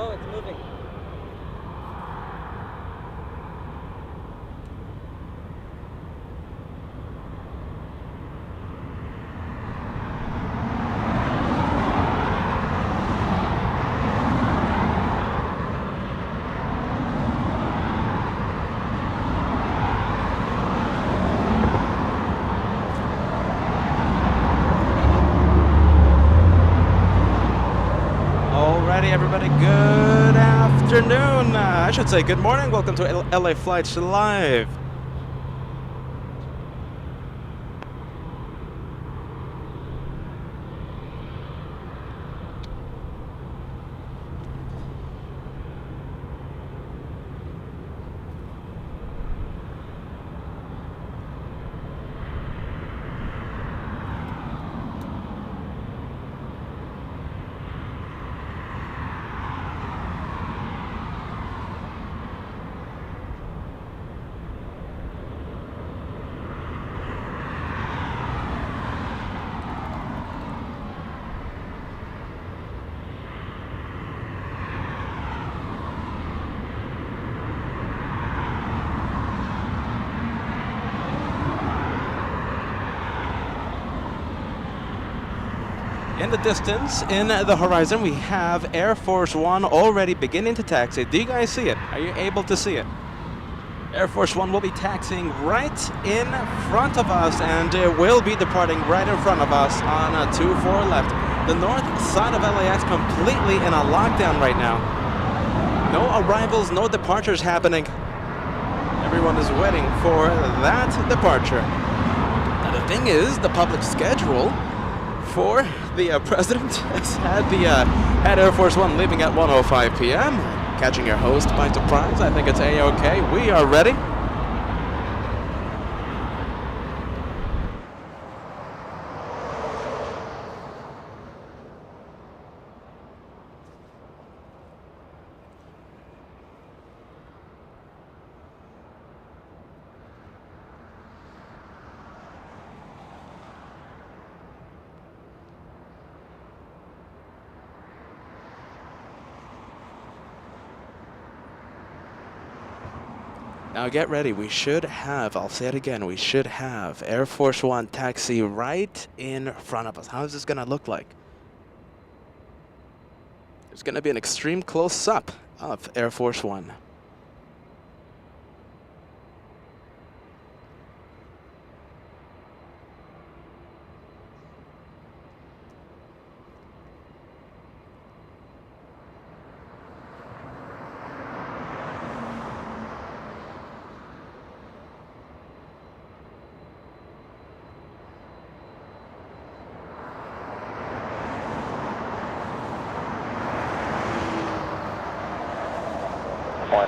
go, it's moving. Everybody, good afternoon. I should say good morning. Welcome to LA Flights Live. In the distance, in the horizon, we have Air Force One already beginning to taxi. Do you guys see it? Are you able to see it? Air Force One will be taxiing right in front of us and will be departing right in front of us on 24 left. The north side of LAX completely in a lockdown right now. No arrivals, no departures happening. Everyone is waiting for that departure. Now the thing is, the public schedule for the president has had Air Force One leaving at 1:05 p.m. Catching your host by surprise. I think it's A-OK. We are ready. Now get ready, we should have, I'll say it again, we should have Air Force One taxi right in front of us. How is this going to look like? There's going to be an extreme close-up of Air Force One.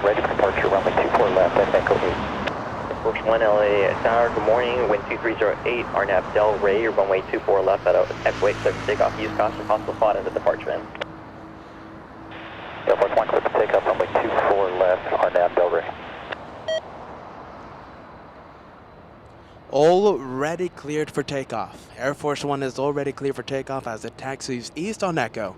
Ready for departure, runway 24 left, at Echo 8. Force 1 LA Tower, good morning, wind 2308, RNAV Del Rey, runway 24 left at Echo 8, clear for takeoff, use caution, possible spot into departure end. Air Force 1, clear for takeoff, runway 24 left, RNAV Del Rey. Already cleared for takeoff. Air Force One is already cleared for takeoff as it taxis east on Echo.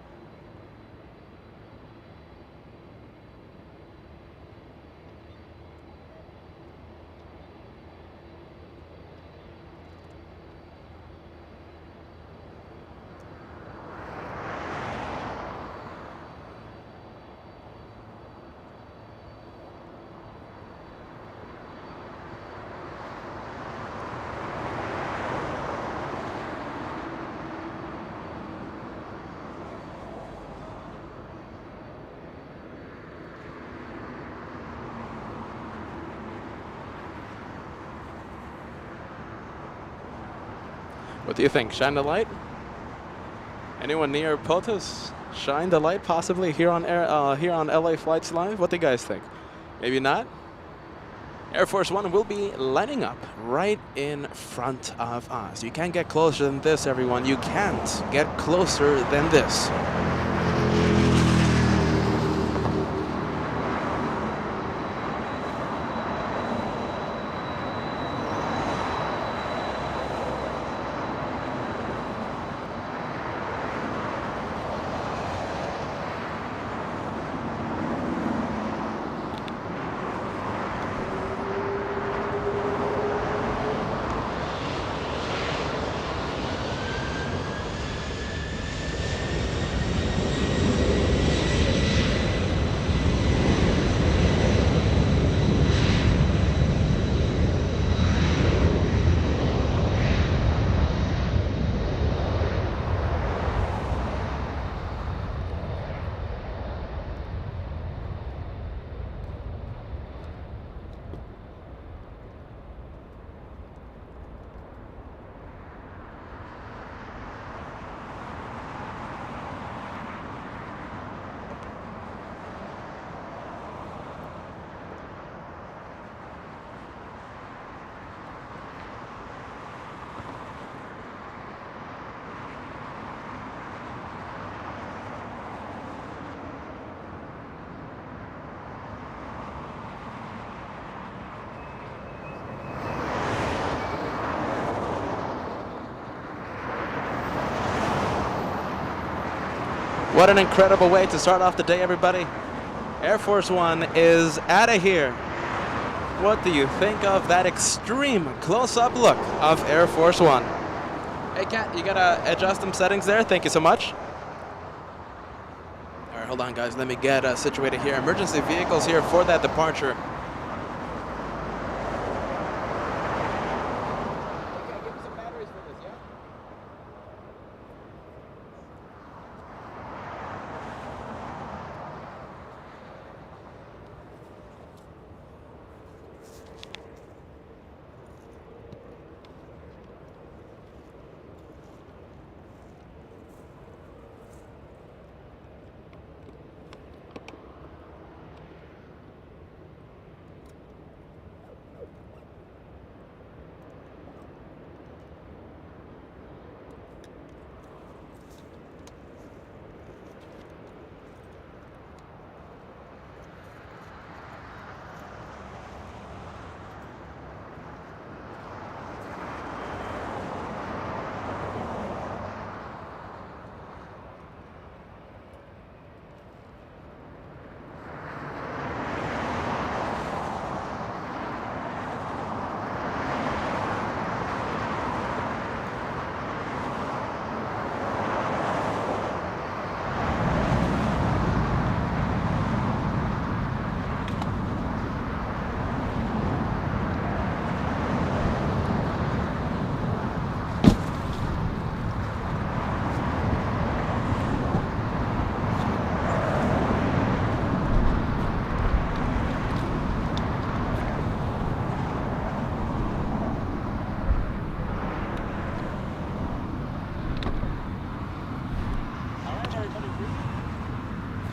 What do you think? Shine the light? Anyone near POTUS? Shine the light possibly here on LA Flights Live? What do you guys think? Maybe not? Air Force One will be lining up right in front of us. You can't get closer than this, everyone. You can't get closer than this. What an incredible way to start off the day, everybody. Air Force One is out of here. What do you think of that extreme close-up look of Air Force One? Hey, Kat, you gotta adjust some settings there. Thank you so much. All right, hold on, guys. Let me get situated here. Emergency vehicles here for that departure.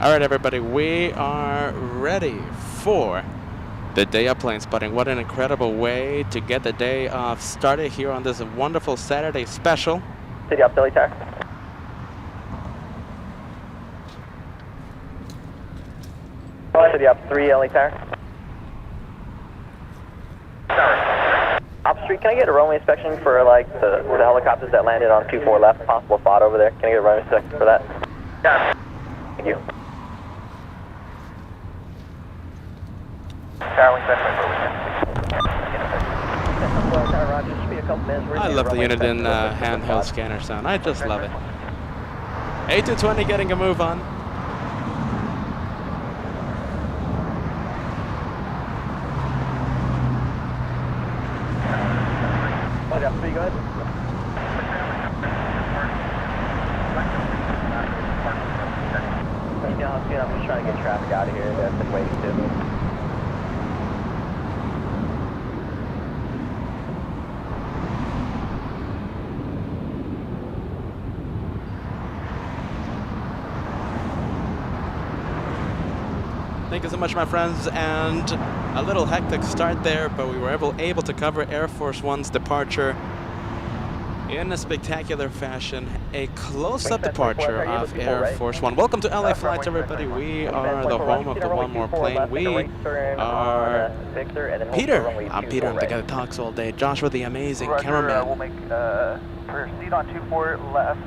All right, everybody, we are ready for the day of plane spotting. What an incredible way to get the day off started here on this wonderful Saturday special. City up, Donnelly tax. City up, 3 LA tax. Op Street, can I get a runway inspection for like the helicopters that landed on 24 left? Possible spot over there. Can I get a runway inspection for that? Yeah. Thank you. I love the Uniden handheld scanner sound. I just love it. 8-20 getting a move on. Pretty good. I'm just trying to get traffic out of here. That's been waiting too. Thank you so much, my friends, and a little hectic start there, but we were able to cover Air Force One's departure in a spectacular fashion. A close-up departure of Air Force One. Welcome to LA Flights, everybody. We are the home of the One More Plane. We are Peter. I'm Peter. I'm the guy that talks all day. Joshua, the amazing cameraman. We'll make proceed on 24 left.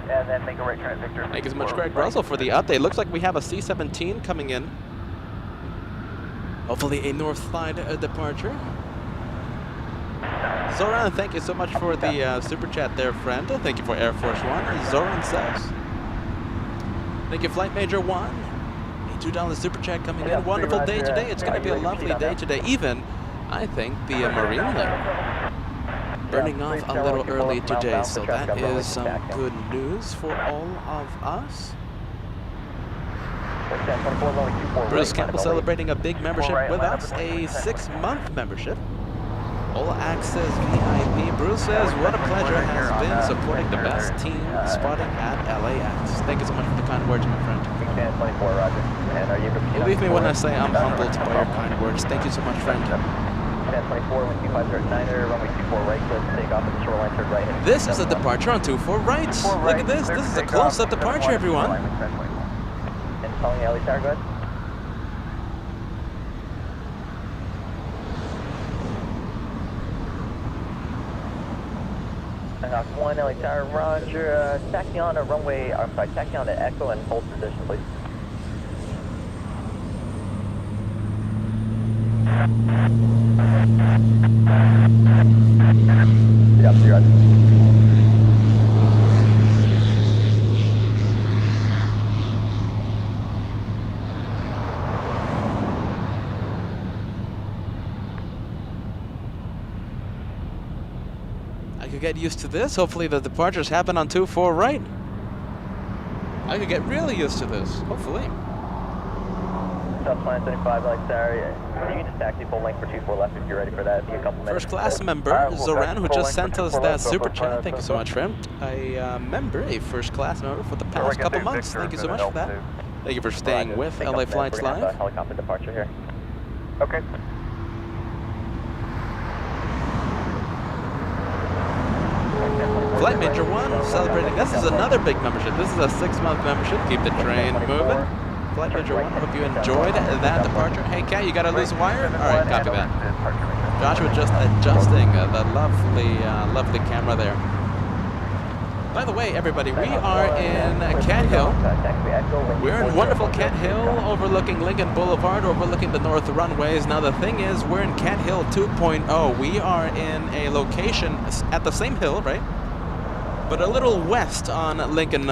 And then make a right turn at Victor. Thank you so much, Greg Russell, for the update. Looks like we have a C-17 coming in. Hopefully a north side departure. Zoran, thank you so much for the super chat there, friend. Thank you for Air Force One. Zoran says. Thank you, Flight Major 1. A $2 super chat coming in. Wonderful day today. It's going to be a lovely day today. Even, I think, the Marine layer burning off a little early today. So that is some good news for all of us. Bruce Campbell celebrating a big membership with us, a 6-month membership. All access VIP. Bruce says, what a pleasure it has been supporting the best team spotting at LAX. Thank you so much for the kind words, my friend. Believe me when I say I'm humbled by your kind words. Thank you so much, friend. This is a departure on 24 right. Look at this. This is a close-up departure, everyone. Calling LA Tower, go ahead. Hawk 1, LA Tower, roger. Taxi on to runway, I'm sorry, taxi on to Echo and hold position, please. Yep, 0. I could get used to this. Hopefully the departures happen on 2-4 right. I could get really used to this, hopefully. South 75, LA Tower, you can just taxi full length for 24 left if you're ready for that. Be a couple minutes. First class member, Zoran, who just sent us that super chat. Thank you so much for him. A first class member for the past couple months. Thank you so much for that. Thank you for staying with LA Flights Live. Helicopter departure here. Okay. Flight Major 1 celebrating. This is another big membership. This is a 6-month membership. Keep the train moving. Flight Major 1, hope you enjoyed that departure. Hey, Kat, you got a loose wire? Alright, copy that. Joshua just adjusting the lovely camera there. By the way, everybody, we are in Cat Hill. We're in wonderful Cat Hill, overlooking Lincoln Boulevard, overlooking the north runways. Now, the thing is, we're in Cat Hill 2.0. We are in a location at the same hill, right? But a little west on Lincoln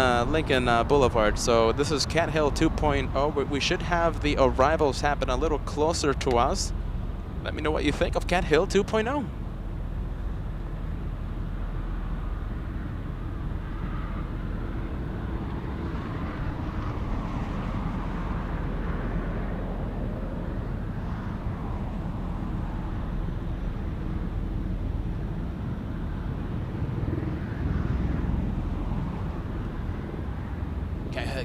Boulevard. So this is Cat Hill 2.0. We should have the arrivals happen a little closer to us. Let me know what you think of Cat Hill 2.0.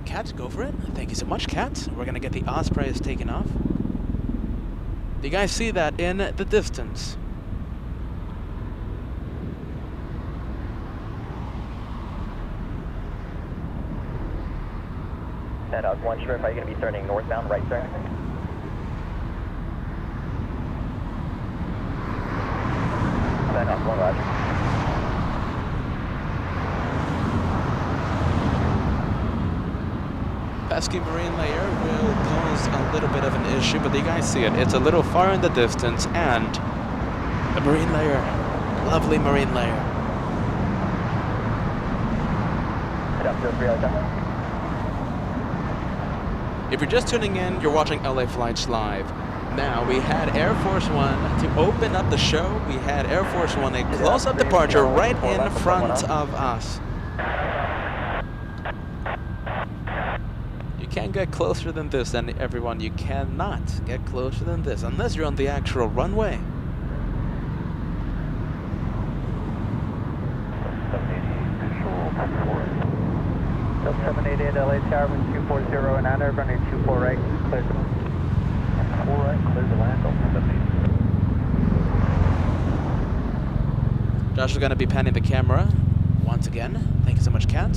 Kat, go for it. Thank you so much, Kat. We're gonna get the Ospreys taken off. Do you guys see that in the distance? That 1 strip, are you going to be turning northbound, right turn? That 1, roger. Pesky marine layer will pose a little bit of an issue, but you guys see it. It's a little far in the distance, and the marine layer, lovely marine layer. If you're just tuning in, you're watching LA Flights Live. Now, we had Air Force One to open up the show. We had Air Force One, a close-up departure right in front of us. You can't get closer than this, and everyone, you cannot get closer than this unless you're on the actual runway. Delta 788 LA Tower, 240 and honor, runway 24 right, clear to 4 right, clear to land, Delta 788. Josh is going to be panning the camera once again. Thank you so much, Kat.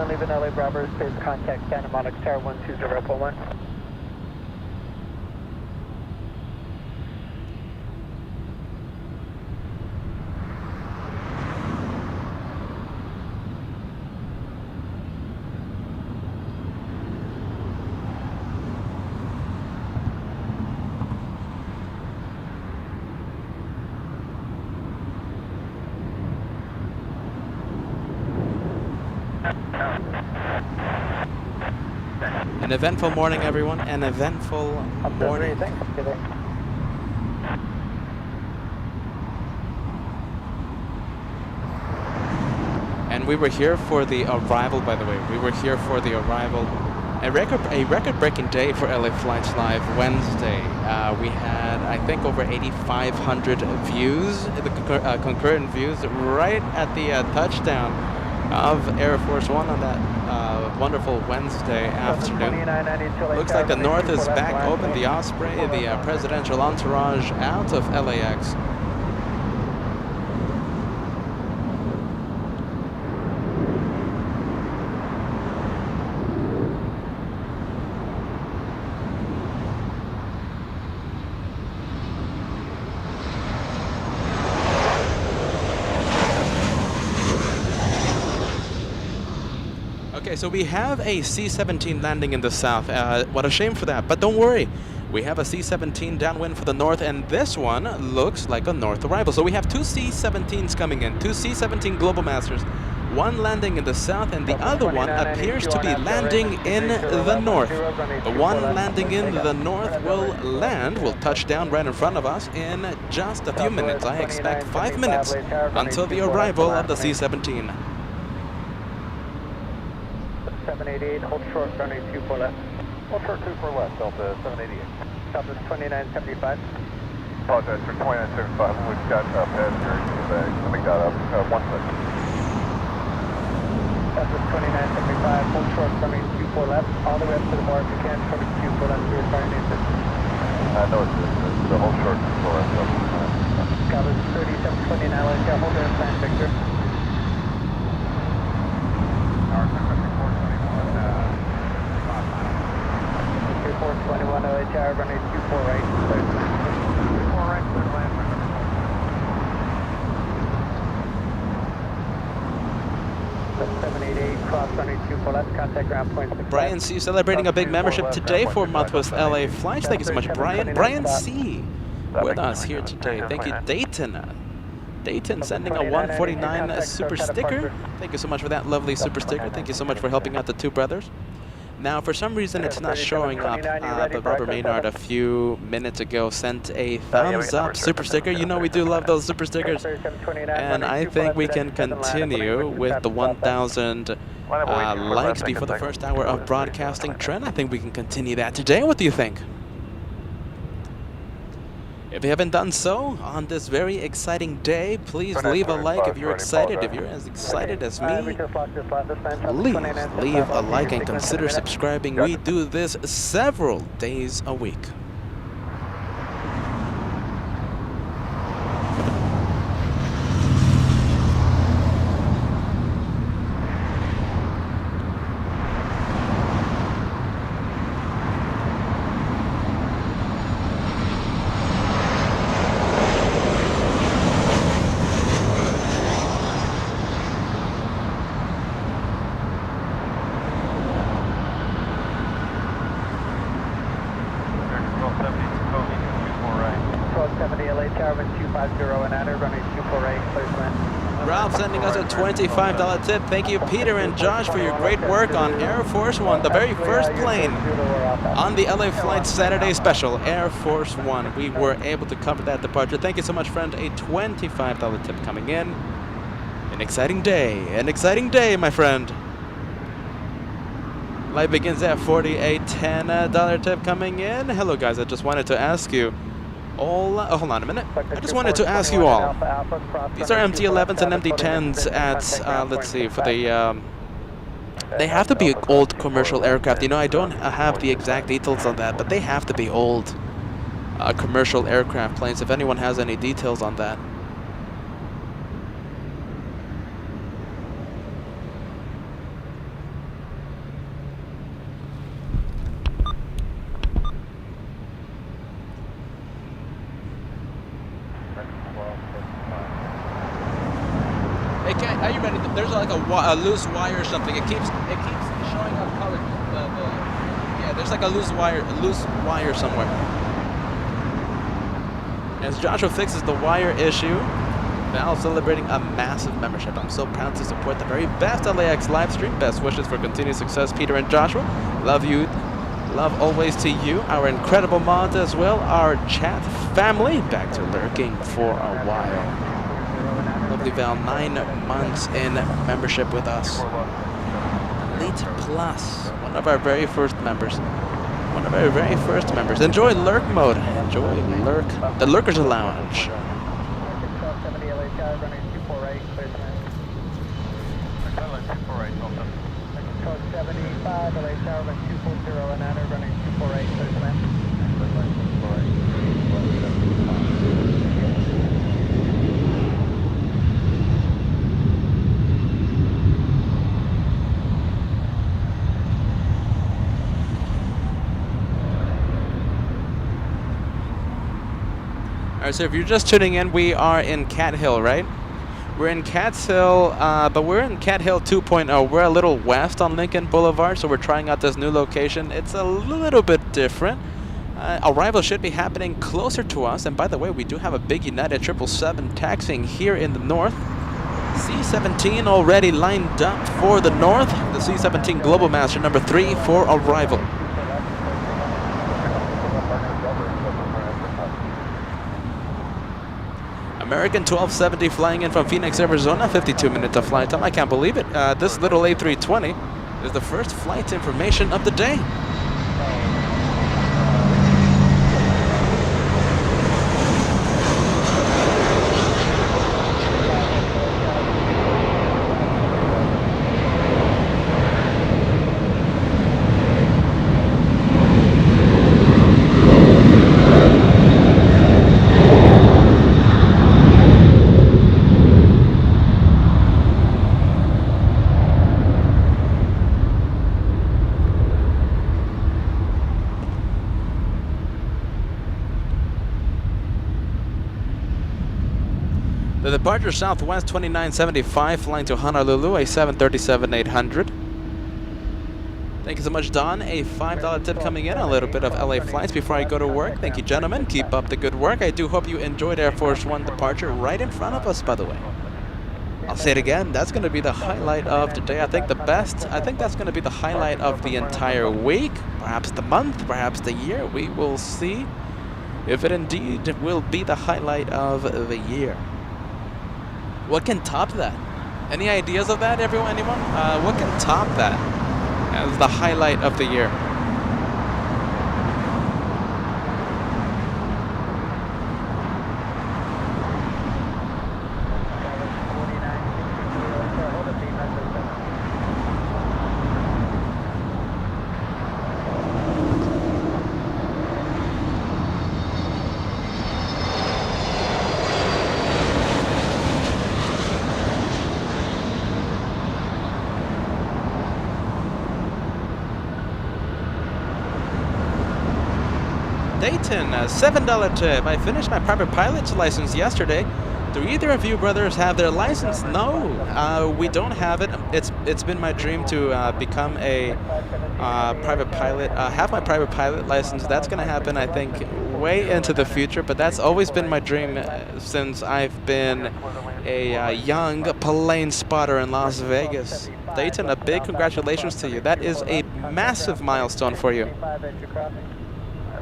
Leaving LA Bravo space, contact Santa Monica Tower 120.1. An eventful morning, everyone. An eventful morning. And we were here for the arrival, by the way. We were here for the arrival. A record-breaking day for LA Flights Live Wednesday. We had, I think, over 8,500 views, concurrent views, right at the touchdown of Air Force One on that wonderful Wednesday afternoon. Looks like the North is back open. The Osprey, the presidential entourage out of LAX. Okay, so we have a C-17 landing in the south. What a shame for that, but don't worry. We have a C-17 downwind for the north, and this one looks like a north arrival. So we have two C-17s coming in, two C-17 Global Masters, one landing in the south, and the other one appears to be landing in the north. The one landing in the north will touch down right in front of us in just a few minutes. I expect 5 minutes until the arrival of the C-17. 788, hold short, runway 24 left. Hold short 24 left, Delta 788. Southwest 2975. Apologize for 2975. We've got passenger in the bag. Let me got up. 1 second. Southwest 2975, hold short, runway 24 left. All the way up to the bar if you can, runway 24 left, you're requiring assistance. No, it's the whole short 24 left. Scott 3729, let's go, hold there and plan, Victor. Our 421 OHR, runway 24 right. 24 right, clear to land. That's 788, cross runway 24 left, contact ground point 6. Brian C. celebrating a big membership today for Northwest LA Flights. Thank you so much, Brian. Brian C. with us here today. Thank you, Dayton. Dayton sending a 149 super sticker. Thank you so much for that lovely super sticker. Thank you so much for helping out the two brothers. Now, for some reason, it's not showing up, but Robert Maynard a few minutes ago sent a thumbs up super sticker. You know we do love those super stickers. And I think we can continue with the 1,000 likes before the first hour of broadcasting trend. I think we can continue that today. What do you think? If you haven't done so on this very exciting day, please leave a like if you're excited. If you're as excited as me, please leave a like and consider subscribing. We do this several days a week. Ralph sending us a $25 tip. Thank you, Peter and Josh, for your great work on Air Force One, the very first plane on the LA Flight Saturday special, Air Force One. We were able to cover that departure. Thank you so much, friend. A $25 tip coming in. An exciting day, my friend. Life begins at 40, a $10 tip coming in. Hello, guys. I just wanted to ask you. Hold on a minute. I just wanted to ask you all. These are MD-11s and MD-10s at, let's see, for the, they have to be old commercial aircraft. You know, I don't have the exact details on that, but they have to be old commercial aircraft planes, if anyone has any details on that. Are you ready? There's like a loose wire or something. It keeps showing up color. Yeah, there's like a loose wire somewhere. As Joshua fixes the wire issue, Val celebrating a massive membership. I'm so proud to support the very best LAX live stream. Best wishes for continued success, Peter and Joshua. Love you Love always to you, our incredible mods as well, our chat family, back to lurking for a while. Lovely Val, 9 months in membership with us. Elite Plus, one of our very first members. One of our very first members. Enjoy lurk mode. Enjoy lurk. The Lurkers Lounge. 1270 LA Tower, running 24 right, clear to land. 1275 LA Tower, running 240 and enter, running 24 right, clear to land. Alright, so if you're just tuning in, we are in Cat Hill, right? We're in Cat's Hill, but we're in Cat Hill 2.0. We're a little west on Lincoln Boulevard, so we're trying out this new location. It's a little bit different. Arrival should be happening closer to us. And by the way, we do have a big United 777 taxiing here in the north. C-17 already lined up for the north. The C-17 Global Master number 3 for arrival. American 1270 flying in from Phoenix, Arizona, 52 minutes of flight time. I can't believe it. This little A320 is the first flight information of the day. The departure Southwest 2975 flying to Honolulu, a 737-800. Thank you so much, Don. A $5 tip coming in, a little bit of LA flights before I go to work. Thank you, gentlemen. Keep up the good work. I do hope you enjoyed Air Force One departure right in front of us, by the way. I'll say it again, that's going to be the highlight of today. I think that's going to be the highlight of the entire week, perhaps the month, perhaps the year. We will see if it indeed will be the highlight of the year. What can top that? Any ideas of that, everyone? Anyone? What can top that as the highlight of the year? Dayton, $7 tip. I finished my private pilot's license yesterday. Do either of you brothers have their license? No, we don't have it. It's been my dream to become a private pilot. Have my private pilot license. That's going to happen, I think, way into the future. But that's always been my dream since I've been a young plane spotter in Las Vegas. Dayton, a big congratulations to you. That is a massive milestone for you.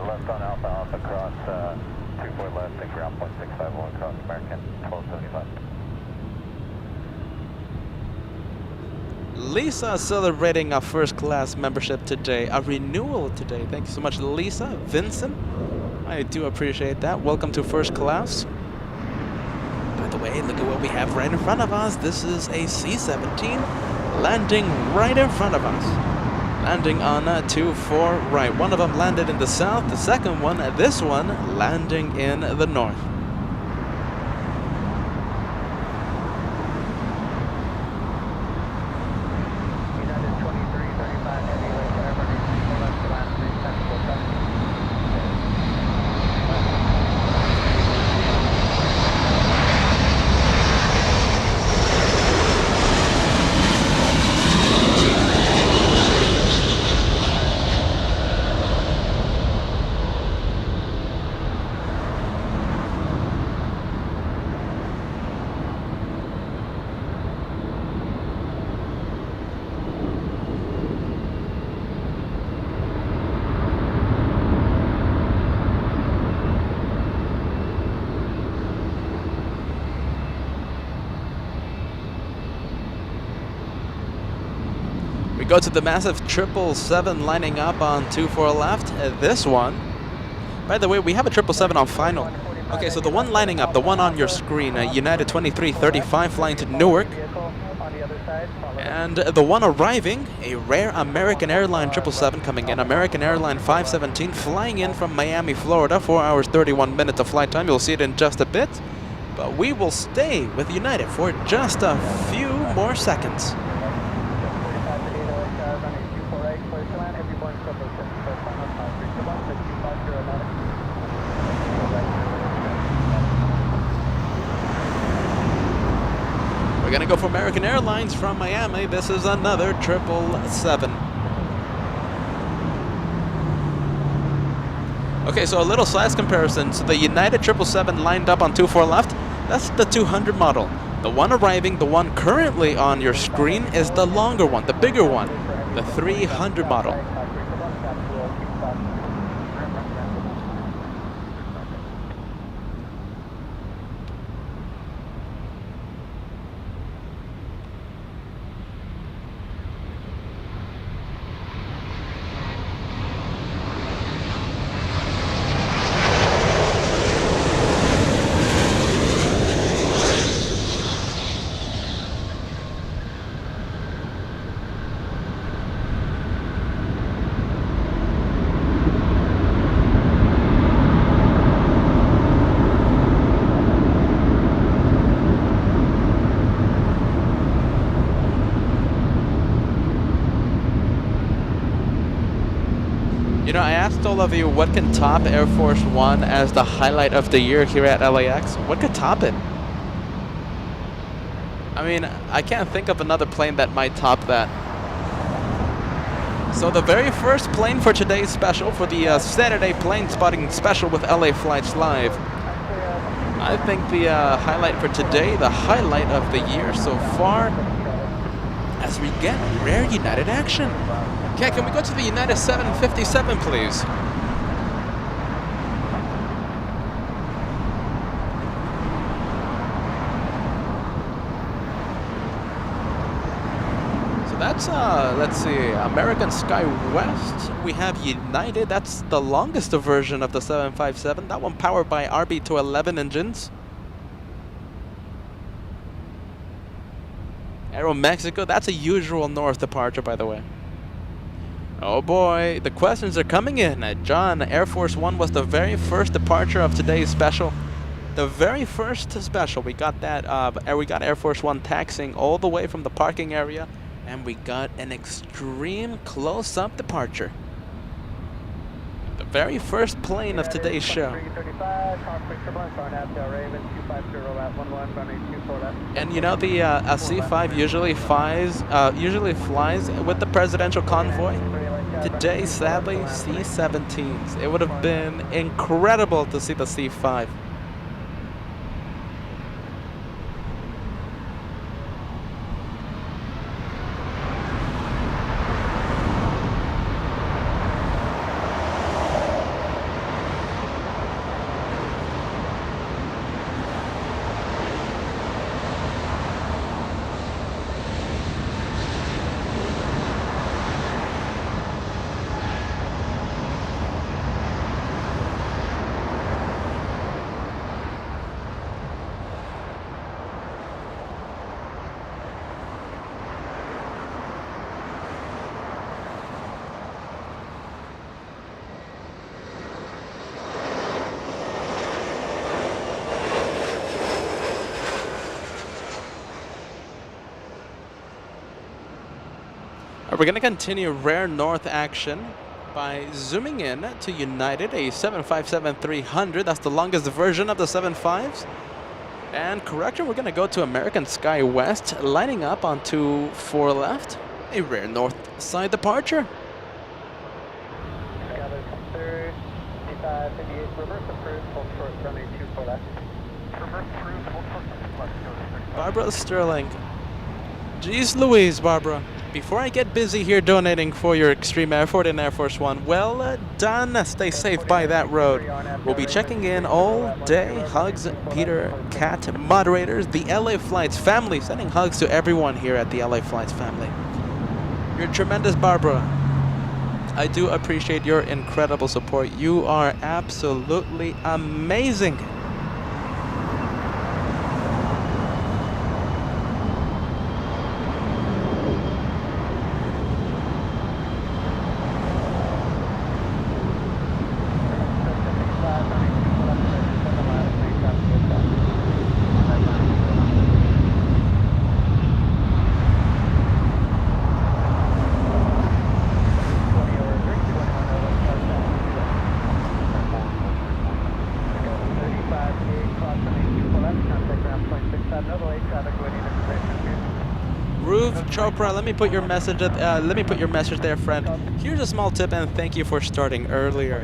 Left on Alpha, Alpha cross 24 left and ground point 651 across American 1275. Lisa celebrating a first class membership today, a renewal today. Thank you so much, Lisa. Vincent, I do appreciate that. Welcome to first class. By the way, look at what we have right in front of us. This is a C-17 landing right in front of us. Landing on 2-4 right. One of them landed in the south, the second one, this one, landing in the north. United 2335 heavy left air, running 24 left to land 3 tactical traffic. go to the massive 777 lining up on 24 left. This one, by the way, we have a 777 on final. Okay, so the one lining up, the one on your screen, United 2335 flying to Newark. And the one arriving, a rare American Airline 777 coming in, American Airline 517 flying in from Miami, Florida, 4 hours 31 minutes of flight time. You'll see it in just a bit. But we will stay with United for just a few more seconds. We're going to go for American Airlines from Miami. This is another 777. Okay, so a little size comparison. So the United 777 lined up on 24 left, that's the 200 model. The one arriving, the one currently on your screen, is the longer one, the bigger one, the 300 model. You know, I asked all of you what can top Air Force One as the highlight of the year here at LAX. What could top it? I mean, I can't think of another plane that might top that. So the very first plane for today's special, for the Saturday plane spotting special with LA Flights Live. I think the highlight for today, the highlight of the year so far, as we get rare United action. Okay, can we go to the United 757, please? So that's, let's see, American Sky West. We have United. That's the longest version of the 757. That one powered by RB211 engines. Aero Mexico. That's a usual north departure, by the way. Oh boy, the questions are coming in. John, Air Force One was the very first departure of today's special. The very first special. We got that. We got Air Force One taxiing all the way from the parking area, and we got an extreme close-up departure. The very first plane of today's show. And you know, the C-5 usually flies with the presidential convoy. Today, sadly, C-17s. It would have been incredible to see the C-5. We're going to continue rare north action by zooming in to United, a 757-300. That's the longest version of the 75s. And correction, we're going to go to American Sky West, lining up on 24 left. A rare north side departure. Barbara Sterling. Jeez Louise, Barbara. Before I get busy here donating for your extreme effort in Air Force One, well done. Stay safe by that road. We'll be checking in all day. Hugs, Peter, Kat, moderators, the LA Flights family. Sending hugs to everyone here at the LA Flights family. You're tremendous, Barbara. I do appreciate your incredible support. You are absolutely amazing. Chopra, let me put your message there, friend. Here's a small tip, and thank you for starting earlier.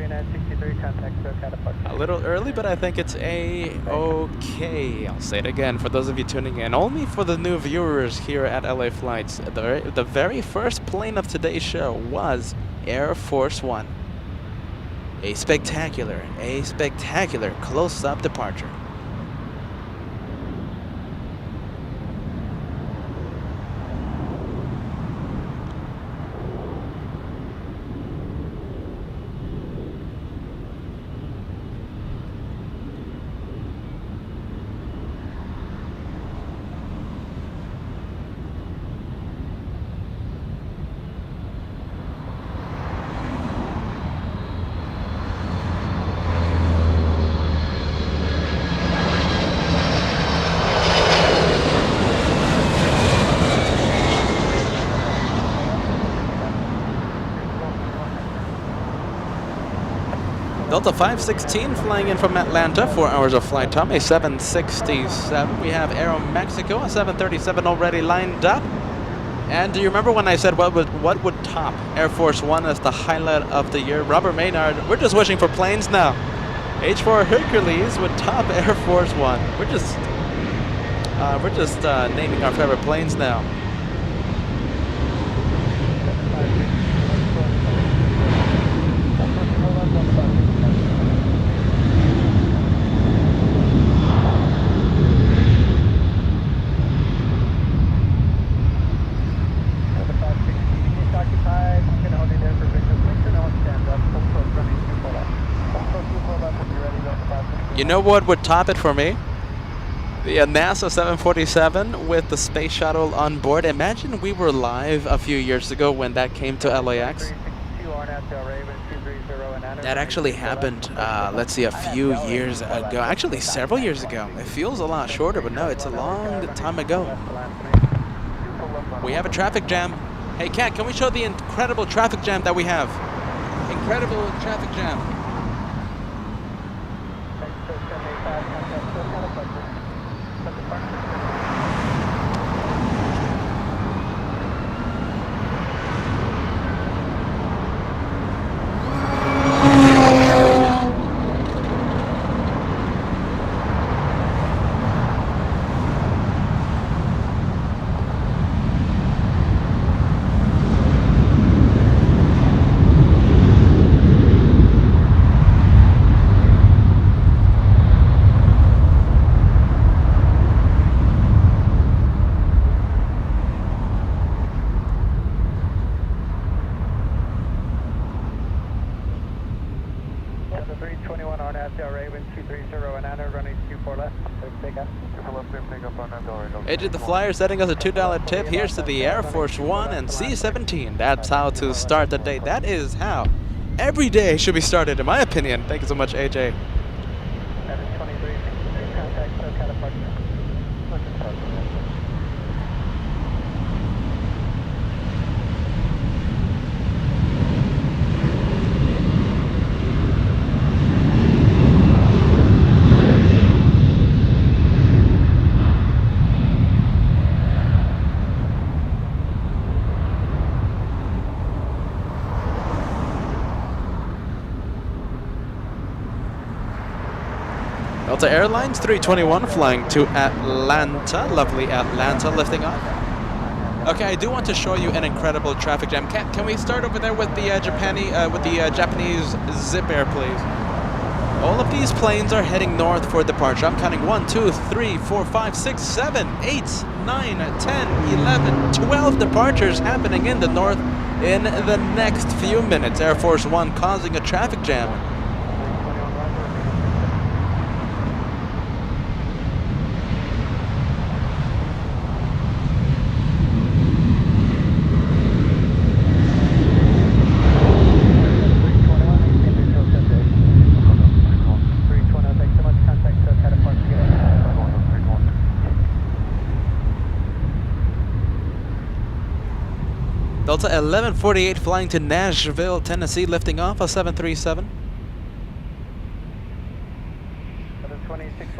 A little early, but I think it's okay. I'll say it again for those of you tuning in. Only for the new viewers here at LA Flights. The very first plane of today's show was Air Force One. A spectacular close-up departure. Delta 516 flying in from Atlanta, 4 hours of flight time, a 767. We have Aeromexico, a 737 already lined up. And do you remember when I said what would top Air Force One as the highlight of the year? Robert Maynard, we're just wishing for planes now. H4 Hercules would top Air Force One. We're just naming our favorite planes now. You know what would top it for me? The NASA 747 with the space shuttle on board. Imagine we were live a few years ago when that came to LAX. That actually happened, let's see, a few years ago. Actually, several years ago. It feels a lot shorter, but no, it's a long time ago. We have a traffic jam. Hey, Kat, can we show the incredible traffic jam that we have? Incredible traffic jam. Agent the Flyer setting us a $2 tip. Here's to the Air Force One and C-17. That's how to start the day. That is how every day should be started, in my opinion. Thank you so much, AJ. Delta Airlines 321 flying to Atlanta. Lovely Atlanta lifting off. Okay, I do want to show you an incredible traffic jam. Can we start over there with the Japanese Zip Air, please? All of these planes are heading north for departure. I'm counting 1, 2, 3, 4, 5, 6, 7, 8, 9, 10, 11, 12 departures happening in the north in the next few minutes. Air Force One causing a traffic jam. Delta 1148 flying to Nashville, Tennessee, lifting off a 737.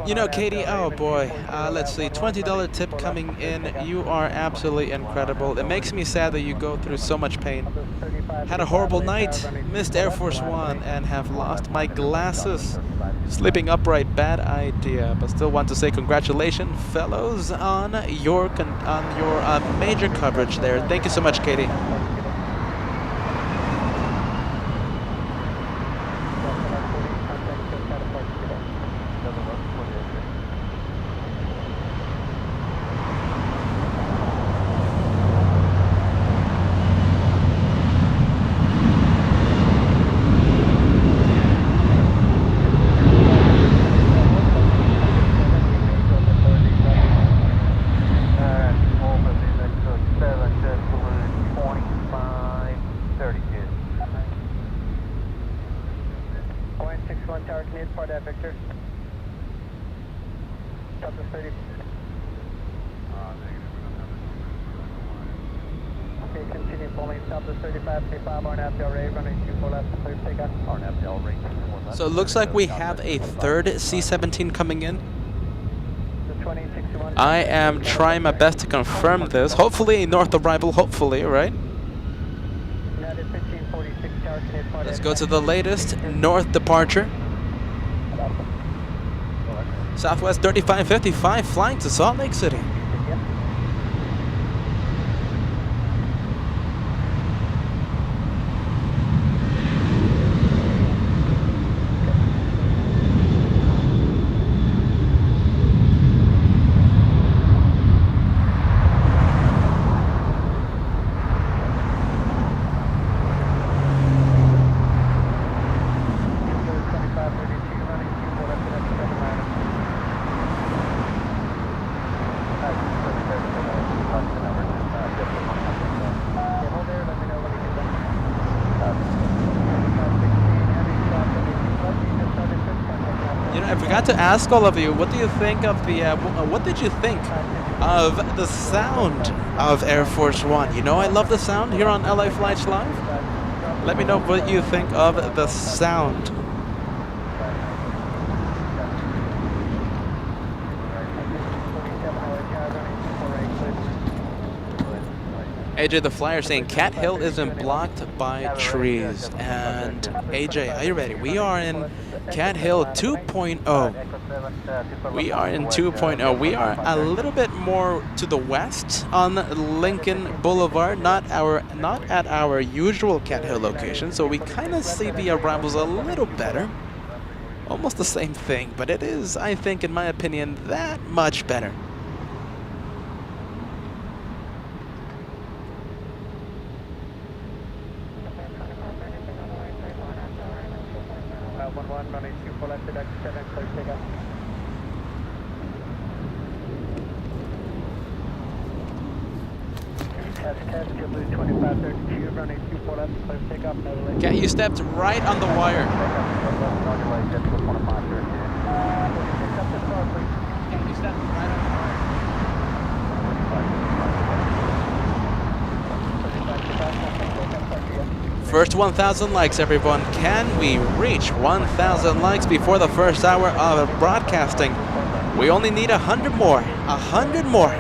You know, Katie, oh boy, let's see, $20 tip coming in. You are absolutely incredible. It makes me sad that you go through so much pain. Had a horrible night, missed Air Force One, and have lost my glasses. Sleeping upright, bad idea, but still want to say congratulations, fellows, on your major coverage there. Thank you so much, Katie. So it looks like we have a third C-17 coming in. I am trying my best to confirm this. Hopefully a north arrival, hopefully, right? Let's go to the latest north departure. Southwest 3555 flying to Salt Lake City. To ask all of you, what do you think of the what did you think of the sound of Air Force One? You know, I love the sound here on LA Flights Live. Let me know what you think of the sound. AJ the Flyer saying Cat Hill isn't blocked by trees. And AJ, are you ready? We are in Cat Hill 2.0. We are in 2.0. We are a little bit more to the west on Lincoln Boulevard, not at our usual Cat Hill location. So we kind of see the arrivals a little better. Almost the same thing, but it is, I think, in my opinion, that much better. Okay, you stepped right on the wire. First 1,000 likes, everyone. Can we reach 1,000 likes before the first hour of broadcasting? We only need 100 more. 100 more.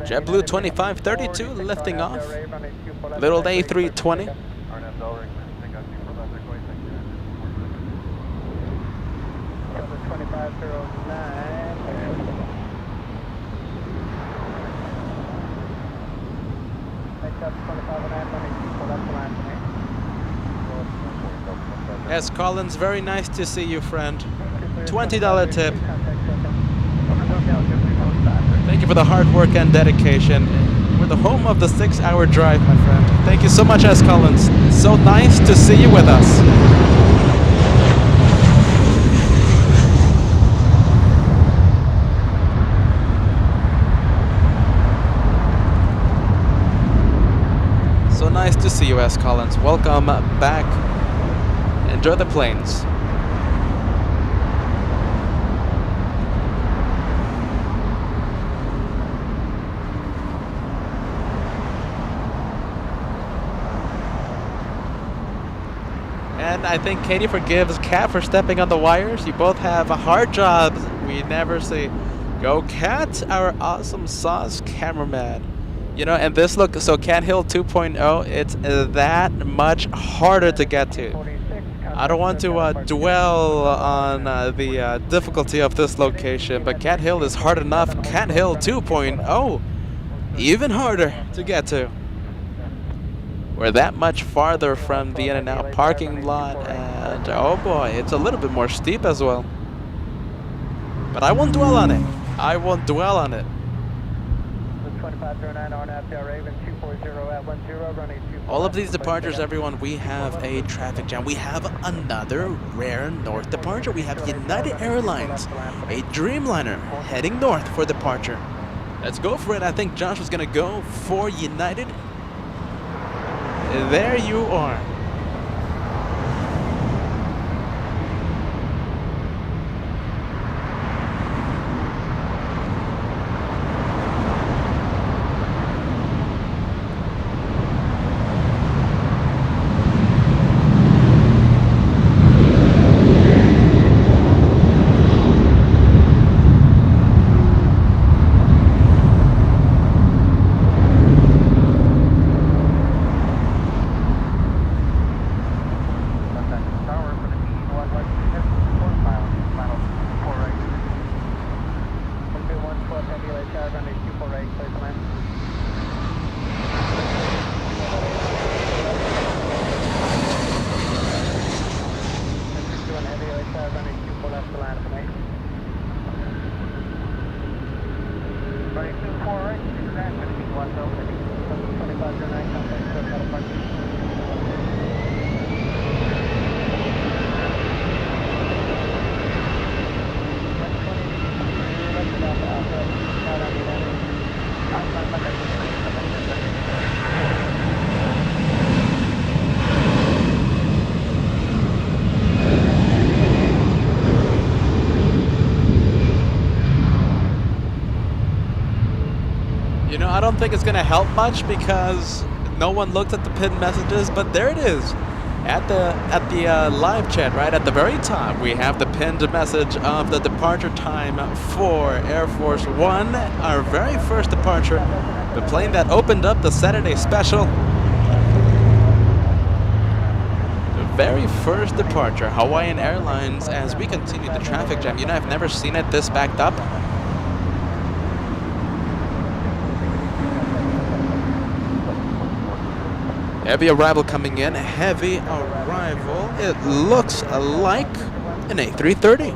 JetBlue 2532 lifting off. Little A320. Yes, Collins, very nice to see you, friend. $20 tip. Thank you for the hard work and dedication. We're the home of the 6-hour drive, my friend. Thank you so much, S. Collins. It's so nice to see you with us. So nice to see you, S. Collins. Welcome back. Enjoy the planes. And I think Katie forgives Kat for stepping on the wires. You both have hard jobs we never see. Go Kat, our awesome sauce cameraman. You know, and this look, so Cat Hill 2.0, it's that much harder to get to. I don't want to dwell on the difficulty of this location, but Cat Hill is hard enough. Cat Hill 2.0, even harder to get to. We're that much farther from the In-N-Out parking lot, and oh boy, it's a little bit more steep as well. But I won't dwell on it. I won't dwell on it. All of these departures, everyone, we have a traffic jam. We have another rare north departure. We have United Airlines, a Dreamliner heading north for departure. Let's go for it. I think Josh was going to go for United. There you are. I don't think it's going to help much because no one looked at the pinned messages, but there it is. At the live chat, right at the very top, we have the pinned message of the departure time for Air Force One, our very first departure, the plane that opened up the Saturday special. The very first departure, Hawaiian Airlines, as we continue the traffic jam. You know, I've never seen it this backed up. Heavy arrival coming in, heavy arrival. It looks like an A330.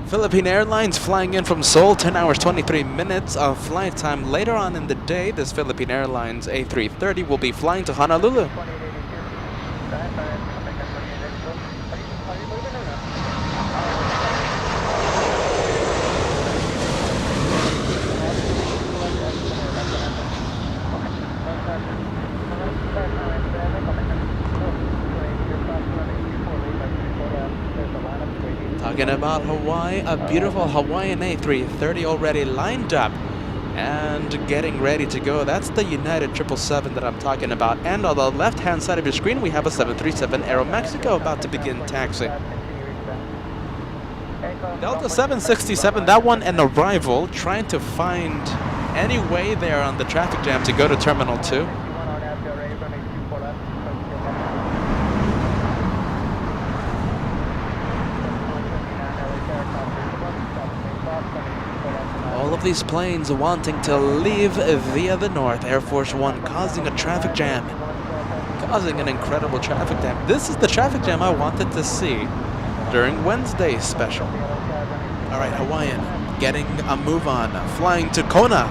Philippine Airlines flying in from Seoul, 10 hours, 23 minutes of flight time. Later on in the day, this Philippine Airlines A330 will be flying to Honolulu. Talking about Hawaii, a beautiful Hawaiian A330 already lined up and getting ready to go. That's the United 777 that I'm talking about. And on the left-hand side of your screen, we have a 737 Aeromexico about to begin taxi. Delta 767, that one an arrival, trying to find any way there on the traffic jam to go to Terminal 2. All of these planes wanting to leave via the north. Air Force One causing a traffic jam. Causing an incredible traffic jam. This is the traffic jam I wanted to see during Wednesday's special. All right, Hawaiian getting a move on, flying to Kona.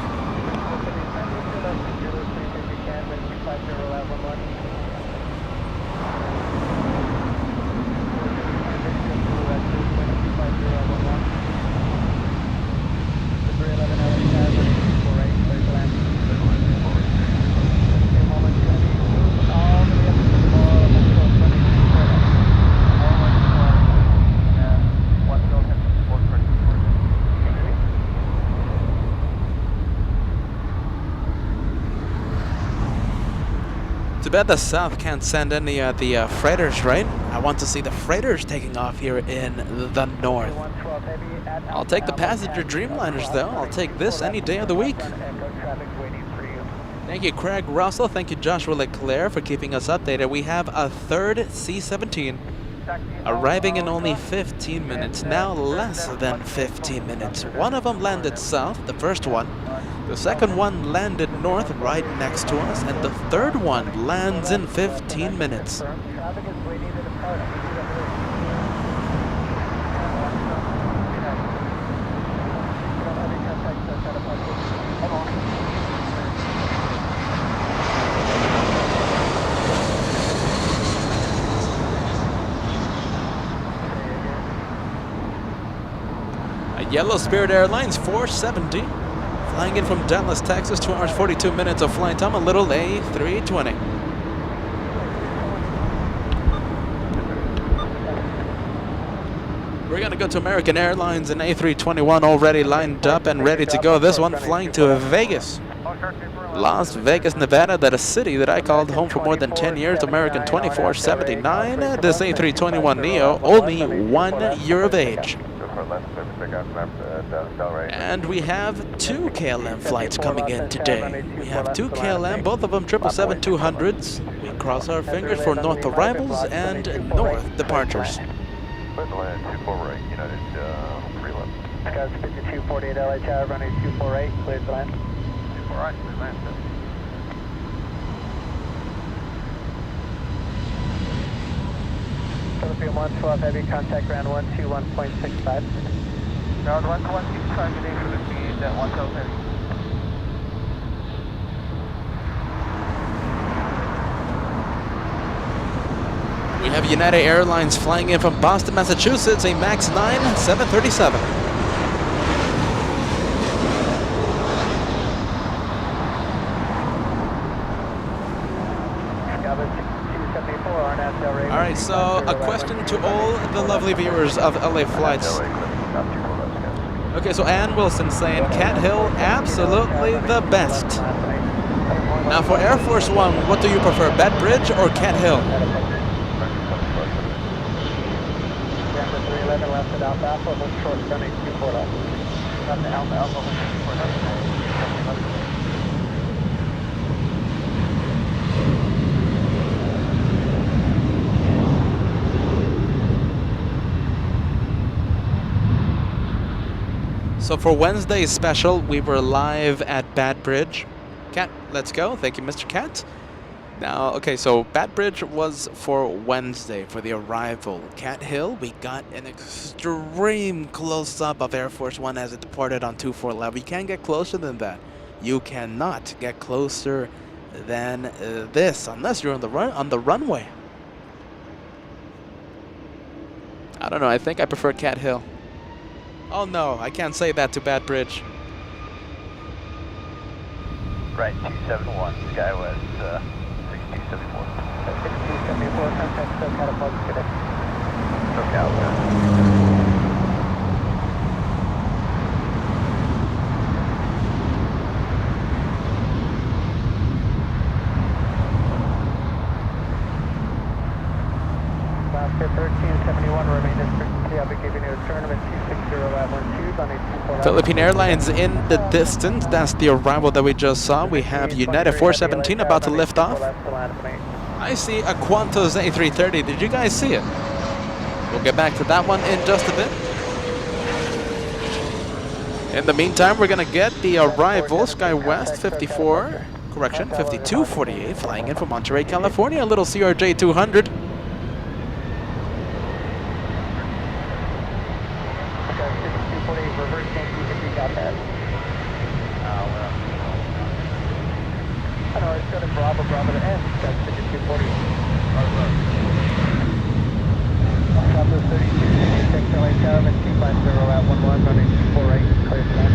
Too bad the South can't send any of the freighters, right? I want to see the freighters taking off here in the north. I'll take the passenger Dreamliners though. I'll take this any day of the week. Thank you, Craig Russell. Thank you, Joshua Leclerc, for keeping us updated. We have a third C-17 arriving in only 15 minutes. Now less than 15 minutes. One of them landed south, the first one. The second one landed north right next to us, and the third one lands in 15 minutes. Yellow Spirit Airlines 470. Flying in from Dallas, Texas, 2 hours 42 minutes of flight time, a little A320. We're gonna go to American Airlines and A321 already lined up and ready to go. This one flying to Vegas. Las Vegas, Nevada, that a city that I called home for more than 10 years, American 2479. This A321neo, only 1 year of age. And we have 2 KLM flights coming in today. We have 2 KLM, both of them 777-200s. We cross our fingers for north arrivals and north departures. Guys, 5248 LA Tower, running 248, cleared to land. 248, cleared land. Philadelphia 112, heavy contact ground 121.65. Ground 121.65, today for the speed at 112 heavy. We have United Airlines flying in from Boston, Massachusetts, a MAX 9 737. All right, so a question to all the lovely viewers of LA Flights. Okay, so Ann Wilson saying Cat Hill, absolutely the best. Now for Air Force One, what do you prefer, Bat Bridge or Cat Hill? So for Wednesday's special, we were live at Bat Bridge. Cat, let's go. Thank you, Mr. Cat. Now, okay, so Bat Bridge was for Wednesday for the arrival. Cat Hill, we got an extreme close-up of Air Force One as it departed on 2411. You can't get closer than that. You cannot get closer than this unless you're on the runway. I don't know. I think I prefer Cat Hill. Oh no, I can't say that to Bat Bridge. Right, 271, SkyWest 6274. 6274, contact SoCal approach today. SoCal, Alaska 1371, remain as frequency, Albuquerque Philippine Airlines in the distance. That's the arrival that we just saw. We have United 417 about to lift off. I see a Qantas A330. Did you guys see it? We'll get back to that one in just a bit. In the meantime, we're going to get the arrival SkyWest 5248 flying in from Monterey, California. A little CRJ 200. I know, it's got a Bravo to end. That's 5240. Copper 32, 66, LA Tower, 250 at 11, running 48, clear to land.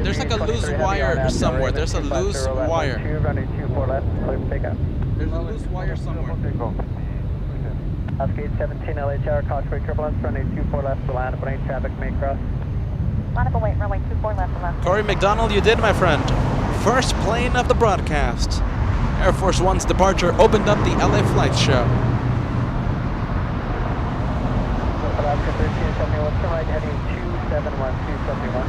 There's like a loose wire somewhere. There's a loose wire. Running 24 left, clear to take out. There's a loose wire somewhere. Gate 17, LA Tower, Causeway turbulence, running 24 left to land, 18 traffic, may cross. Line up await, runway 24 left to left. Corey McDonald, you did, my friend. First plane of the broadcast. Air Force One's departure opened up the LA flight show. Alaska 1371, turn right heading 271, 271.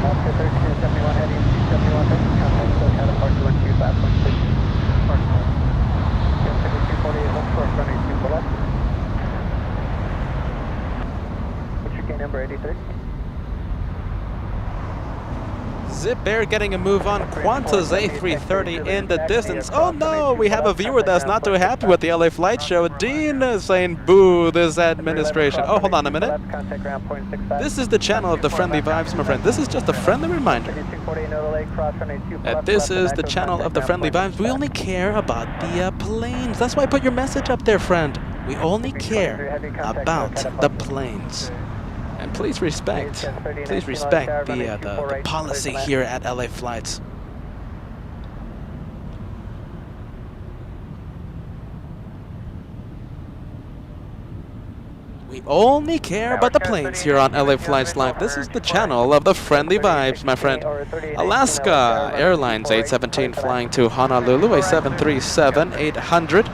Alaska 1371 heading 271, contact SoCal departure 125.6. 248, look for running 24 left. What's your gate number, 83? Zip Air getting a move on. Qantas A330 in the distance. Oh no, we have a viewer that's not too happy with the LA flight show. Dean is saying, boo, this administration. Oh, hold on a minute. This is the channel of the friendly vibes, my friend. This is just a friendly reminder that this is the channel of the friendly vibes. We only care about the planes. That's why I put your message up there, friend. We only care about the planes. And please respect the policy here at LA Flights. We only care about the planes here on LA Flights Live. This is the channel of the friendly vibes, my friend. Alaska Airlines 817 flying to Honolulu, a 737-800.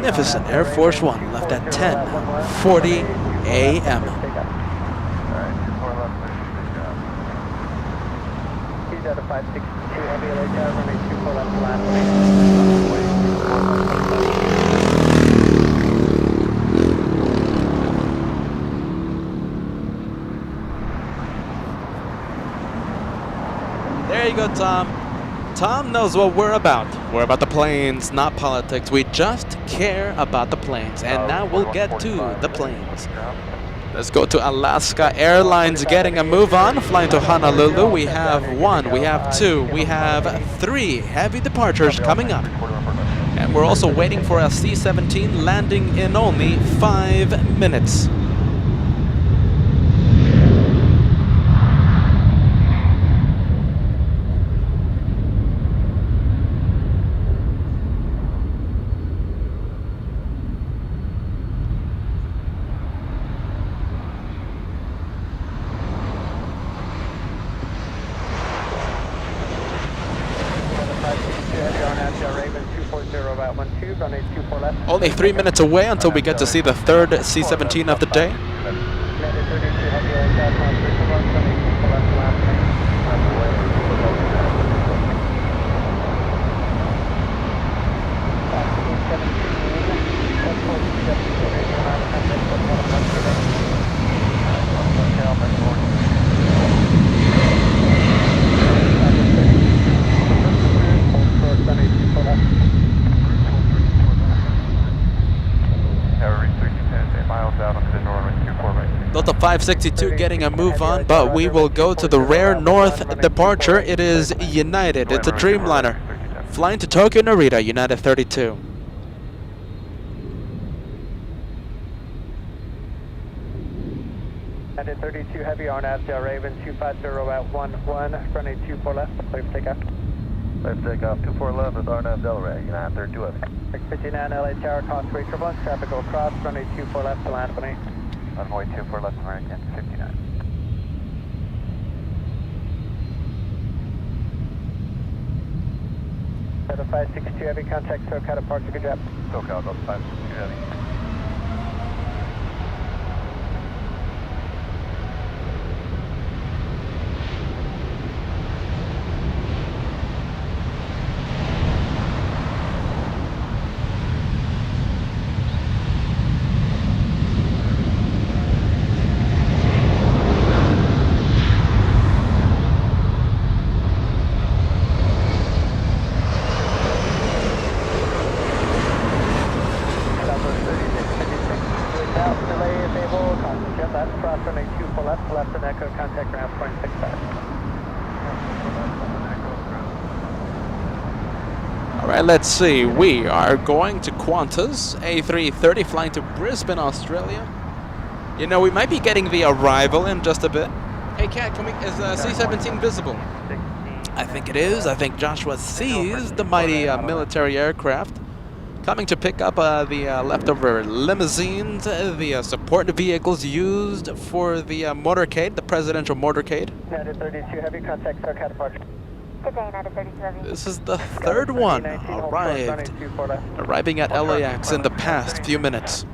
Magnificent Air Force One left at 10:40 a.m. He's at a 562 heavy LA Tower, running 24 left to land. There you go, Tom. Tom knows what we're about. We're about the planes, not politics. We just care about the planes. And now we'll get to the planes. Let's go to Alaska Airlines getting a move on. Flying to Honolulu. We have 1, we have 2, we have 3 heavy departures coming up. And we're also waiting for a C-17 landing in only 5 minutes. Only 3 minutes away until we get to see the third C-17 of the day. Delta 562 getting a move on, but we will go to the rare north departure. It is United. It's a Dreamliner. Flying to Tokyo Narita, United 32. United 32 heavy on Avdale Raven 250 at 11, running 24 left, clear for takeoff. Clear for takeoff 24 left with RNAV Delray, United 32 Heavy. 659 LA Tower, crossway turbulence, traffic will cross, runway 24 left to land upon 8. Runway 24 left American 59. Delta 562 Heavy, contact SoCal departure, good job. SoCal, Delta 562 Heavy. Alright, let's see. We are going to Qantas, A330, flying to Brisbane, Australia. You know, we might be getting the arrival in just a bit. Hey, Cat, is C-17 visible? I think it is. I think Joshua sees the mighty military aircraft coming to pick up the leftover limousines, the support vehicles used for the motorcade, the presidential motorcade. United 32 Heavy, contact SoCal departure. Good day, United 32 Heavy. This is the third one arriving at LAX in the past few minutes.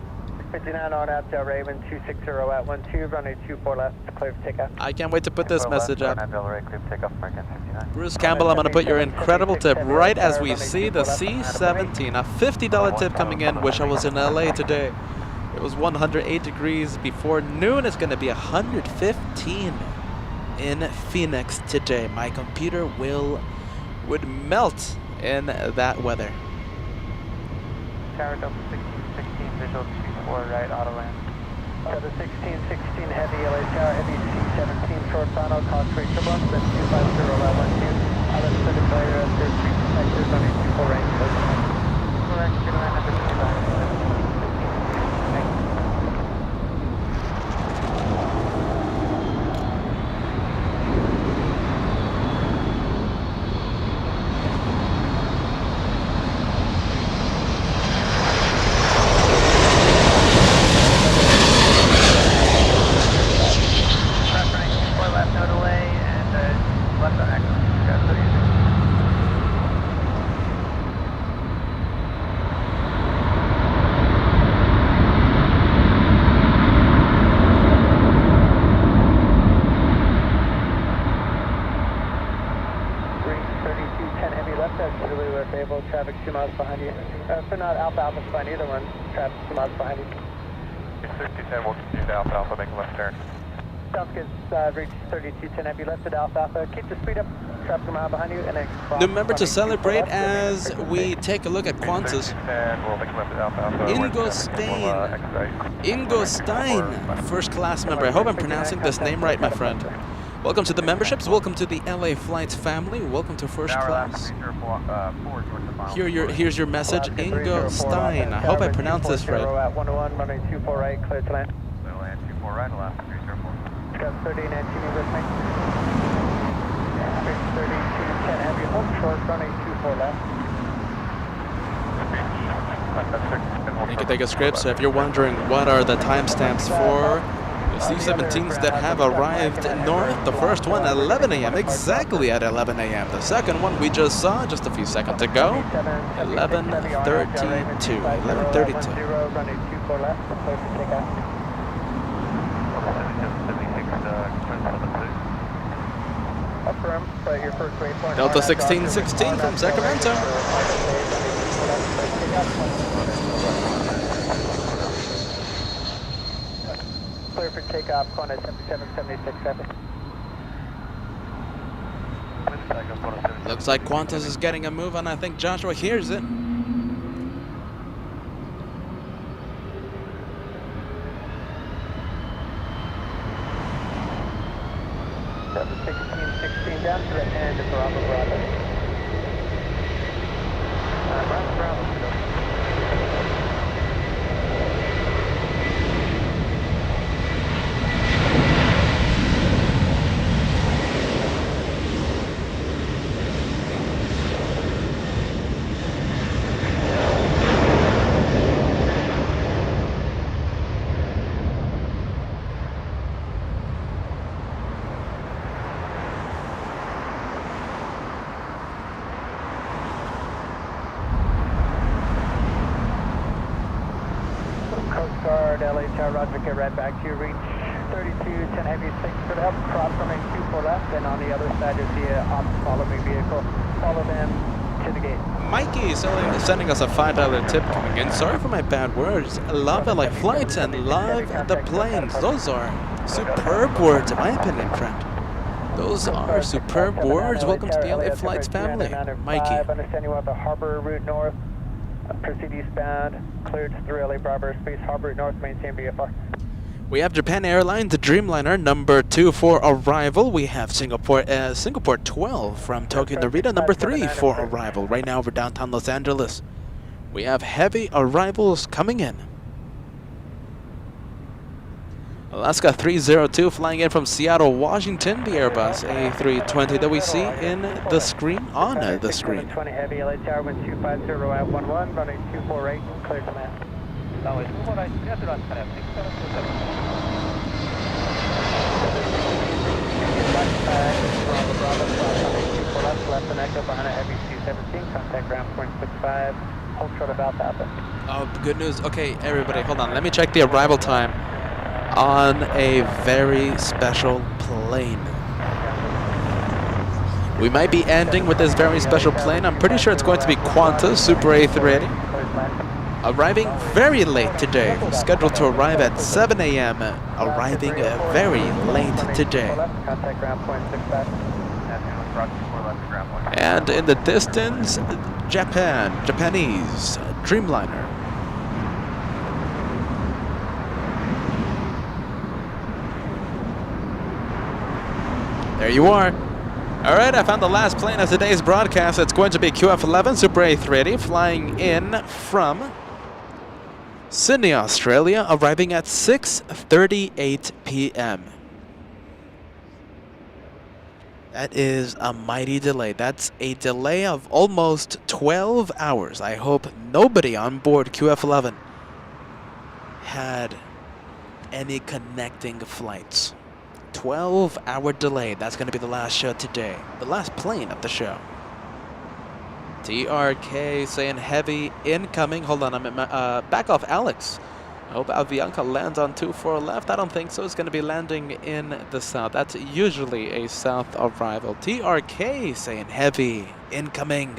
59 on out, Delray, wind 260 at 12, runway 24 left, clear for takeoff. I can't wait to put this message up. Delray, clear for takeoff American 59. Bruce Campbell, I'm going to put your incredible tip right as we see the C-17. A $50 tip coming in. Wish I was in LA today. It was 108 degrees before noon. It's going to be 115 in Phoenix today. My computer would melt in that weather. Tower Delta 1616, visual 24 right, auto land. Delta 1616 heavy, LA Tower, heavy C-17 short final, crossway turbulence, then 250 at 12. Island Pacific layer, there's 3 protectors, runway 24 right, close. Correct, good land, number 25. Traffic 2 miles behind you. So not Alpha behind either one. Traffic 2 miles behind you. 3210 will continue to Alpha, make a left turn. Sounds good. Reach 3210 heavy left at Alpha. Keep the speed up. Traffic a mile behind you and then cross. Remember to celebrate as we take a look at Qantas. Ingo Stein, first class member. I hope I'm pronouncing this name right, my friend. Welcome to the memberships. Welcome to the LA Flights family. Welcome to first class. Here's your message, Ingo Stein. I hope I pronounced this right. 101, runway 24 right, clear to land. Clear to land 24 right, Alaska 304. Got 39, with me. 3210 heavy, hold short, runway 24 left. You can take a script, so if you're wondering what are the timestamps for the C-17s that have arrived north, the first one 11 a.m., exactly at 11 a.m. The second one we just saw just a few seconds ago, 11:32. 11:32. Delta 1616 from Sacramento. Clear for takeoff, Qantas 7776. Looks like Qantas is getting a move, and I think Joshua hears it. Delta 1616 down to the end of Bravo Bravo. Bravo Bravo. LA Tower, Roger, get right back to you. Reach 3210 heavy 6 for the help, cross from 24 left, and on the other side is the ops following vehicle. Follow them to the gate. Mikey is sending us a $5 tip coming in. Sorry for my bad words. Love LA flights and love the planes. Those are superb words, in my opinion, friend. Those are superb words. Welcome to the LA Flights family, Mikey. Understand you want the harbor route north. Proceed eastbound. Cleared through LA Bravo Space Harbor route north. Maintain VFR. We have Japan Airlines, the Dreamliner, number 2 for arrival. We have Singapore 12 from Tokyo Narita, number 3 for arrival. Right now we're downtown Los Angeles. We have heavy arrivals coming in. Alaska 302 flying in from Seattle, Washington, the Airbus A320 that we see in the screen, on the screen. 20 heavy LA Tower, wind 250 at 11, running 248, clear to land. Left and echo behind a heavy C-17, contact ground point 65, hold short about to happen. Oh, good news. Okay, everybody, hold on. Let me check the arrival time on a very special plane. We might be ending with this very special plane. I'm pretty sure it's going to be POTUS Super A380. Arriving very late today. Scheduled to arrive at 7 a.m. Arriving very late today. And in the distance, Japanese Dreamliner. There you are. All right, I found the last plane of today's broadcast. It's going to be QF-11 Super A380 flying in from Sydney, Australia, arriving at 6:38 p.m. That is a mighty delay. That's a delay of almost 12 hours. I hope nobody on board QF-11 had any connecting flights. 12-hour delay. That's going to be the last show today. The last plane of the show. TRK saying heavy incoming. Hold on, I'm at my, back off Alex. I hope Avianca lands on 24 left. I don't think so. It's going to be landing in the south. That's usually a south arrival. TRK saying heavy incoming.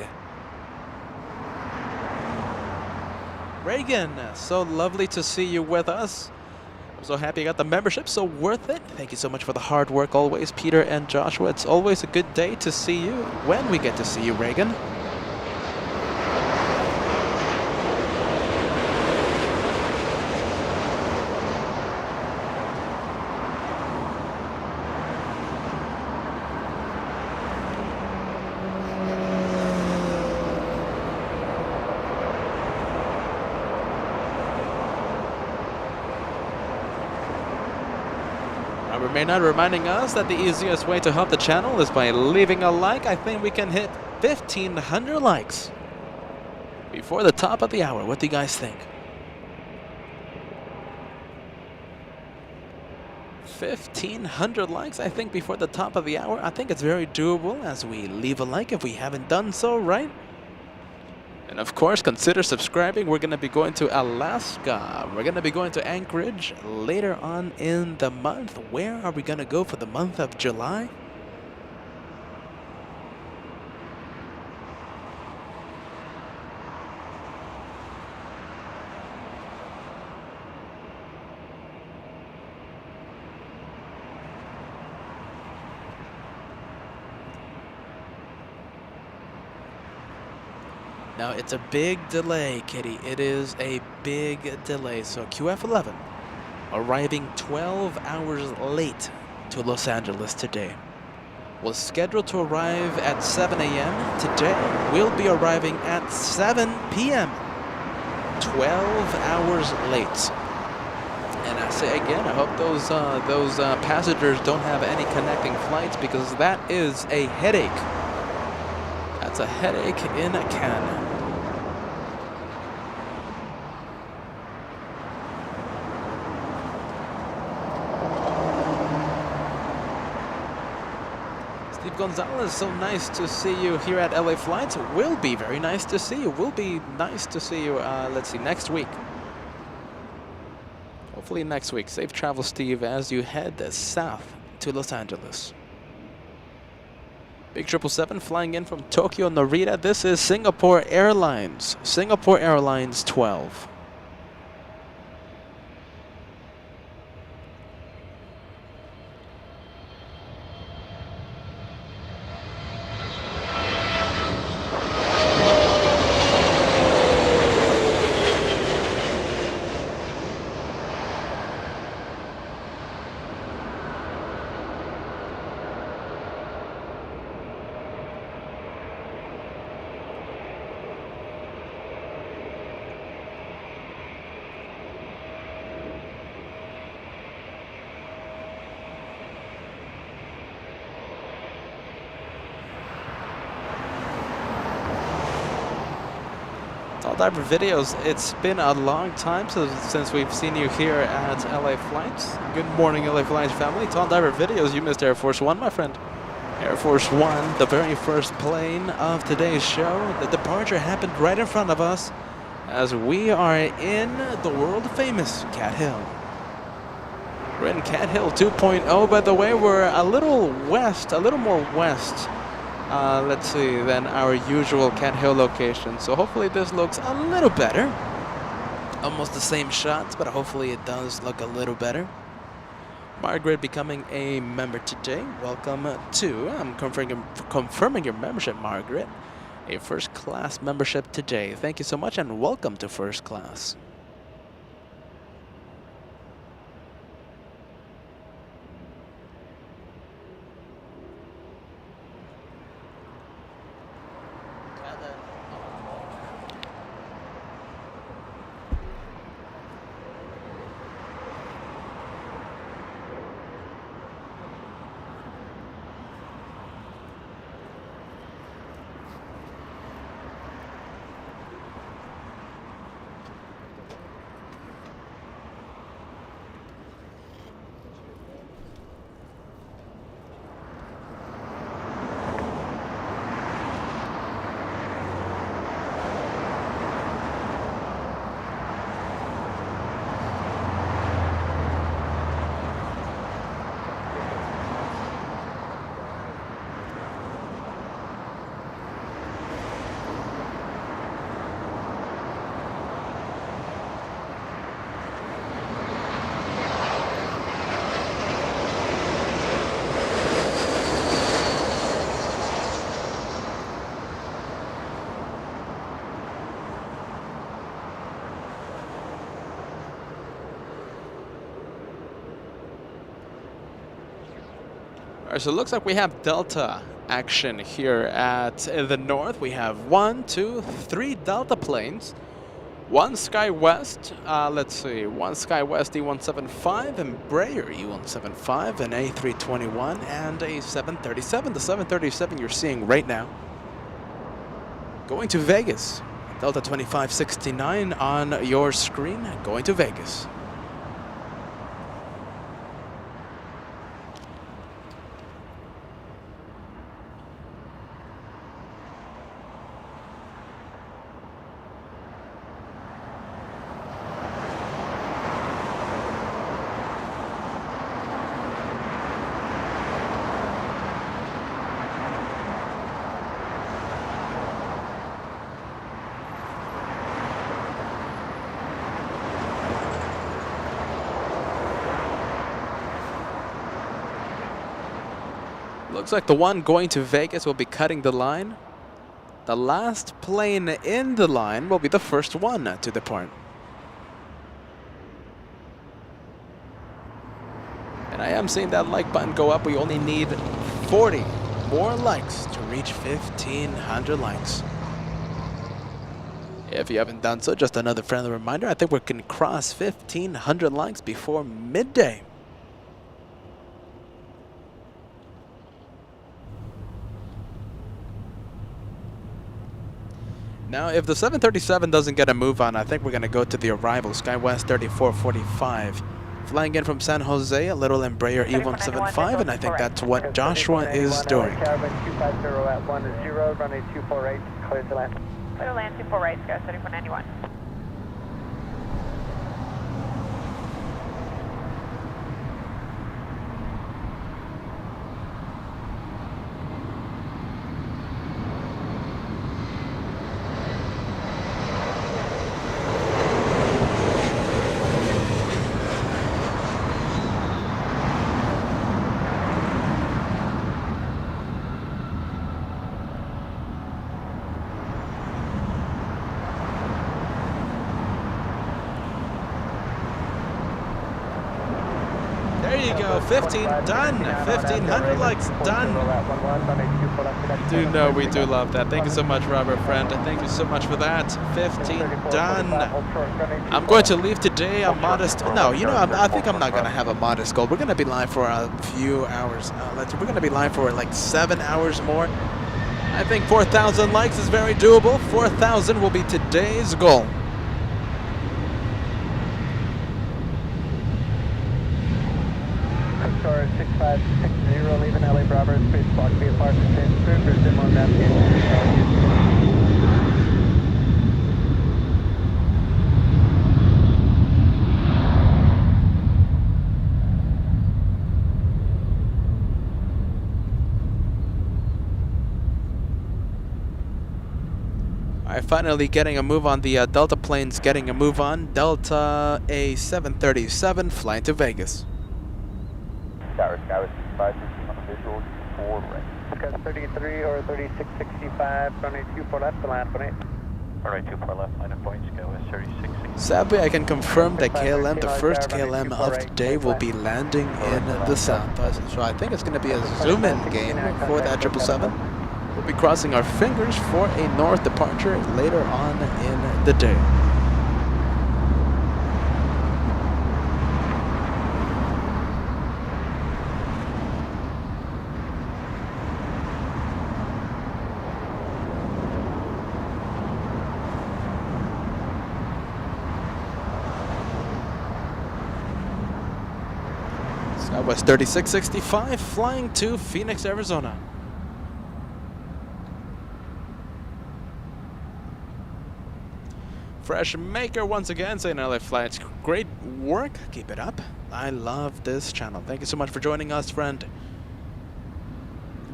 Reagan, so lovely to see you with us. I'm so happy you got the membership, so worth it. Thank you so much for the hard work always, Peter and Joshua. It's always a good day to see you when we get to see you, Reagan. Maynard reminding us that the easiest way to help the channel is by leaving a like. I think we can hit 1,500 likes before the top of the hour. What do you guys think? 1,500 likes, I think, before the top of the hour. I think it's very doable as we leave a like if we haven't done so, right? And of course, consider subscribing. We're going to be going to Alaska. We're going to be going to Anchorage later on in the month. Where are we going to go for the month of July? Now, it's a big delay, Kitty. It is a big delay. So QF-11 arriving 12 hours late to Los Angeles today. Was scheduled to arrive at 7 a.m. Today, we'll be arriving at 7 p.m. 12 hours late. And I say again, I hope those passengers don't have any connecting flights, because that is a headache. That's a headache in a can. Steve Gonzalez, so nice to see you here at LA Flights. Will be very nice to see you. Will be nice to see you, let's see, next week. hopefully next week. Safe travel, Steve, as you head south to Los Angeles. Big 777 flying in from Tokyo Narita. This is Singapore Airlines. Singapore Airlines 12. Tall Diver Videos, it's been a long time since we've seen you here at LA Flights. Good morning, LA Flights family. Tall Diver Videos, you missed Air Force One, my friend. Air Force One, the very first plane of today's show. The departure happened right in front of us as we are in the world famous Cat Hill. We're in Cat Hill 2.0, by the way. We're a little more west. Let's see, than our usual Cat Hill location. So hopefully this looks a little better. Almost the same shots, but hopefully it does look a little better. Margaret becoming a member today. Welcome to, I'm confirming your membership, Margaret. A first class membership today. Thank you so much and welcome to first class. All right, so it looks like we have Delta action here at the north. We have 1, 2, 3 Delta planes. One SkyWest, let's see, one SkyWest E175, Embraer E175, an A321, and a 737. The 737 you're seeing right now. Going to Vegas. Delta 2569 on your screen, going to Vegas. Looks like the one going to Vegas will be cutting the line. The last plane in the line will be the first one to depart. And I am seeing that like button go up. We only need 40 more likes to reach 1,500 likes. If you haven't done so, just another friendly reminder. I think we can cross 1,500 likes before midday. Now, if the 737 doesn't get a move on, I think we're going to go to the arrival. SkyWest 3445. Flying in from San Jose, a little Embraer E175, and I think that's what Joshua is doing. Caravan 250 at 10, runway 248, clear to land. Clear to land 24 right, Sky 3491. we go. 15 done. 1,500 likes done. Do know we do love that. Thank you so much, Robert, friend. Thank you so much for that. 15 done. I'm going to leave today a modest. No, you know, I think I'm not going to have a modest goal. We're going to be live for a few hours. We're going to be live for like 7 hours more. I think 4,000 likes is very doable. 4,000 will be today's goal. Star 6560 leaving LA Bravo space block B apart from St. Street, Brisbane 1 navigation. Alright, finally getting a move on. The Delta plane's getting a move on. Delta A737 flying to Vegas. Skyward 6560 on the visual, 4 right. Discuss 33 or 3665, runway 24 left, to land 18. Runway 24 left, line of point, Skyward 3660. Sadly, I can confirm that KLM, the first KLM of the day, will be landing in the south. So I think it's going to be a zoom-in game for that 777. We'll be crossing our fingers for a north departure later on in the day. Southwest 3665 flying to Phoenix, Arizona. Fresh Maker once again saying LA Flights, great work, keep it up. I love this channel. Thank you so much for joining us, friend.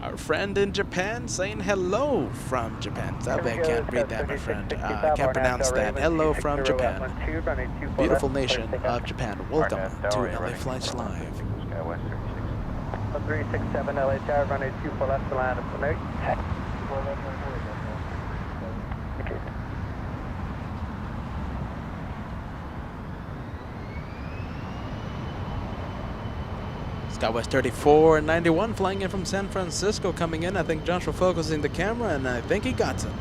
Our friend in Japan saying hello from Japan. Sadly, I can't read that, my friend. I can't pronounce that. Hello from Japan. Beautiful nation of Japan. Welcome to LA Flights Live. 367 LA Tower, runway 24 left, to land at the Southwest 3491 flying in from San Francisco coming in. I think Josh will focusing the camera, and I think he got it.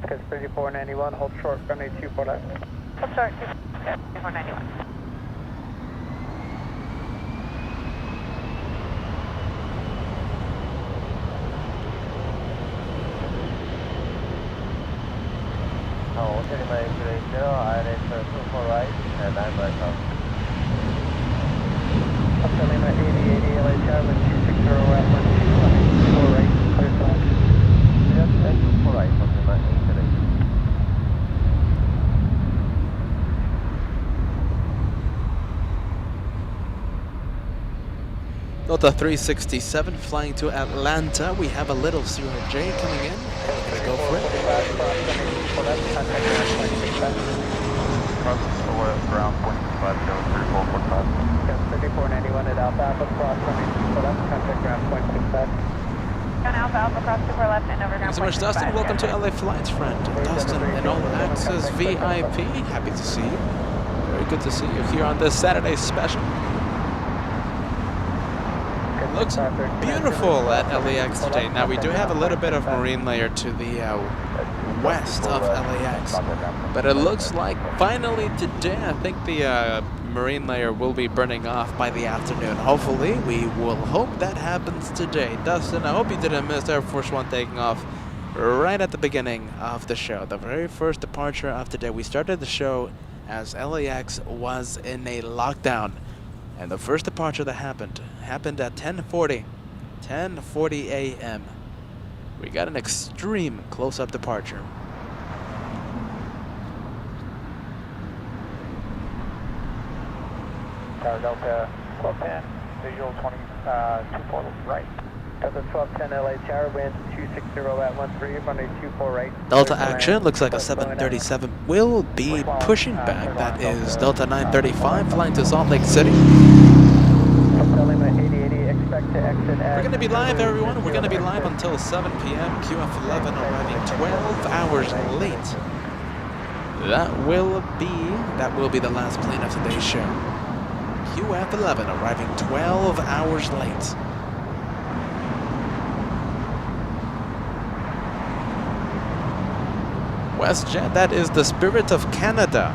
Because 3491, hold short, runway 24 left. Hold short, 3491. Getting my inclination 0, INH 24 right, and I'm right up. Upper Lima 8080, LA Tower, 260 left, 12, 4 right, clear to land. Yes, 24 right, something like 8 today. Delta 367 flying to Atlanta. We have a little 0J coming in. We're going to go for it. Ground 0.5, 3445. 3491 at Alpha Alpha, cross runway 24 left, contact ground 0.65. On Alpha Alpha, cross 24 left and over ground. Thanks so much, Dustin. Welcome to LA Flights, friend. Dustin, an all-access VIP. Happy to see you. Very good to see you here on this Saturday special. Looks beautiful at LAX today. Now we do have a little bit of marine layer to the west of LAX. But it looks like finally today, I think the marine layer will be burning off by the afternoon. Hopefully, we will hope that happens today. Dustin, I hope you didn't miss Air Force One taking off right at the beginning of the show. The very first departure of today. We started the show as LAX was in a lockdown. And the first departure that happened at 10:40 a.m. We got an extreme close-up departure. Tower Delta 1210, visual 24 right. Delta 1210 LA Tower, wind 260 at 13, runway 24 right. Delta action, looks like a 737 will be pushing back. That is Delta 935 flying to Salt Lake City. We're going to be live, everyone. We're going to be live until 7 p.m. QF11 arriving 12 hours late. That will be the last plane of today's show. QF11 arriving 12 hours late. WestJet, that is the Spirit of Canada.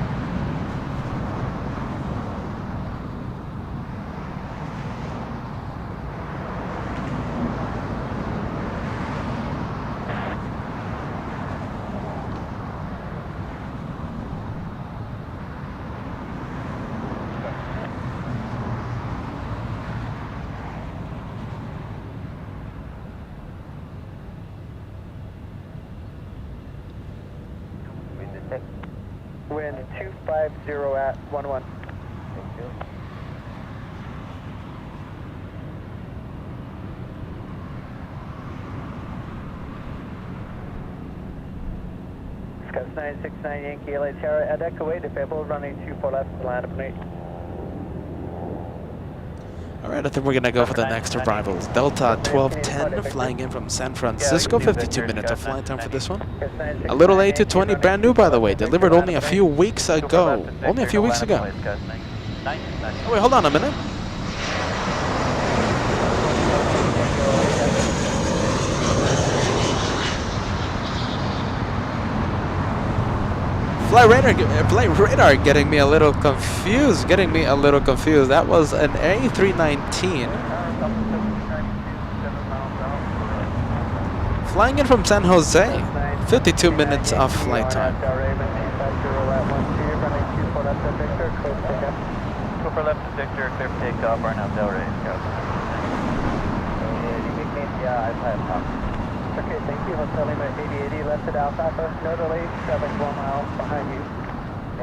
Wind 250 at 11. Thank you. Scouts 969 Yankee LA Tower, at deck away, disabled, running 24 left, land up 8. Alright, I think we're going to go for the next arrivals. Delta 1210 flying in from San Francisco, 52 minutes of flight time for this one. A little A220, brand new by the way, delivered only a few weeks ago. Only a few weeks ago. Oh wait, hold on a minute. Flight radar getting me a little confused. That was an A319 flying in from San Jose. 52 minutes of flight time. Super left to Victor, clear for takeoff, burn out Delray. Okay, thank you. Hotel Lima 8080, left at Alpha, no delay, traveling 1 mile behind you.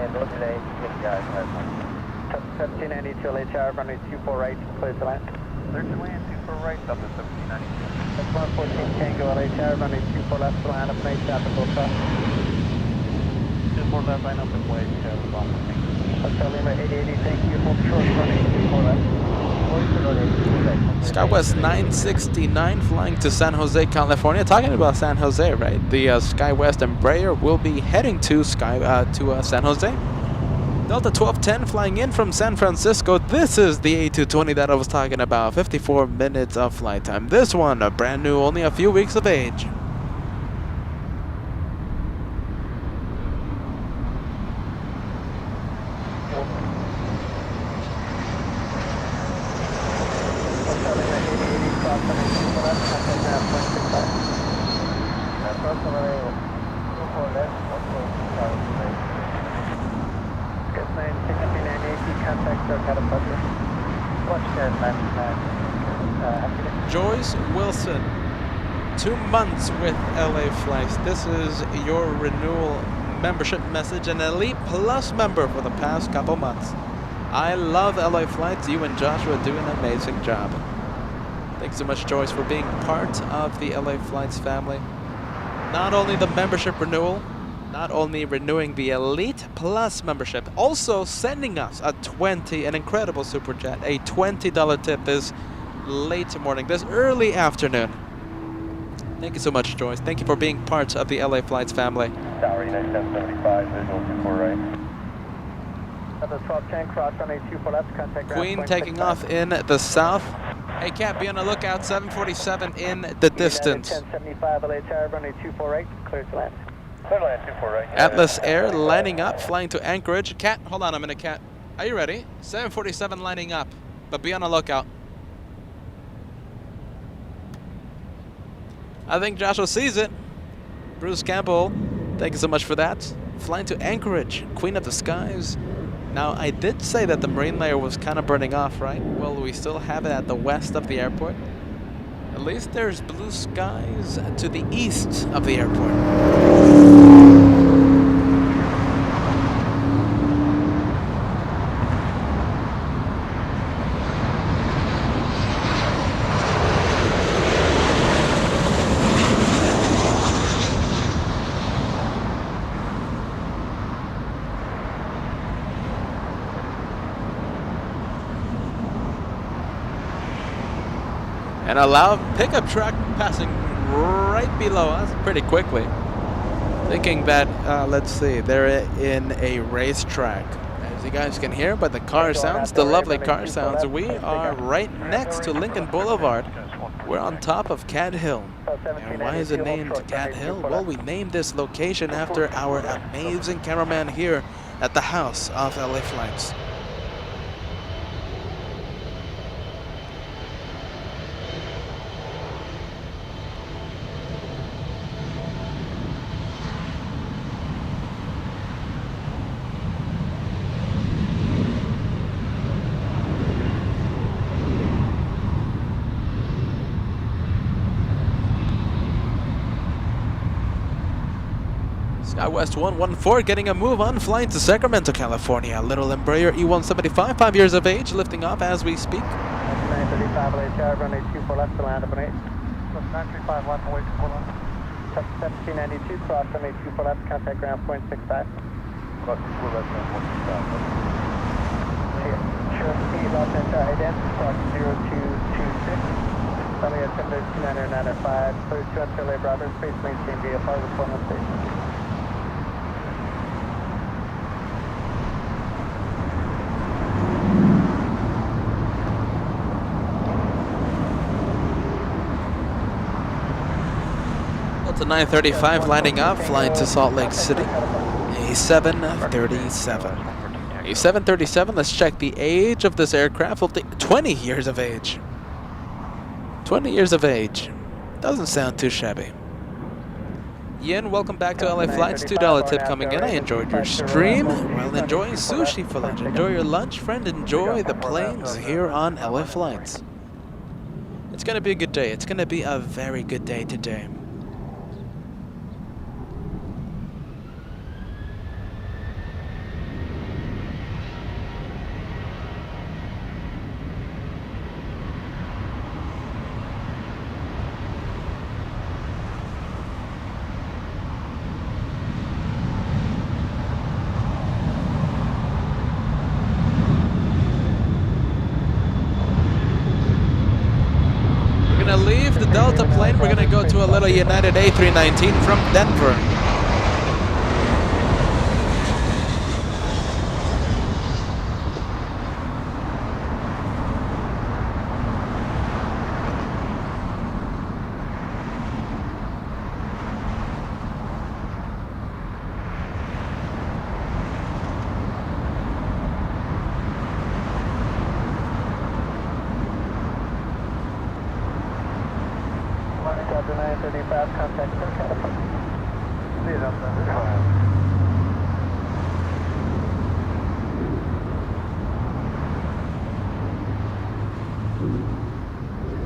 And no delay, guys, 1792 LA Tower, runway 24 right, clear to land. Clear to land, 24 right, up to 1792. That's 114 Tango LA Tower, runway 24 left to land, up nice, out to full stop. 24 left, line up and way, Hotel Lima 8080, thank you. Hold short, runway 24 left. SkyWest 969 flying to San Jose, California. Talking about San Jose, right? The SkyWest Embraer will be heading to San Jose. Delta 1210 flying in from San Francisco. This is the A220 that I was talking about. 54 minutes of flight time. This one, a brand new, only a few weeks of age. Joyce Wilson, 2 months with LA Flights. This is your renewal membership message, an Elite Plus member for the past couple months. I love LA Flights. You and Joshua do an amazing job. Thanks so much, Joyce, for being part of the LA Flights family. Not only the membership renewal, not only renewing the Elite Plus membership, also sending us an incredible super chat, a $20 tip this late morning, this early afternoon. Thank you so much, Joyce. Thank you for being part of the LA Flights family. Tower 9775, visual 24 right. Delta 1210, cross runway 24 left, contact ground. Queen taking off in the south. Hey, Cap, be on the lookout. 747 in the distance. 1075 LA Tower, runway 24 right, clear to land. Clear land 24 right here. Atlas Air lining up, flying to Anchorage. Cat, hold on a minute, Cat. Are you ready? 747 lining up, but be on the lookout. I think Joshua sees it. Bruce Campbell, thank you so much for that. Flying to Anchorage, Queen of the Skies. Now, I did say that the marine layer was kind of burning off, right? Well, we still have it at the west of the airport. At least there's blue skies to the east of the airport. And a loud pickup truck passing right below us pretty quickly. Thinking that, let's see, they're in a racetrack. As you guys can hear by the car sounds, the lovely car sounds, we are right next to Lincoln Boulevard. We're on top of Cat Hill. And why is it named Cat Hill? Well, we named this location after our amazing cameraman here at the house of LA Flights. SkyWest 114 getting a move on, flying to Sacramento, California. Little Embraer E175, 5 years of age, lifting off as we speak. 935 LHR, runway 24 left to land up an 8. 935 left, runway 24 left. 1792, cross runway 24 left, contact ground point 65. Cross 24 left, ground point 65. Sure, speed, Los Angeles, ident, cross 0226. Runway at 72995, clear to enter LA Bravo, space maintain VFR, report on station. To 935 lining up, flying to Salt Lake City. A 737. A 737, let's check the age of this aircraft. 20 years of age. 20 years of age. Doesn't sound too shabby. Ian, welcome back to LA Flights. $2 tip coming in. I enjoyed your stream. Well, enjoy sushi for lunch. Enjoy your lunch, friend. Enjoy the planes here on LA Flights. It's going to be a good day. It's going to be a very good day today. Leave the Delta plane. We're gonna go to a little United A319 from Denver.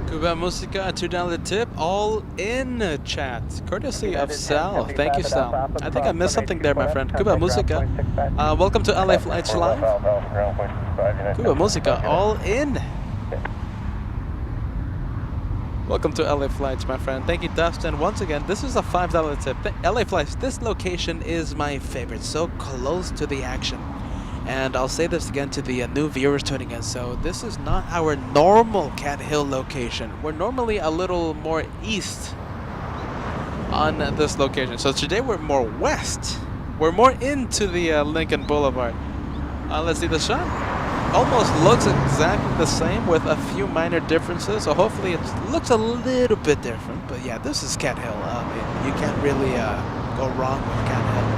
Cuba Musica, $2 tip, all in chat, courtesy of Sal. Thank you, Sal. I think I missed something there, my friend. Cuba Musica, welcome to LA Flights Live. Cuba Musica, all in. Welcome to LA Flights, my friend. Thank you, Dustin. Once again, this is a $5 tip. LA Flights, this location is my favorite. So close to the action. And I'll say this again to the new viewers tuning in. So this is not our normal Cat Hill location. We're normally a little more east on this location. So today we're more west. We're more into the Lincoln Boulevard. Let's see the shot. Almost looks exactly the same with a few minor differences. So hopefully it looks a little bit different. But yeah, this is Cat Hill. You can't really go wrong with Cat Hill.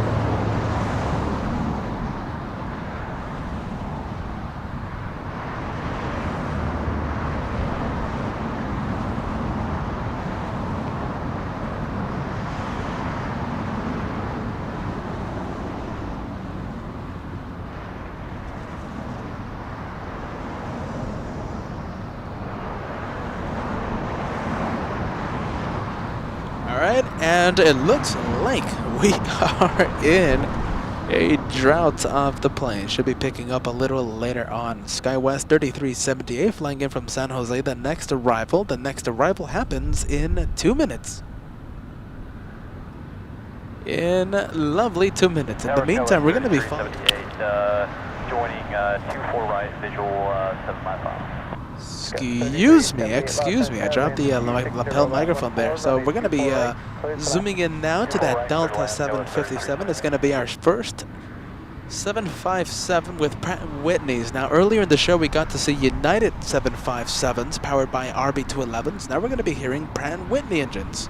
And it looks like we are in a drought of the plane. Should be picking up a little later on. SkyWest 3378 flying in from San Jose. The next arrival happens in 2 minutes. In lovely 2 minutes. In the meantime, we're going to be fine. Joining 24 right, visual 755. Excuse me, I dropped the lapel microphone there. So we're going to be zooming in now to that Delta 757. It's going to be our first 757 with Pratt & Whitney's. Now earlier in the show we got to see United 757s powered by RB211s. Now we're going to be hearing Pratt & Whitney engines.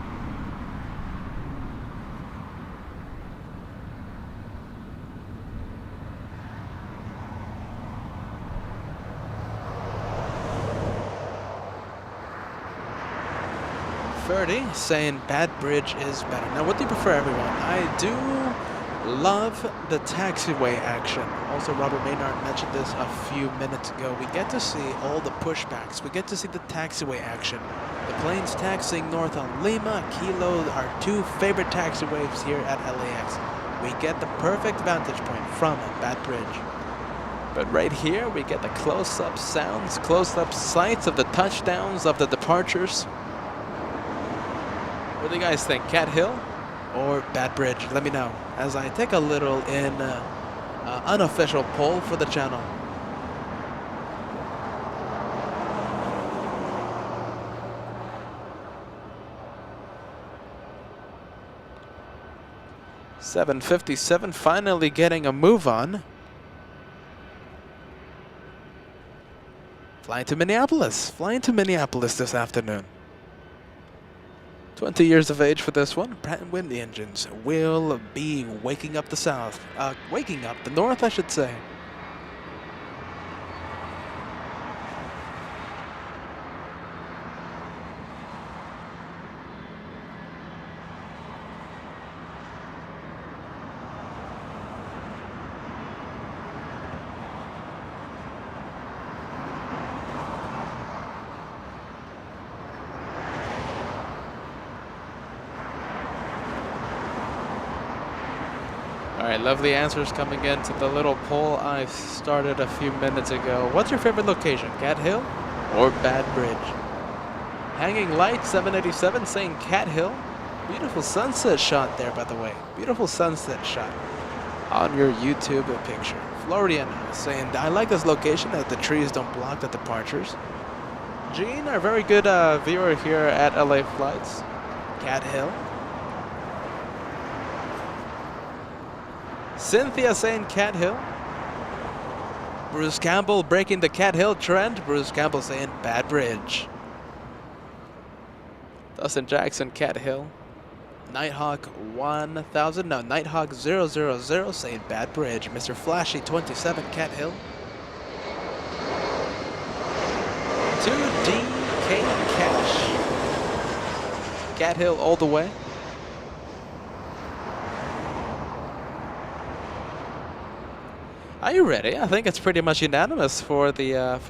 Saying Bad Bridge is better. Now, what do you prefer, everyone? I do love the taxiway action. Also, Robert Maynard mentioned this a few minutes ago. We get to see all the pushbacks. We get to see the taxiway action. The planes taxiing north on Lima, Kilo, our two favorite taxiways here at LAX. We get the perfect vantage point from Bad Bridge. But right here, we get the close-up sounds, close-up sights of the touchdowns, of the departures. What do you guys think, Cat Hill or Bad Bridge? Let me know as I take a little in unofficial poll for the channel. .757 finally getting a move on. Flying to Minneapolis this afternoon. 20 years of age for this one. Pratt & Whitney engines will be waking up the south. Waking up the north, I should say. Alright, lovely answers coming into the little poll I started a few minutes ago. What's your favorite location, Cat Hill or Bad Bridge? Hanging Light 787 saying Cat Hill. Beautiful sunset shot there, by the way. Beautiful sunset shot on your YouTube picture. Florian saying, I like this location that the trees don't block the departures. Gene, our very good viewer here at LA Flights. Cat Hill. Cynthia saying Cat Hill. Bruce Campbell breaking the Cat Hill trend. Bruce Campbell saying Bad Bridge. Dustin Jackson, Cat Hill. Nighthawk 1000, no, Nighthawk 000 saying Bad Bridge. Mr. Flashy 27, Cat Hill. 2DK Cash. Cat Hill all the way. Are you ready? I think it's pretty much unanimous for the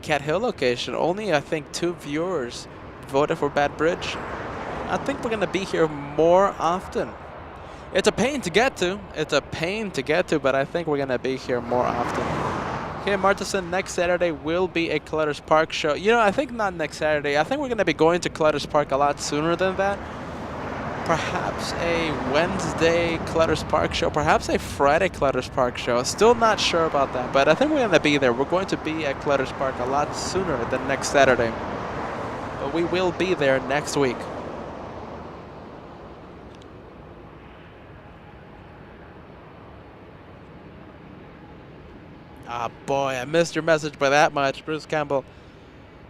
Cat Hill location. Only I think 2 viewers voted for Bad Bridge. I think we're gonna be here more often. It's a pain to get to. But I think we're gonna be here more often. Okay, Martinson, next Saturday will be a Clutters Park show. You know, I think not next Saturday. I think we're gonna be going to Clutters Park a lot sooner than that. Perhaps a Wednesday Clutters Park show, perhaps a Friday Clutters Park show. Still not sure about that, but I think we're going to be there. We're going to be at Clutters Park a lot sooner than next Saturday. But we will be there next week. Ah, boy, I missed your message by that much, Bruce Campbell.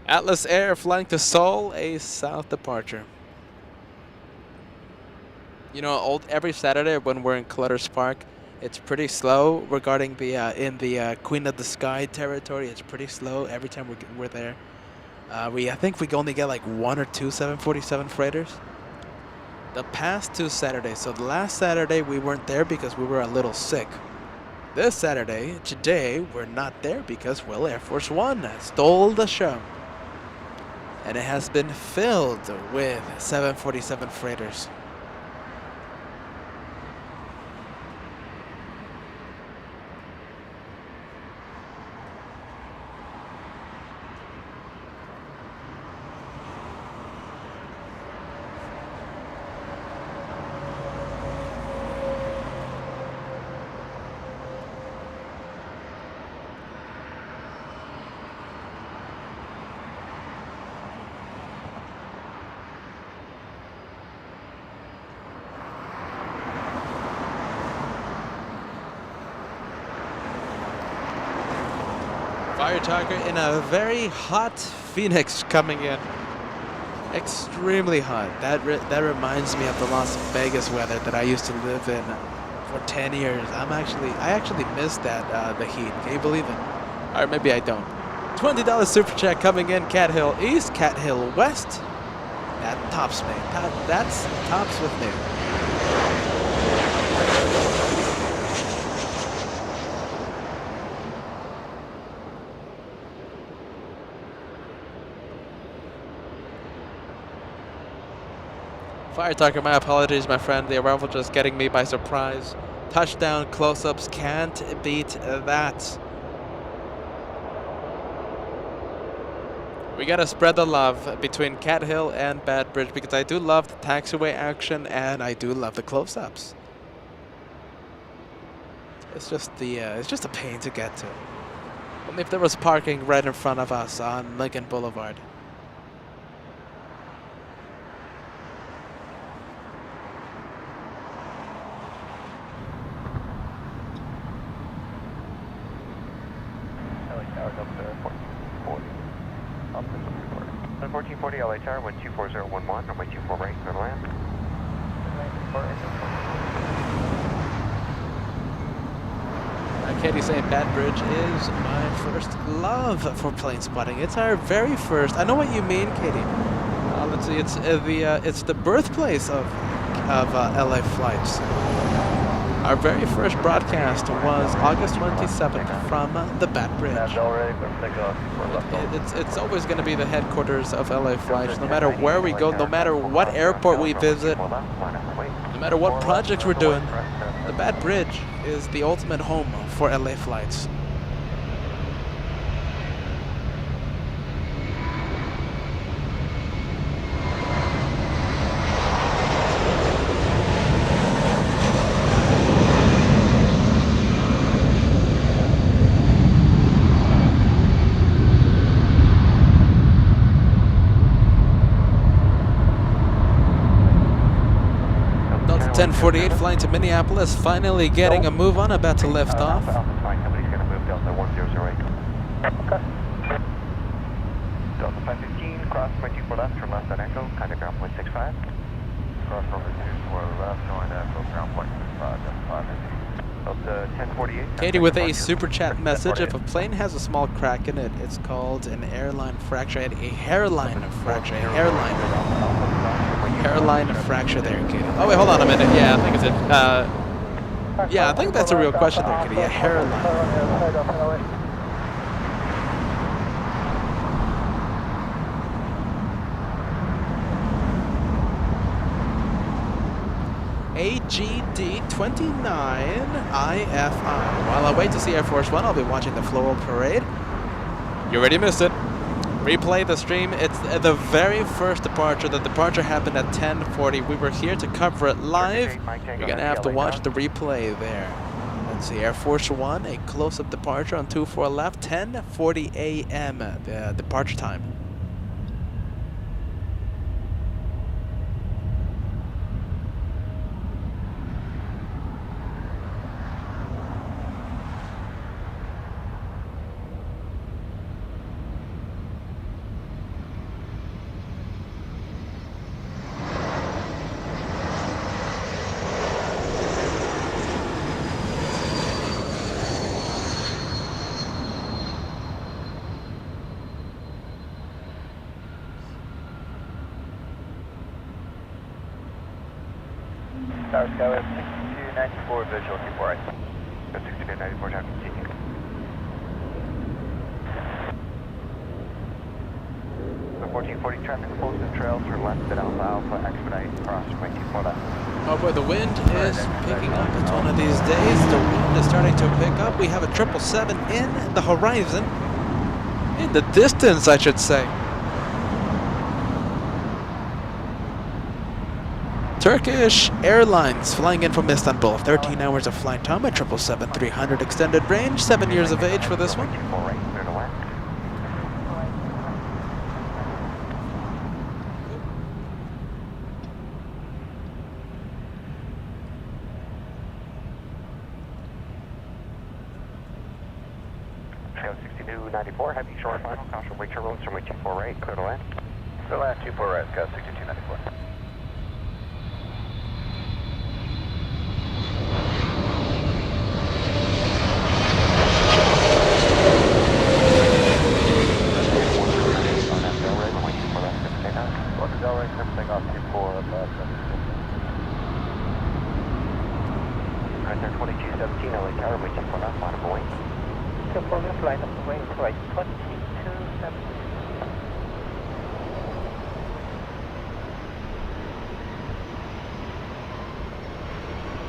Atlas Air flying to Seoul, a south departure. You know, every Saturday when we're in Clutters Park, it's pretty slow regarding the in the Queen of the Sky territory. It's pretty slow every time we're there. I think we only get like 1 or 2 747 freighters. The past 2 Saturdays. So the last Saturday we weren't there because we were a little sick. This Saturday, today, we're not there because, well, Air Force One stole the show. And it has been filled with 747 freighters. Fire target in a very hot Phoenix coming in. Extremely hot. That reminds me of the Las Vegas weather that I used to live in for 10 years. I actually miss that the heat. Can you believe it? Or maybe I don't. $20 super chat coming in. Cat Hill East, Cat Hill West. That tops me. That's tops with me. Fire target, my apologies, my friend. The arrival just getting me by surprise. Touchdown close-ups can't beat that. We gotta spread the love between Cat Hill and Bad Bridge because I do love the taxiway action and I do love the close-ups. It's just a pain to get to. Only if there was parking right in front of us on Lincoln Boulevard. Up to 1440 LHR, 124.011, runway 24 right, clear to land. Katie saying Bad Bridge is my first love for plane spotting. It's our very first. I know what you mean, Katie. Let's see. It's the birthplace of LA flights. Our very first broadcast was August 27th from the Bad Bridge. It's always going to be the headquarters of LA flights. No matter where we go, no matter what airport we visit, no matter what projects we're doing, the Bad Bridge is the ultimate home for LA flights. Delta 1048 flying to Minneapolis, finally getting a move on, about to lift off. Somebody's going to move Delta 1008. Delta 515, cross runway 24 left, turn left on Echo, contact ground point 65. Cross runway 24 left, going Echo, ground point 65, Delta 515. Delta 1048. Katie with a super chat message. If a plane has a small crack in it, it's called an airline fracture. A hairline fracture. A hairline fracture there, Katie. Oh wait, hold on a minute. Yeah, I think it's yeah, I think that's a real question there, Katie. A hairline. AGD 29IFI. While I wait to see Air Force One, I'll be watching the floral parade. You already missed it. Replay the stream. It's the very first departure. The departure happened at 10:40. We were here to cover it live. You're gonna have to watch the replay there. Let's see, Air Force One, a close-up departure on 24 left, 10:40 a.m. The departure time. Tower Skyway 6294 visual 24 right. 6294 time continue. The 1440 traffic closed the trail to left at Alpha Alpha expedite cross runway 24 left. Oh boy, the wind is picking up. It's one of these days. The wind is starting to pick up. We have a 777 in the horizon. In the distance, I should say. Turkish Airlines flying in from Istanbul. 13 hours of flight time at 777-300 extended range. 7 years of age for this one. Trail 6294, heavy short final, caution wake turbulence runway 24 right, clear to land. Clear to land, 24 right, Scott 6294. Right there, 2217, LA Tower, we just went up on a wing. Careful, left line of the way, right, 2270.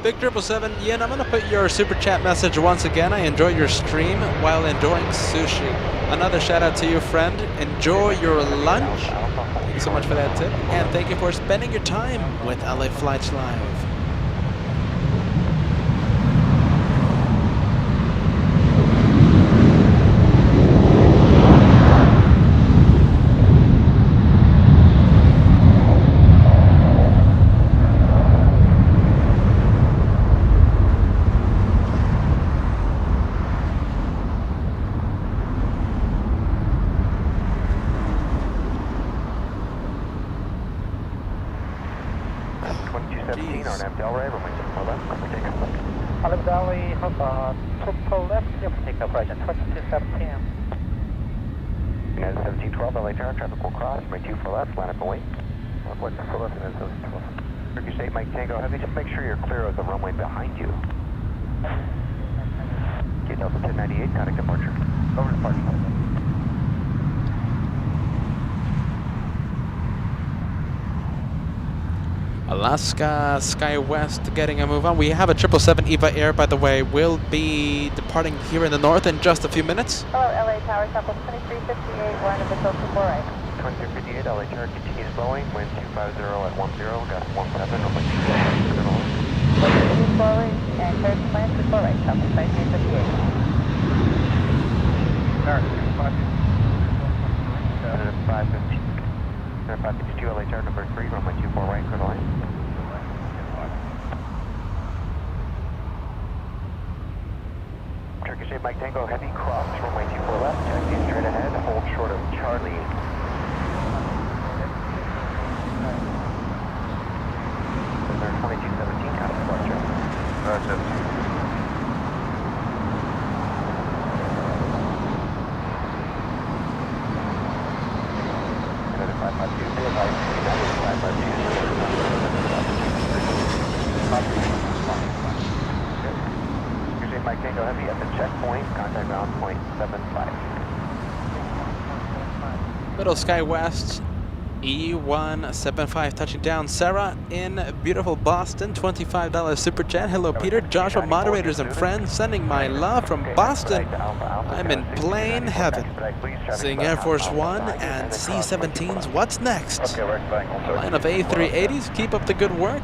Big 777, Ian, I'm going to put your super chat message once again. I enjoy your stream while enjoying sushi. Another shout out to you, friend. Enjoy your lunch. Thank you so much for that tip. And thank you for spending your time with LA Flights Live. Alaska SkyWest getting a move on. We have a 777 EVA Air, by the way, will be departing here in the north in just a few minutes. Hello, LA Tower, sample 2358, we're in a visual 24 right. 2358, LA Tower continues flowing, wind 250 at 10, got 17, over 2 forward and clear to land 24 right, sample 2358. Tower, 515. 552, LA Tower number 3, runway 24 right, clear to land. Turkish 8 Mike Tango, heavy cross, runway 24 left, taxi straight ahead, hold short of Charlie. There's 2217, out of departure. 17. Mike Tango Heavy at the checkpoint, contact ground point 75. Middle SkyWest, E175 touching down. Sarah in beautiful Boston, $25 super chat. Hello Peter, Joshua, moderators and friends, sending my love from Boston. I'm in plane heaven. Seeing Air Force One and C-17s. What's next? A line of A380s. Keep up the good work.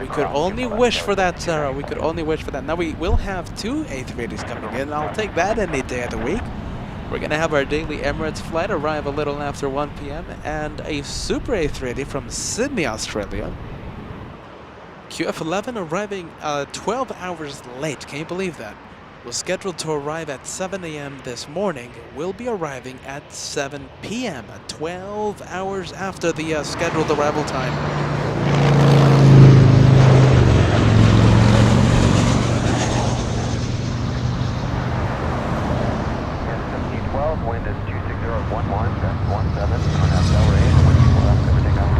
We could only wish for that, Sarah. We could only wish for that. Now we will have 2 A380s coming in. I'll take that any day of the week. We're going to have our daily Emirates flight arrive a little after 1 p.m. and a Super A380 from Sydney, Australia. QF11 arriving 12 hours late. Can you believe that? Was scheduled to arrive at 7 a.m. this morning. Will be arriving at 7 p.m. 12 hours after the scheduled arrival time. 12, wind is 26011, gust 17, on Delray, wind 4 left, over takeoff.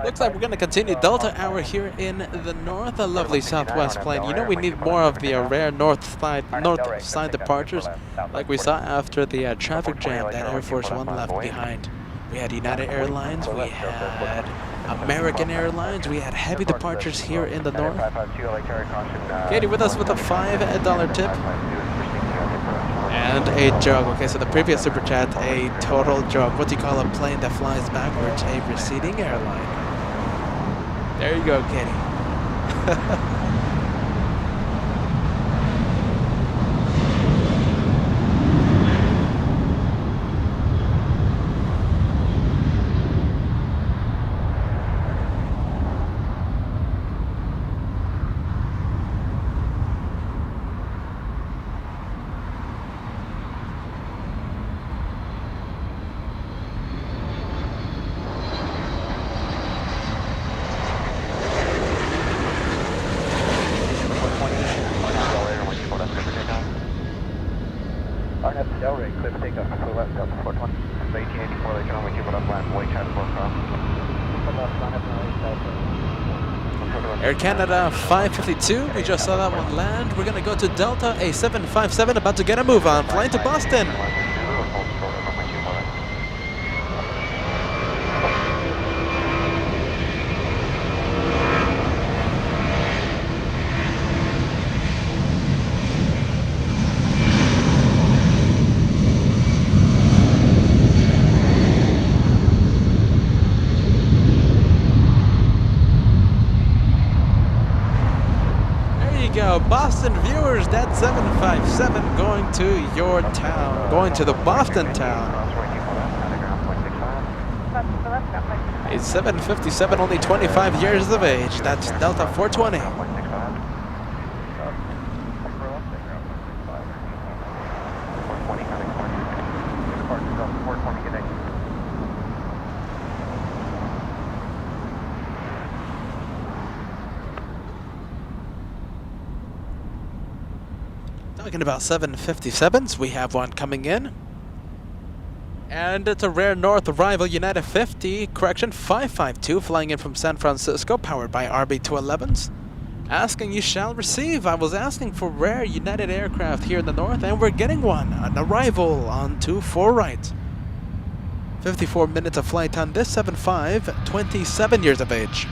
Looks like we're going to continue Delta Hour here in the north, a lovely southwest plane. You know, we need more of the rare north side departures like we saw after the traffic jam that Air Force One left behind. We had United Airlines, we had American Airlines, we had heavy departures here in the north. Katie with us with a $5 tip. And a jug. Okay, so the previous super chat, a total jug. What do you call a plane that flies backwards? A receding airline. There you go, Katie. Air Canada 552, we just saw that one land. We're gonna go to Delta A757, about to get a move on, flying to Boston. Boston viewers, that 757 going to your town, going to the Boston town. A 757, only 25 years of age. That's Delta 420. Talking about 757s, we have one coming in. And it's a rare north arrival, United 552, flying in from San Francisco, powered by RB211s. Asking you shall receive. I was asking for rare United aircraft here in the north, and we're getting one. An arrival on 24 right. 54 minutes of flight on this 75, 27 years of age.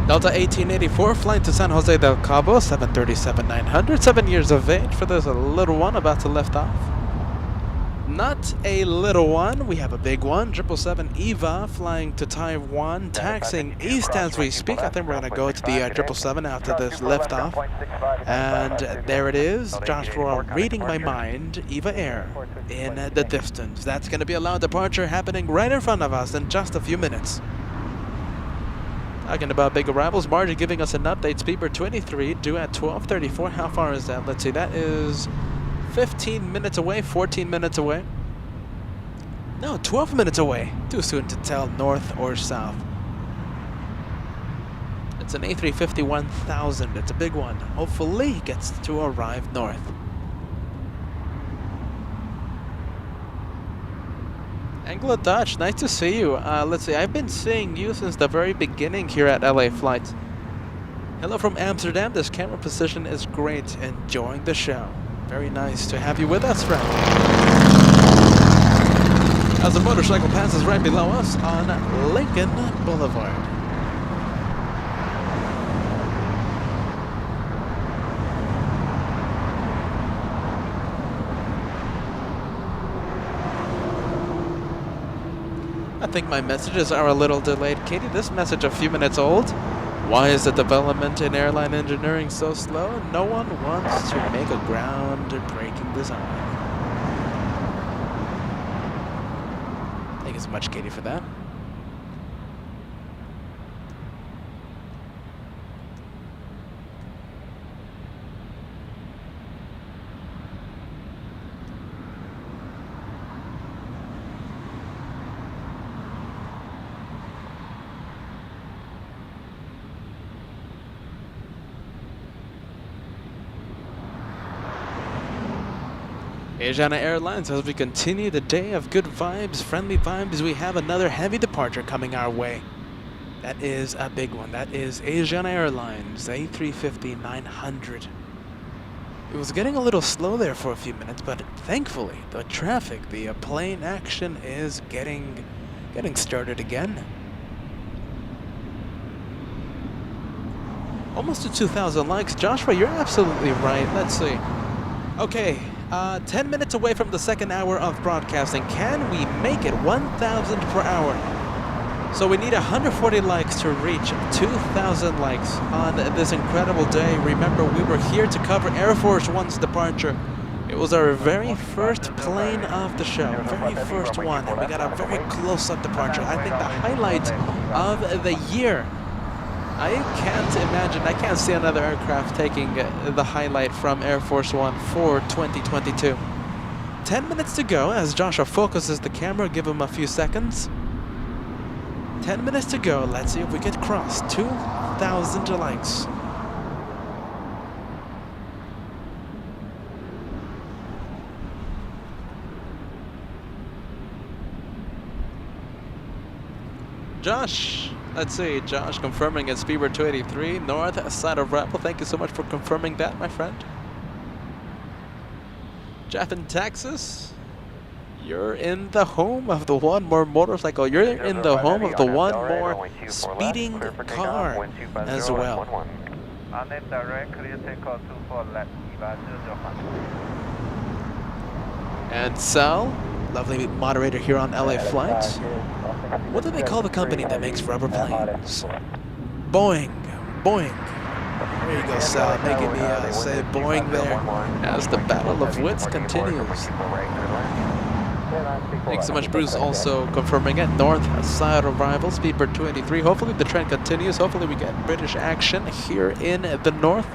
Delta 1884 flying to San Jose del Cabo, 737-900, 7 years of age for this little one about to lift off. Not a little one, we have a big one, 777 EVA flying to Taiwan, taxiing east as we speak. I think we're going to go to the 777 after this liftoff. And there it is, Joshua reading my mind, EVA Air in the distance. That's going to be a loud departure happening right in front of us in just a few minutes. Talking about big arrivals, Margie giving us an update. Speedbird 23 due at 12:34. How far is that? Let's see, that is 15 minutes away, 14 minutes away. No, 12 minutes away. Too soon to tell north or south. It's an A350 1000. It's a big one. Hopefully it gets to arrive north. Anglo Dutch, nice to see you. Let's see, I've been seeing you since the very beginning here at LA Flights. Hello from Amsterdam. This camera position is great. Enjoying the show. Very nice to have you with us, friend. As the motorcycle passes right below us on Lincoln Boulevard. I think my messages are a little delayed. Katie, this message a few minutes old. Why is the development in airline engineering so slow? No one wants to make a ground-breaking design. Thank you so much, Katie, for that. Asiana Airlines, as we continue the day of good vibes, friendly vibes, we have another heavy departure coming our way. That is a big one. That is Asiana Airlines, A350-900. It was getting a little slow there for a few minutes, but thankfully, the traffic, the plane action is getting started again. Almost to 2,000 likes. Joshua, you're absolutely right. Let's see. Okay. 10 minutes away from the second hour of broadcasting. Can we make it 1,000 per hour? So we need 140 likes to reach 2,000 likes on this incredible day. Remember, we were here to cover Air Force One's departure. It was our very first plane of the show, very first one, and we got a very close-up departure. I think the highlight of the year. I can't imagine, I can't see another aircraft taking the highlight from Air Force One for 2022. 10 minutes to go as Joshua focuses the camera, give him a few seconds. 10 minutes to go, let's see if we get crossed 2,000 likes. Josh! Let's see, Josh confirming it's Speedbird 283, north side of Rebel. Thank you so much for confirming that, my friend. Jeff in Texas, you're in the home of the one more motorcycle. You're in the home of the one more speeding car as well. On it direct, clear takeoff 24 left, And Sal, lovely moderator here on LA Flights. What do they call the company that makes rubber planes? Boeing. Boeing. There you go, Sal, making me say Boeing there as the battle of wits continues. Thanks so much, Bruce, also confirming it. North side arrival, Speedbird 283. Hopefully the trend continues. Hopefully we get British action here in the north.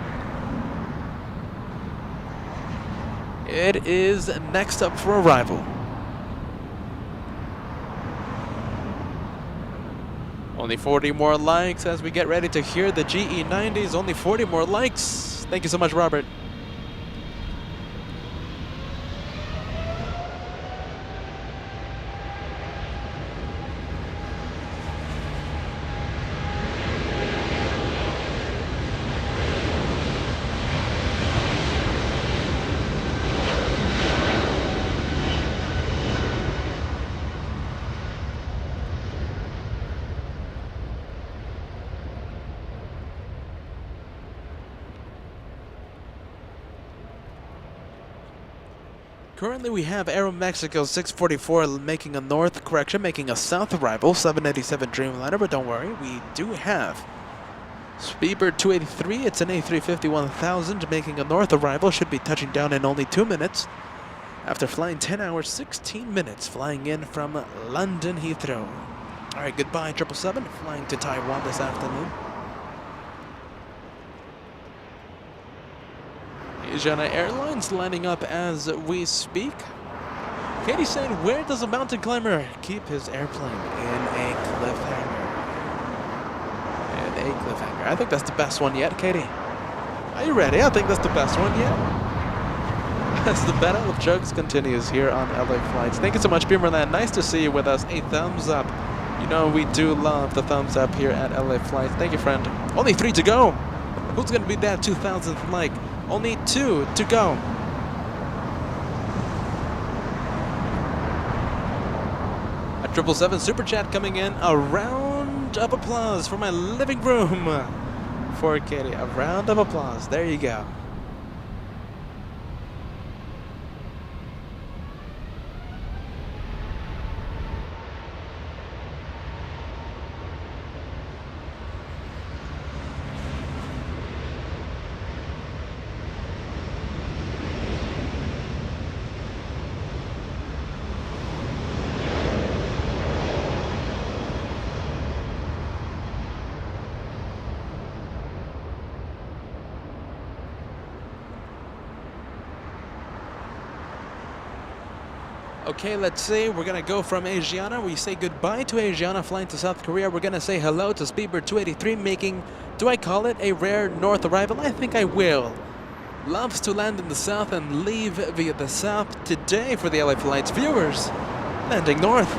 It is next up for arrival. Only 40 more likes as we get ready to hear the GE90s. Only 40 more likes. Thank you so much, Robert. Currently we have Aeromexico 644 making a north correction, making a south arrival, 787 Dreamliner, but don't worry, we do have Speedbird 283, it's an A350-1000 making a north arrival, should be touching down in only 2 minutes. After flying 10 hours, 16 minutes, flying in from London Heathrow. Alright, goodbye 777, flying to Taiwan this afternoon. Asiana Airlines lining up as we speak. Katie saying, where does a mountain climber keep his airplane? In a cliffhanger. In a cliffhanger. I think that's the best one yet, Katie. Are you ready? I think that's the best one yet. As the battle of jugs continues here on LA Flights. Thank you so much, Beamerland. Nice to see you with us. A thumbs up. You know we do love the thumbs up here at LA Flights. Thank you, friend. Only 3 to go. Who's going to be that 2,000th like? Only 2 to go. A 777 super chat coming in. A round of applause for my living room. For Katie. A round of applause. There you go. Okay, let's see. We're gonna go from Asiana. We say goodbye to Asiana flying to South Korea. We're gonna say hello to Speedbird 283 making, do I call it a rare north arrival? I think I will. Loves to land in the south and leave via the south today for the LA Flights viewers. Landing north.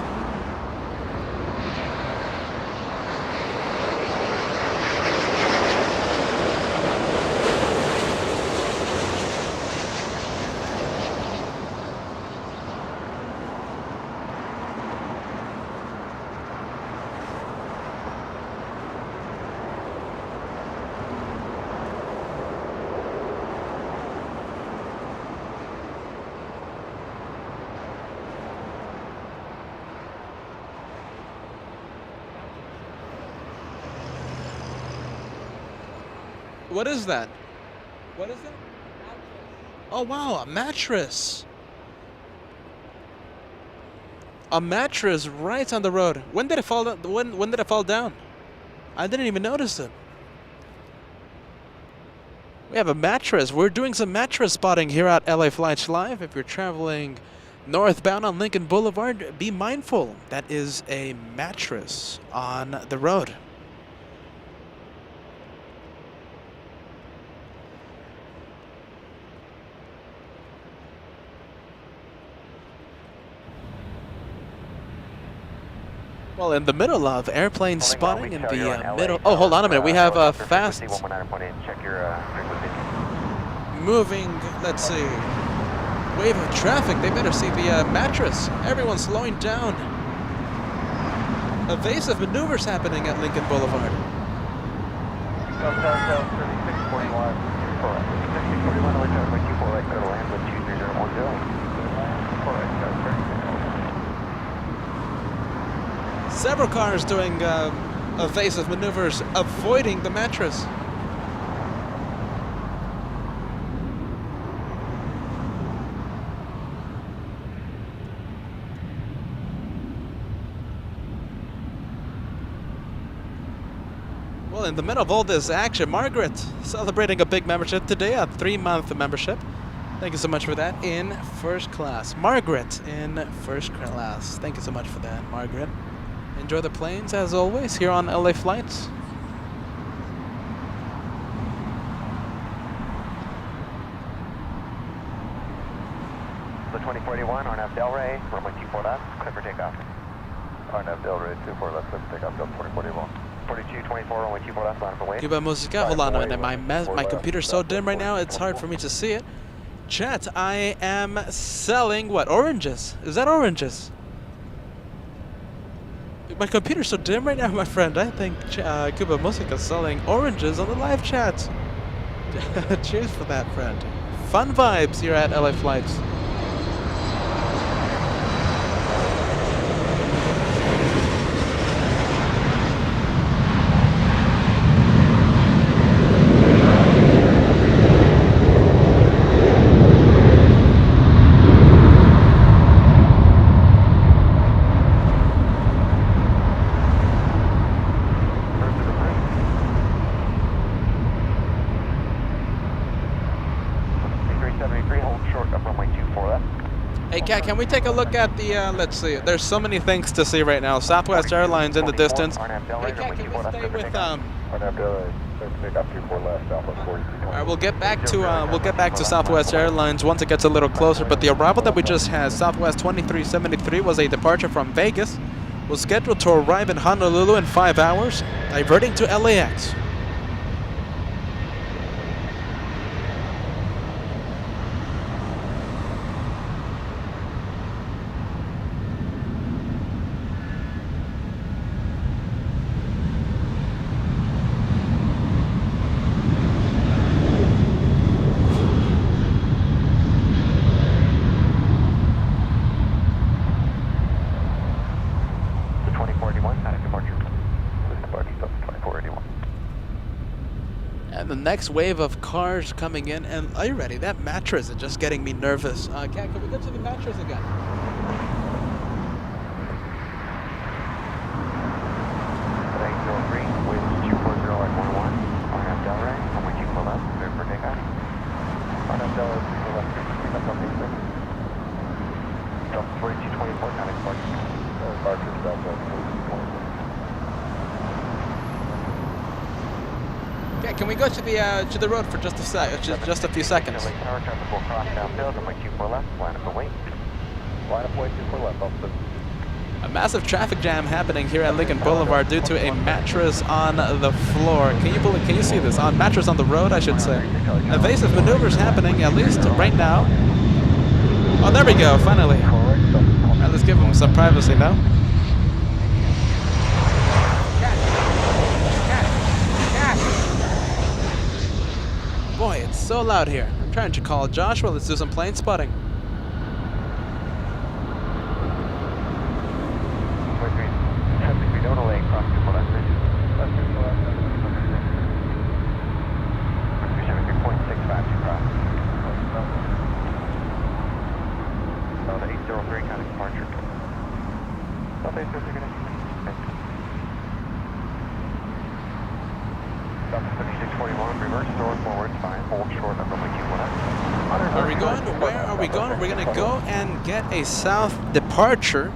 What is that? What is that? Oh wow, a mattress. A mattress right on the road. When did it fall down? When did it fall down? I didn't even notice it. We have a mattress. We're doing some mattress spotting here at LA Flights Live. If you're traveling northbound on Lincoln Boulevard, be mindful. That is a mattress on the road. Well, in the middle of airplane spotting in the middle. Oh, hold on a minute. We have a fast moving, let's see, wave of traffic. They better see the mattress. Everyone's slowing down. Evasive maneuvers happening at Lincoln Boulevard. Go 641. 641, I'll let you know, 24 right, go to land with 23010. Several cars doing evasive maneuvers, avoiding the mattress. Well, in the middle of all this action, Margaret celebrating a big membership today, a 3-month membership. Thank you so much for that, in first class. Margaret in first class. Thank you so much for that, Margaret. Enjoy the planes, as always, here on LA Flights. The 2041, Arnav Delray, runway 24 left, clear for takeoff. Arnav Delray, 24 left, clear for takeoff, Delta 2041. 4224, runway 24 left, line for wait. Cuba Musica, hold on a minute, my computer's so dim right now, it's hard for me to see it. Chat, I am selling, what, oranges? Is that oranges? My computer's so dim right now, my friend. I think Cuba Musica is selling oranges on the live chat. Cheers for that, friend. Fun vibes here at LA Flights. Yeah, can we take a look at the, let's see, there's so many things to see right now. Southwest Airlines in the distance. Hey, Kat, can we stay with, Alright, we'll get back to Southwest Airlines once it gets a little closer, but the arrival that we just had, Southwest 2373, was a departure from Vegas, was scheduled to arrive in Honolulu in 5 hours, diverting to LAX. The next wave of cars coming in, and are you ready? That mattress is just getting me nervous. Kat, can we go to the mattress again? Delta 42 departure, Southwest 14. Okay, can we go to the road for just a few seconds? Tower, traffic will cross downfield, runway 24 left, line up and wait. Line up, wait, 24 left, officer. A massive traffic jam happening here at Lincoln Boulevard due to a mattress on the floor. Can you see this? On mattress on the road, I should say. Evasive maneuvers happening, at least right now. Oh, there we go, finally. Alright, let's give them some privacy now. Boy, it's so loud here. I'm trying to call Joshua. Let's do some plane spotting. Donnelly, cross 24 left, bridge. Left 24 left, 373.65 to cross. South 803, kind of departure. South 803, going to South 3641, reverse, north, forward, fine, hold short of runway 21 left. Are we going? Where are we going? We're going to go and get a south departure.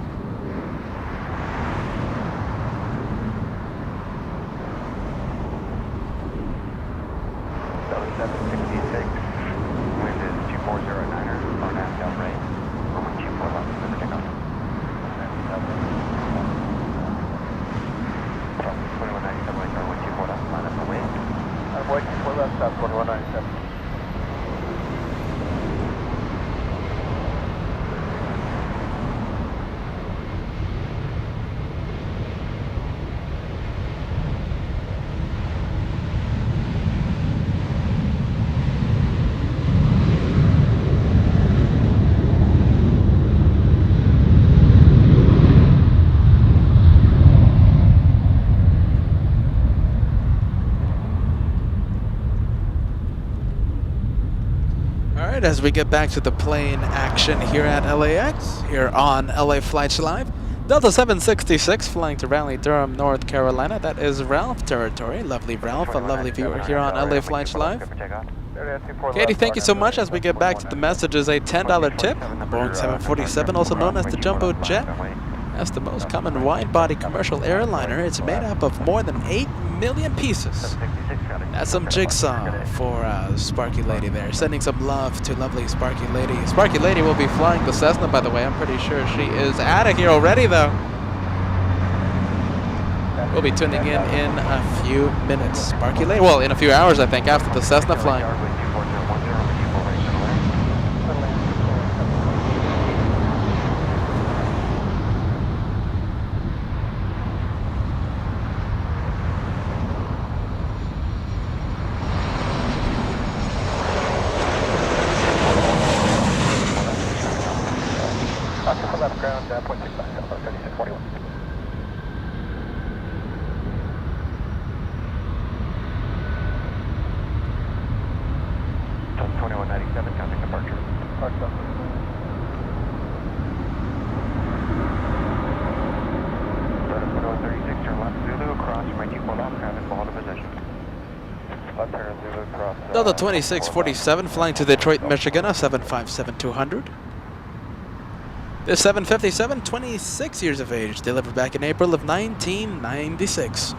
766, wind is 2409er, or down right, runway 24 left, never take off. 2197, right, runway 24 left, line up and wait. Runway 24 left, stop 2197. As we get back to the plane action here at LAX, here on LA Flights Live. Delta 766 flying to Raleigh, Durham, North Carolina. That is Ralph territory. Lovely Ralph, a lovely viewer here on LA Flights Live. Katie, thank you so much. As we get back to the messages, a $10 tip. Boeing 747, also known as the Jumbo Jet. That's the most common wide-body commercial airliner. It's made up of more than 8 million pieces. That's some jigsaw for Sparky Lady there. Sending some love to lovely Sparky Lady. Sparky Lady will be flying the Cessna, by the way. I'm pretty sure she is out of here already, though. We'll be tuning in a few minutes. Sparky Lady, well, in a few hours, I think, after the Cessna flying. Left ground, 0.65, Alpha 3641. So 2197, counting departure. Park up. Startup 1036, turn left Zulu, cross runway 24 left, traffic will hold a position. Left turn Zulu, cross. Delta 2647 flying to Detroit, Michigan, a 757-200. This 757, 26 years of age, delivered back in April of 1996.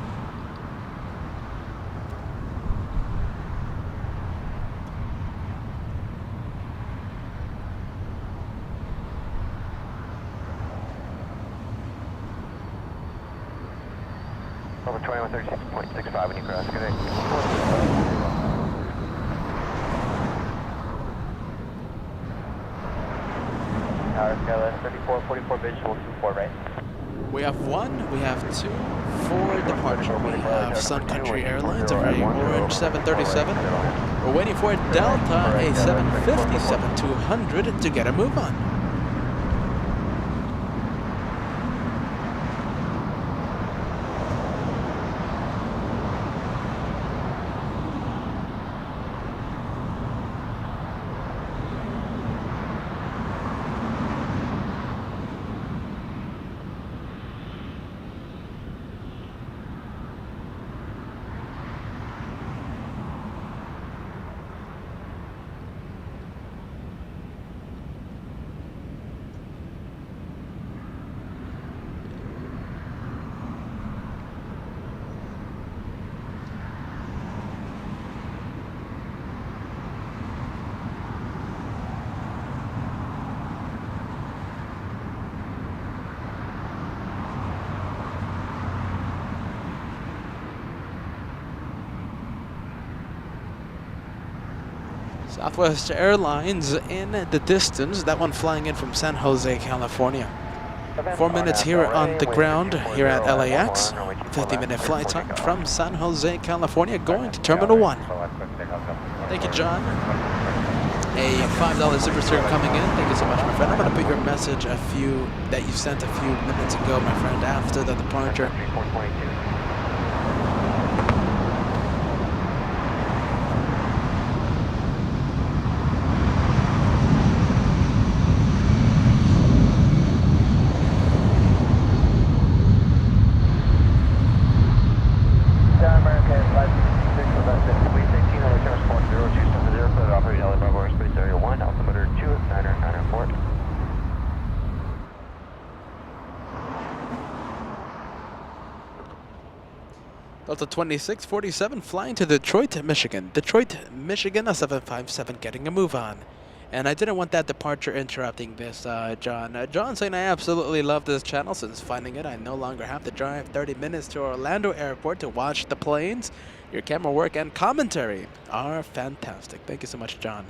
Over 2136.65 when you cross. Good day. Tower Skyline 3444 visual 24 right. We have one, we have two for departure. We have Sun Country Airlines, a very orange 737. We're waiting for Delta, a 757-200 to get a move on. Southwest Airlines in the distance. That one flying in from San Jose, California. 4 minutes here on the ground here at LAX. 50-minute flight time from San Jose, California, going to Terminal 1. Thank you, John. A $5 super sticker coming in. Thank you so much, my friend. I'm going to put your message that you sent a few minutes ago, my friend, after the departure. Delta 2647 flying to Detroit, Michigan. Detroit, Michigan, a 757 getting a move on. And I didn't want that departure interrupting this, John. John saying I absolutely love this channel. Since finding it, I no longer have to drive 30 minutes to Orlando Airport to watch the planes. Your camera work and commentary are fantastic. Thank you so much, John.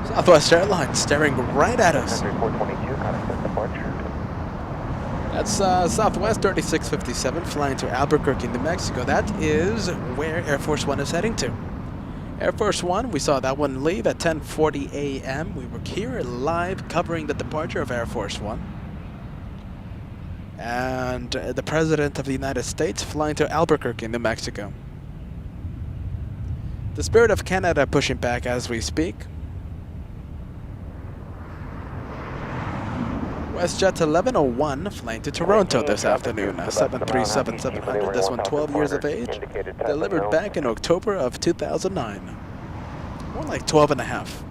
Southwest Airlines staring right at us. That's Southwest 3657 flying to Albuquerque, New Mexico. That is where Air Force One is heading to. Air Force One, we saw that one leave at 10:40 a.m. We were here live covering the departure of Air Force One. And the President of the United States flying to Albuquerque, New Mexico. The Spirit of Canada pushing back as we speak. WestJet 1101 flying to Toronto this afternoon. 737-700, this one 12 years of age. Delivered back in October of 2009. More like 12 and a half.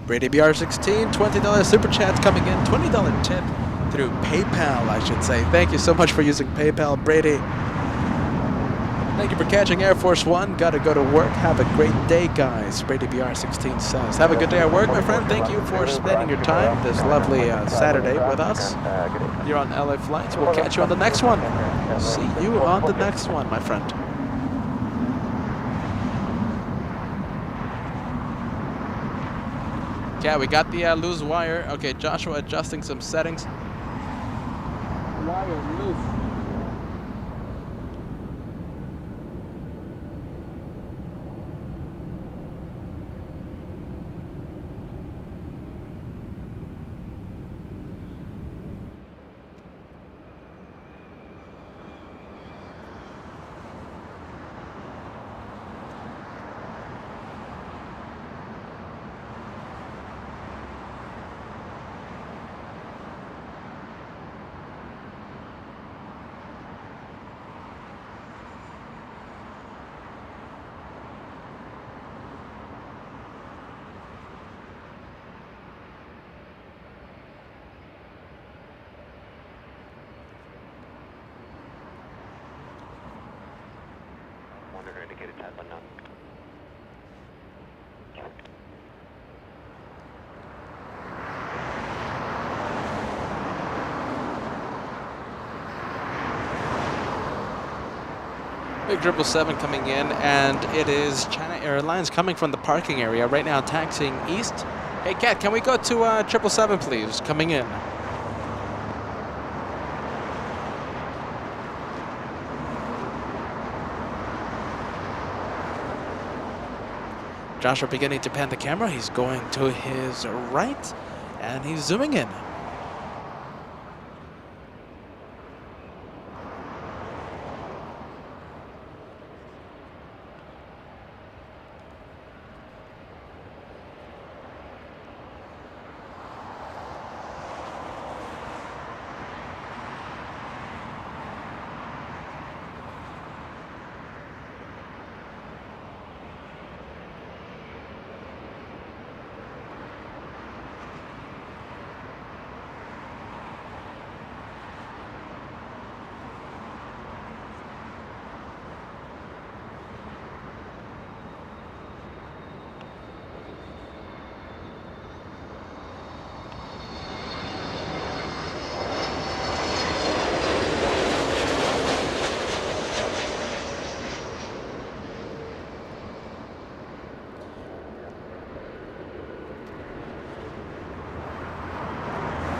Brady BR16, $20 super chats coming in, $20 tip through PayPal, I should say. Thank you so much for using PayPal, Brady. Thank you for catching Air Force One. Gotta go to work. Have a great day, guys. Brady BR16 says. Have a good day at work, my friend. Thank you for spending your time this lovely Saturday with us. You're on LA Flights. We'll catch you on the next one. See you on the next one, my friend. Yeah, we got the loose wire. Okay, Joshua adjusting some settings. Wire loose. Indicated tap unknown. Big 777 coming in, and it is China Airlines coming from the parking area right now, taxiing east. Hey, Kat, can we go to 777, please? Coming in. Joshua beginning to pan the camera. He's going to his right, and he's zooming in.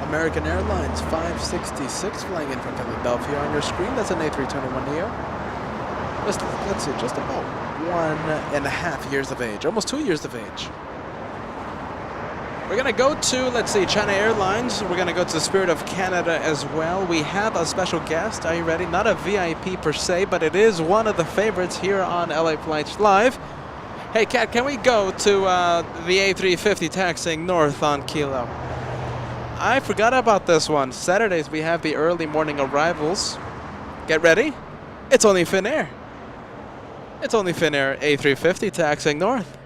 American Airlines 566 flying in from Philadelphia on your screen. That's an A321neo. Let's see, just about 1.5 years of age, almost 2 years of age. We're gonna go to, let's see, China Airlines. We're gonna go to the Spirit of Canada as well. We have a special guest. Are you ready? Not a VIP per se, but it is one of the favorites here on LA Flights Live. Hey, Kat, can we go to the A350 taxiing north on Kilo? I forgot about this one. Saturdays we have the early morning arrivals. Get ready. It's only Finnair. It's only Finnair A350 taxiing north.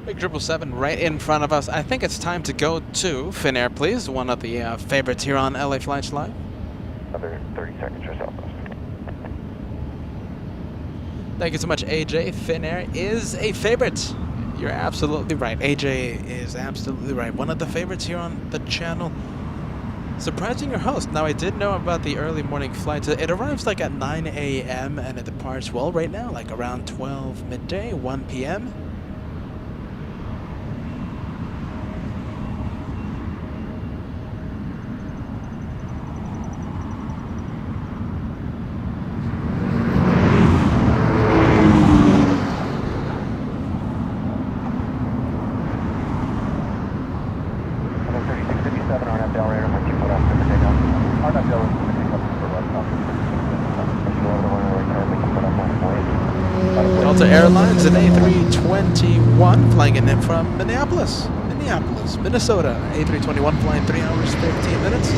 Big 777 right in front of us. I think it's time to go to Finnair, please. One of the favorites here on LA Flights Live. Another 30 seconds or so. Thank you so much, AJ. Finnair is a favorite. You're absolutely right. AJ is absolutely right. One of the favorites here on the channel. Surprising your host. Now, I did know about the early morning flights. It arrives like at 9 a.m. and it departs, well, right now, like around 12 midday, 1 p.m. Airlines, an A321 flying in from Minneapolis, Minnesota. A321 flying 3 hours, 15 minutes.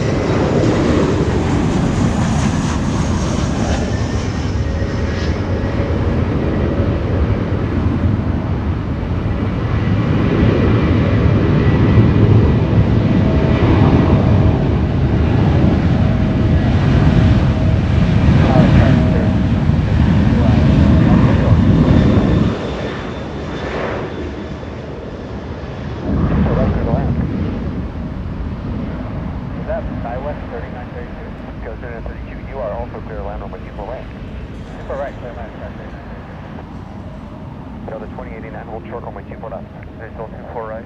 the 2089, hold short runway 24 left. Still 24 right.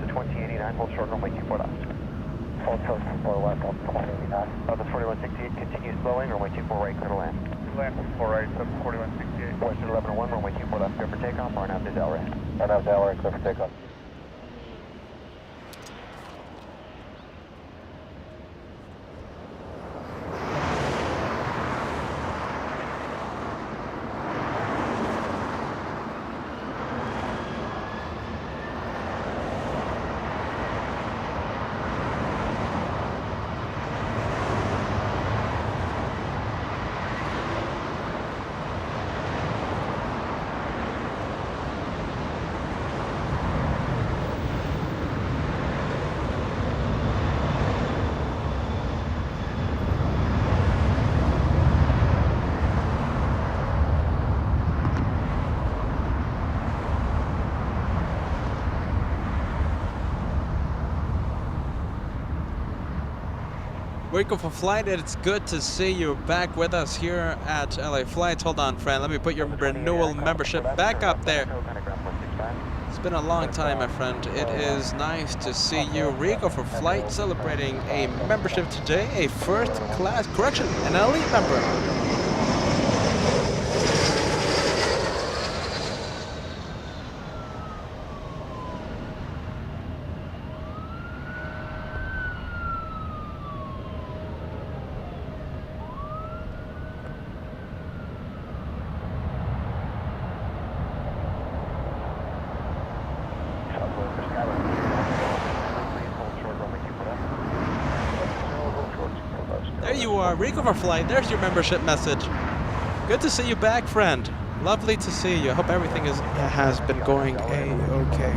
The 2089, hold short runway 24 left. Hold short 24 left on 2089. The 4168, continue slowing, runway 24 right, clear to land. Land 24 right, 4168. Western 1101, runway 24 left, clear for takeoff, bar nav to Delray. Bar nav to Delray, clear for takeoff. Welcome for flight. It's good to see you back with us here at LA Flights. Hold on, friend. Let me put your renewal membership back up there. It's been a long time, my friend. It is nice to see you. Rico for flight celebrating a membership today, a first class, correction, an elite member. There you are, Rico for flight. There's your membership message. Good to see you back, friend. Lovely to see you. I hope everything has been going a-okay.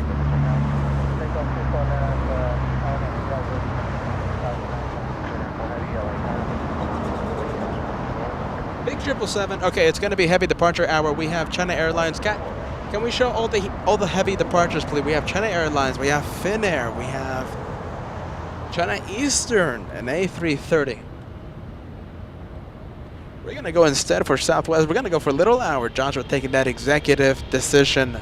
Big 777. Okay, it's going to be heavy departure hour. We have China Airlines. Can we show all the heavy departures, please? We have China Airlines. We have Finnair. We have China Eastern, an A330. We're going to go instead for Southwest. We're going to go for Little Hour. Joshua taking that executive decision.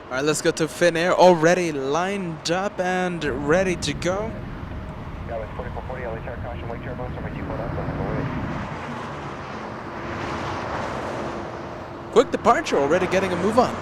All right, let's go to Finnair, already lined up and ready to go. Yeah, with 4440, LA Star caution, wake turbulence, runway 24 left, Quick departure, already getting a move on.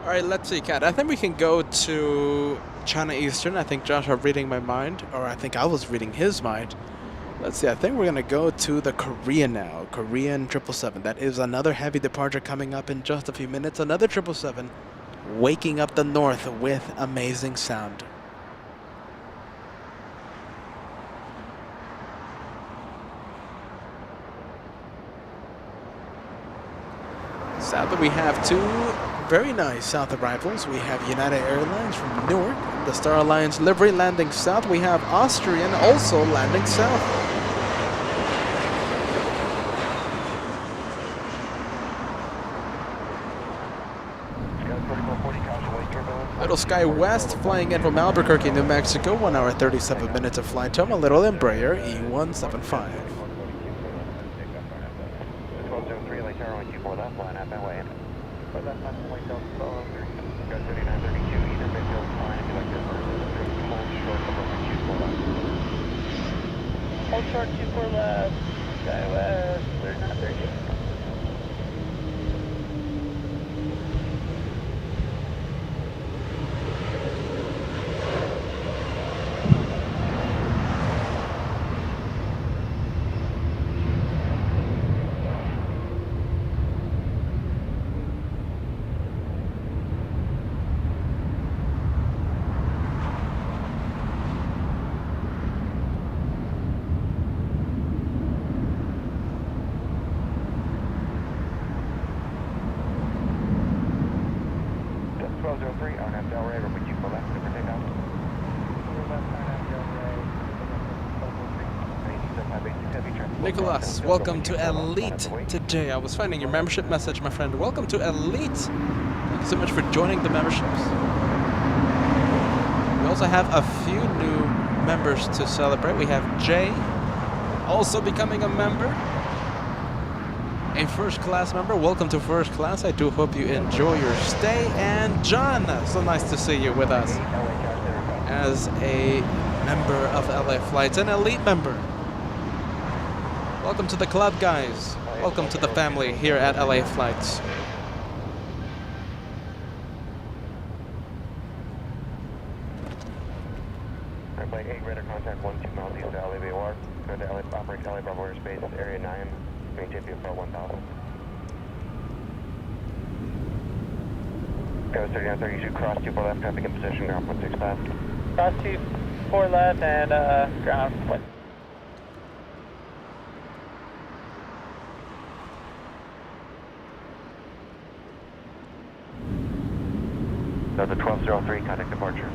All right, let's see, Kat. I think we can go to China Eastern. I think Josh are reading my mind, or I think I was reading his mind. Let's see, I think we're going to go to the Korean now. Korean 777. That is another heavy departure coming up in just a few minutes. Another 777 waking up the north with amazing sound. South, we have two very nice south arrivals. We have United Airlines from Newark, the Star Alliance livery landing south. We have Austrian also landing south. Little Sky West flying in from Albuquerque, New Mexico. 1 hour 37 minutes of flight time. A little Embraer E175. 1203, Lake Tower, 124 left, line up and way in. For left, left, point Delta, 1203. Got 3932, either midfield fine if you like this versus hold short of 24 left. Hold short 24 left, Sky West, 3932. Nicholas, welcome to Elite today. I was finding your membership message, my friend. Welcome to Elite. Thank you so much for joining the memberships. We also have a few new members to celebrate. We have Jay also becoming a member. A first class member. Welcome to first class. I do hope you enjoy your stay. And John, so nice to see you with us as a member of LA Flights, an Elite member. Welcome to the club, guys. Welcome to the family here at LA Flights. Airplane 8, radar contact 12 miles east of LA BOR. Go to LA, operate LA Bravo airspace, area 9, maintain VFR 1000. Go 3932, cross 24 left, traffic in position, ground 165. Cross 24 left and ground 1. The 1203, contact departure.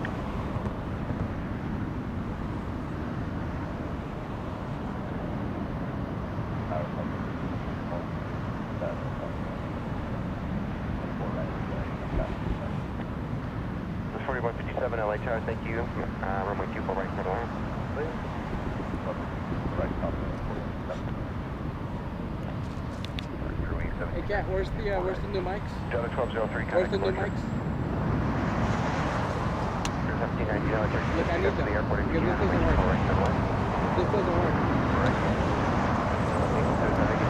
This 4157 LA Tower, thank you. Runway 24 right for the line. Hey, Kat, where's the new mics? Delta 1203, Where's contact the new departure. mics? 1790 LA Tower, Look, I need to them. the airport in Because this Buchanan, doesn't 24 work. right for the line. This doesn't work.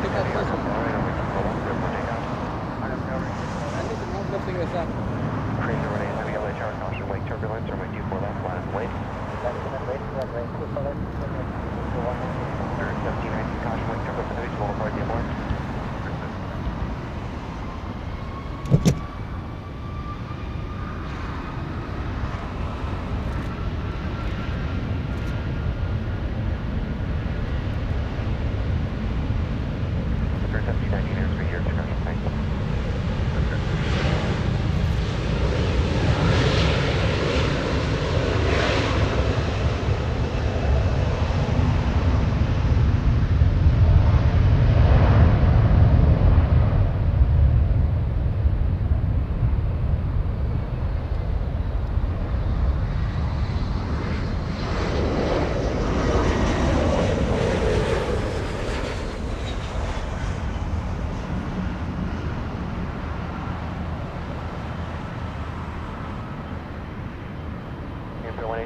Pick up this one. I need some help lifting this up. Crazy running heavy LA Tower, caution wake turbulence, runway 24 left, line up late. 1790, caution wake turbulence, heavy, small apart, DMR.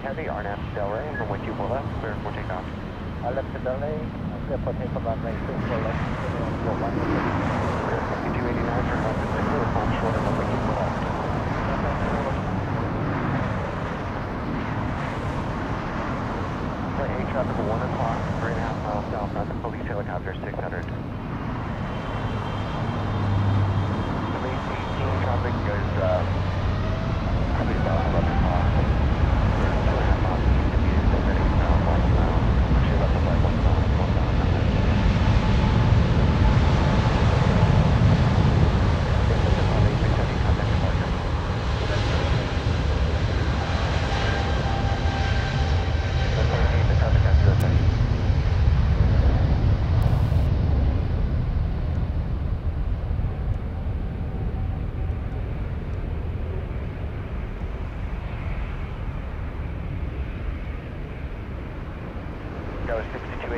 Heavy, RNAV Delray, runway 24 left, clear for takeoff. I left the Donnelly, clear for takeoff runway 24 left, clear 5289 for left and clear, hold short of runway 24 left. Flight 8 traffic 1 o'clock, 3.5 miles southbound, the police helicopter 600. Police 18 traffic goes probably about 11 o'clock.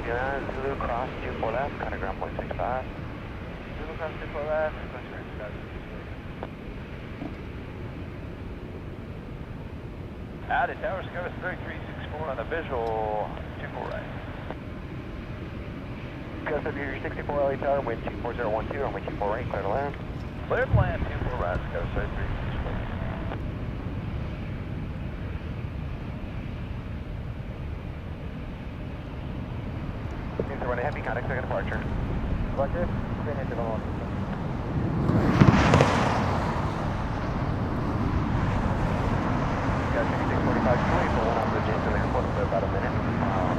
Buchanan, Zulu cross 24 left, kind of ground point 65. Zulu cross 24 left, Added tower scope 3364 on the visual, 24 right. Gus up your 64 LA tower, wind 24012, runway 24 right, clear to land. Clear to land, 24 right, Gus 3364. Means we're running heavy contact, second departure. Roger, straight into the launch. Got 6645 Julie, pulling off the James Airport for about a minute.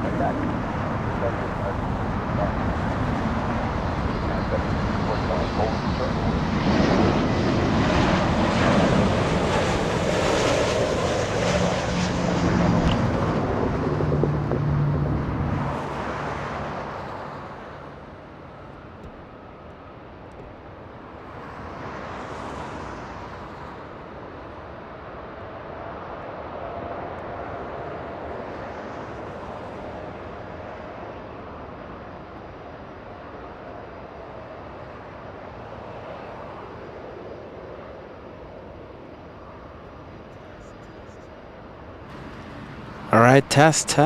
Right back. All right, test.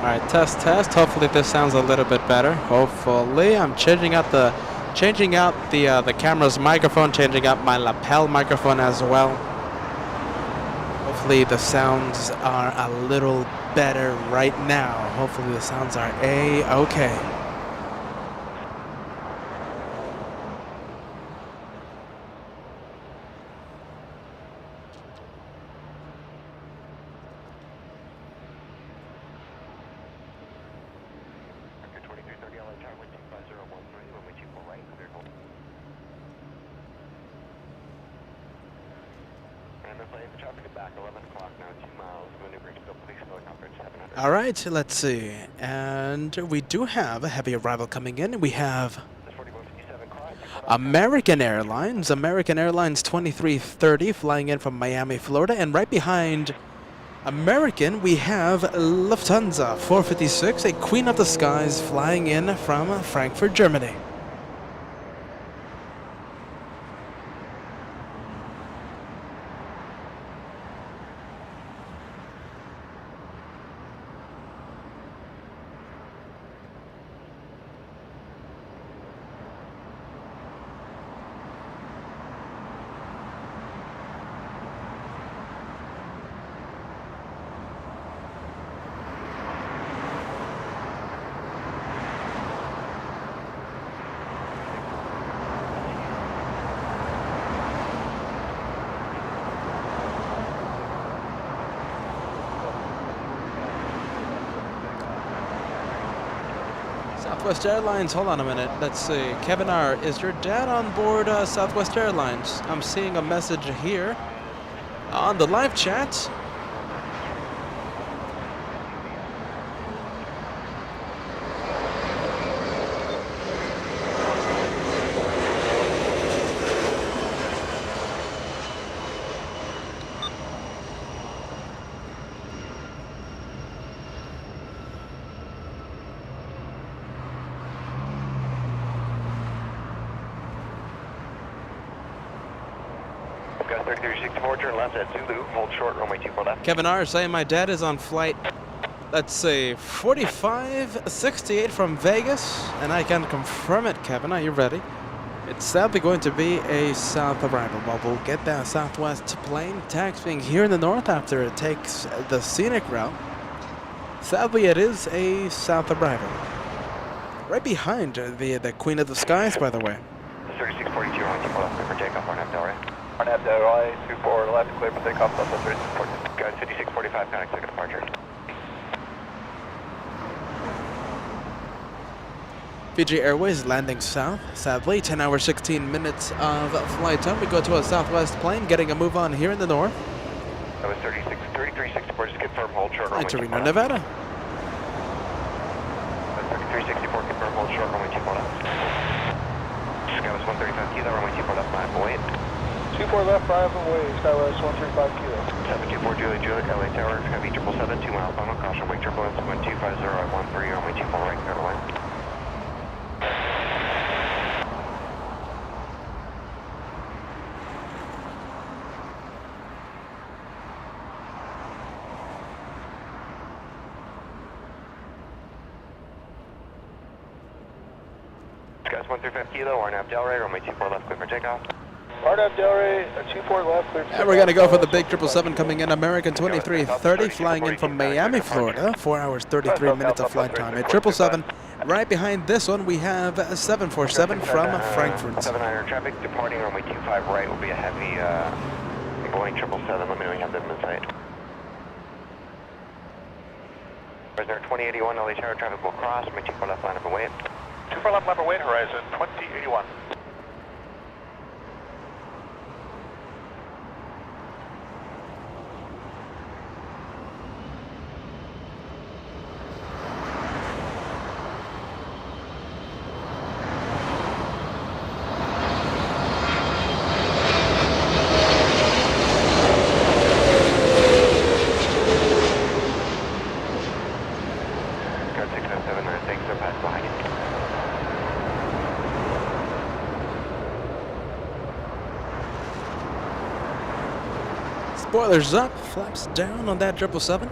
All right, test. Hopefully this sounds a little bit better. Hopefully, I'm changing out the camera's microphone, changing out my lapel microphone as well. Hopefully the sounds are a little better right now. Hopefully the sounds are A-okay. All right, let's see. And we do have a heavy arrival coming in. We have American Airlines 2330 flying in from Miami, Florida. And right behind American, we have Lufthansa 456, a Queen of the Skies flying in from Frankfurt, Germany. Southwest Airlines, hold on a minute. Let's see. Kevin R, is your dad on board Southwest Airlines? I'm seeing a message here on the live chat. Got 3364, turn left at Zulu, hold short, runway 24 left. Kevin R saying my dad is on flight, let's see, 4568 from Vegas, and I can confirm it, Kevin. Are you ready? It's sadly going to be a south arrival, but we'll get that Southwest plane taxiing here in the north after it takes the scenic route. Sadly, it is a south arrival. Right behind the Queen of the Skies, by the way. 3642, runway 24 left, for takeoff, on FL, right? RNAV Donnelly, 24 left, clear for takeoff, Southwest 3640. Guys, 5645, connect to departure. Fiji Airways landing south. Sadly, 10 hours, 16 minutes of flight time. We go to a southwest plane, getting a move on here in the north. That was 3364, just confirm hold short runway. To Reno, Nevada. 3364, confirm hold short runway 24 left. Skywest 135 kilo, runway 24 left, 5 away. 24 left, 5 away, Skywest 135 kilo. 724 Juliet, LA Tower, heavy 777, 2 miles final, caution, wake turbulence, 1250 at 13, runway 24 right, clear to land. Skywest 135 kilo, RNAV Delray, runway 24 left, clear for takeoff. RNAV Delray, 24 left, clear. And we're going to go for the big 777 coming in, American 2330, flying in from Miami, Florida. 4 hours, 33 minutes of flight time. At 777, right behind this one, we have 747 from Frankfurt. 79er traffic, departing runway 25 right will be a heavy Boeing 777. Let me know when you have them in sight. Prisoner 2081, LA Tower, traffic will cross, runway 24 left, line up and wait. 24 left, line up and wait, horizon 2081. Spoilers up, flaps down on that 777.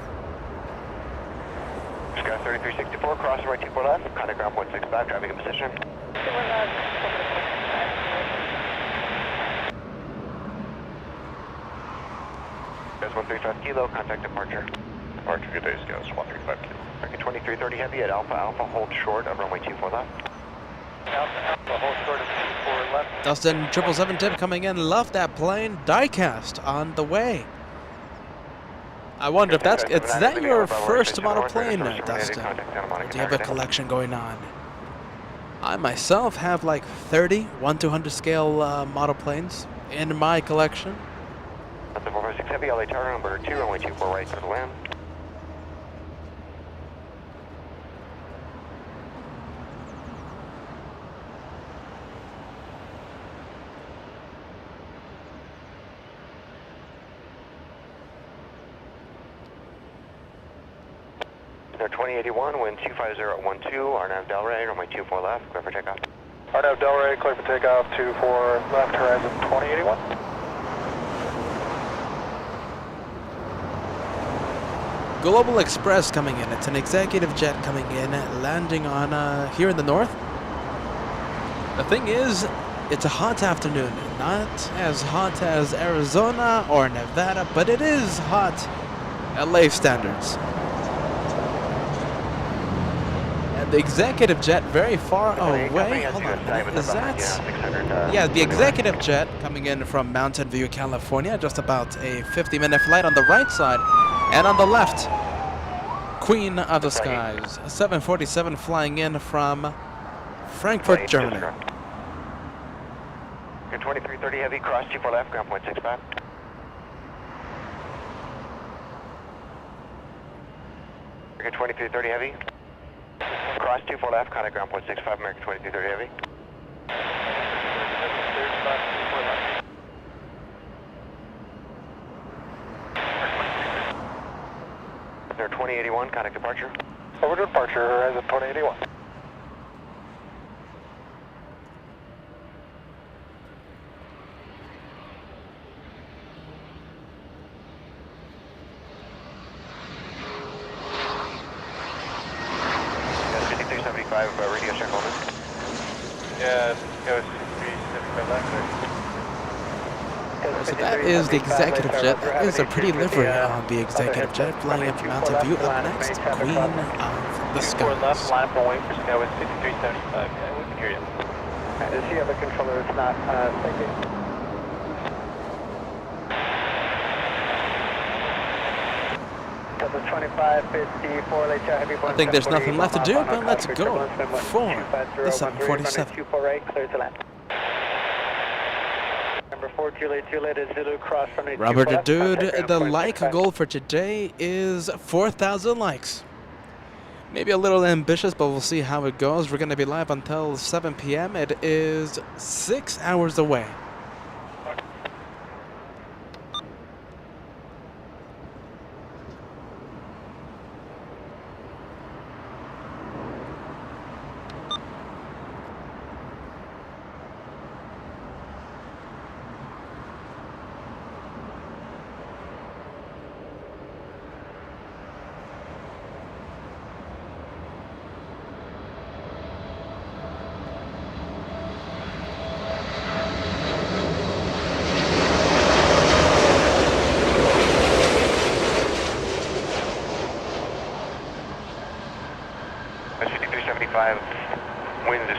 Sky 3364, crossing right 24 left, contact ground 165, driving in position. Guys 135 kilo, contact departure. Departure, good day, Scouts 135 kilo. American 2330 heavy at Alpha Alpha, hold short of runway 24 left. Alpha, hold short of 24 left. Dustin 777 tip coming in, love that plane, diecast on the way. I wonder if that's, is that your first model plane, Dustin? Or do you have a collection going on? I myself have like 30 1/200 scale model planes in my collection. That's the 456 heavy, LA Tower, number 2, runway 24 right to the land. They're 2081, wind 250 at 12, RNAV Delray, runway 24 left, clear for takeoff. RNAV Delray, clear for takeoff, 24 left, horizon 2081. Global Express coming in. It's an executive jet coming in, landing on here in the north. The thing is, it's a hot afternoon. Not as hot as Arizona or Nevada, but it is hot. LA standards. The executive jet very far away. Hold on a minute. Is that? Yeah, the executive jet coming in from Mountain View, California. Just about a 50-minute flight on the right side. And on the left, Queen of the Skies. 747 flying in from Frankfurt, Germany. 2330 heavy, cross 24 left, ground point 65. American 2330 heavy. Cross 24 left, contact ground point 65, American 2330 heavy. There 2081, contact departure. Over to departure, horizon 2081. Radio check on this. Yeah, goes 375 So that is the executive jet. That is a pretty livery on the executive jet flying in from Mountain View. Up next, Queen of the Skies. Left, line up and wait for Skywest 6375. Yeah, we can hear you. Does the other controller is not thinking? Delta 2554, LAX Heavy. I think there's nothing left to do, but let's go for the 747. 24 right, clear to land. Number 4, Juliet is Zulu, cross from the Robert the Dude, the like goal for today is 4,000 likes. Maybe a little ambitious, but we'll see how it goes. We're going to be live until 7 p.m. It is 6 hours away.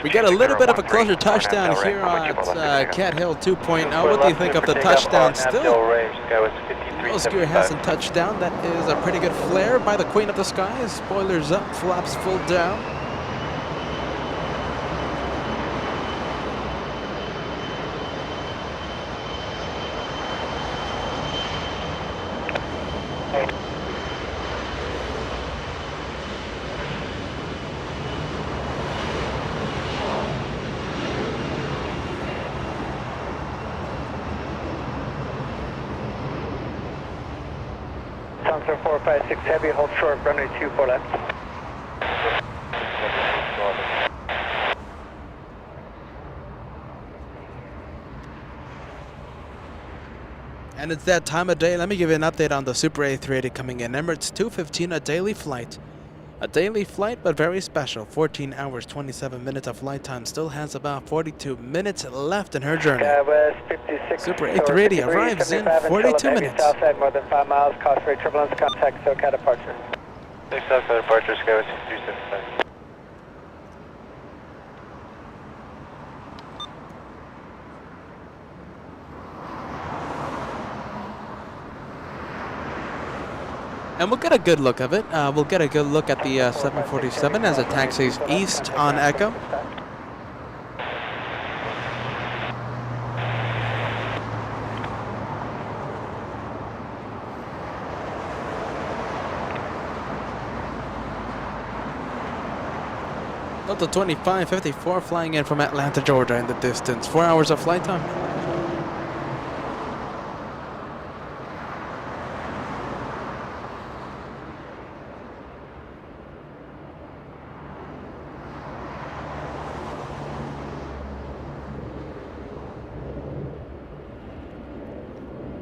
We got a little bit of a closer touchdown here at Cat Hill 2.0. What do you think of the touchdown still? No gear hasn't touched down. That is a pretty good flare by the Queen of the Skies. Spoilers up, flaps full down. Sunset 456 Heavy, hold short, runway 24 left. And it's that time of day. Let me give you an update on the Super A380 coming in. Emirates 215, a daily flight. A daily flight, but very special. 14 hours, 27 minutes of flight time. Still has about 42 minutes left in her journey. Super A380 arrives in 42 minutes. Southside, more than 5 miles, cost rate turbulence, contact SoCal departure. Southside departure, Skywest 275. And we'll get a good look of it. We'll get a good look at the 747 as it taxis east on Echo. Delta 2554 flying in from Atlanta, Georgia in the distance. 4 hours of flight time.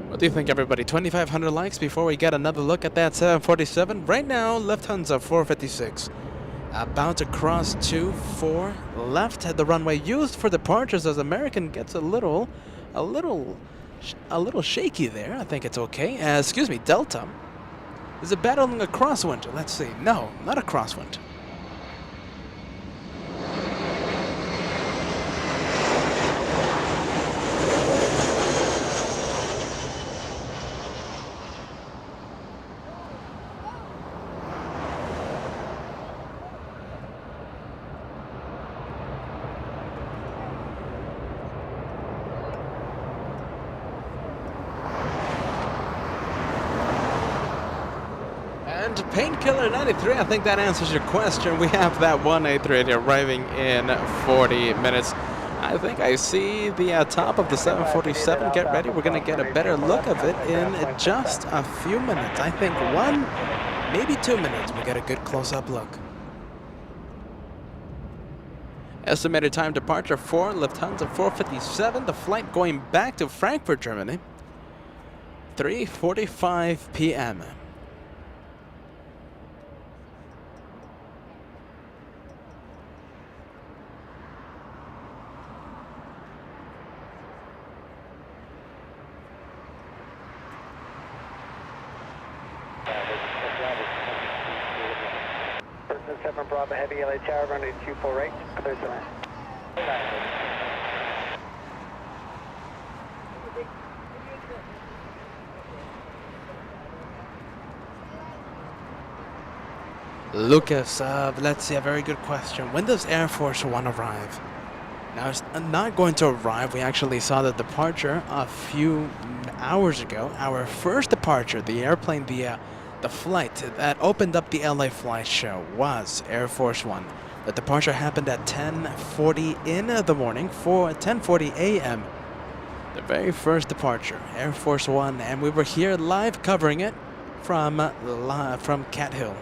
What do you think, everybody? 2,500 likes before we get another look at that 747. Right now, Lufthansa 456. About to cross 24 left at the runway used for departures as American gets a little shaky there. I think it's okay. Excuse me, Delta. Is it battling a crosswind? Let's see. No, not a crosswind. Painkiller 93, I think that answers your question. We have that one A380 arriving in 40 minutes. I think I see the top of the 747. Get ready. We're going to get a better look of it in just a few minutes. I think 1, maybe 2 minutes. We get a good close-up look. Estimated time departure for Lufthansa 457. The flight going back to Frankfurt, Germany. 3:45 p.m. Bravo Heavy, LA Tower, runway 24 right, clear to land. Lucas, let's see, a very good question. When does Air Force One arrive? Now, it's not going to arrive. We actually saw the departure a few hours ago. Our first departure, the airplane, the flight that opened up the LA flight show was Air Force One. The departure happened at 10:40 in the morning for 10:40 a.m. The very first departure, Air Force One, and we were here live covering it from Cat Hill.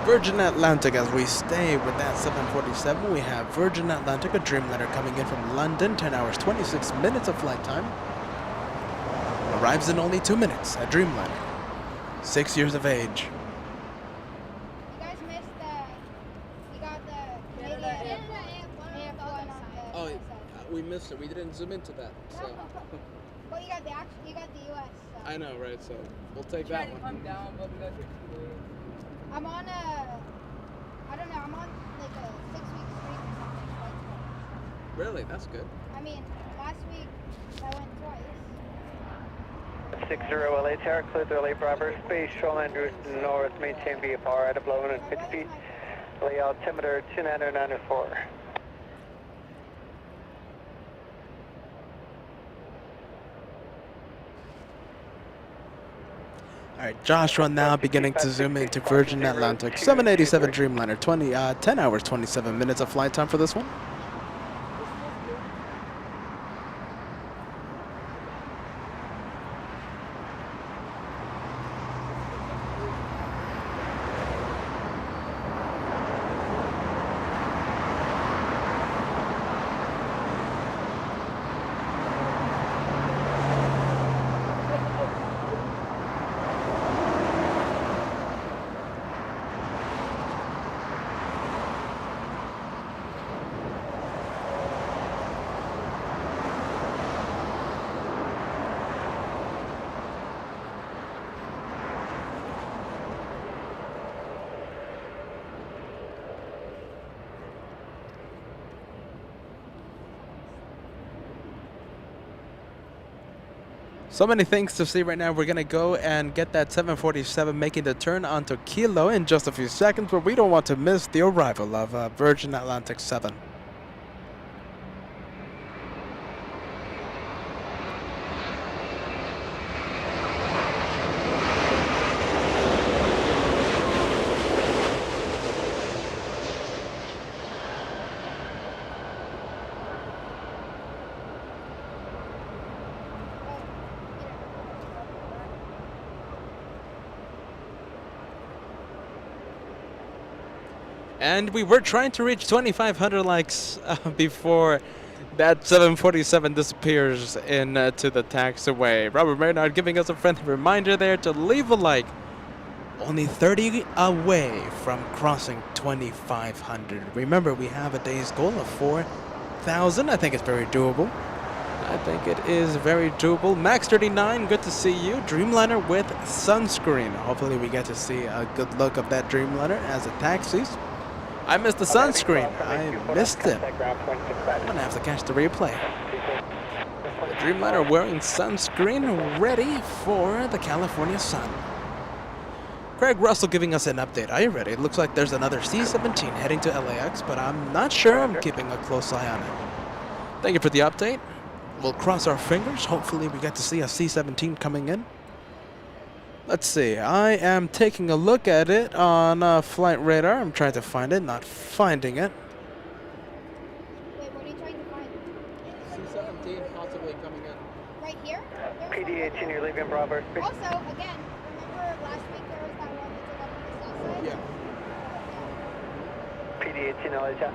Virgin Atlantic, as we stay with that 747, we have Virgin Atlantic, a Dreamliner coming in from London, 10 hours, 26 minutes of flight time. Arrives in only 2 minutes, a Dreamliner. 6 years of age. You guys missed you got the Canadian AF1 on the Oh, we missed it. We didn't zoom into that. So. Well, you got the US. So. I know, right? So we'll take that one. Come down, but we got I'm on I don't know, I'm on like a 6-week streak or something. Really? That's good. I mean, last week I went twice. 60 LA Tower, clear the LA Bravo space, shoreline route north, maintain VFR at a below 150 feet, lay altimeter 2994. Alright, Joshua now beginning to zoom into Virgin Atlantic. 787 Dreamliner, 10 hours, 27 minutes of flight time for this one. So many things to see right now. We're going to go and get that 747 making the turn onto Kilo in just a few seconds, but we don't want to miss the arrival of Virgin Atlantic 7. And we were trying to reach 2,500 likes before that 747 disappears into the taxiway. Robert Maynard giving us a friendly reminder there to leave a like. Only 30 away from crossing 2,500. Remember, we have a day's goal of 4,000. I think it's very doable. I think it is very doable. Max 39, good to see you. Dreamliner with sunscreen. Hopefully we get to see a good look of that Dreamliner as it taxis. I missed the sunscreen. I missed it. I'm gonna have to catch the replay. The Dreamliner wearing sunscreen, ready for the California sun. Craig Russell giving us an update. Are you ready? It looks like there's another C-17 heading to LAX, but I'm not sure. I'm keeping a close eye on it. Thank you for the update. We'll cross our fingers. Hopefully we get to see a C-17 coming in. Let's see. I am taking a look at it on flight radar. I'm trying to find it, not finding it. Wait, what are you trying to find? C-17 possibly coming in. Right here? PD-18, you're leaving Bravo space. Also, again, remember last week there was that one that took up on the south side? Yeah. PD-18, LA Tower.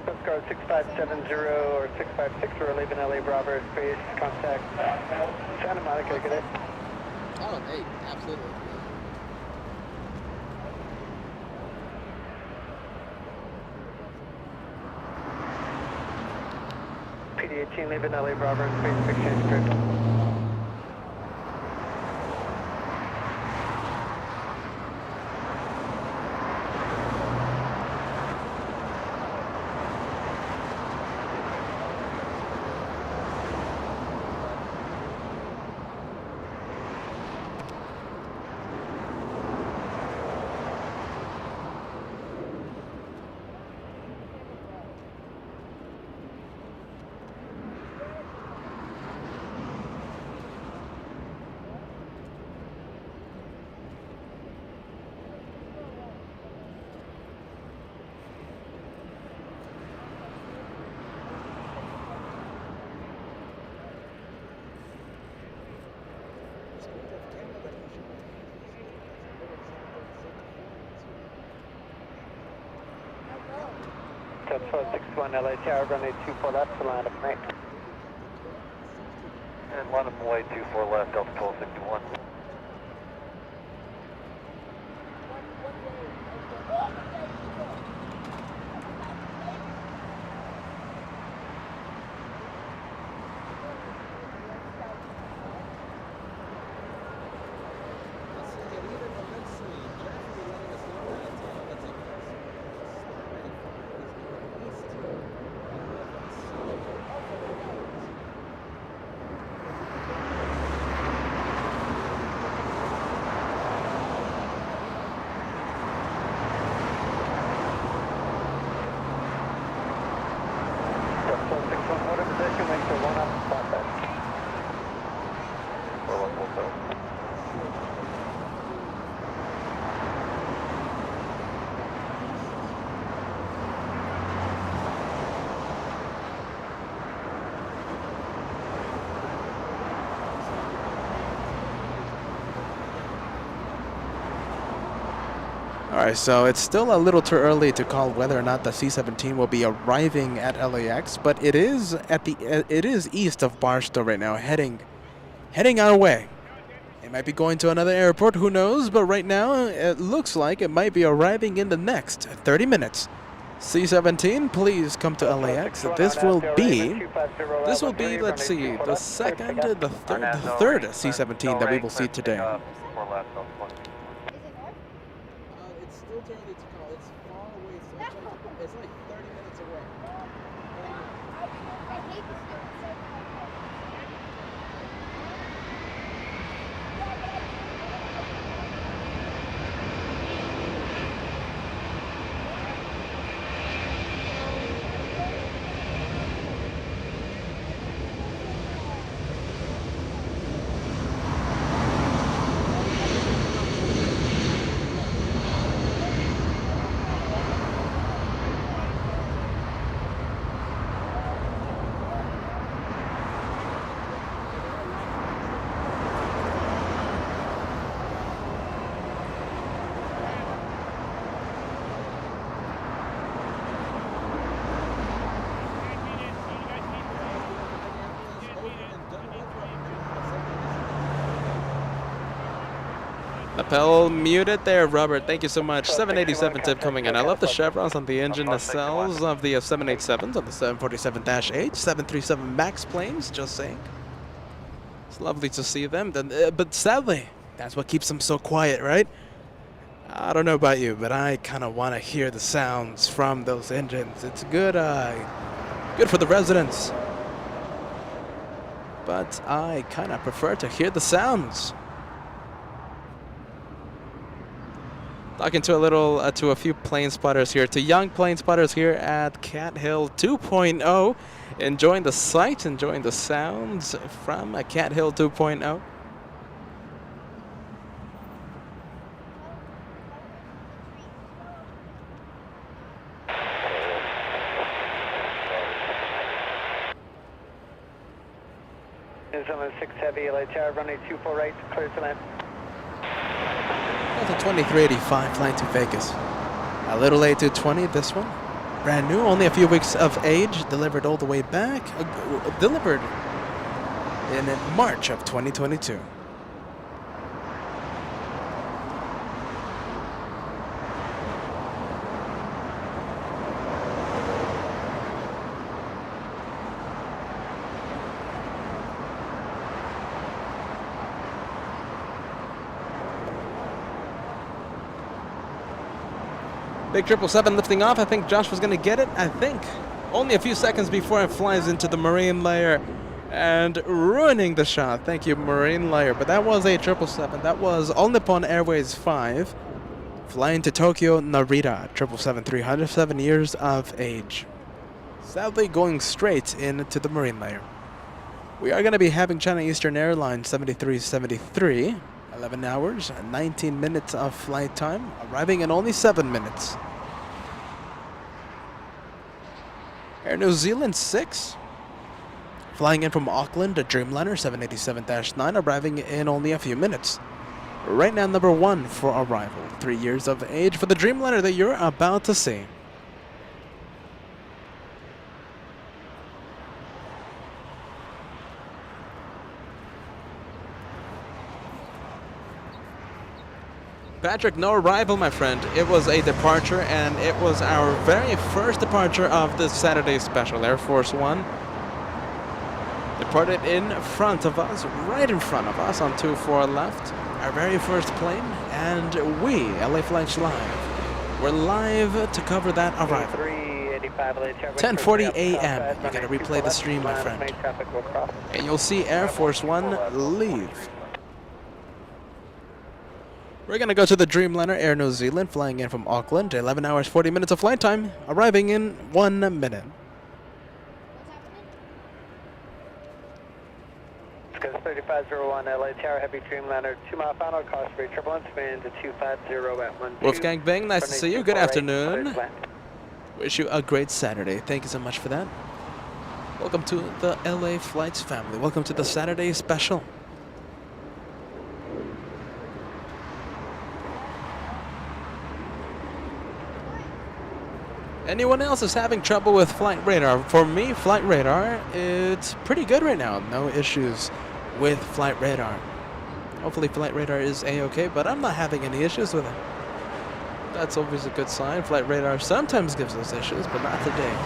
Coast Guard 6570 or 656, we're leaving LA Bravo space, contact Santa Monica, get it? Oh, hey, absolutely. PD-18, leaving LA Bravo space, exchange script. That's 461 LA Tower, runway 24 left to land up right. And line up away 24 left, Delta 1261. Alright, so it's still a little too early to call whether or not the C-17 will be arriving at LAX, but it is east of Barstow right now, heading our way. It might be going to another airport, who knows, but right now it looks like it might be arriving in the next 30 minutes. C-17, please come to LAX. This will be, let's see, the third C-17 that we will see today. It's still too early to call. It's far away. So it's like 30 minutes away. I hate this doing Lapel muted there, Robert. Thank you so much. 787 tip coming in. I love the chevrons on the engine nacelles of the 787s, on the 747-8, 737 MAX planes, just saying. It's lovely to see them. But sadly, that's what keeps them so quiet, right? I don't know about you, but I kind of want to hear the sounds from those engines. It's good, good for the residents. But I kind of prefer to hear the sounds. Talking to a few plane spotters here, to young plane spotters here at Cat Hill 2.0, enjoying the sight, enjoying the sounds from Cat Hill 2.0. Is on 6 Heavy, LA Tower, runway 24 right, clear to land. That's a 2385 flying to Vegas. A little A220, this one. Brand new, only a few weeks of age, delivered all the way back. Delivered in March of 2022. Big 777 lifting off. I think Josh was going to get it. I think only a few seconds before it flies into the marine layer and ruining the shot. Thank you, marine layer. But that was a 777. That was All Nippon Airways 5 flying to Tokyo Narita. 777, 307 years of age. Sadly, going straight into the marine layer. We are going to be having China Eastern Airlines 7373. 11 hours and 19 minutes of flight time, arriving in only 7 minutes. Air New Zealand 6, flying in from Auckland, a Dreamliner 787-9, arriving in only a few minutes. Right now, number 1 for arrival, 3 years of age for the Dreamliner that you're about to see. Patrick, no arrival, my friend. It was a departure, and it was our very first departure of the Saturday special. Air Force One departed in front of us, right in front of us on 24 left. Our very first plane, and we, LA Flights Live, we're live to cover that arrival. 10:40 a.m. You gotta replay the stream, my friend. And you'll see Air Force One leave. We're gonna go to the Dreamliner, Air New Zealand, flying in from Auckland. 11 hours, 40 minutes of flight time, arriving in 1 minute. What's happening? 3501 LA Tower, heavy Dreamliner, 2 mile final, cost free turbulence, wind to 250 at 12. Wolfgang Bang, nice to see you. Good afternoon. Wish you a great Saturday. Thank you so much for that. Welcome to the LA Flights family. Welcome to the Saturday special. Anyone else is having trouble with flight radar? For me, flight radar, it's pretty good right now. No issues with flight radar. Hopefully flight radar is a-okay, but I'm not having any issues with it. That's always a good sign. Flight radar sometimes gives us issues, but not today.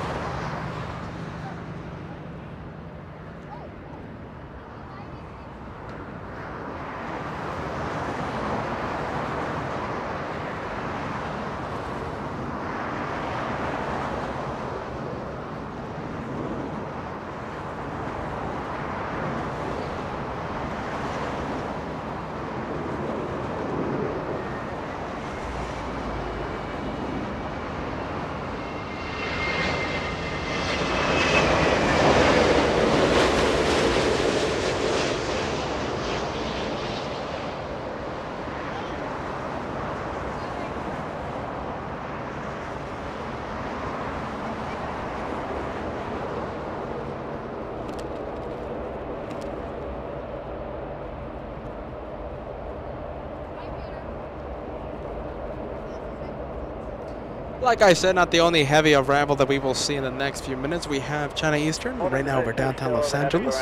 Like I said, not the only heavy arrival that we will see in the next few minutes. We have China Eastern. Right now we're downtown Los Angeles.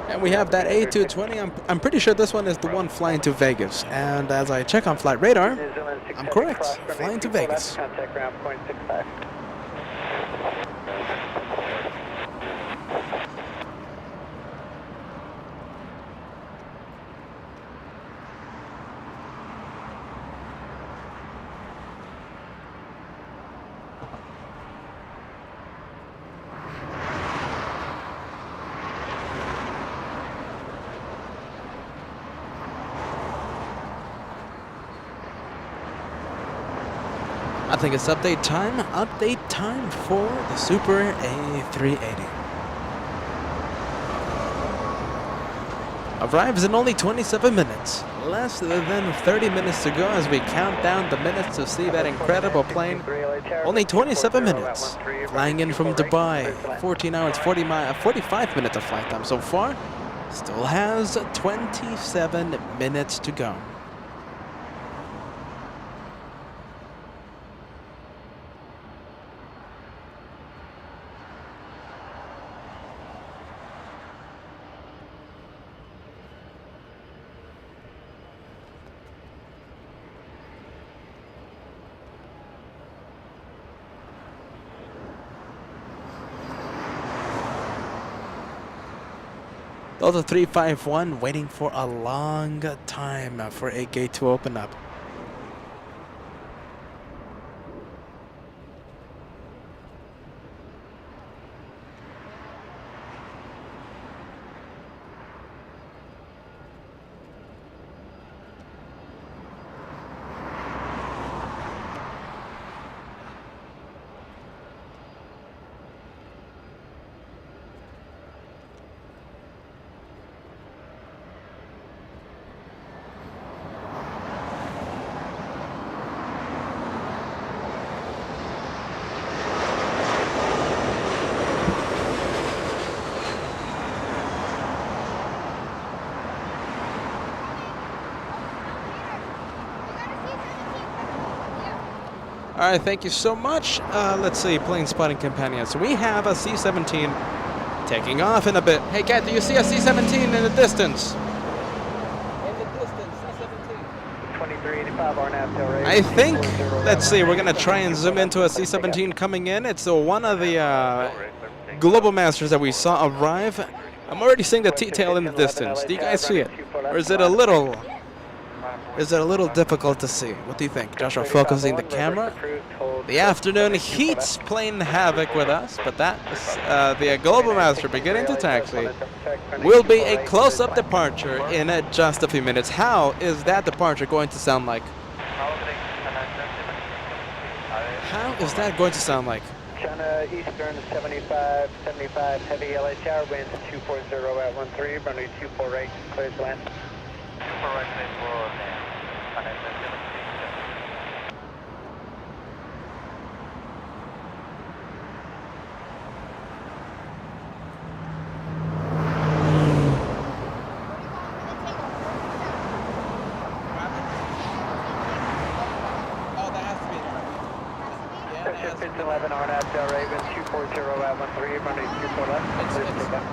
And we have that A220. I'm pretty sure this one is the one flying to Vegas. And as I check on flight radar, I'm correct. Flying to Vegas. I think it's update time for the Super A380. Arrives in only 27 minutes. Less than 30 minutes to go as we count down the minutes to see that incredible plane. Only 27 minutes. Flying in from Dubai. 14 hours, 45 minutes of flight time so far. Still has 27 minutes to go. Delta 351 waiting for a long time for a gate to open up. All right, thank you so much. Let's see, plane spotting companions. We have a C-17 taking off in a bit. Hey, Kat, do you see a C-17 in the distance? In the distance, C-17. 23 I think, let's see, we're going to try and zoom into a C-17 coming in. It's one of the Global Masters that we saw arrive. I'm already seeing the T-tail in the distance. Do you guys see it? Or is it a little difficult to see? What do you think? Joshua focusing the camera. The afternoon heat's playing havoc with us, but that's the Global Master beginning to taxi. Will be a close-up departure in just a few minutes. How is that departure going to sound like? How is that going to sound like? China Eastern 75, heavy LA tower, winds 240 at 13, runway 24 right, clears land. 24 right, clears land. It's 11 RNAV Del Rey, wind 240 at 13, runway 24 left, clear to take off.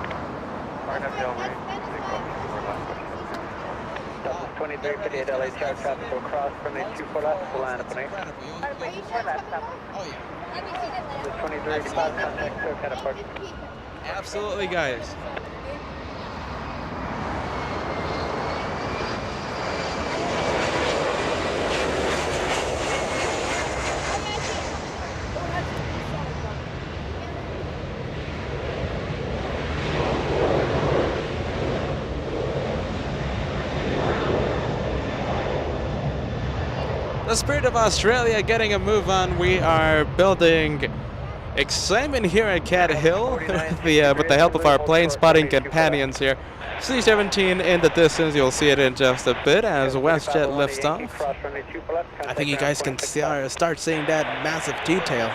RNAV Del Rey, take off, 24 left. 2358 LA tower, traffic will cross, runway 24 left, we'll land up on 8. Oh yeah. The 2385 contact, so kind of park. Absolutely, guys. The Spirit of Australia getting a move on. We are building excitement here at Cat Hill with the help of our plane spotting companions here. C-17 in the distance. You'll see it in just a bit as WestJet lifts off. I think you guys can start seeing that massive detail.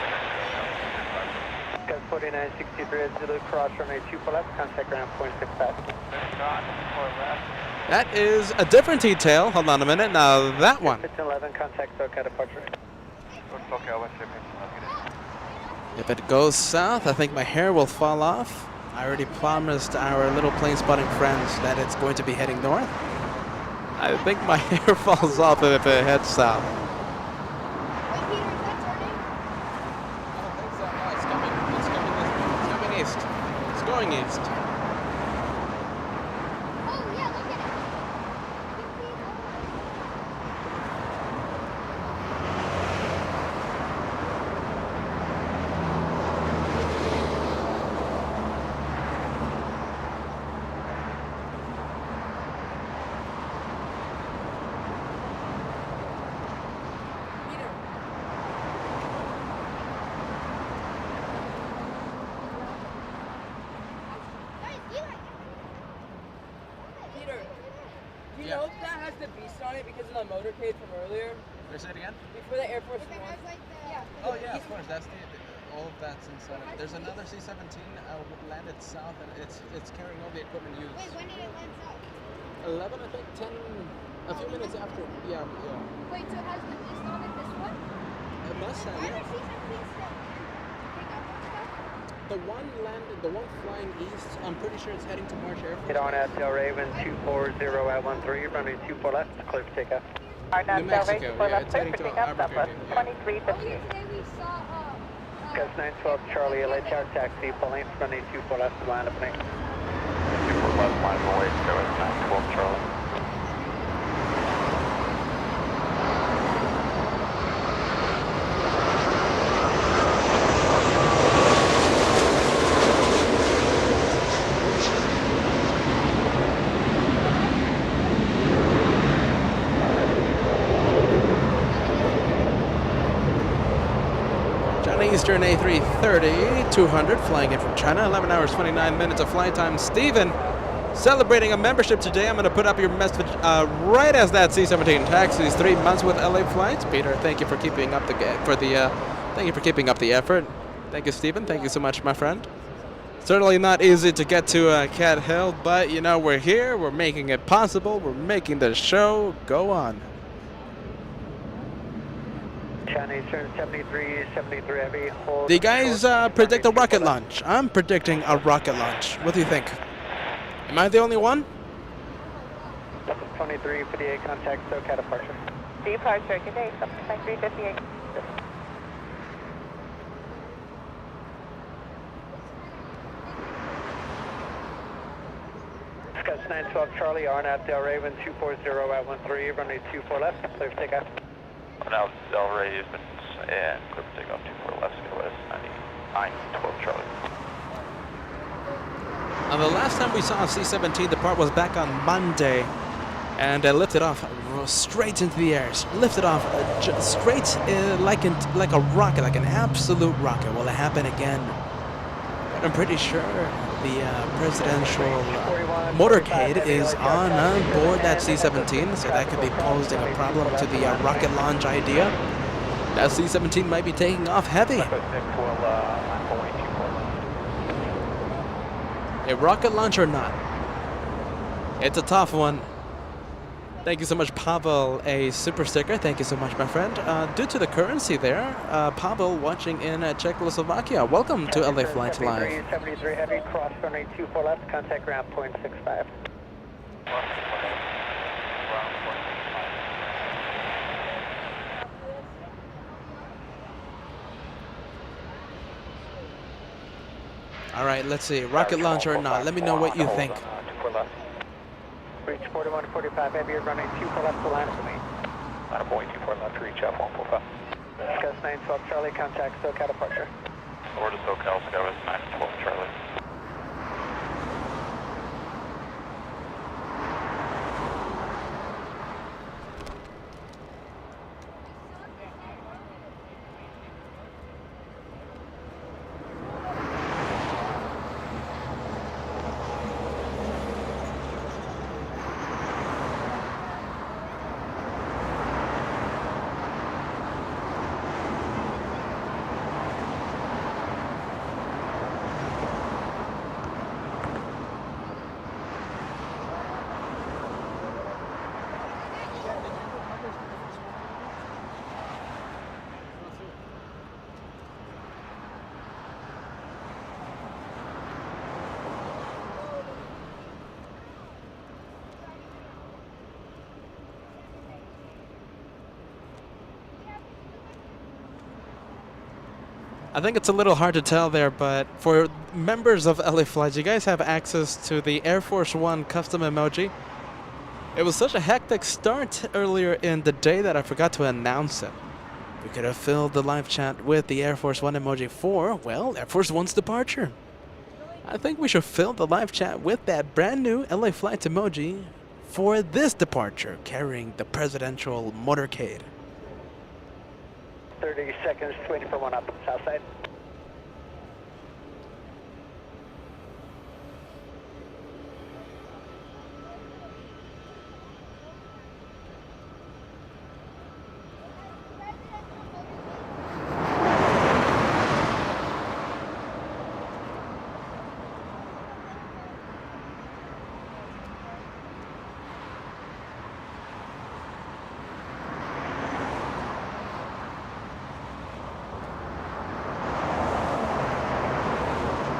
4963 Zulu cross runway 24 left, contact ground 0.65. That is a different detail. Hold on a minute. Now that one. 1511 contact SoCal departure. If it goes south, I think my hair will fall off. I already promised our little plane spotting friends that it's going to be heading north. I think my hair falls off if it heads south. East. It's going east. You know that has the beast on it because of the motorcade from earlier? Say it again? Before the Air Force One. Oh yeah, of course. That's all of that's inside of it. There's another C-17 landed south, and it's carrying all the equipment used. Wait, when did it land south? 11, I think. 10, a few minutes after. Yeah. Wait, so it has the beast on it, this one? It must have. Why Yeah. does C-17 still pick up on stuff? The one flying east. I'm pretty sure it's heading to Marsh Air Force. Get on at Del Raven 240 at 13, runway 24 left, clear for takeoff. New Mexico, yeah, it's heading to Albuquerque. Yeah. 2350. Yesterday we saw, Gus 912 Charlie, LA Tower taxi, full length, runway 24 left, line up lane. 24 left, line away, go at 912 Charlie. Eastern A330, 200, flying in from China, 11 hours, 29 minutes of flight time. Steven, celebrating a membership today. I'm going to put up your message right as that C-17 taxis 3 months with LA flights. Peter, thank you for keeping up the effort. Thank you, Steven. Thank you so much, my friend. Certainly not easy to get to Cat Hill, but you know, we're here, we're making it possible, we're making the show go on. China Eastern 73 heavy, hold. Do you guys predict a rocket launch? I'm predicting a rocket launch. What do you think? Am I the only one? 2358 contact SoCal departure. Departure, good day, something like 358. Discuss 912 Charlie, RNAV Del Raven 240 at 13, runway 24 left, clear for takeoff. Now Del Raven and clear for takeoff 24 left, COS 912 Charlie. Now, the last time we saw a C-17 depart was back on Monday, and lifted off straight into the air. Lifted off straight like a rocket, like an absolute rocket. Will it happen again? I'm pretty sure the presidential motorcade is on board that C-17, so that could be posing a problem to the rocket launch idea. That C-17 might be taking off heavy. A rocket launch or not? It's a tough one. Thank you so much, Pavel, a super sticker. Thank you so much, my friend. Due to the currency there, Pavel watching in Czechoslovakia. Welcome to LA Flight Live. 73 heavy, cross runway 24 left, contact ground point 65. All right, let's see. Rocket launch or not? Let me know what you think. Reach 4145 heavy, runway 24 left to line for me. Boeing 24 left, reach up 145. Discuss 912 Charlie, contact SoCal departure. Over to SoCal, SCOS 912 Charlie. I think it's a little hard to tell there, but for members of LA Flight, you guys have access to the Air Force One custom emoji. It was such a hectic start earlier in the day that I forgot to announce it. We could have filled the live chat with the Air Force One emoji for, well, Air Force One's departure. I think we should fill the live chat with that brand new LA Flight emoji for this departure, carrying the presidential motorcade. 30 seconds, waiting for one up, south side.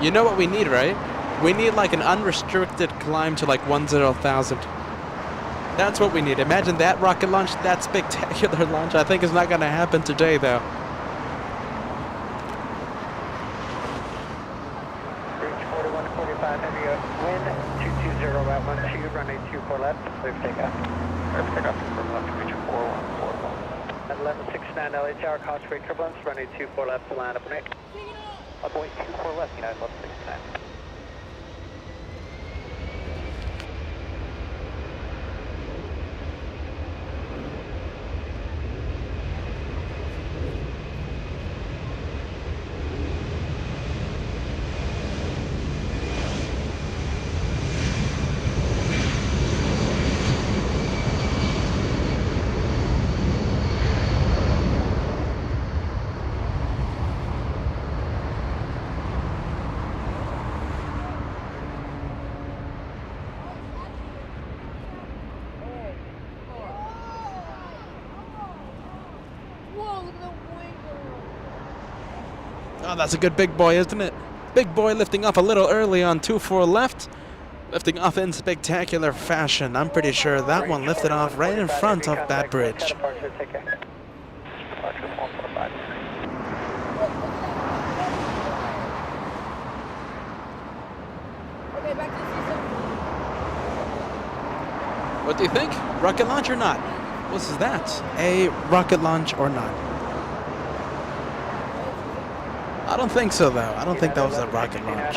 You know what we need, right? We need like an unrestricted climb to like 10,000. That's what we need. Imagine that rocket launch, that spectacular launch. I think it's not going to happen today, though. Reach 4145 heavy, wind 220 at 12, runway 24 left, clear for takeoff. Clear for takeoff, from left, reach 4141. At 1169 LA Tower, cause for turbulence, runway 24 left to line up and Boeing 24 left, United 1169. Oh, that's a good big boy, isn't it? Big boy lifting off a little early on 24 left. Lifting off in spectacular fashion. I'm pretty sure that one lifted off right in front of that bridge. Departure, take care. Departure 145. Okay, back to the C-17. What do you think? Rocket launch or not? Was that a rocket launch or not? I don't think so, though. I don't think that was a rocket launch.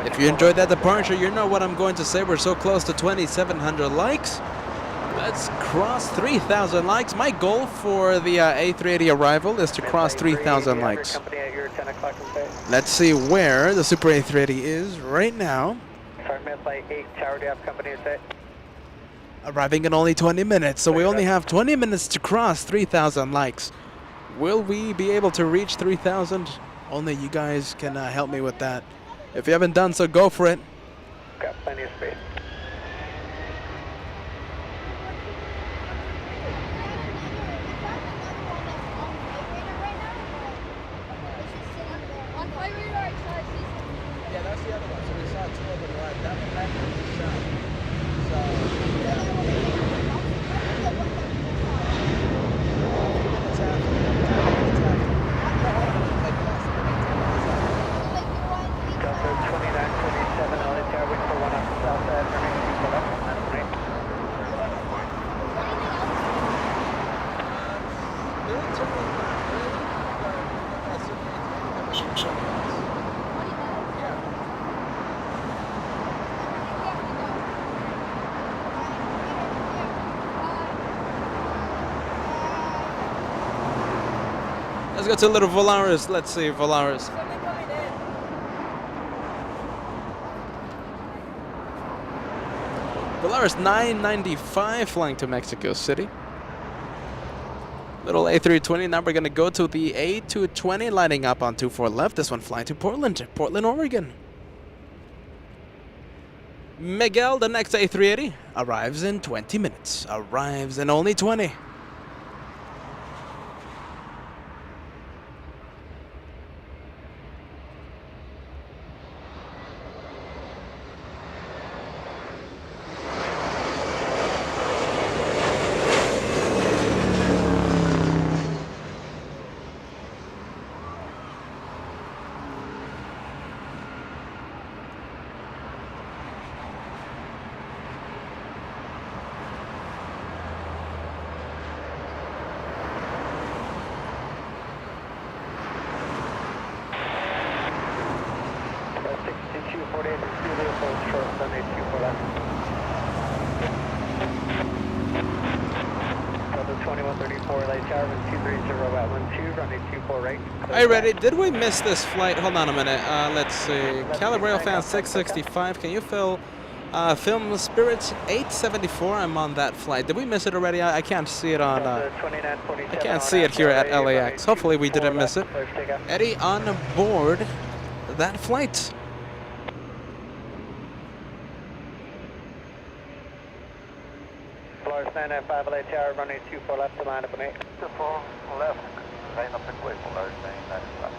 If you enjoyed that departure, you know what I'm going to say. We're so close to 2,700 likes. Let's cross 3,000 likes. My goal for the A380 arrival is to cross 3,000 likes. Let's see where the Super A380 is right now. Arriving in only 20 minutes, so we only have 20 minutes to cross 3,000 likes. Will we be able to reach 3,000? Only you guys can help me with that. If you haven't done so, go for it. Got plenty of space. Yeah, that's the other one. So we saw two of them live. That one was shot. So, yeah. 2 minutes after. 2 minutes after. Delta 2927, LA Tower, wait for one off the south side, running 2 left, 918. Really turning not really, but that's okay. Yeah. Let's go to little Volaris. Let's see, Volaris. Volaris 995 flying to Mexico City. Little A320. Now we're going to go to the A220 lining up on 24 left. This one flying to Portland, Oregon. Miguel, the next A380, arrives in 20 minutes. Arrives in only 20. Are you ready? Did we miss this flight? Hold on a minute. Let's see. Calibrail fan 665. Can you film Spirit 874? I'm on that flight. Did we miss it already? I can't see it on. I can't see it here at LAX. Hopefully we didn't miss it. Eddie on board that flight. Florida 995 LA Tower, running 24 left to line up an 8. 24 left, line up and wait for Florida 995.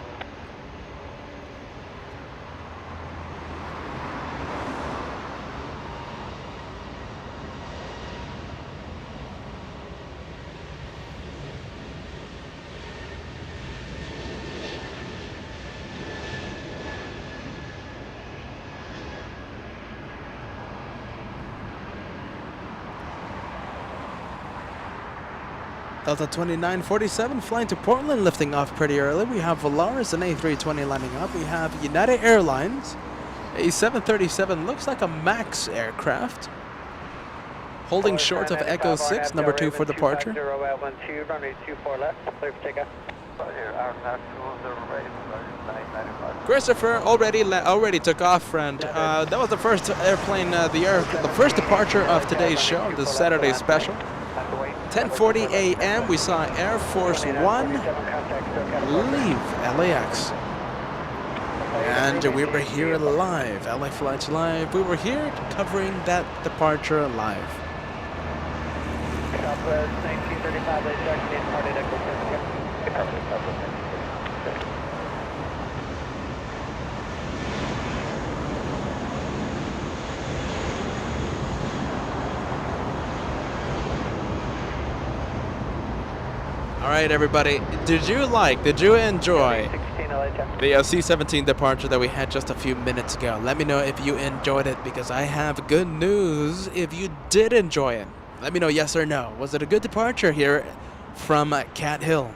Delta 2947 flying to Portland, lifting off pretty early. We have Volaris and A320 lining up. We have United Airlines. A 737 looks like a MAX aircraft. Holding short of Echo 6, number 2 for departure. Christopher already took off, friend. That was the first airplane, the first departure of today's show, the Saturday special. 10:40 a.m. we saw Air Force One leave LAX. And we were here live, LA Flights Live. We were here covering that departure live. Southwest 1935, All right, everybody. Did you enjoy 16 LA Tower. the C-17 departure that we had just a few minutes ago? Let me know if you enjoyed it, because I have good news if you did enjoy it. Let me know yes or no. Was it a good departure here from Cat Hill?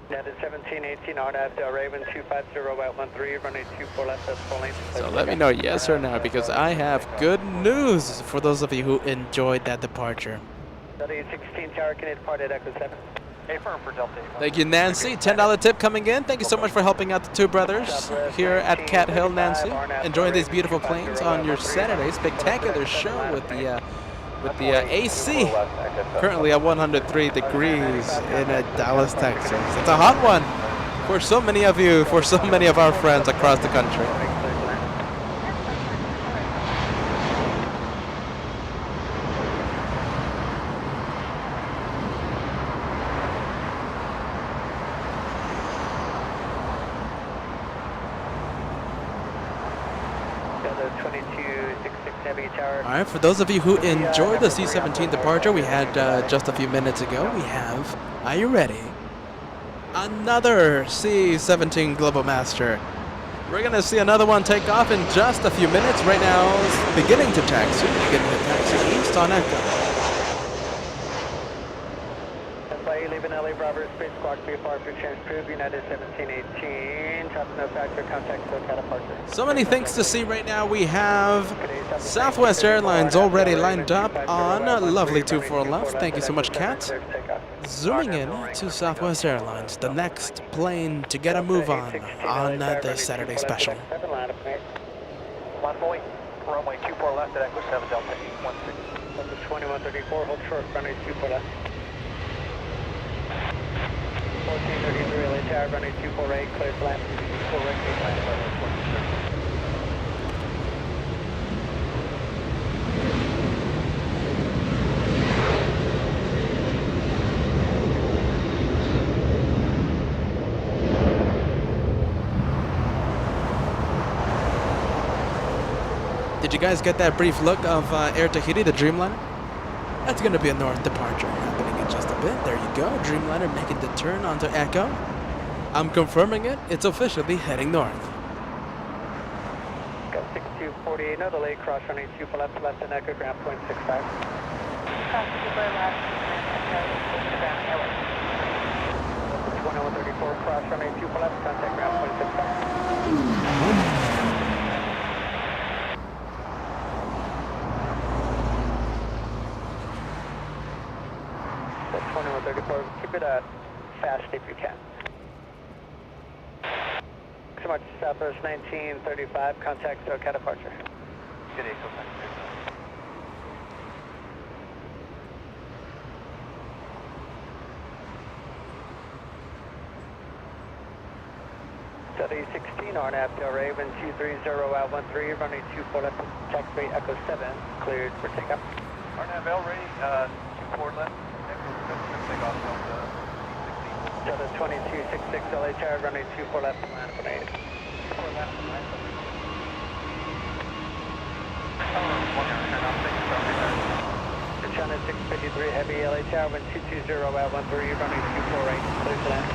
United 1718 on Del Raven 250 at 13, running 24 left, that's full length. So let me know yes or no, because I have good news for those of you who enjoyed that departure. Delta 16 Tower, can depart at Echo 7. Affirm for Delta. Thank you, Nancy. $10 tip coming in. Thank you so much for helping out the two brothers here at Cat Hill, Nancy. Enjoying these beautiful planes on your Saturday. Spectacular show with the AC currently at 103 degrees in Dallas, Texas. It's a hot one for so many of you, for so many of our friends across the country. All right, for those of you who enjoyed the C-17 departure we had just a few minutes ago, we have, are you ready? Another C-17 Global Master. We're going to see another one take off in just a few minutes. Right now, it's beginning to taxi east on Echo. Leaving LA Bravo Space Squawk B4 Buchanan Crew, United 1718, top no factor, contact SoCal departure. So many things to see right now. We have Southwest Airlines already lined up on lovely 24 left. Thank you so much, Kat. Zooming in to Southwest Airlines, the next plane to get a move on this Saturday special. 1 point, runway 24 left at Echo 7 Delta 816. 2134, hold short, runway 24 left. 1433 LA Tower, runway 248, clear to land. Full right, land. Did you guys get that brief look of Air Tahiti, the Dreamliner? That's going to be a north departure happening in just a bit. There you go. Dreamliner making the turn onto Echo. I'm confirming it. It's officially heading north. Got 6248, no delay, cross running 2 for left and Echo, ground point 65. Cross 2 for left, ground airway. 2134, cross running 2 for left, contact ground point 65. 2134, keep it fast if you can. So much, Southwest 1935, contact SoCal departure. Good day, so thank you. Delta 16 on Del Raven 230 at 13, running 24 left, taxiway Echo 7, cleared for takeoff. RNAV L ready, 24 left. Delta 2266 LA Tower, running 24 left, land for 8. 24 left, land for 8. Buchanan 653 Heavy LA Tower, wind 220 at 13, running 24 right, clear to land.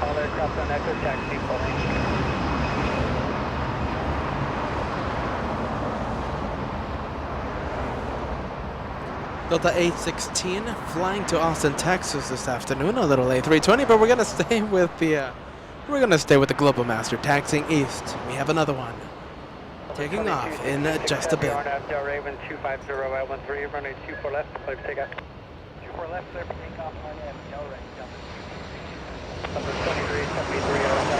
All aircraft on Echo, taxi full length. Delta 816 flying to Austin, Texas this afternoon. A little A320, but we're gonna stay with the Global Master taxiing east. We have another one taking off in just a bit. Del Raven 250 at 13, running 24 left, clear to takeoff. 24 left, clear for takeoff. Del Raven. Number 2373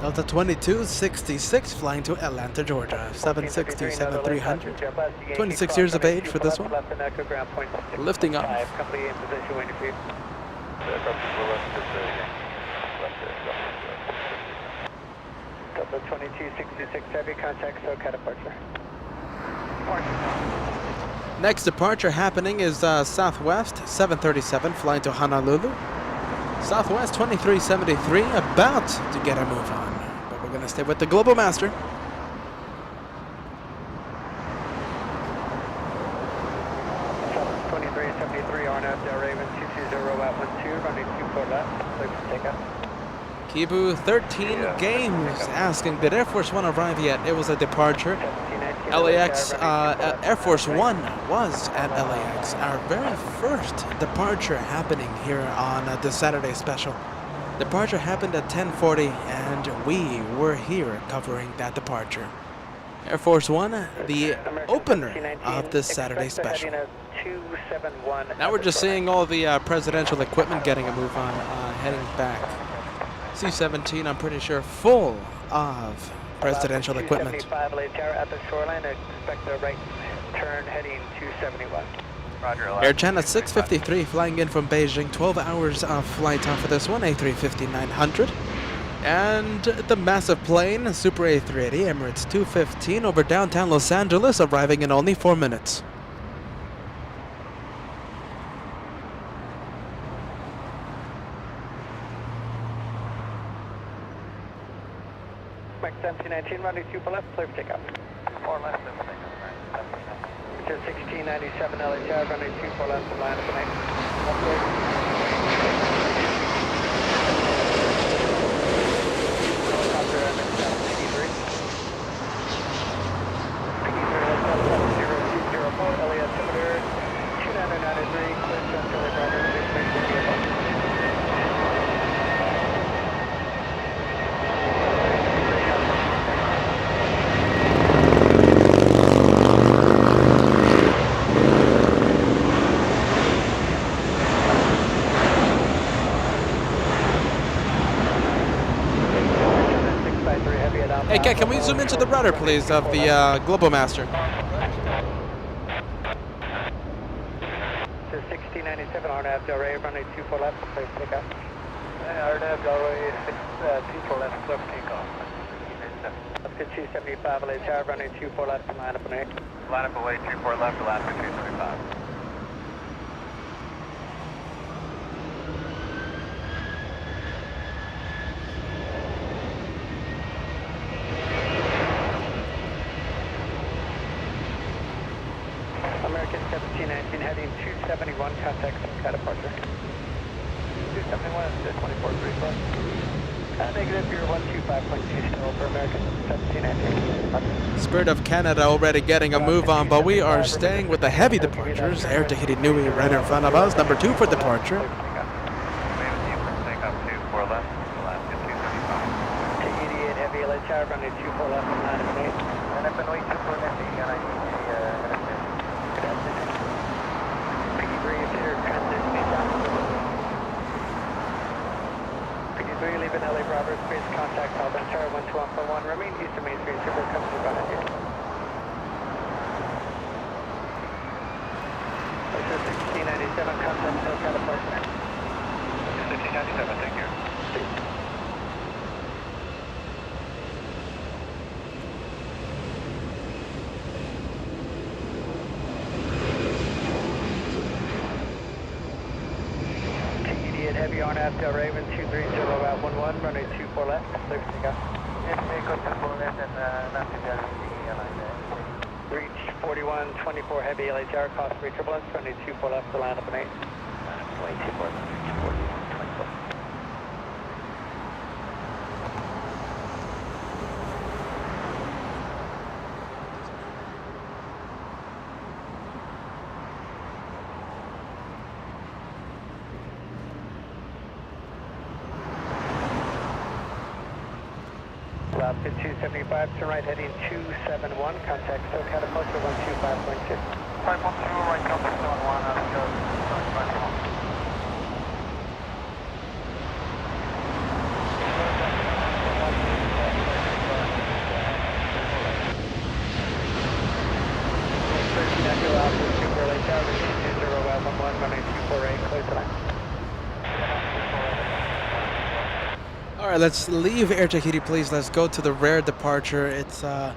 Delta 2266 flying to Atlanta, Georgia. 767-300. 26 years of age for this one. Lifting off. Company in position waiting for you. Delta 2266 heavy contact, SoCal departure. Next departure happening is Southwest 737 flying to Honolulu. Southwest 2373 about to get a move on. But we're going to stay with the Global Master. Southwest 2373 RNAV Del Raven 220 at 12, running 24 left, clear for takeoff. Kibu 13 Games asking, did Air Force One arrive yet? It was a departure. LAX, Air Force One was at LAX. Our very first departure happening here on this Saturday special. Departure happened at 10:40 and we were here covering that departure. Air Force One, the opener of this Saturday special. Now we're just seeing all the presidential equipment getting a move on, heading back. C-17, I'm pretty sure, full of presidential equipment. 275 LA Tower at the shoreline, expect a right turn heading 271. Roger. Air China 653 flying in from Beijing, 12 hours of flight time for this one, A350-900. And the massive plane, Super A380, Emirates 215 over downtown Los Angeles, arriving in only 4 minutes. Max 1719, running 2 for left, clear for takeoff. 4 left, then takeoff. Richard 1697 LA Tower, running 2 for left, and line up and Hey, Kat, can we zoom into the rudder, please, of the Global Master? 1697 RNAV Del Rey, runway 24 left, clear for takeoff. RNAV Del Rey 24 left, clear for takeoff. Alaska 275 LA Tower, runway 24 left, and line up and A. Line up away, 24 left, Alaska 275. American 1719 heading 271, contact SoCal departure. 271 to 2434. Negative, you're 125.2 still for American 1719. Spirit of Canada already getting a move on, but we are staying with the heavy departures. Air Tahiti Nui right in front of us, number 2 for departure. Takeoff 24 left, Alaska 275. T88 heavy LA Tower, runway 24 left, and line up and A. And I've been waiting for that thing, and I need PD3 leaving LA Bravo space contact Albuquerque Tower 12141 remain east of Main Street Super company behind you. Ocean 1697 contact SoCal departure. 1697, thank you. Heavy on Del Raven 230 at 11, runway 24 left, clear for takeoff. Yes, take up 24 left and not to the Reach 4124 heavy LA Tower, cost 3 turbulence, runway 24 left to line up and 8. 24 left, 24. Alaska 275, turn right heading 271, contact SoCal departure 125.2. 512, right contact 71, All right, let's leave Air Tahiti, please. Let's go to the rare departure. It's Air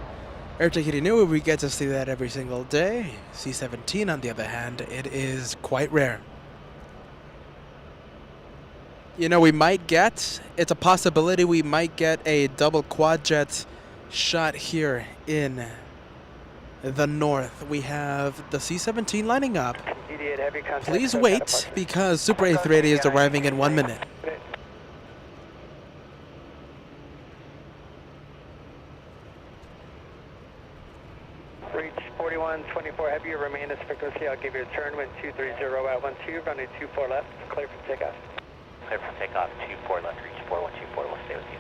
Tahiti New. We get to see that every single day. C-17, on the other hand, it is quite rare. You know, we might get, it's a possibility we might get a double quad jet shot here in the north. We have the C-17 lining up. Please wait, because Super A380 is arriving in 1 minute. Reach 4124 heavy, remain as frequency. I'll give you a turn when 230 at 12, running 24 left, clear from takeoff. Clear from takeoff, 24 left, reach 4124, we'll stay with you.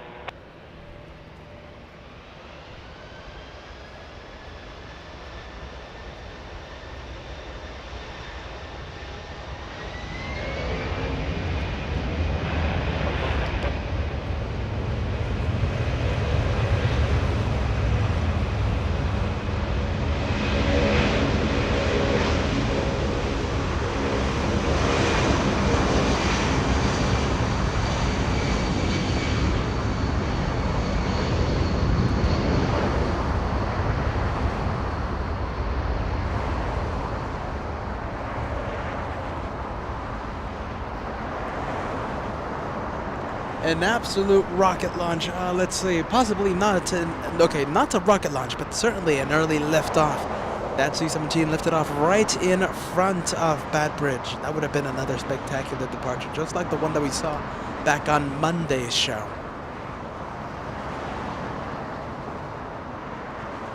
An absolute rocket launch. Let's see, possibly not not a rocket launch, but certainly an early liftoff. That C-17 lifted off right in front of Bad Bridge. That would have been another spectacular departure, just like the one that we saw back on Monday's show.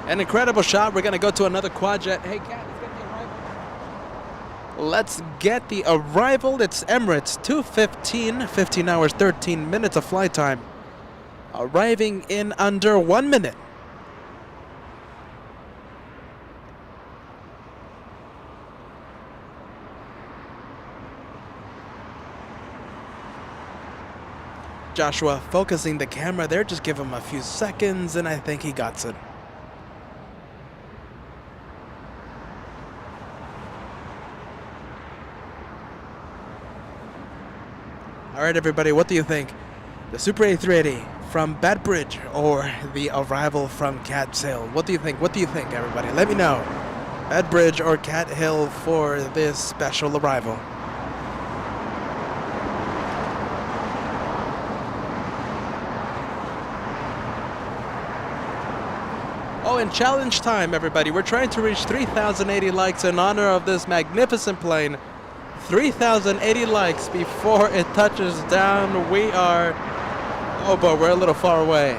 An incredible shot. We're going to go to another quad jet. Hey, Cat, let's get the arrival. Let's get the arrival. It's Emirates, 2:15, 15 hours, 13 minutes of flight time. Arriving in under 1 minute. Joshua focusing the camera there. Just give him a few seconds, and I think he got it. All right, everybody, what do you think? The Super A380 from Bad Bridge or the arrival from Cat Hill? What do you think? What do you think, everybody? Let me know. Bad Bridge or Cat Hill for this special arrival. Oh, and challenge time, everybody. We're trying to reach 3,080 likes in honor of this magnificent plane. 3,080 likes before it touches down. We are, oh boy, we're a little far away.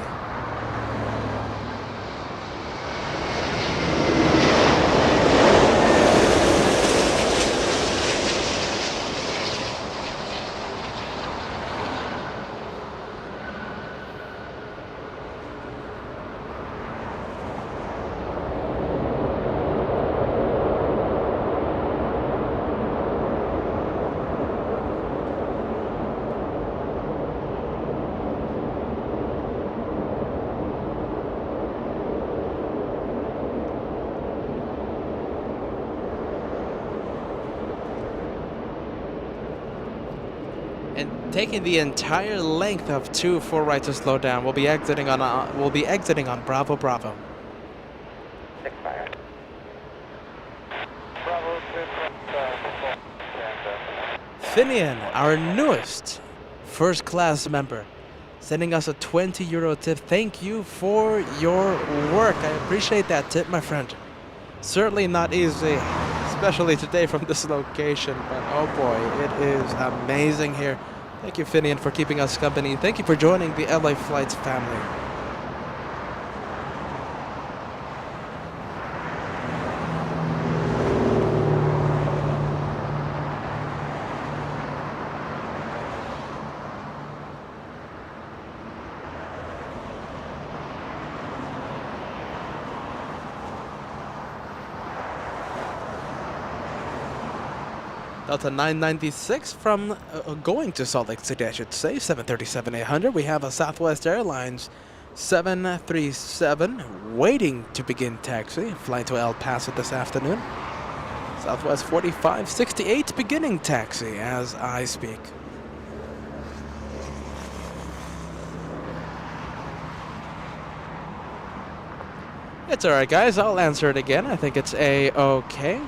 Taking the entire length of 2-4 right to slow down. We'll be exiting on Bravo Bravo. 6 fire. Bravo 2. Finian, our newest first class member, sending us a €20 tip. Thank you for your work. I appreciate that tip, my friend. Certainly not easy, especially today from this location, but oh boy, it is amazing here. Thank you, Finian, for keeping us company. Thank you for joining the LA Flights family. Delta 996 from going to Salt Lake City, I should say, 737-800. We have a Southwest Airlines 737 waiting to begin taxi, flying to El Paso this afternoon. Southwest 4568 beginning taxi as I speak. It's alright, guys. I'll answer it again. I think it's A-okay.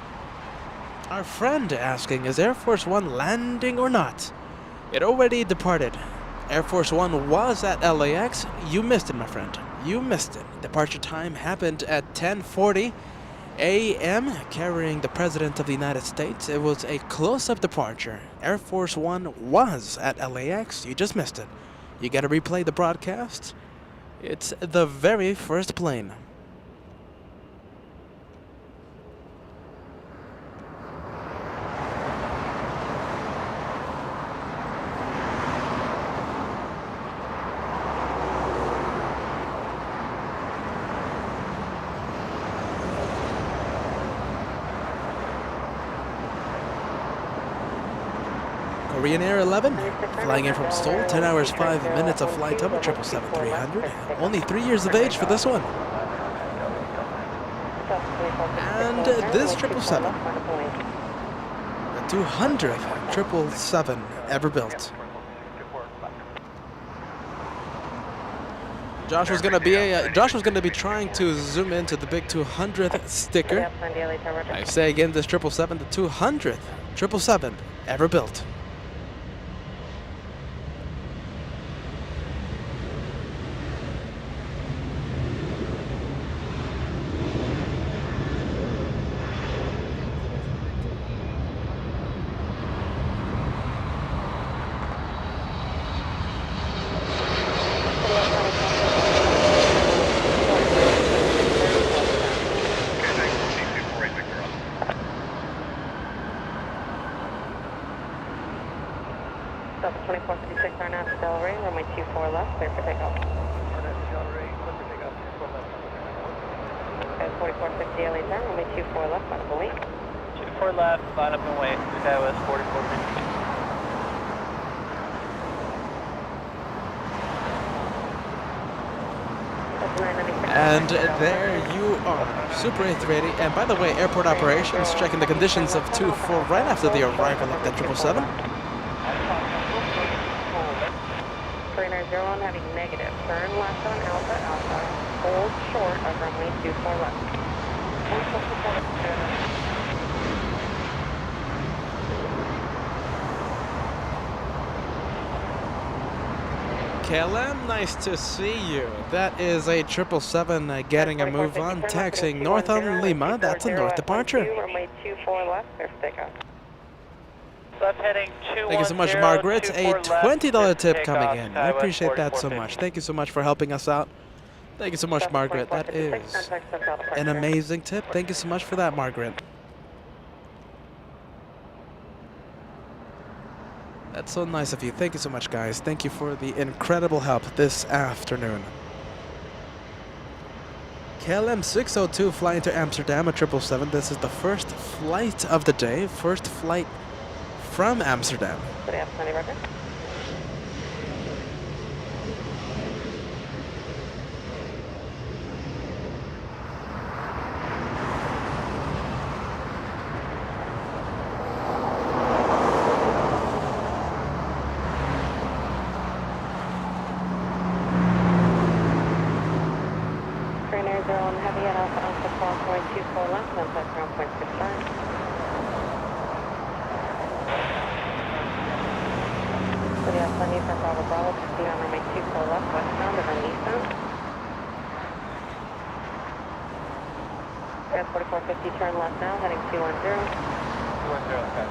Our friend asking, is Air Force One landing or not? It already departed. Air Force One was at LAX. You missed it, my friend. You missed it. Departure time happened at 10:40 a.m. carrying the President of the United States. It was a close-up departure. Air Force One was at LAX. You just missed it. You gotta replay the broadcast. It's the very first plane. Korean Air 11, flying in from Seoul, 10 hours 5 minutes of flight time, 777-300. Only 3 years of age for this one. And this 777, the 200th 777 ever built. Josh was gonna be trying to zoom into the big 200th sticker. I say again, this 777, the 200th 777 ever built. Delta 2456 are now Donnelly, runway 24 left, clear for takeoff. 4450 LA 10, runway 24 left, line up and wait. 24 left, line up and wait. That was 4450. And there you are, Super A380. And by the way, airport operations checking the conditions of 24 right after the arrival of the 777. 3901 having negative. Turn left on Alpha Alpha. Hold short of runway 24 left. KLM, nice to see you. That is a 777 getting a move on, taxiing north on Lima. That's a north departure. Runway 24 left, clear for takeoff. Left heading 210. Thank you so much, Margaret. A $20 tip coming in. I appreciate that so much. Thank you so much for helping us out. Thank you so much, Margaret. That is an amazing tip. Thank you so much for that, Margaret. That's so nice of you. Thank you so much, guys. Thank you for the incredible help this afternoon. KLM 602 flying to Amsterdam at 777. This is the first flight of the day. First flight from Amsterdam. Good afternoon, Roger. Heavy at Alpha Alpha 4.24 left, 1.65. So the Alpha for Bravo Bravo, proceed on runway 24 left, westbound, and then eastbound. Gas 4450, turn left now, heading 210. 210, okay.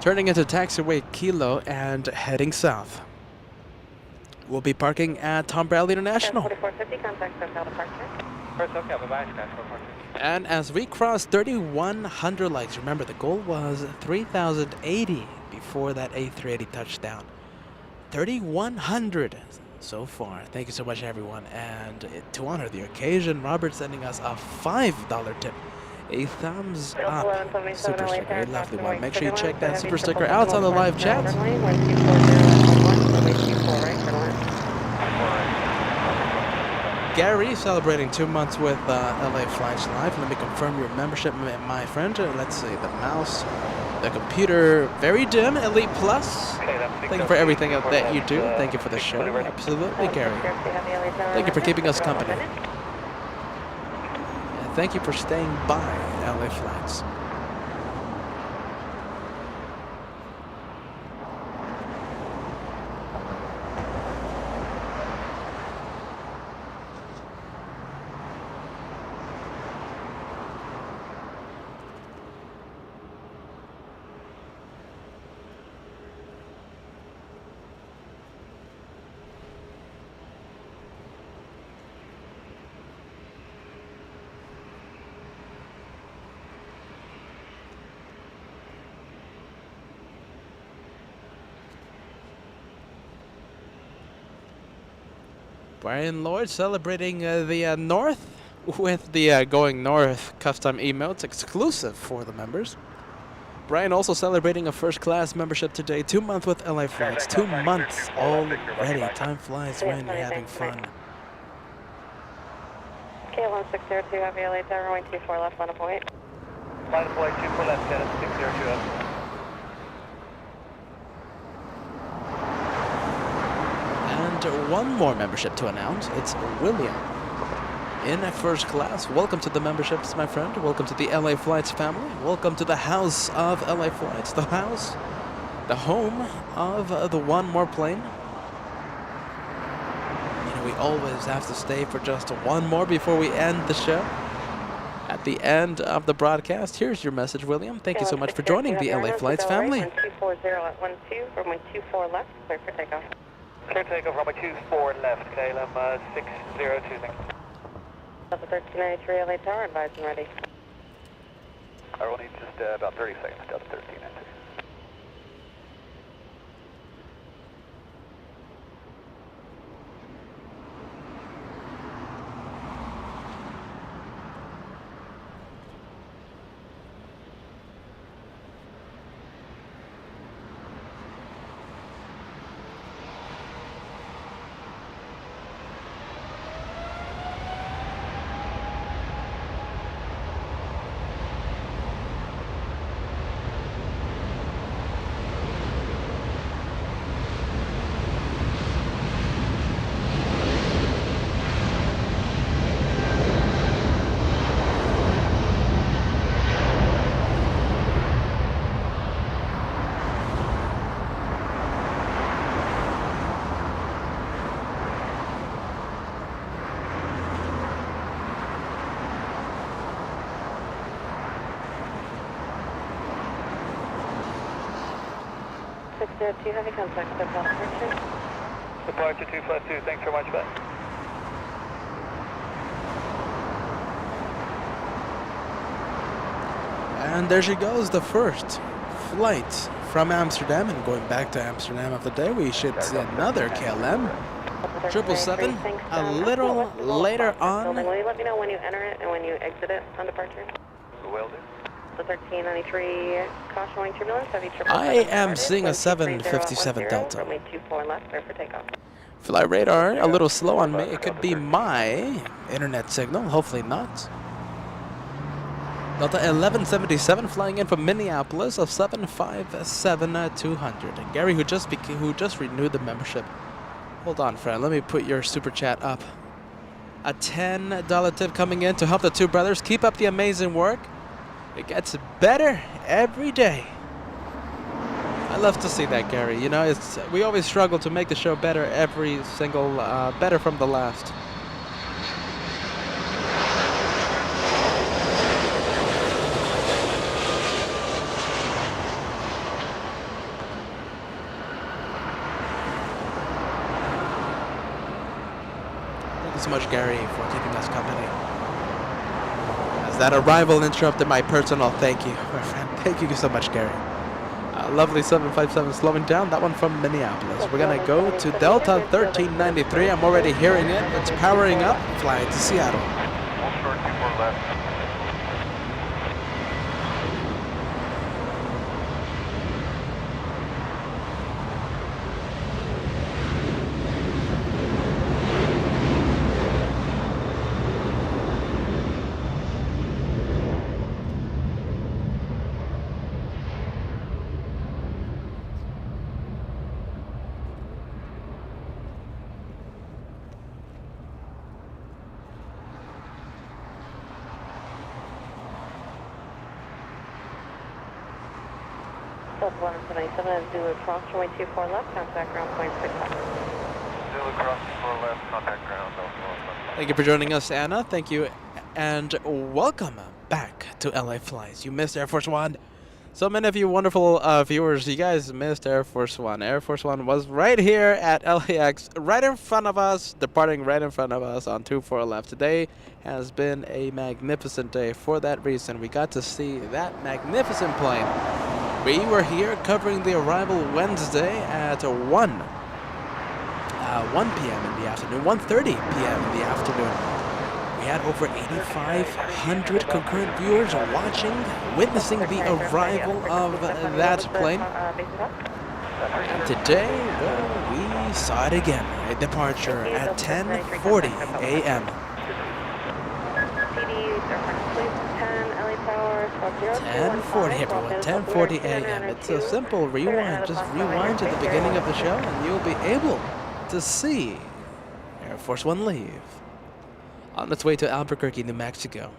Turning into taxiway Kilo and heading south. We'll be parking at Tom Bradley International. 4450, contact SoCal departure. First, okay, bye-bye, Sky 440. And as we cross 3,100 likes, remember the goal was 3,080 before that A380 touchdown. 3,100 so far. Thank you so much, everyone. And to honor the occasion, Robert sending us a $5 tip. a thumbs Delta up. 1177 Super LA sticker, a Tower, lovely crossing one. right Make sure you check that heavy super sticker triple out on the double live chat. Marjolein, 1240 runway 24 right, clear to land. Gary celebrating 2 months with LA Flights Live. Let me confirm your membership, my friend. Let's see, the mouse, the computer, very dim, Elite Plus. Thank you for everything that you do. Thank you for the show. Absolutely, Gary. Thank you for keeping us company. And thank you for staying by LA Flights. Brian Lloyd celebrating the North with the Going North custom emotes exclusive for the members. Brian also celebrating a first class membership today. 2 months with LA Flights. 2 months already. Time flies when you're having fun. KL1602 Heavy LA Tower, runway 24 left, line of point. Line of flight 24 left, Dennis 602. And one more membership to announce. It's William in first class. Welcome to the memberships, my friend. Welcome to the LA Flights family. Welcome to the house of LA Flights. The house, the home of the one more plane. You know, we always have to stay for just one more before we end the show. At the end of the broadcast, here's your message, William. Thank you so much for joining the LA Flights family. 240 at 12, runway 24 left, clear for takeoff. Clear takeoff, runway 24 left, KLM 602, thanks. Delta 1393 LA Tower, advise and ready. I will need just about 30 seconds, Delta 1393. Do you have any contact with departure? Departure 252, thanks very much for that. And there she goes, the first flight from Amsterdam. And going back to Amsterdam of the day, we should see another KLM 777 a little later on. Will you let me know when you enter it and when you exit it on departure? Will do. The 1393, caution wing turbulence, heavy triple. I am seeing a 757 Delta. Runway 24 left, clear for takeoff. Fly radar a little slow on me. It could be my internet signal. Hopefully not. Delta 1177 flying in from Minneapolis of 757-200. And Gary, who just renewed the membership. Hold on, friend. Let me put your super chat up. A $10 tip coming in to help the two brothers. Keep up the amazing work. It gets better every day. I love to see that, Gary. You know, we always struggle to make the show better every single, better from the last. Thank you so much, Gary, for keeping us company. That arrival interrupted my personal thank you, my friend. Thank you so much, Gary. Lovely 757 slowing down. That one from Minneapolis. We're going to go to Delta 1393. I'm already hearing it. It's powering up. Flying to Seattle. We'll start 24 left. Delta 177 is Zulu cross runway 24 left, contact ground point 6 left. Zulu cross 4 left, contact ground, Delta 177. Thank you for joining us, Anna. Thank you, and welcome back to LA Flies. You missed Air Force One. So many of you wonderful viewers, you guys missed Air Force One. Air Force One was right here at LAX, right in front of us, departing right in front of us on 24 left. Today has been a magnificent day. For that reason, we got to see that magnificent plane. We were here covering the arrival Wednesday at 1 p.m. in the afternoon, 1:30 p.m. in the afternoon. We had over 8,500 concurrent viewers watching, witnessing the arrival of that plane. And today, well, we saw it again. A departure at 10:40 a.m. 10:40, everyone. 10:40 a.m. It's a simple rewind. Just rewind to the beginning of the show, and you'll be able to see Air Force One leave on its way to Albuquerque, New Mexico.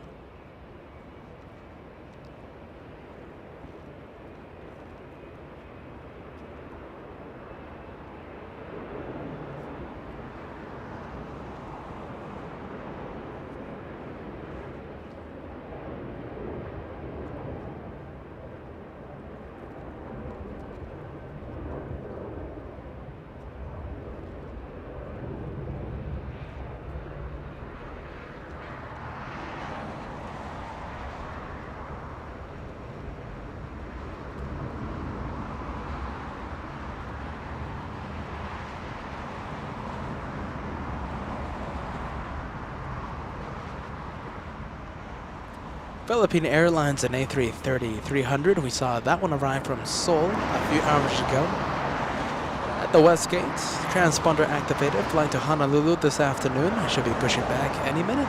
Philippine Airlines and A330-300. We saw that one arrive from Seoul a few hours ago. At the West Gate, transponder activated, flying to Honolulu this afternoon. I should be pushing back any minute.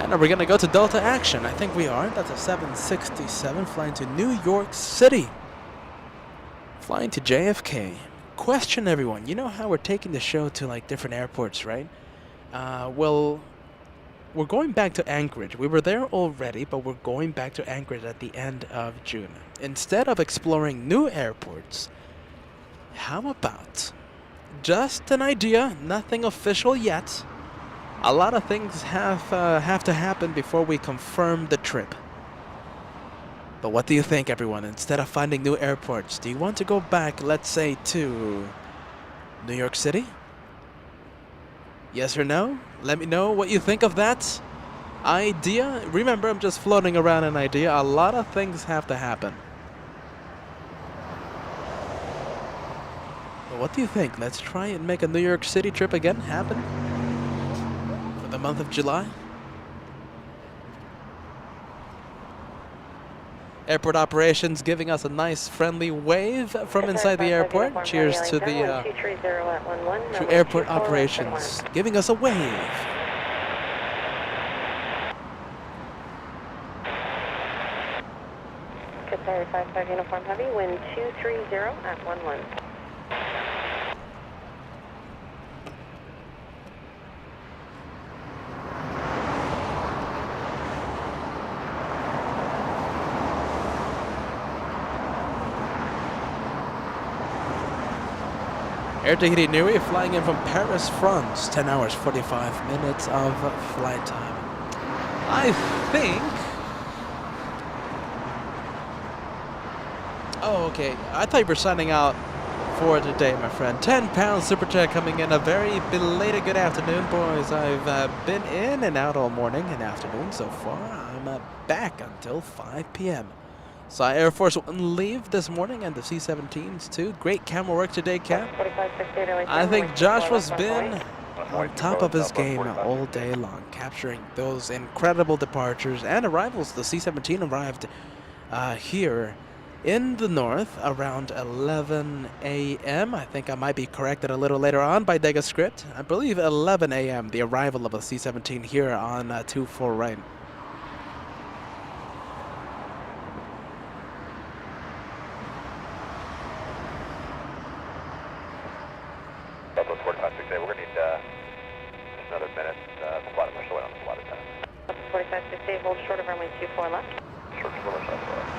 And we're going to go to Delta Action. I think we are. That's a 767 flying to New York City. Flying to JFK. Question, everyone. You know how we're taking the show to like different airports, right? Well, we're going back to Anchorage. We were there already, but we're going back to Anchorage at the end of June. Instead of exploring new airports, how about just an idea, nothing official yet. A lot of things have to happen before we confirm the trip. But what do you think, everyone? Instead of finding new airports, do you want to go back, let's say, to New York City? Yes or no? Let me know what you think of that idea. Remember, I'm just floating around an idea. A lot of things have to happen. But what do you think? Let's try and make a New York City trip again happen for the month of July. Airport operations giving us a nice friendly wave from inside the airport. Cheers to the to airport operations giving us a wave. Qatar 55 Uniform Heavy, wind 230 at 11. Air Tahiti Nui flying in from Paris, France. 10 hours, 45 minutes of flight time. I think... Oh, okay. I thought you were signing out for today, my friend. 10 pounds super chat coming in. A very belated good afternoon, boys. I've been in and out all morning and afternoon so far. I'm back until 5 p.m. Saw Air Force One leave this morning and the C-17s too. Great camera work today, Cap. I think Joshua's been on top of his game all day long, capturing those incredible departures and arrivals. The C-17 arrived here in the north around 11 a.m. I think I might be corrected a little later on by Degas Script. I believe 11 a.m. the arrival of the C-17 here on 24 right. Double 4568, we're going to need just another minute. The flight marshal went on the flight attendant. 4568, hold short of runway 24 left. Short swimmer southwest.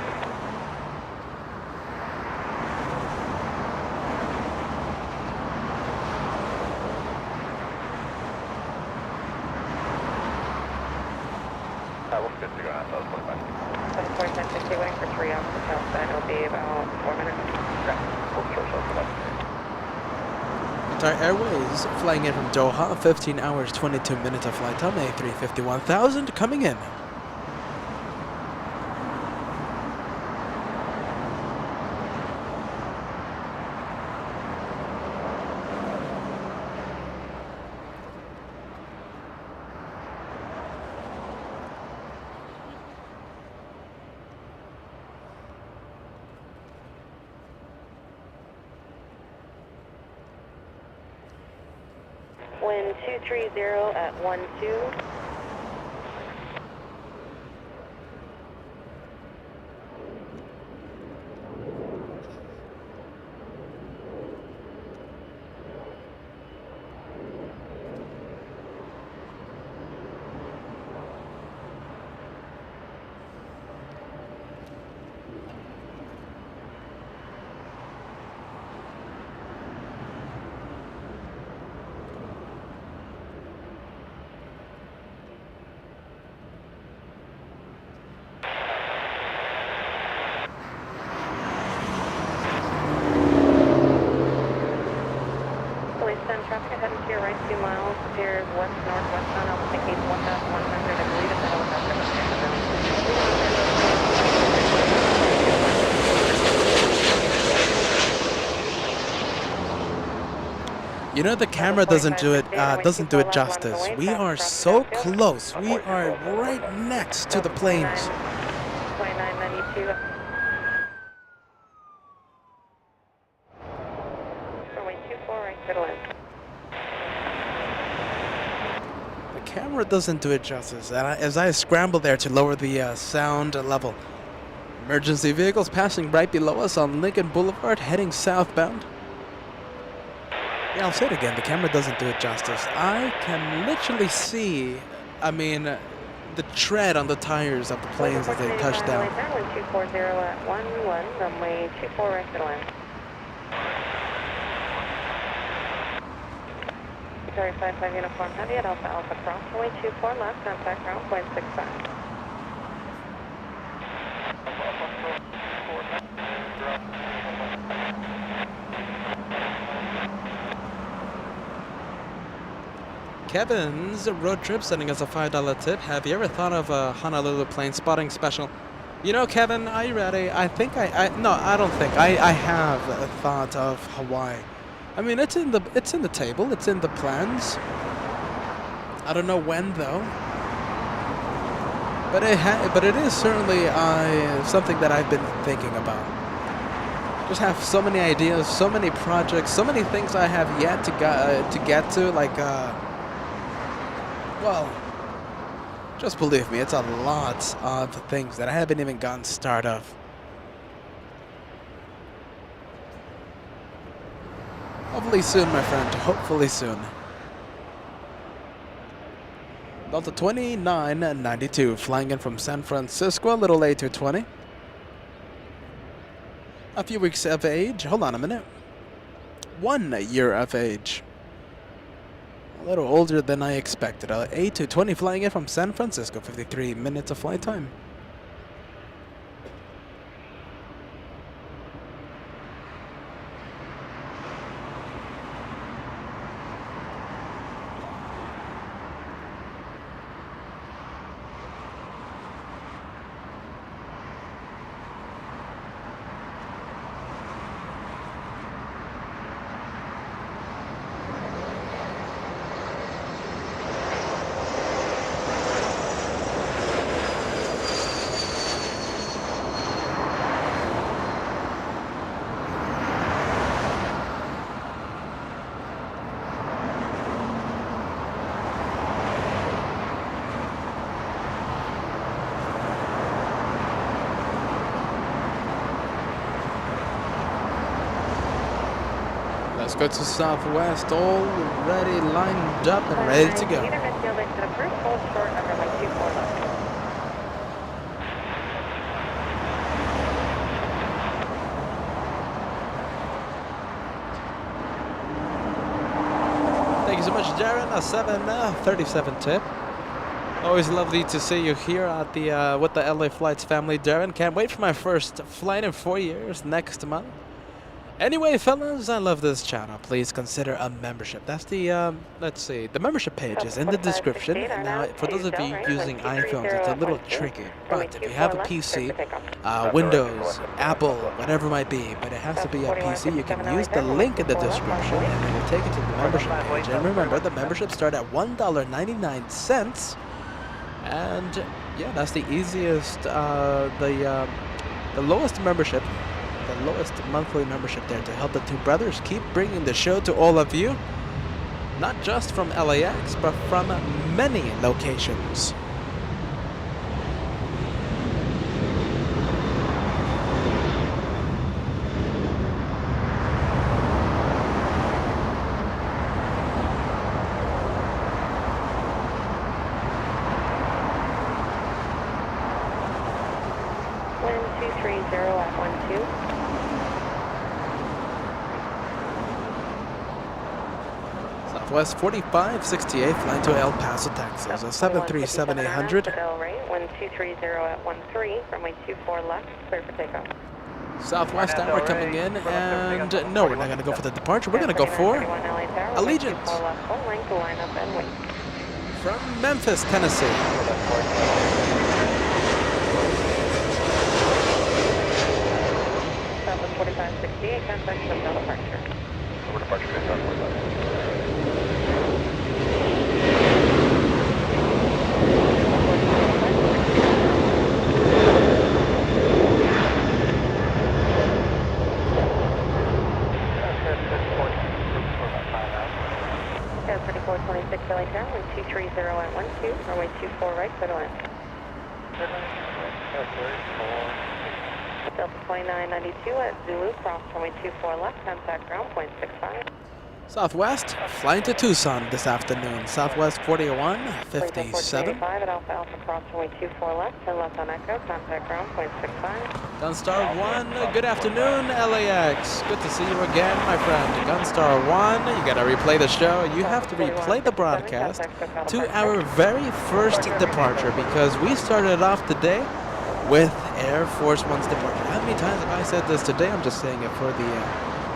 We're good to go out, that was 45. 74760 waiting for 3 off the tail side. It'll be about 4 minutes. Full short southwest. Qatar Airways flying in from Doha, 15 hours, 22 minutes of flight time, A350-1000 coming in. Wind 230 at 12. Traffic ahead into your right 2 miles, steers west-northwest on Albuquerque 1100. I believe it's a helicopter. You know, the camera doesn't do it justice. We are so close. We are right next to the planes. 2992. Runway 24 right, middle end. The camera doesn't do it justice. And as I scramble there to lower the sound level, emergency vehicles passing right below us on Lincoln Boulevard, heading southbound. Yeah, I'll say it again. The camera doesn't do it justice. I can literally see, the tread on the tires of the planes as they touch down. Runway 240 at 11, runway 24 right, middle end. Sorry, 55 uniform heavy at Alpha Alpha Cross, runway 24 left, contact ground, 0.65. Kevin's road trip sending us a $5 tip. Have you ever thought of a Honolulu plane spotting special? You know, Kevin, are you ready? I think no, I don't think. I have thought of Hawaii. I mean, it's in the table. It's in the plans. I don't know when though. But it is certainly something that I've been thinking about. Just have so many ideas, so many projects, so many things I have yet to get to. Like, well, just believe me, it's a lot of things that I haven't even gotten started of. Hopefully soon, my friend. Hopefully soon. Delta 2992 flying in from San Francisco, a little A220. A few weeks of age. Hold on a minute. 1 year of age. A little older than I expected. A220 flying in from San Francisco. 53 minutes of flight time. Let's go to Southwest, already lined up and ready to go. Either midfield exit approved, hold short under my 24 left. 737 tip. Always lovely to see you here at the with the LA Flights family, Darren. Can't wait for my first flight in 4 years next month. Anyway, fellas, I love this channel. Please consider a membership. That's the, let's see, the membership page is in the description. Now, for those of you using iPhones, it's a little tricky. But if you have a PC, Windows, Apple, whatever it might be, but it has to be a PC, you can use the link in the description and it will take you to the membership page. And remember, the memberships start at $1.99. And yeah, that's the easiest, the lowest membership. The lowest monthly membership there to help the two brothers keep bringing the show to all of you, not just from LAX, but from many locations. Southwest 4568 flying to El Paso, Texas. A 737-800. 1230 at 13, runway 24 left, clear for takeoff. Southwest hour coming in, and no, we're not going to go for the departure. We're going to go for Allegiant from Memphis, Tennessee. Southwest 4568, contact with no departure. Over departure, good, South 45. Yeah, 3426 LA Tower, 230 at 12, runway 24 right, clear to land. Delta 2992 at Zulu, cross runway 24 left, contact ground, point 65. Southwest, flying to Tucson this afternoon. Southwest 4157. At Alpha Alpha, cross runway 24 left, turn left on Echo, contact ground, point 65. Gunstar 1, good afternoon, LAX. Good to see you again, my friend. Gunstar 1, you gotta replay the show. You have to replay the broadcast to our very first departure because we started off today with Air Force One's departure. How many times have I said this today? I'm just saying it for the,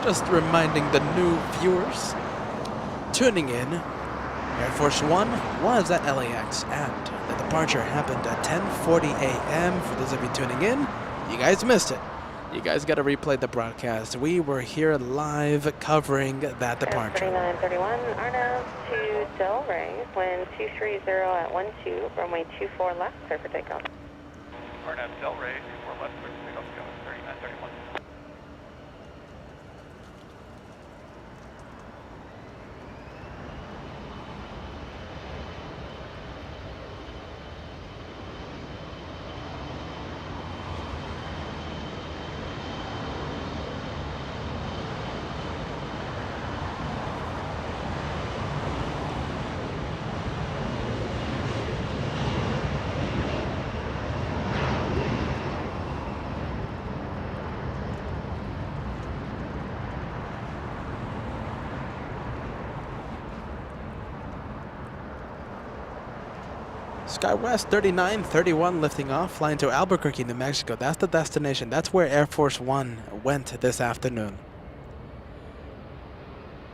just reminding the new viewers tuning in. Air Force One was at LAX and the departure happened at 10:40 a.m. For those of you tuning in, you guys missed it. You guys got to replay the broadcast. We were here live covering that departure. 3931, Arnav to Delray, wind 230 at 12, runway 24 left, clear for takeoff. Arnav Delray, 24 left, clear for takeoff, 3931. SkyWest 3931 lifting off, flying to Albuquerque, New Mexico. That's the destination. That's where Air Force One went this afternoon.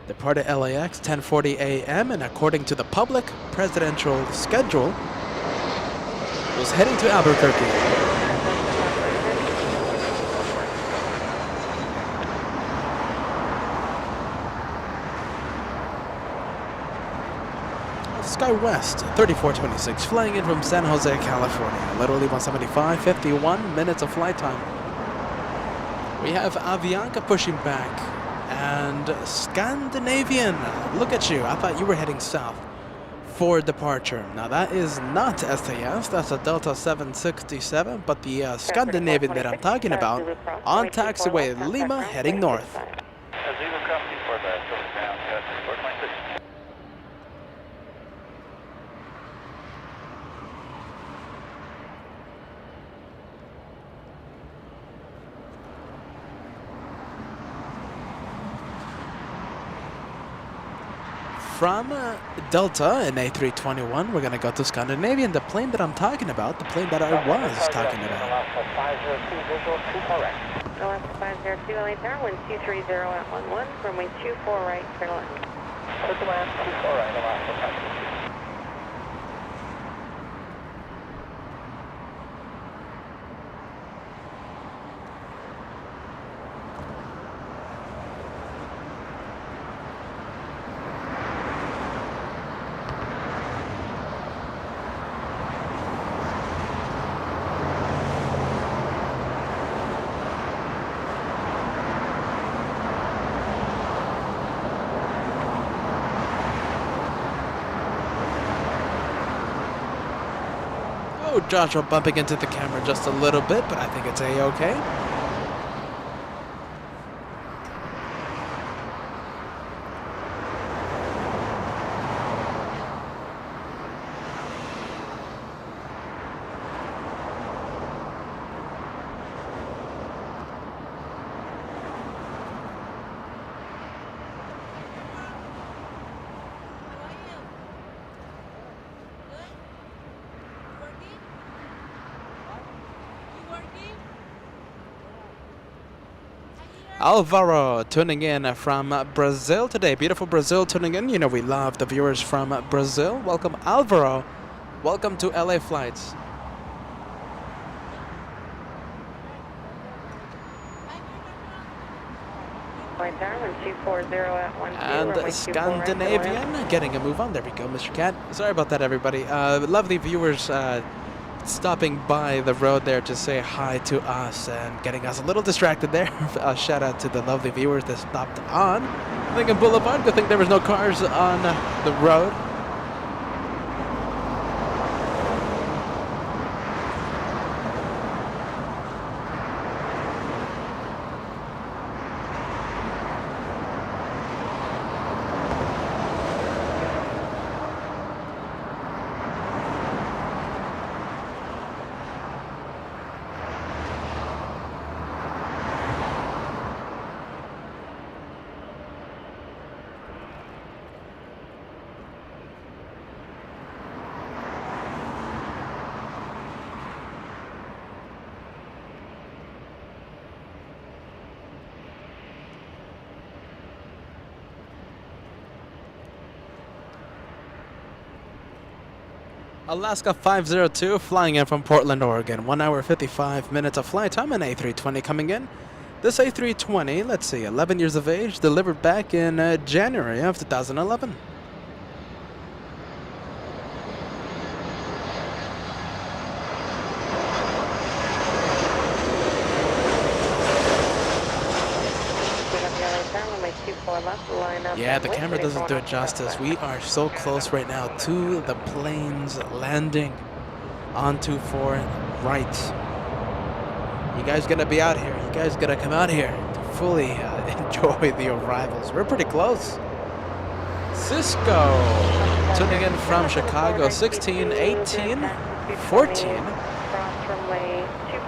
Departed LAX 10:40 a.m. and according to the public presidential schedule, was heading to Albuquerque. SkyWest 3426 flying in from San Jose, California. Literally 175, 51 minutes of flight time. We have Avianca pushing back and Scandinavian. Look at you. I thought you were heading south for departure. Now that is not SAS, that's a Delta 767, but the Scandinavian that I'm talking about on taxiway Lima heading north. Zulu company for the down, 426. from Delta in A321, we're going to go to Scandinavian, the plane that I'm talking about, the plane that I was talking about. Alaska 502, LA Tower, wind 230 at 11, runway 24 right, clear to land. Clear to land, 24 right, Alaska 502. Oh, Joshua bumping into the camera just a little bit, but I think it's A-okay. Alvaro tuning in from Brazil today. Beautiful Brazil tuning in. You know we love the viewers from Brazil. Welcome, Alvaro. Welcome to LA Flights. Flight Tower, wind 240 at 12, And runway 24 right, Scandinavian getting a move on. There we go, Mr. Cat. Sorry about that, everybody. Lovely viewers stopping by the road there to say hi to us and getting us a little distracted there. Shout out to the lovely viewers that stopped on Lincoln Boulevard. Good thing there was no cars on the road. Alaska 502 flying in from Portland, Oregon. 1 hour 55 minutes of flight time, an A320 coming in. This A320, let's see, 11 years of age, delivered back in January of 2011. Yeah, the camera doesn't do it justice. We are so close right now to the planes landing on 24 right. You guys gonna be out here. You guys gotta come out here to fully enjoy the arrivals. We're pretty close. Cisco tuning in from Chicago, 16, 18, 14.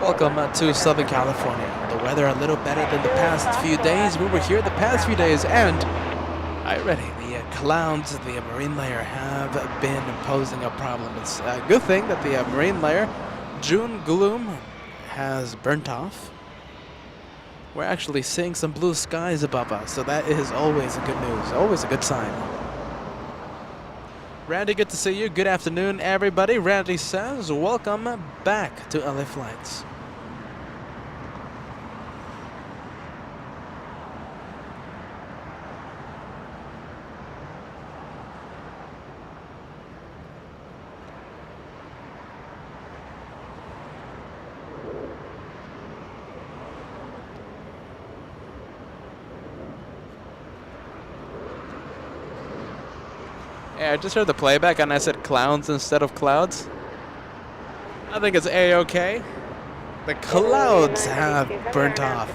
Welcome to Southern California. The weather a little better than the past few days. We were here the past few days, and already the clouds, the marine layer have been posing a problem. It's a good thing that the marine layer, June gloom, has burnt off. We're actually seeing some blue skies above us, so that is always a good news, always a good sign. Randy, good to see you. Good afternoon, everybody. Randy says, welcome back to LA Flights. Yeah, I just heard the playback and I said clowns instead of clouds. I think it's A-okay. The clouds have burnt off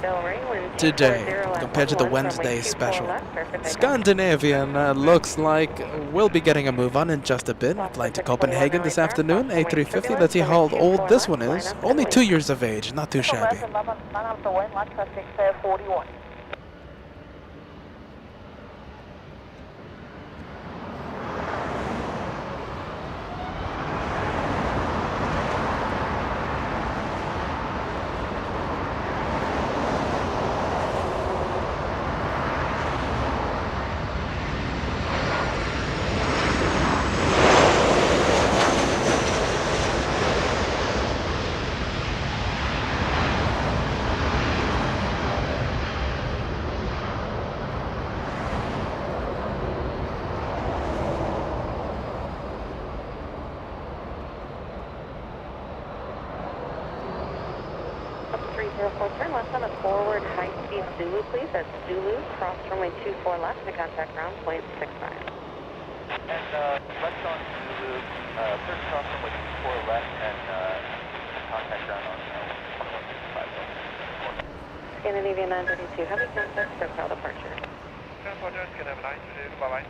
today compared to the Wednesday special. Scandinavian looks like we'll be getting a move on in just a bit. Flying to Copenhagen this afternoon, A350. Let's see how old this one is. Only 2 years of age, not too shabby. 304, turn left on a forward high-speed Zulu, please. That's Zulu, cross runway 24 left, and contact ground point 65. And left on Zulu, third cross runway 24 left, and contact ground on 1165. Scandinavia 932, heavy contact, SoCal departure. Apologize, can have a nice day, bye-bye.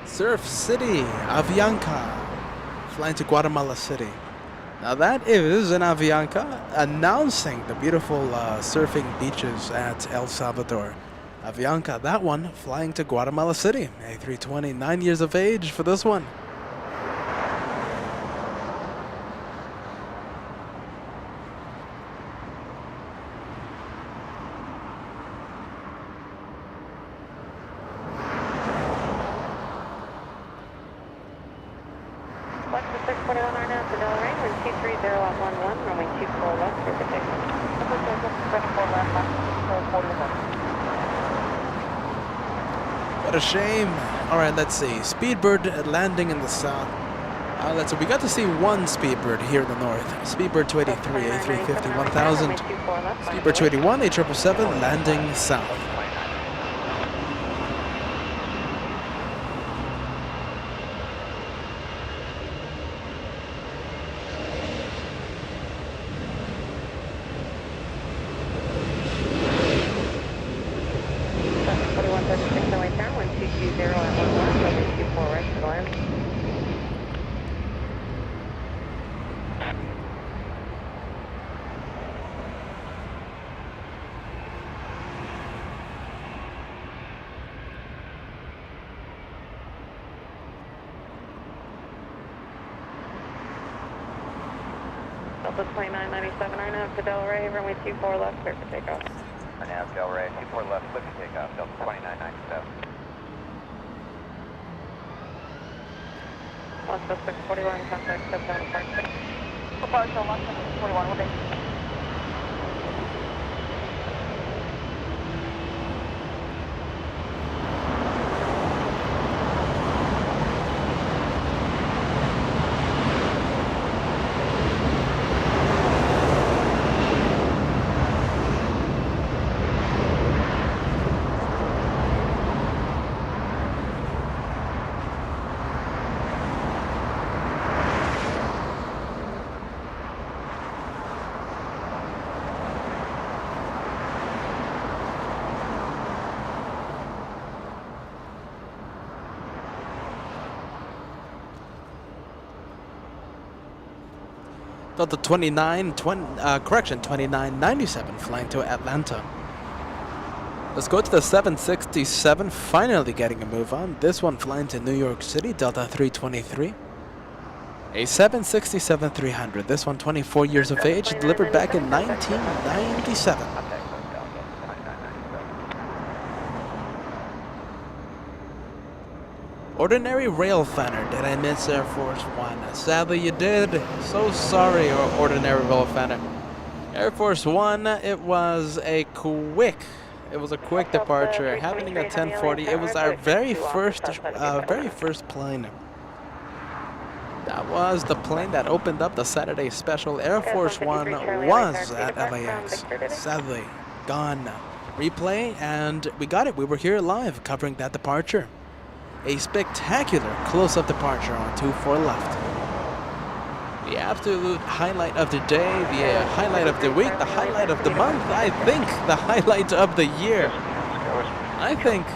Surf City, Avianca, flying to Guatemala City. Now that is an Avianca announcing the beautiful surfing beaches at El Salvador. Avianca, that one, flying to Guatemala City. A320, 9 years of age for this one. Flex 641 are now to Donnelly, wind 230 at 11, runway 24 left, super sticker. 24 left, 441. What a shame. All right, let's see. Speedbird landing in the south. Let's see. We got to see one Speedbird here in the north. Speedbird 283, A350, 1000. Speedbird 281, A777 landing south. Delta 2997 are now to Delray, runway 24 left, clear for takeoff. And now Delray, 24 left, clear for takeoff, Delta 2997. Delta 641, contact step down to Park 6. Departure, 141, will be. Delta 2997 flying to Atlanta. Let's go to the 767, finally getting a move on. This one flying to New York City, Delta 323. A 767-300. This one 24 years of age, delivered back in 1997. Ordinary rail fanner, did I miss Air Force One? Sadly you did. So sorry, Ordinary rail fanner. Air Force One, it was a quick departure, happening at 10:40. It was our very first plane. That was the plane that opened up the Saturday special. Air Force One was at LAX. Sadly, gone. Replay, and we got it. We were here live covering that departure. A spectacular close-up departure on 24 left. The absolute highlight of the day, the highlight of the week, the highlight of the month, I think the highlight of the year. I think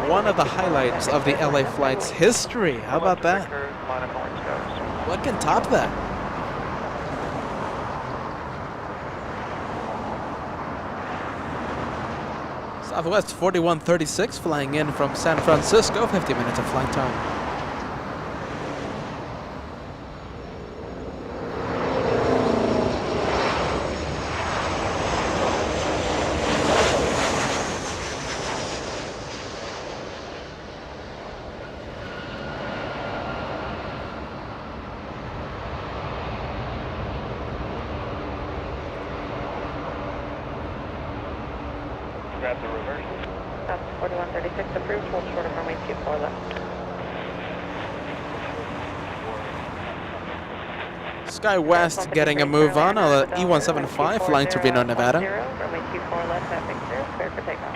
one of the highlights of the LA flight's history. How about that? What can top that? Southwest 4136 flying in from San Francisco, 50 minutes of flight time. Grab the reverse. That's 4136 approved, hold short of runway 24 left. Sky West getting a move on. E175 flying to Reno, Nevada. Runway 24 left at Victor, clear for takeoff.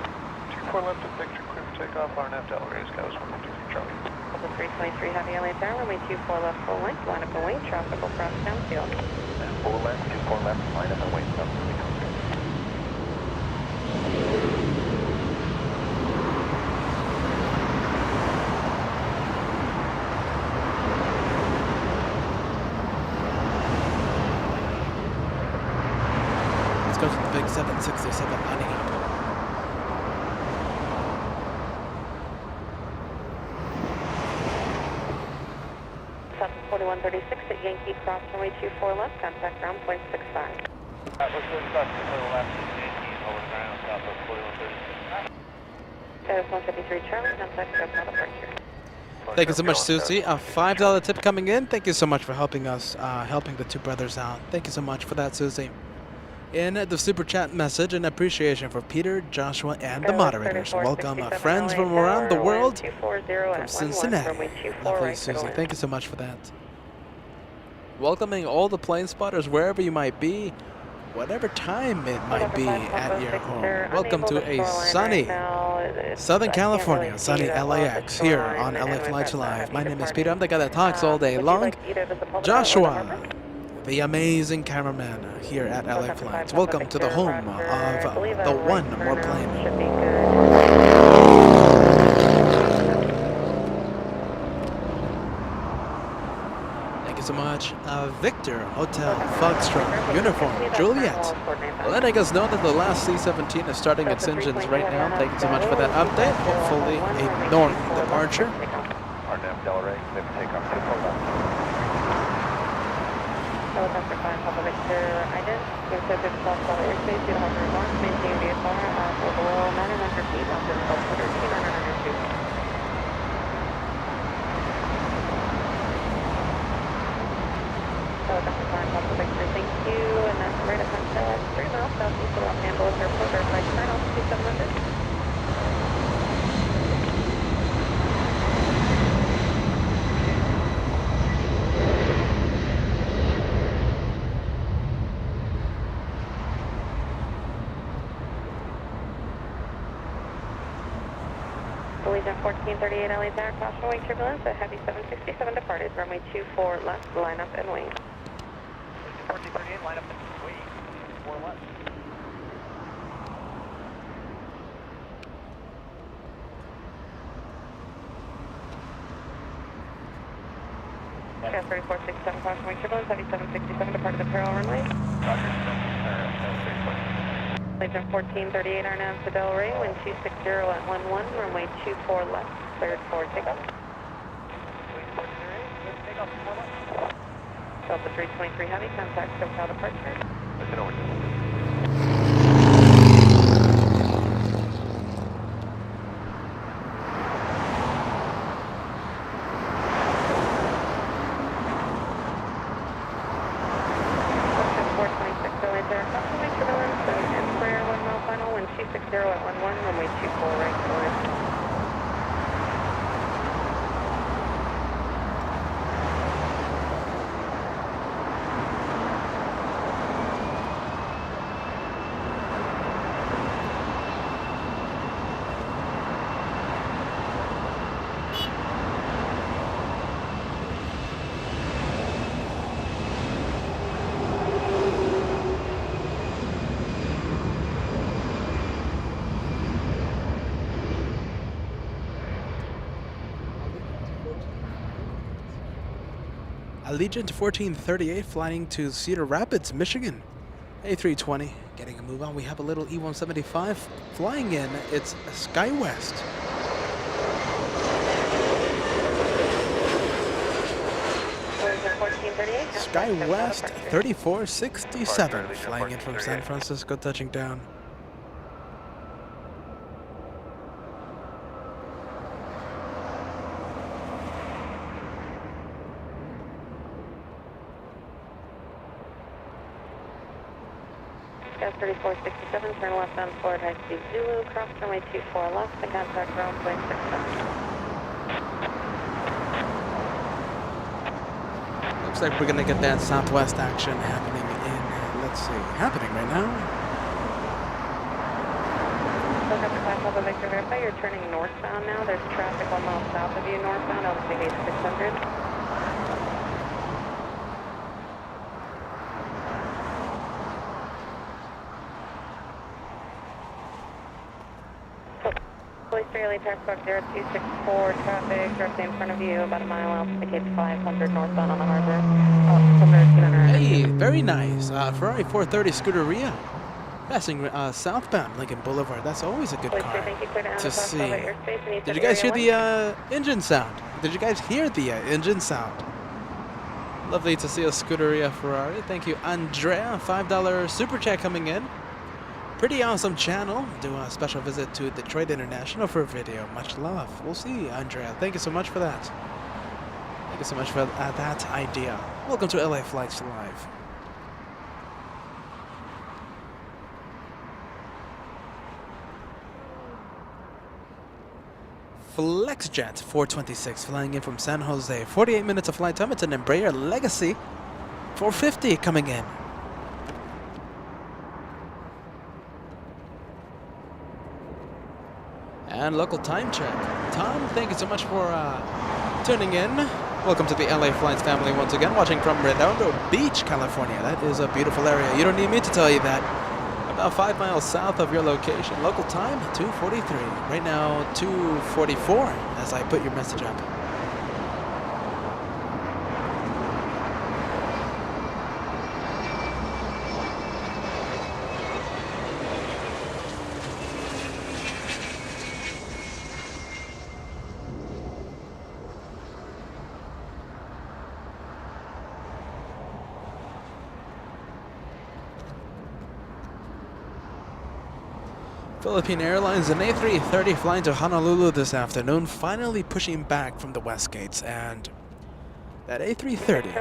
24 left at Victor, clear for takeoff, RNF Delray, Scouts 123 Charlie. Delta 323 Heavy LA Tower, runway 24 left full length, line up and wait, traffic will cross downfield. Full left, 24 left, line up and wait, up to the country. Let's go to the big 767 lining up. South 4136 at Yankee Cross, runway 24 left, contact ground point 65. Let's go south to the left, Yankee, over the ground, south of 4136. There's 153 Charlie, contact ground departure. Thank you so much, Susie. A $5 tip coming in. Thank you so much for helping us, helping the two brothers out. Thank you so much for that, Susie. In the super chat message, an appreciation for Peter, Joshua, and the moderators. Welcome, friends from around the world, from Cincinnati. Lovely, Susie. Thank you so much for that. Welcoming all the plane spotters wherever you might be, whatever time it might be at your home. Welcome to a sunny Southern California, sunny LAX here on LA Flights Live. My name is Peter. I'm the guy that talks all day long. Joshua, the amazing cameraman here at LA Flights. Welcome to the home of the one more plane. Thank you so much. Victor, Hotel, Foxtrot, Uniform, Juliet, letting us know that the last C-17 is starting its engines right now. Thank you so much for that update. Hopefully a north departure. RNF Delray, clear for takeoff, 24 left. Helicopter 5, Papa Victor, Iden. We've said this South Ball airspace, you don't have to remark. Maintain VFR below 900 feet, off to the South 902. Helicopter 5, Papa Victor, thank you. And that's right at contact 3 miles southeast of Los Angeles Airport, verified turn altitude 700. Legion 1438 LA Tower, caution wing turbulence, a heavy 767 departed, runway 24 left, line up and wing. 1438, line up and wait, 4 left. Gas 3467, caution wing turbulence, heavy 767 departed the parallel runway. Legion 1438 RNAV to Delray, wind 260 at 11, runway 24 left, cleared for takeoff. Delta 323 Heavy, contact SoCal departure. Listen over. Allegiant 1438 flying to Cedar Rapids, Michigan. A320 getting a move on. We have a little E175 flying in. It's Sky West. Sky West 3467 flying in from San Francisco, touching down. Gas 3467, turn left on Ford High Speed Zulu, cross runway 24 left, and contact ground point 67. Looks Looks like we're gonna get that southwest action happening in, let's see, happening right now. Alpha Victor, verify you're turning northbound now. There's traffic 1 mile south of you northbound, Albuquerque 600. Police Daily Textbook 0264, traffic directly in front of you, about a mile out, Albuquerque 500 northbound on the harbor. Hey, very nice. Ferrari 430 Scuderia. Passing southbound Lincoln Boulevard. That's always a good car to see. Did you guys hear the engine sound? Did you guys hear the engine sound? Lovely to see a Scuderia Ferrari. Thank you, Andrea. $5 super chat coming in. Pretty awesome channel. Do a special visit to Detroit International for a video. Much love. We'll see, Andrea. Thank you so much for that. Thank you so much for that idea. Welcome to LA Flights Live. FlexJet 426 flying in from San Jose. 48 minutes of flight time. It's an Embraer Legacy 450 coming in. And local time check. Tom, thank you so much for tuning in. Welcome to the LA Flights family once again, watching from Redondo Beach, California. That is a beautiful area. You don't need me to tell you that. About 5 miles south of your location. Local time, 2:43. Right now, 2:44 as I put your message up. Philippine Airlines, an A330 flying to Honolulu this afternoon, finally pushing back from the west gates, and that A330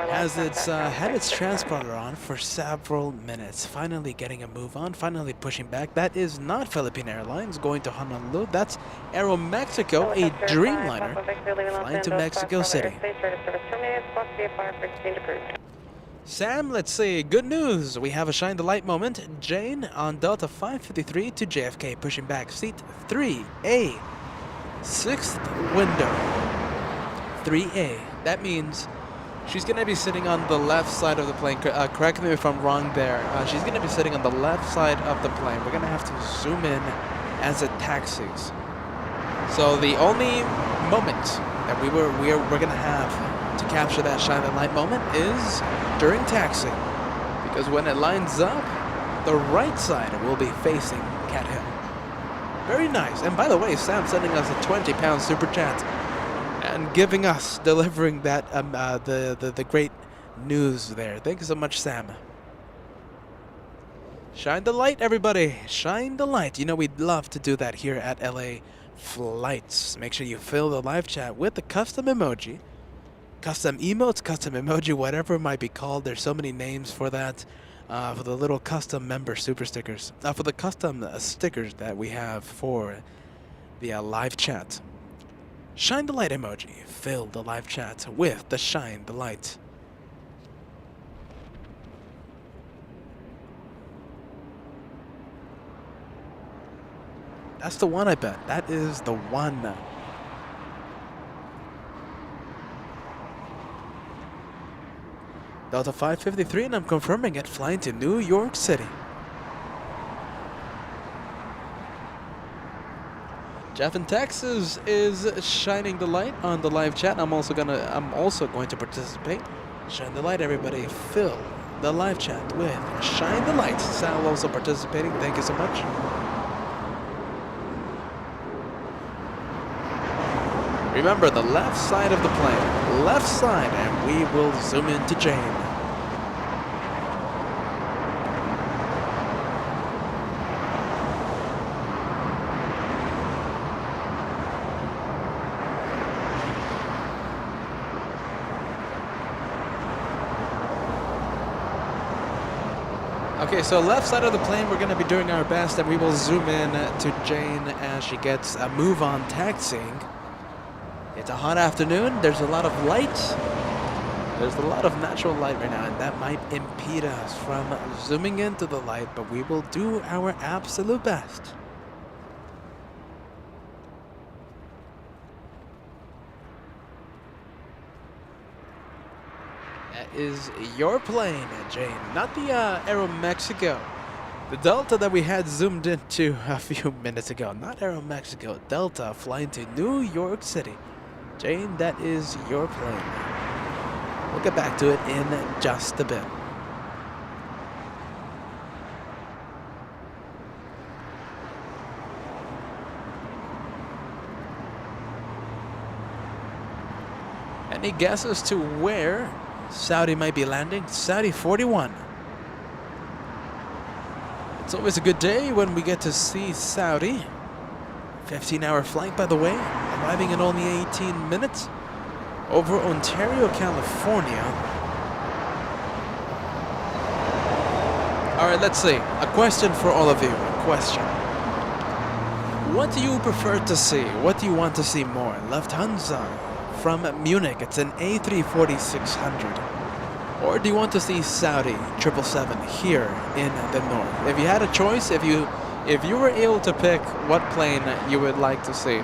has had its transponder on for several minutes, finally getting a move on, finally pushing back. That is not Philippine Airlines going to Honolulu, that's Aeromexico, a Dreamliner flying to Mexico City. Sam, let's see. Good news. We have a shine the light moment. Jane on Delta 553 to JFK, pushing back seat 3A. Sixth window. 3A. That means she's going to be sitting on the left side of the plane. Correct me if I'm wrong there. She's going to be sitting on the left side of the plane. We're going to have to zoom in as it taxis. So the only moment that we're going to have to capture that shine the light moment is during taxi, because when it lines up, the right side will be facing Cat Hill. Very nice. And by the way, Sam sending us a 20-pound super chat and delivering that the great news there. Thank you so much, Sam. Shine the light, everybody. Shine the light. You know, we'd love to do that here at LA Flights. Make sure you fill the live chat with the custom emoji. Custom emotes, custom emoji, whatever it might be called. There's so many names for that. For the little custom member super stickers. For the custom stickers that we have for the live chat. Shine the light emoji. Fill the live chat with the shine the light. That's the one, I bet. That is the one. Delta 553, and I'm confirming it, flying to New York City. Jeff in Texas is shining the light on the live chat. I'm also going to participate. Shine the light, everybody. Fill the live chat with shine the light. Sal also participating. Thank you so much. Remember the left side of the plane. Left side, and we will zoom into Jane. Okay, so left side of the plane, we're going to be doing our best, and we will zoom in to Jane as she gets a move on taxiing. It's a hot afternoon. There's a lot of light There's a lot of natural light right now, and that might impede us from zooming into the light, but we will do our absolute best. That is your plane, Jane, not the Aero Mexico. The Delta that we had zoomed into a few minutes ago, not Aero Mexico, Delta flying to New York City. Jane, that is your plane. We'll get back to it in just a bit. Any guesses to where Saudi might be landing? Saudi 41. It's always a good day when we get to see Saudi. 15-hour flight, by the way, arriving in only 18 minutes over Ontario, California. All right, let's see. A question for all of you. A question. What do you prefer to see? What do you want to see more? Lufthansa from Munich. It's an A340-600. Or do you want to see Saudi 777 here in the north? If you had a choice, if you were able to pick what plane you would like to see,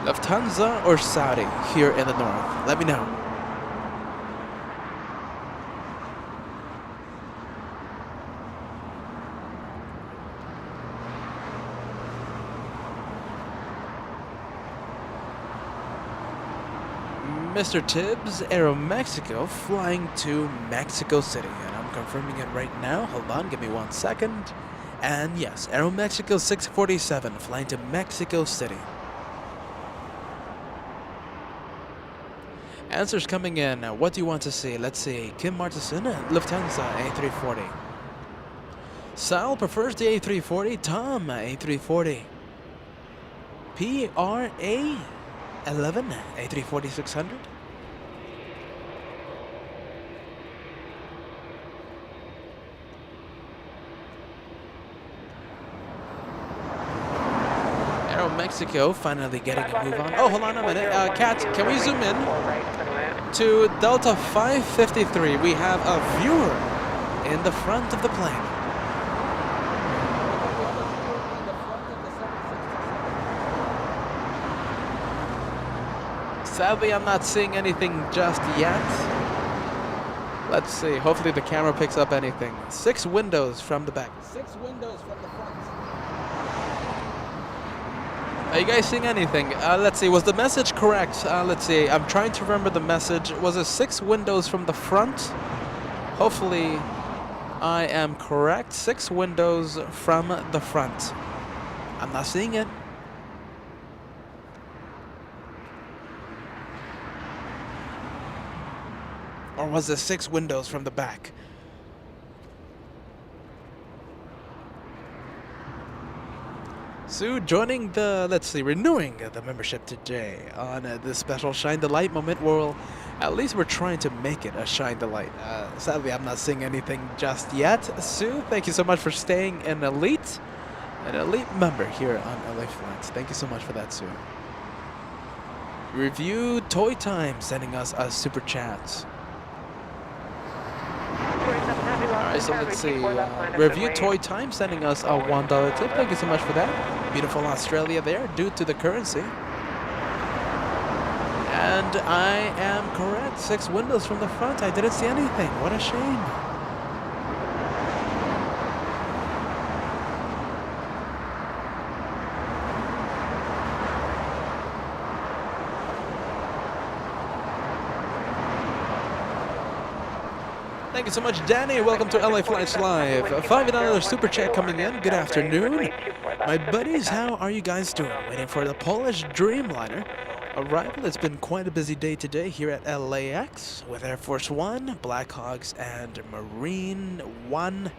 Lufthansa or Saudi here in the north, let me know. Mr. Tibbs, Aero Mexico, flying to Mexico City. And I'm confirming it right now. Hold on, give me 1 second. And yes, Aero Mexico 647, flying to Mexico City. Answers coming in. What do you want to see? Let's see. Kim Martinson, Lufthansa A340. Sal prefers the A340. Tom, A340. PRA 11, A340-600. Aero Mexico finally getting a move on. Oh, hold on a minute. Kat, can we zoom in to Delta 553? We have a viewer in the front of the plane. Sadly, I'm not seeing anything just yet. Let's see. Hopefully the camera picks up anything. 6 windows from the back. 6 windows from the front. Are you guys seeing anything? Let's see. Was the message correct? Let's see. I'm trying to remember the message. Was it 6 windows from the front? Hopefully I am correct. 6 windows from the front. I'm not seeing it. Or was it 6 windows from the back? Sue joining the, let's see, renewing the membership today on this special Shine the Light moment. Well, at least we're trying to make it a Shine the Light. Sadly, I'm not seeing anything just yet. Sue, thank you so much for staying an elite member here on LA Flights. Thank you so much for that, Sue. Review Toy Time sending us a super chat. Alright, so let's see. Review Toy Time sending us a $1 tip. Thank you so much for that. Beautiful Australia there, due to the currency. And I am correct. 6 windows from the front. I didn't see anything. What a shame. Thank you so much, Danny. Welcome to LA Flights Live. A $5 super chat coming in. Good afternoon. My buddies, how are you guys doing? Waiting for the Polish Dreamliner arrival. It's been quite a busy day today here at LAX with Air Force One, Blackhawks, and Marine One.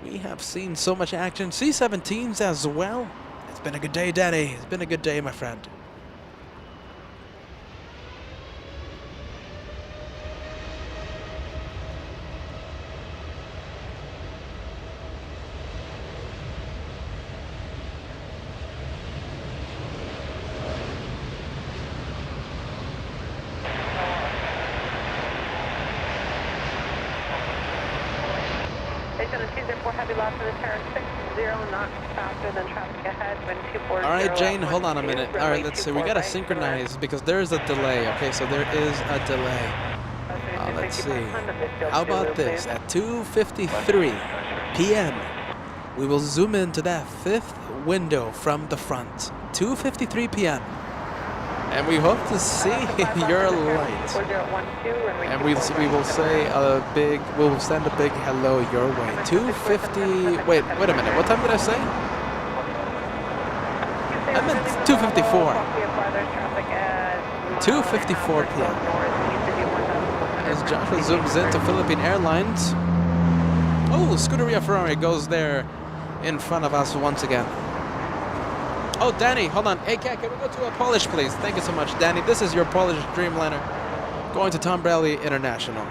We have seen so much action. C-17s as well. It's been a good day, Danny. It's been a good day, my friend. Buchanan 204 heavy loss in the tower 60 knots faster than traffic ahead, wind 240. All right, Jane, hold on a minute. All right, let's see. We gotta synchronize because there is a delay. Okay, so there is a delay. Let's see. How about this? At 2:53 p.m., we will zoom into that 5th window from the front. 2:53 p.m. And we hope to see your light. And we will say a big, we'll send a big hello your way. 2:50. Wait a minute. What time did I say? I meant 2:54. 2:54 p.m. As Joshua zooms into Philippine Airlines. Oh, Scuderia Ferrari goes there in front of us once again. Oh, Danny, hold on. Hey, Kat, can we go to a Polish, please? Thank you so much, Danny. This is your Polish Dreamliner going to Tom Bradley International.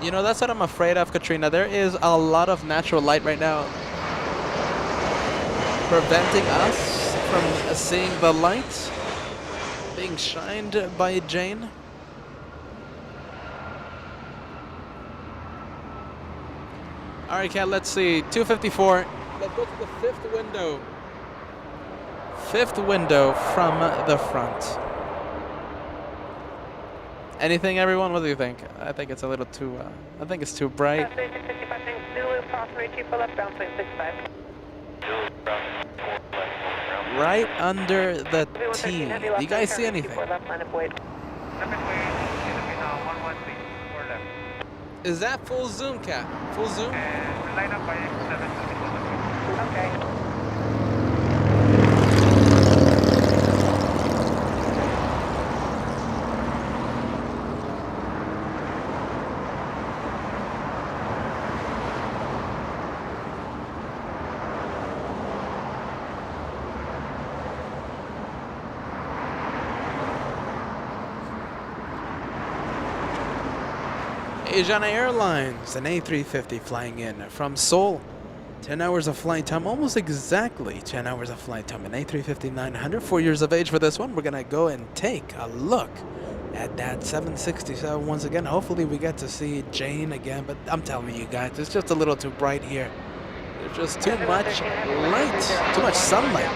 You know, that's what I'm afraid of, Katrina. There is a lot of natural light right now preventing us from seeing the light being shined by Jane. All right, Kat, let's see. 2:54. Let's go to the 5th window. 5th window from the front. Anything, everyone? What do you think? I think it's a little too, I think it's too bright. Right under the T. Do you guys see anything? Is that full zoom, Kat? Full zoom? Line up by 7. Okay. Asiana Airlines, an A350 flying in from Seoul. 10 hours of flight time, almost exactly 10 hours of flight time. An A350-900, 4 years of age for this one. We're gonna go and take a look at that 767 once again. Hopefully we get to see Jane again, but I'm telling you guys, it's just a little too bright here. There's just too much light, too much sunlight.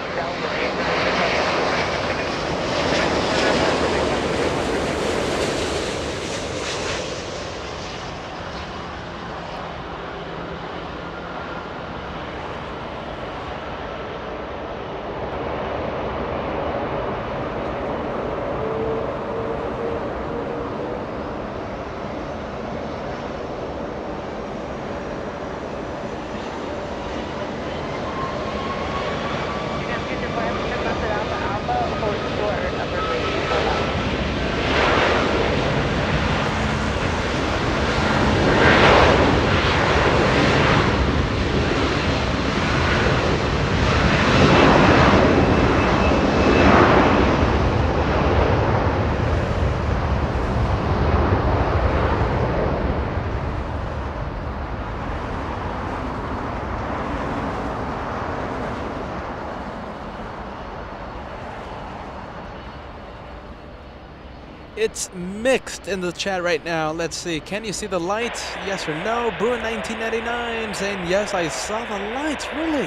It's mixed in the chat right now. Let's see. Can you see the light? Yes or no? Bruin 1999 saying yes, I saw the lights. Really?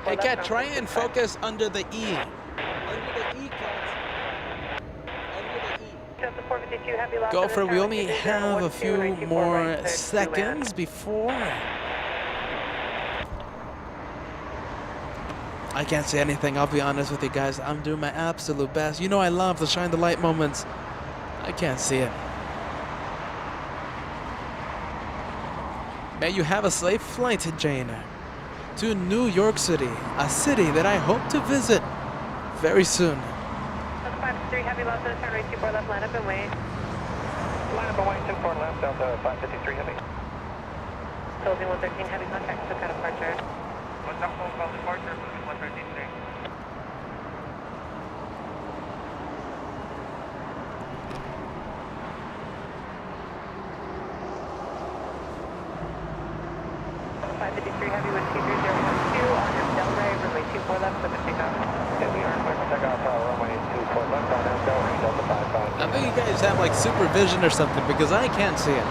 Hey, Kat, try and focus under the E. Under the E, Kat. Under the E. Go for it. We only have a few more seconds before. I can't see anything, I'll be honest with you guys. I'm doing my absolute best. You know I love the shine the light moments. I can't see it. May you have a safe flight, Jane, to New York City, a city that I hope to visit very soon. 553 heavy loss in the turn right 24 left, line up and wait. Line up and wait, 24 left, Delta 553 heavy. Closing 113 heavy contact, took out departure. What's up, call departure, moving 113 today. Heavy with 23012 on your Delray runway 24 left, clear for takeoff. Yeah, we are clear for takeoff, runway 24 left on Donnelly, Delta 55. I think you guys have like supervision or something because I can't see it.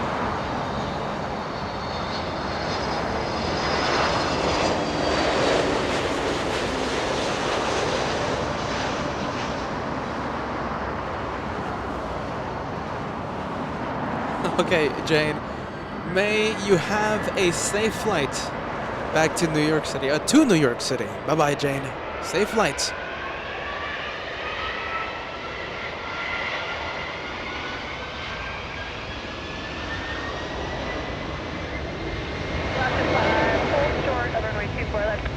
Okay, Jane, may you have a safe flight back to New York City, to New York City. Bye-bye, Jane. Safe flights. Hold short of runway 24 left.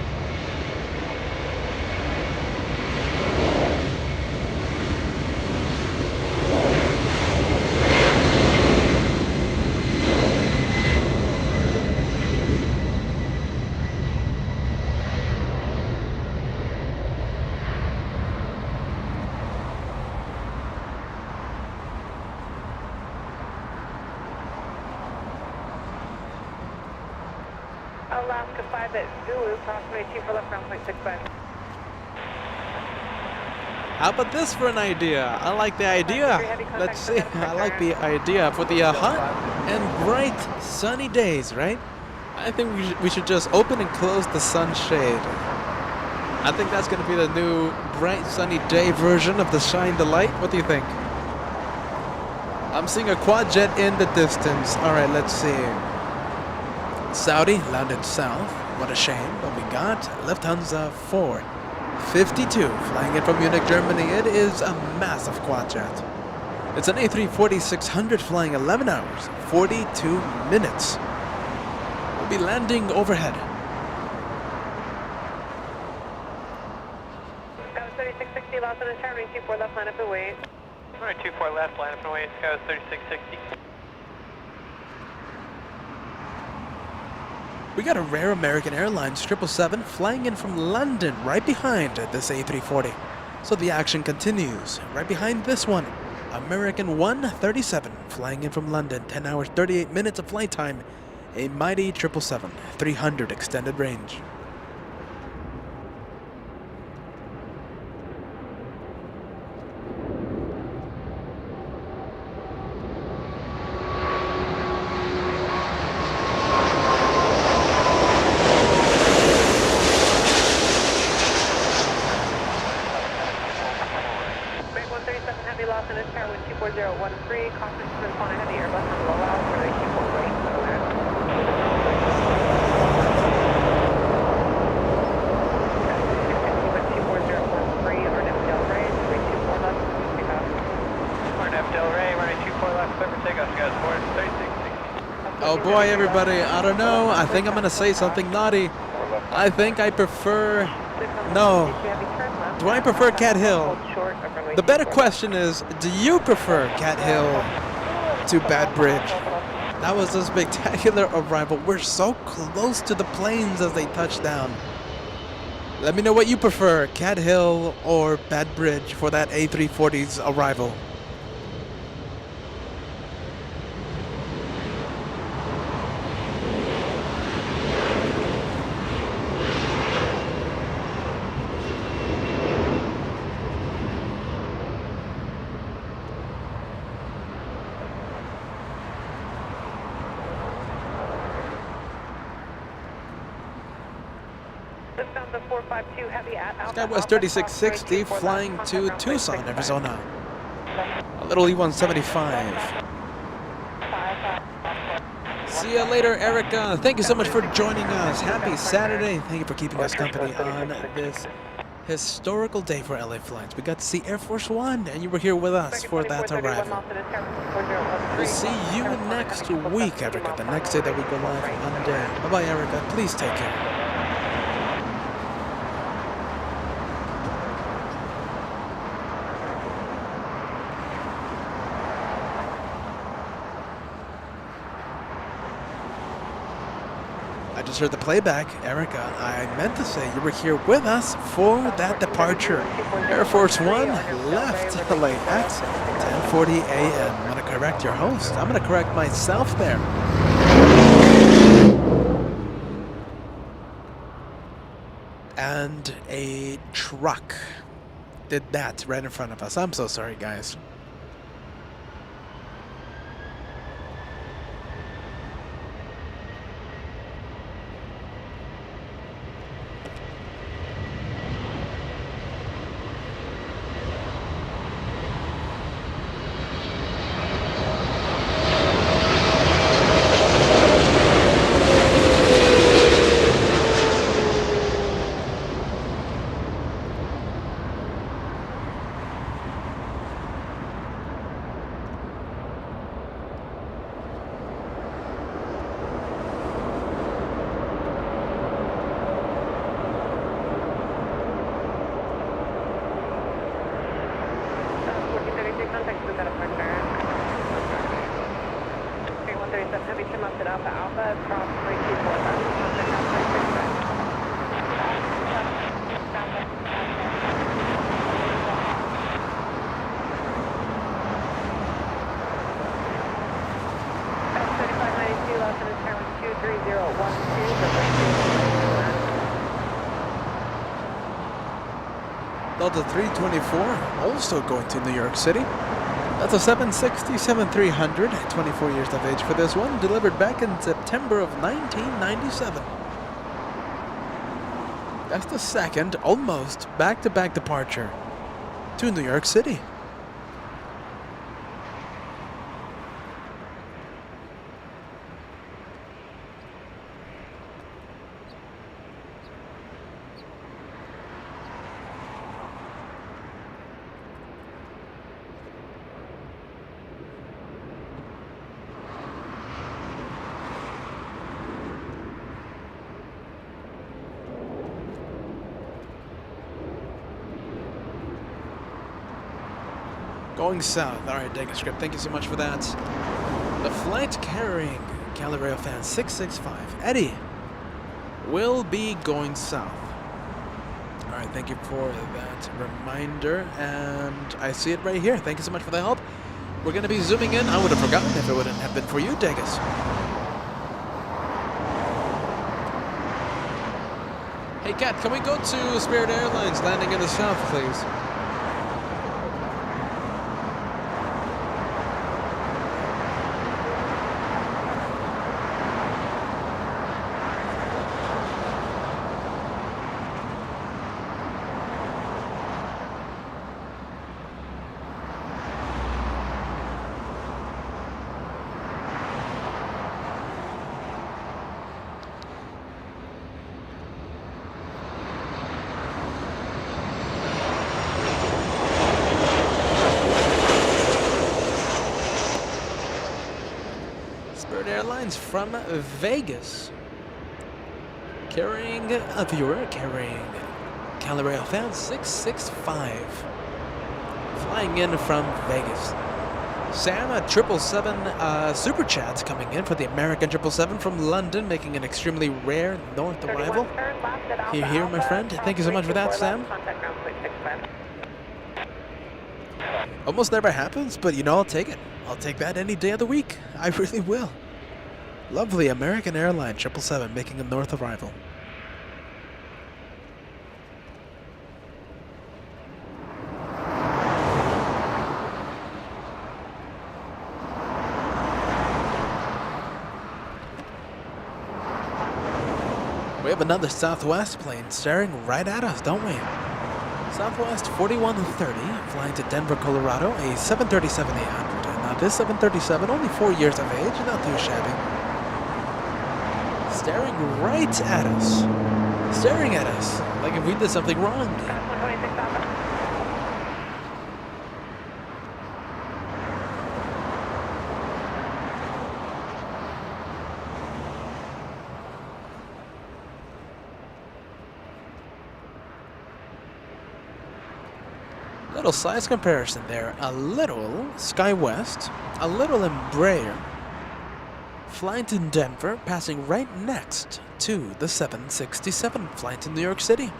Alaska 5 at Zulu, crossway 24 left, ground point 65. How about this for an idea? I like the idea. Let's see. I like the idea for the hot and bright sunny days, right? I think we should just open and close the sunshade. I think that's going to be the new bright sunny day version of the Shine the Light. What do you think? I'm seeing a quad jet in the distance. All right, let's see. Saudi landed south. What a shame. But we got Lufthansa 452 flying in from Munich, Germany. It is a massive quad jet. It's an A340-600 flying 11 hours, 42 minutes. We'll be landing overhead. Scout 3660, lost on the turn, 24 left, line up and wait. Runway 24 left, line up and wait, Scout 3660. We got a rare American Airlines 777 flying in from London right behind this A340. So the action continues. Right behind this one, American 137 flying in from London, 10 hours, 38 minutes of flight time. A mighty 777, 300 extended range. Oh boy, everybody, I don't know. I think I'm going to say something naughty. I think I prefer... No. Do I prefer Cat Hill? The better question is, do you prefer Cat Hill to Bad Bridge? That was a spectacular arrival. We're so close to the planes as they touch down. Let me know what you prefer, Cat Hill or Bad Bridge for that A340's arrival. Skywest 3660 flying to Tucson, Arizona. A little E-175. See you later, Erika. Thank you so much for joining us. Happy Saturday. Thank you for keeping us company on this historical day for LA flights. We got to see Air Force One, and you were here with us for that arrival. We'll see you next week, Erika, the next day that we go live on Monday. Bye-bye, Erika. Please take care. I just heard the playback. Erika, I meant to say you were here with us for that departure. Air Force One left LAX 10:40 a.m. I'm going to correct your host. I'm going to correct myself there. and a truck did that right in front of us. I'm so sorry, guys. Delta 324, also going to New York City. That's a 760-7300, 24 years of age for this one, delivered back in September of 1997. That's the second, almost back-to-back departure to New York City. Going south. All right, Degas Script, thank you so much for that. The flight carrying Calabria fan 665, Eddie, will be going south. All right, thank you for that reminder, and I see it right here. Thank you so much for the help. We're going to be zooming in. I would have forgotten if it wouldn't have been for you, Degas. Hey, Kat, can we go to Spirit Airlines landing in the south, please? From Vegas, carrying a viewer, carrying Calabria fan 665, flying in from Vegas. Sam at 777 Superchats coming in for the American 777 from London, making an extremely rare north arrival. Here, my friend. Thank you so much for that, Sam. Almost never happens, but you know, I'll take it. I'll take that any day of the week. I really will. Lovely American Airlines 777 making a north arrival. We have another Southwest plane staring right at us, don't we? Southwest 4130 flying to Denver, Colorado, a 737-800. Now this 737, only 4 years of age, not too shabby. Staring right at us. Staring at us like if we did something wrong. Little size comparison there. A little SkyWest, a little Embraer. Flying to Denver, passing right next to the 767, flying to New York City.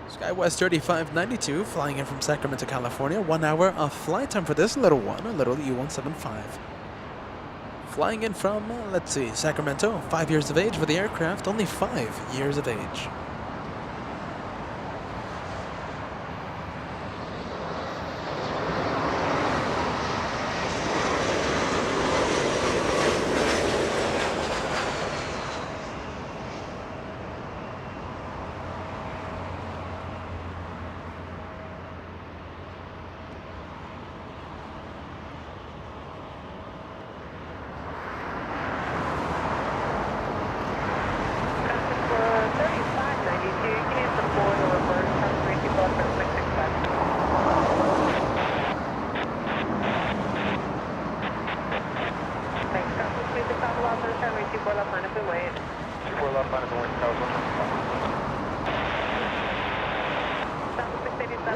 SkyWest 3592, flying in from Sacramento, California. 1 hour of flight time for this little one, a little E175. Flying in from, let's see, Sacramento. 5 years of age for the aircraft, only 5 years of age.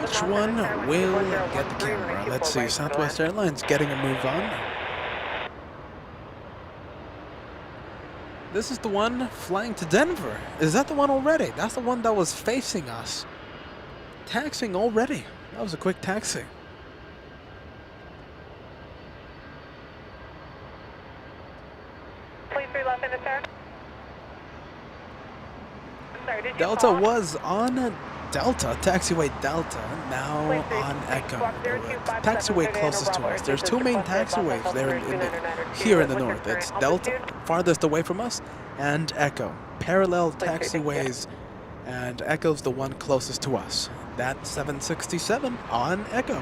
Which one will get the camera? Let's see, Southwest Airlines getting a move on. This is the one flying to Denver. Is that the one already? That's the one that was facing us. Taxiing already. That was a quick taxi. Delta was on Delta, taxiway Delta, now on Echo. Taxiway closest to us. There's two main taxiways there here in the north. It's Delta, farthest away from us, and Echo. Parallel taxiways, and Echo's the one closest to us. That's 767 on Echo.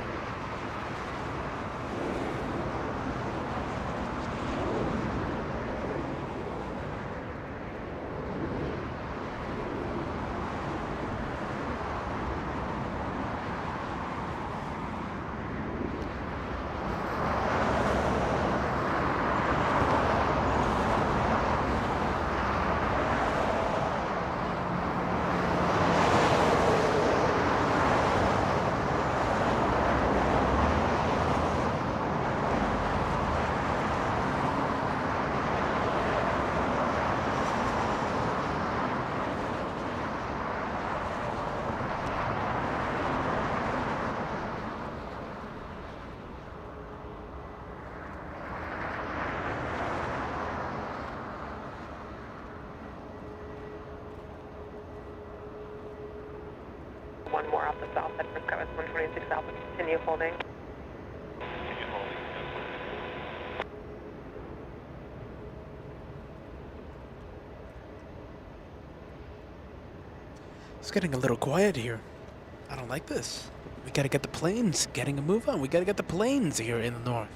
One more off the south side for Scott 126 Alpha. Continue holding. It's getting a little quiet here. I don't like this. We gotta get the planes getting a move on. We gotta get the planes here in the north.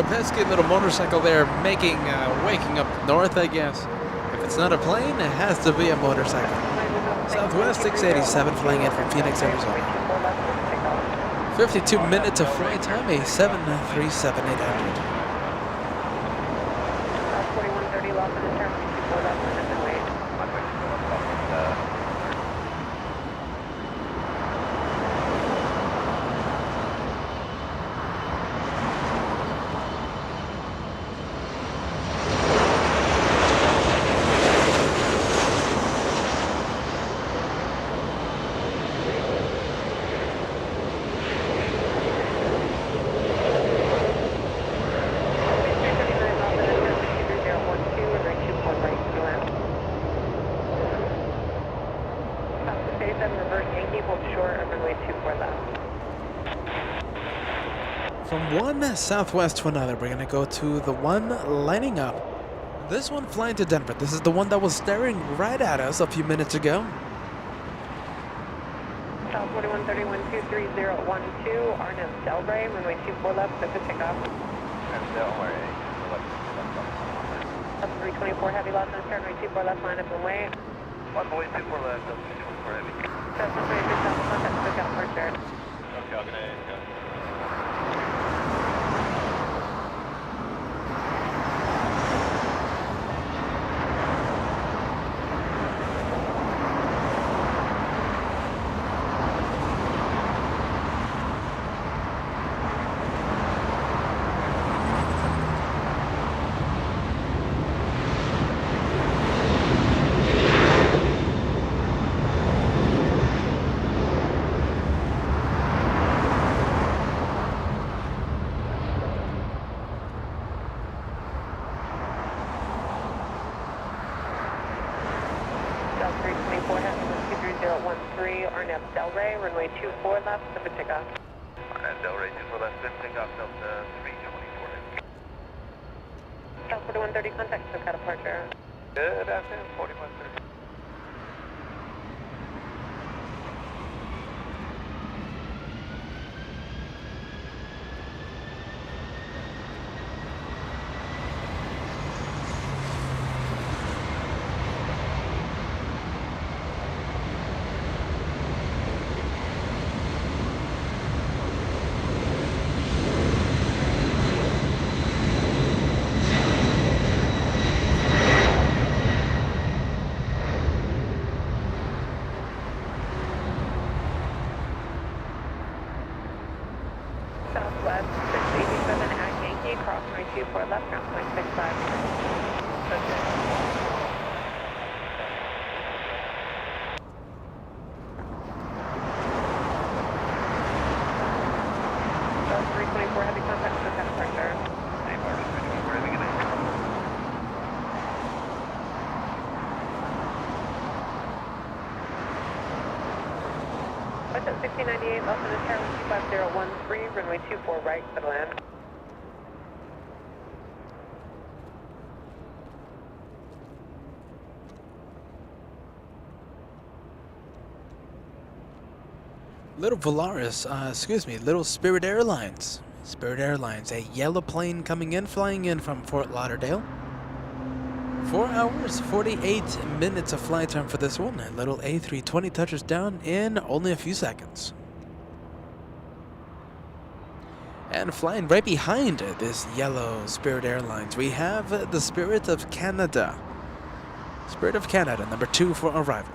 Pesky little motorcycle there making, waking up north, I guess. If it's not a plane, it has to be a motorcycle. Southwest 687 flying in from Phoenix, Arizona. 52 minutes of flight time, a 737-800. 4130 lost in the turn, 24 left minutes and wait. From one Southwest to another, we're gonna go to the one lining up. This one flying to Denver. This is the one that was staring right at us a few minutes ago. South 4131-23012, Arnhem Delray, runway 24 left, set to takeoff. Up 324 heavy loss on turn, runway 24 left, line up and wait. 1.24 left, 24 heavy. South 123 south, contact to Scout first turn. Okay, I'm gonna go. Arnett Delray, runway 24 left, Pacific takeoff. Arnett Delray 24 left, good takeoff, Delta 324. South 4130, contact SoCal departure. Good afternoon, 4130. Southwest 687 at Yankee, cross runway 24 left, ground point 65. South 324, heavy contact, SoCal departure. Hey, Marjolein, 324, heavy, good day. What's up, 1698, left in the tower, 25013, runway 24 right, for the land. Little Volaris, Little Spirit Airlines. Spirit Airlines, a yellow plane coming in, flying in from Fort Lauderdale. 4 hours, 48 minutes of flight time for this one. A little A320 touches down in only a few seconds. And flying right behind this yellow Spirit Airlines, we have the Spirit of Canada. Spirit of Canada, number 2 for arrival.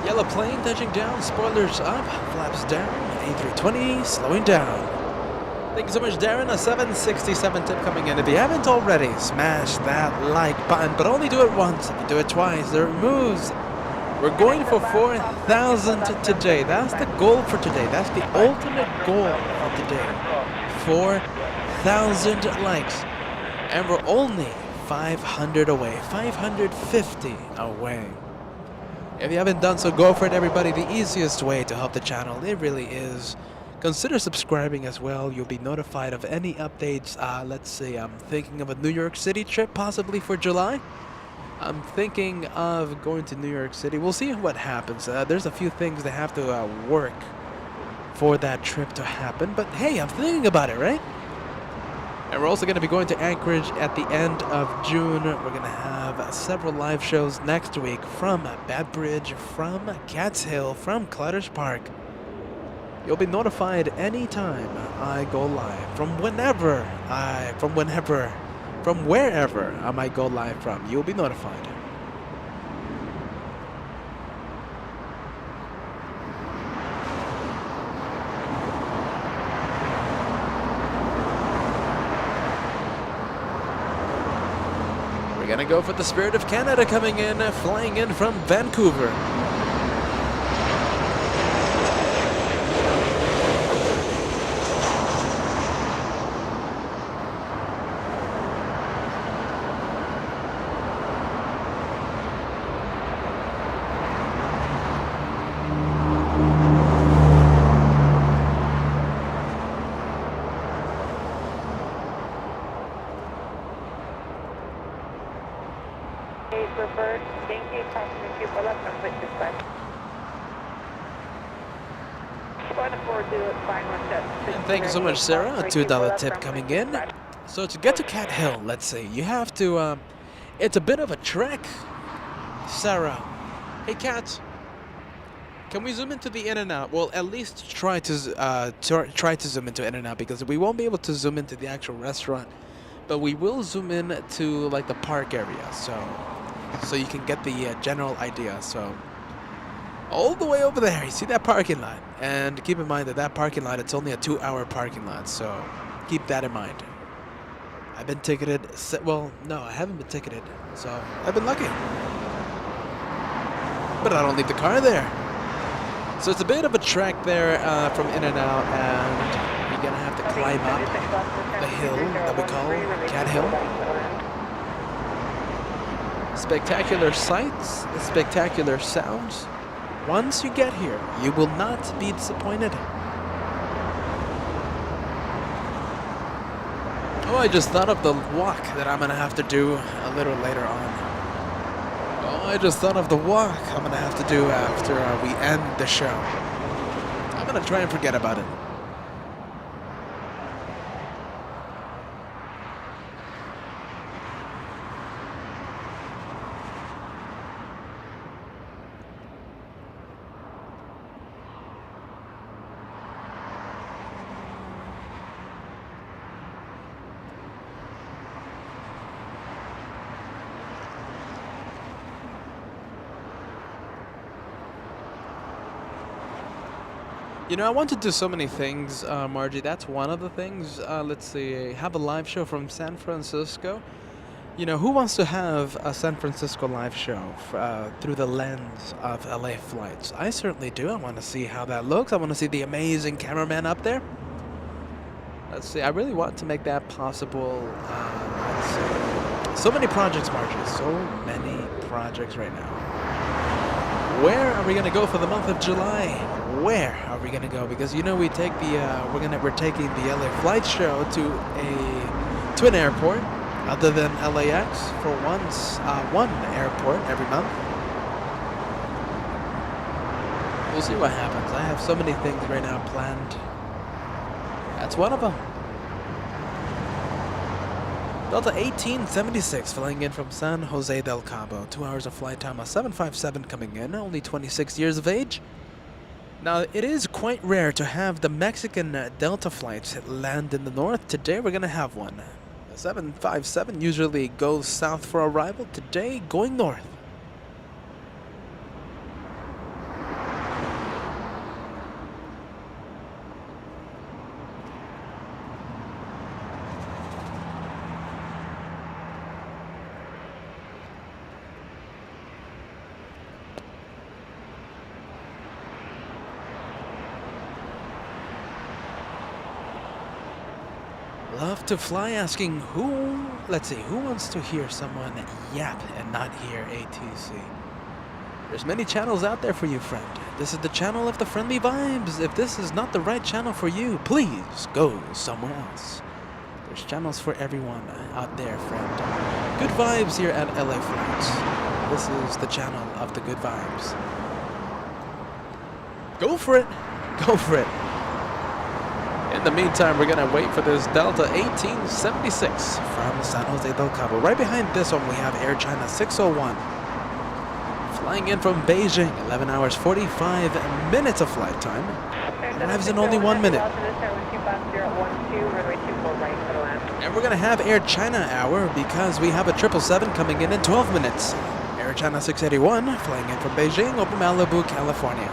Yellow plane touching down, spoilers up, flaps down, A320 slowing down. Thank you so much, Darren. A 767 tip coming in. If you haven't already, smash that like button, but only do it once. If you do it twice, there are moves. We're going for 4,000 today. That's the goal for today. That's the ultimate goal of today. 4,000 likes. And we're only 500 away, 550 away. If you haven't done so, go for it, everybody. The easiest way to help the channel, it really is. Consider subscribing as well. You'll be notified of any updates. Let's see, I'm thinking of a New York City trip possibly for July. I'm thinking of going to New York City. We'll see what happens. There's a few things that have to work for that trip to happen. But hey, I'm thinking about it, right? And we're also going to be going to Anchorage at the end of June. We're going to have several live shows next week from Bad Bridge, from Cats Hill, from Clutters Park. You'll be notified anytime I go live. From wherever I might go live from. You'll be notified. We're gonna go for the Spirit of Canada coming in, flying in from Vancouver. Reverse, Yankee, crossing 24 left, on point 65. Going forward to 517. And thank you so much, Sarah. A $2 tip coming in. So to get to Cat Hill, let's see, you have to, it's a bit of a trek. Sarah. Hey, Cat. Can we zoom into the In-N-Out? Well, at least try to try to zoom into In-N-Out, because we won't be able to zoom into the actual restaurant, but we will zoom in to like the park area, so you can get the general idea. So all the way over there, you see that parking lot, and keep in mind that that parking lot, it's only a 2-hour parking lot, so keep that in mind. I've been ticketed. Well, no, I haven't been ticketed, so I've been lucky. But I don't leave the car there. So it's a bit of a trek there from In-N-Out, and you're gonna have to climb up the hill that we call Cat Hill. Spectacular sights, spectacular sounds. Once you get here, you will not be disappointed. Oh, I just thought of the walk that I'm gonna have to do a little later on. Oh, I just thought of the walk I'm gonna have to do after we end the show. I'm gonna try and forget about it. You know, I want to do so many things, Margie. That's one of the things. Let's see, have a live show from San Francisco. You know, who wants to have a San Francisco live show through the lens of LA flights? I certainly do. I want to see how that looks. I want to see the amazing cameraman up there. Let's see, I really want to make that possible. Let's see. So many projects, Margie. So many projects right now. Where are we gonna go for the month of July? Where are we gonna go? Because you know we take the we're taking the LA Flight Show to an airport other than LAX for one airport every month. We'll see what happens. I have so many things right now planned. That's one of them. Delta 1876 flying in from San Jose del Cabo. 2 hours of flight time, a 757 coming in, only 26 years of age. Now, it is quite rare to have the Mexican Delta flights land in the north. Today, we're going to have one. The 757 usually goes south for arrival. Today, going north. Love to fly, asking who, let's see, who wants to hear someone yap and not hear ATC? There's many channels out there for you, friend. This is the channel of the friendly vibes. If this is not the right channel for you, please go somewhere else. There's channels for everyone out there, friend. Good vibes here at LA Flights. This is the channel of the good vibes. Go for it. Go for it. In the meantime, we're going to wait for this Delta 1876 from San Jose del Cabo. Right behind this one, we have Air China 601. Flying in from Beijing, 11 hours, 45 minutes of flight time. Arrives in only 1 minute. And we're going to have Air China hour because we have a 777 coming in 12 minutes. Air China 681 flying in from Beijing over Malibu, California.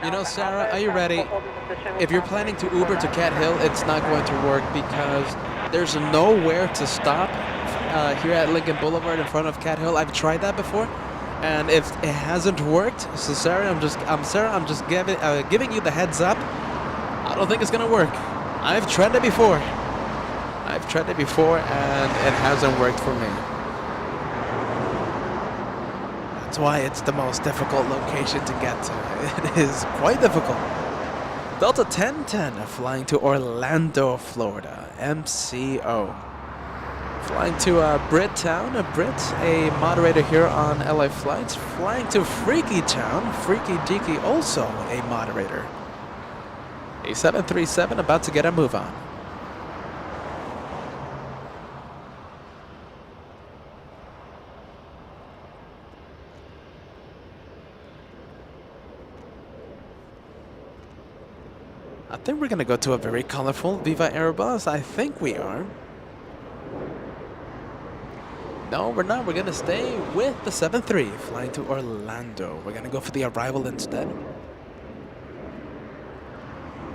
You know, Sarah, are you ready? If you're planning to Uber to Cat Hill, it's not going to work because there's nowhere to stop here at Lincoln Boulevard in front of Cat Hill. I've tried that before, And if it hasn't worked, so Sarah, I'm just giving you the heads up. I don't think it's gonna work. I've tried it before. And it hasn't worked for me. That's why it's the most difficult location to get to. It is quite difficult. Delta 1010 flying to Orlando, Florida. MCO. Flying to Britt Town. Britt, a moderator here on LA Flights. Flying to Freaky Town. Freaky Deaky, also a moderator. A 737 about to get a move on. I think we're gonna go to a very colorful Viva Aerobus. I think we are. No, we're not. We're gonna stay with the 7-3 flying to Orlando. We're gonna go for the arrival instead.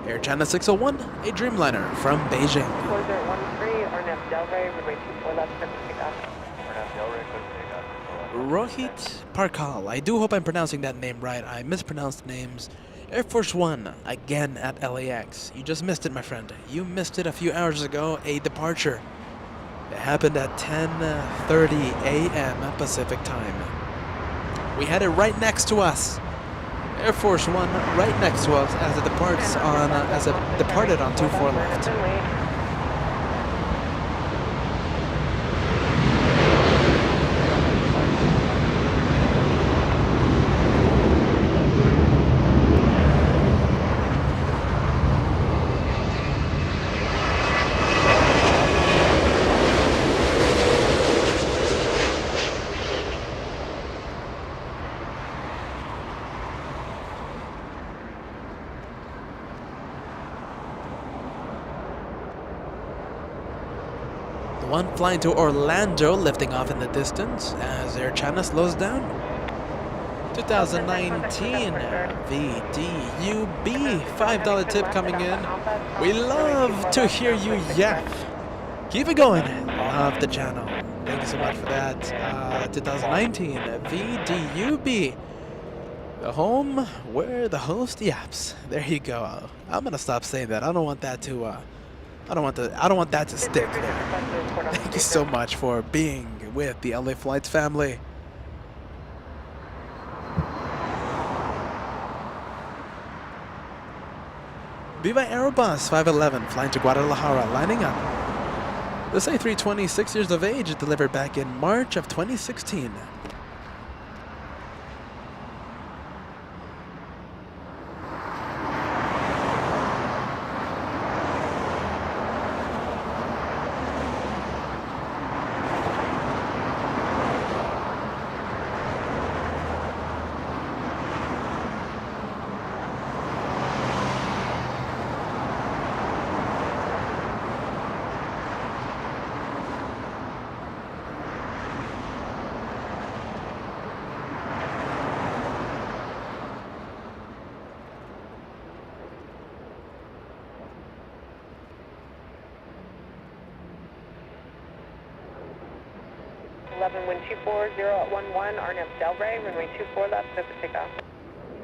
Air China 601, a Dreamliner from Beijing. 4013, Arnhem Delray, runway 24 left, clear for takeoff. Arnhem Delray, clear for takeoff. Rohit Parkal. I do hope I'm pronouncing that name right. I mispronounced names. Air Force One, again at LAX. You just missed it, my friend. You missed it a few hours ago, a departure. It happened at 10:30 a.m. Pacific time. We had it right next to us. Air Force One right next to us as it departed on 24 left. One flying to Orlando, lifting off in the distance as Air China slows down. 2019 VDUB, $5 tip coming in. We love to hear you yap. Keep it going. Love the channel. Thank you so much for that. 2019 VDUB, the home where the host yaps. There you go. I'm gonna stop saying that. I don't want that to. I don't want that to stick there. Thank you so much for being with the LA Flights family. Viva Aerobus 511 flying to Guadalajara, lining up. This A320, 6 years of age, delivered back in March of 2016. Wind 240 at 11, Arnhem Delray, runway 24 left, clear for takeoff.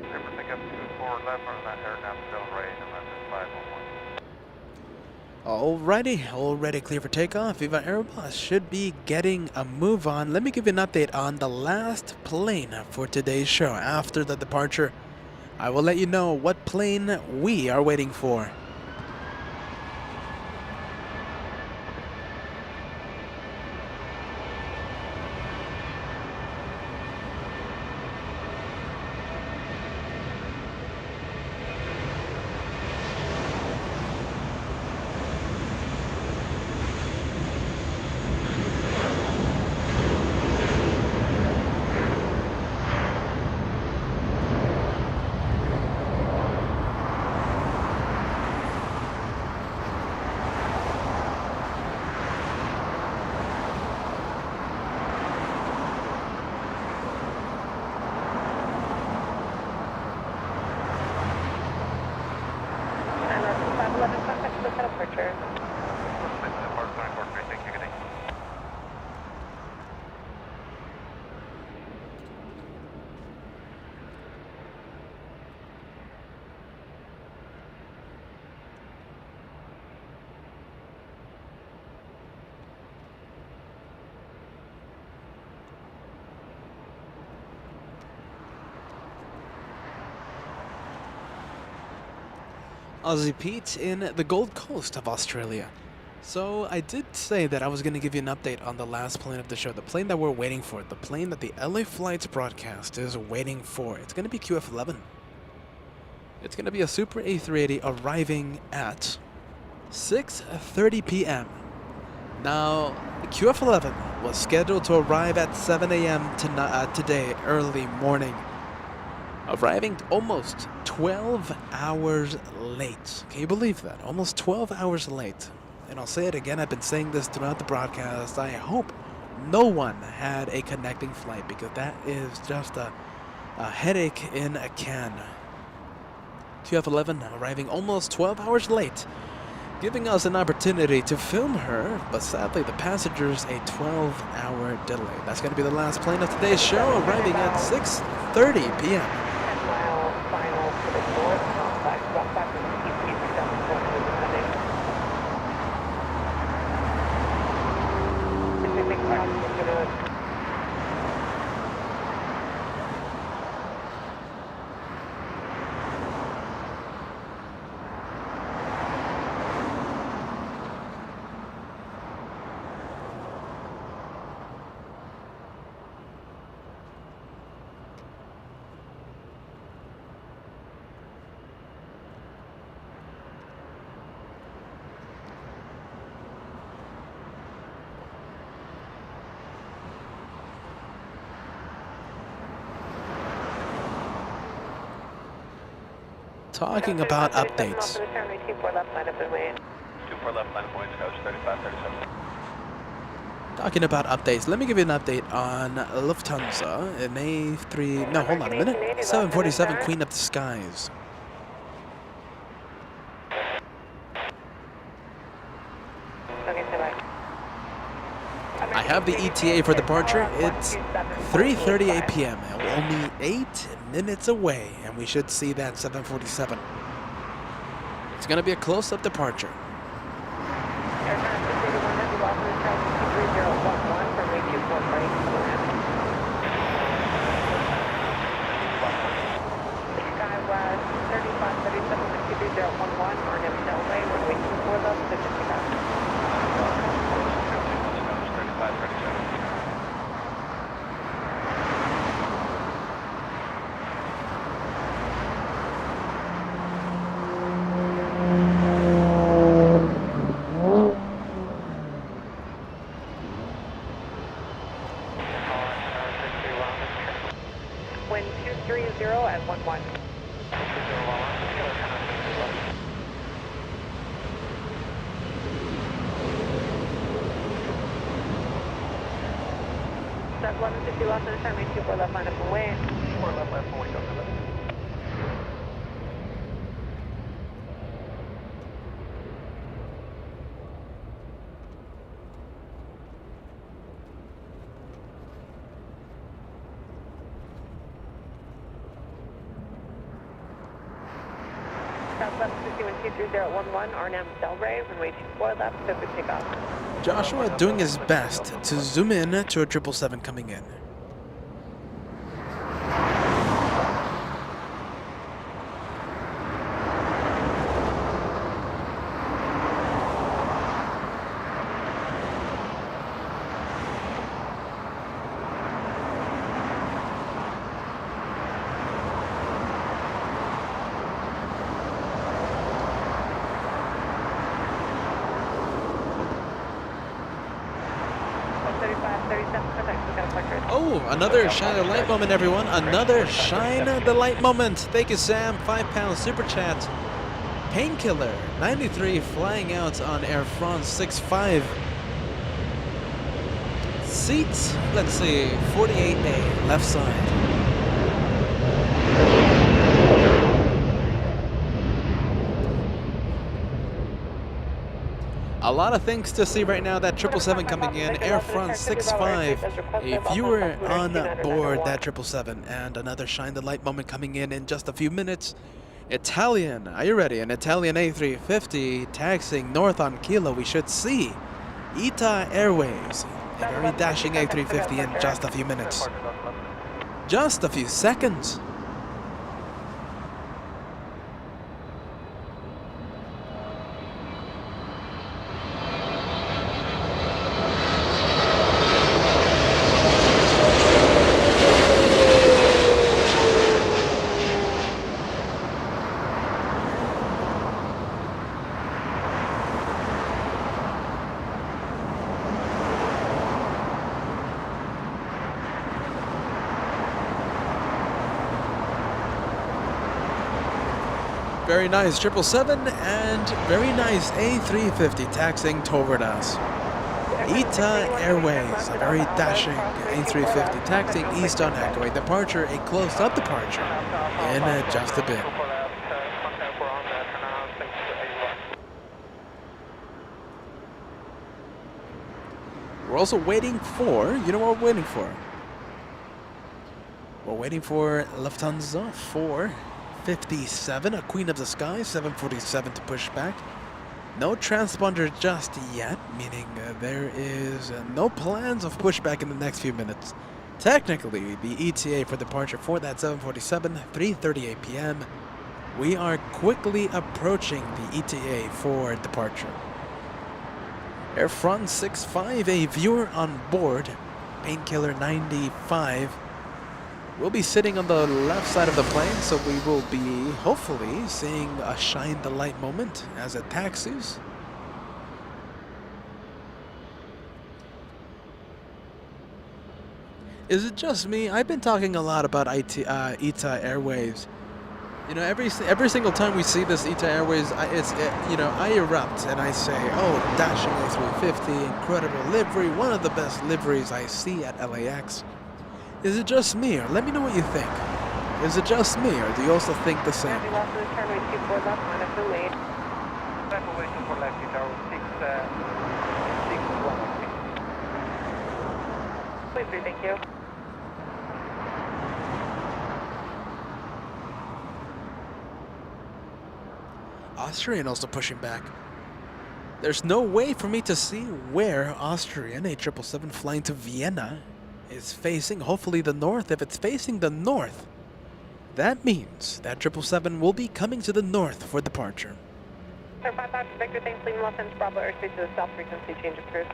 Clear for takeoff 24 left on that Arnhem Delray, November 511. Already clear for takeoff. Viva Aerobus should be getting a move on. Let me give you an update on the last plane for today's show. After the departure, I will let you know what plane we are waiting for. Aussie Pete in the Gold Coast of Australia. So I did say that I was going to give you an update on the last plane of the show, the plane that we're waiting for, the plane that the LA Flights broadcast is waiting for. It's going to be QF11. It's going to be a Super A380 arriving at 6:30 p.m. Now, QF11 was scheduled to arrive at 7 a.m. today, early morning, arriving almost 12 hours late. Can you believe that? Almost 12 hours late. And I'll say it again, I've been saying this throughout the broadcast. I hope no one had a connecting flight, because that is just a headache in a can. QF11 arriving almost 12 hours late, giving us an opportunity to film her, but sadly the passengers a 12-hour delay. That's going to be the last plane of today's show, arriving at 6:30 p.m. 10 mile final to the north, walk back to the TPE Sam descending. If they make crowds, we're going to Talking about updates. 24 left line of the way. 24 left line of points, coach 3537. Talking about updates, let me give you an update on Lufthansa. It may no, hold on a minute. 747 Queen of the Skies. Okay, say bye. I have the ETA for departure. It's 3:38 p.m. Only 8 minutes away, and we should see that 747. It's going to be a close-up departure. Aircraft is 81 heavy loss in the sky, 3011 from radio 1 right. Skywest 3537 3011, RNM Delray, runway 24 left, Pacific Avenue. 3537. Wind 230 at 11. Step 1150 lost in the time, 24 left line up away. 24 left line point, go to left. Southwest 5123 at 11, RNM Delray, runway 24 left, Pacific takeoff. Joshua doing his best to zoom in to a 777 coming in. Oh, another shine the light moment, everyone. Another shine the light moment. Thank you, Sam. £5 super chat. Painkiller 93 flying out on Air France 65. Seats, let's see, 48A, left side. A lot of things to see right now. That 777 coming in, Air France 65. If you were on board that 777, and another shine the light moment coming in just a few minutes. Italian, are you ready? An Italian A350 taxiing north on Kilo. We should see ITA Airways, a very dashing A350 in just a few minutes. Just a few seconds. Very nice 777 and very nice A350 taxiing toward us. ITA Airways, a very dashing A350 taxiing east on Echo. Departure, a close-up departure in just a bit. We're also waiting for, you know what we're waiting for? We're waiting for Lufthansa 457, a Queen of the Sky, 747 to push back. No transponder just yet, meaning there is no plans of pushback in the next few minutes. Technically, the ETA for departure for that 747, 3:38 p.m. We are quickly approaching the ETA for departure. Air France 65, a viewer on board, Painkiller 95. We'll be sitting on the left side of the plane, so we will be hopefully seeing a shine the light moment as it taxis. Is it just me? I've been talking a lot about ITA Airways. You know, every single time we see this ITA Airways, I erupt and I say, oh, dashing A350, incredible livery, one of the best liveries I see at LAX. Is it just me, or let me know what you think? Is it just me, or do you also think the same? Thank you. Austrian also pushing back. There's no way for me to see where Austrian, a 777 flying to Vienna, is facing. Hopefully the north. If it's facing the north, that means that 777 will be coming to the north for departure. Sir, 55, Victor, thanks, leaving Los Angeles, Bravo, airspace to the south, frequency change of cruise.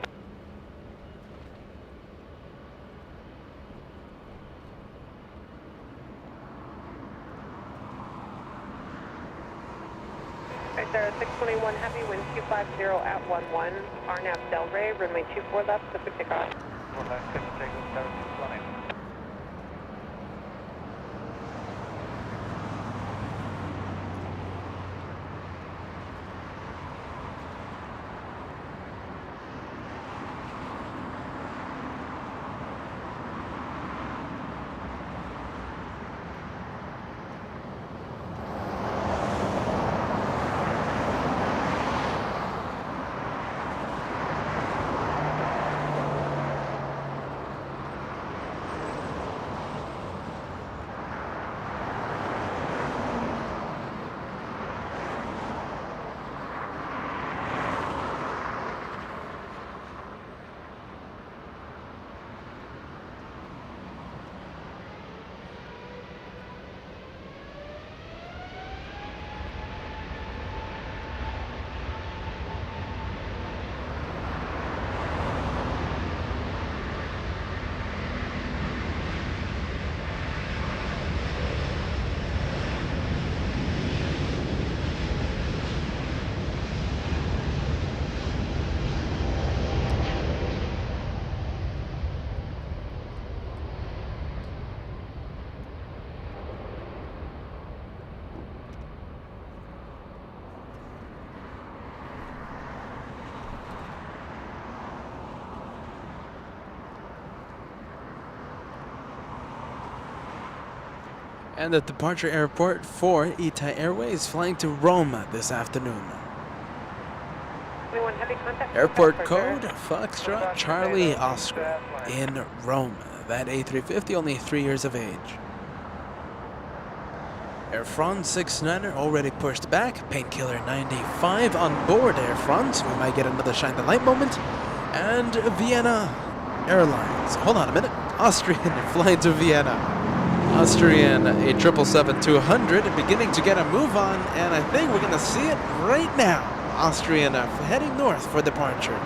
Right there, 621 heavy, wind 250 at 11, RNAV Delray, runway 24 left, super takeoff. And the departure airport for ITA Airways flying to Rome this afternoon. Airport code Foxtrot Charlie Oscar in Rome. That A350 only 3 years of age. Air France 69er already pushed back. Painkiller 95 on board Air France. We might get another shine the light moment. And Vienna Airlines. Hold on a minute. Austrian flying to Vienna. Austrian, a 777-200, beginning to get a move on, and I think we're going to see it right now. Austrian heading north for departure.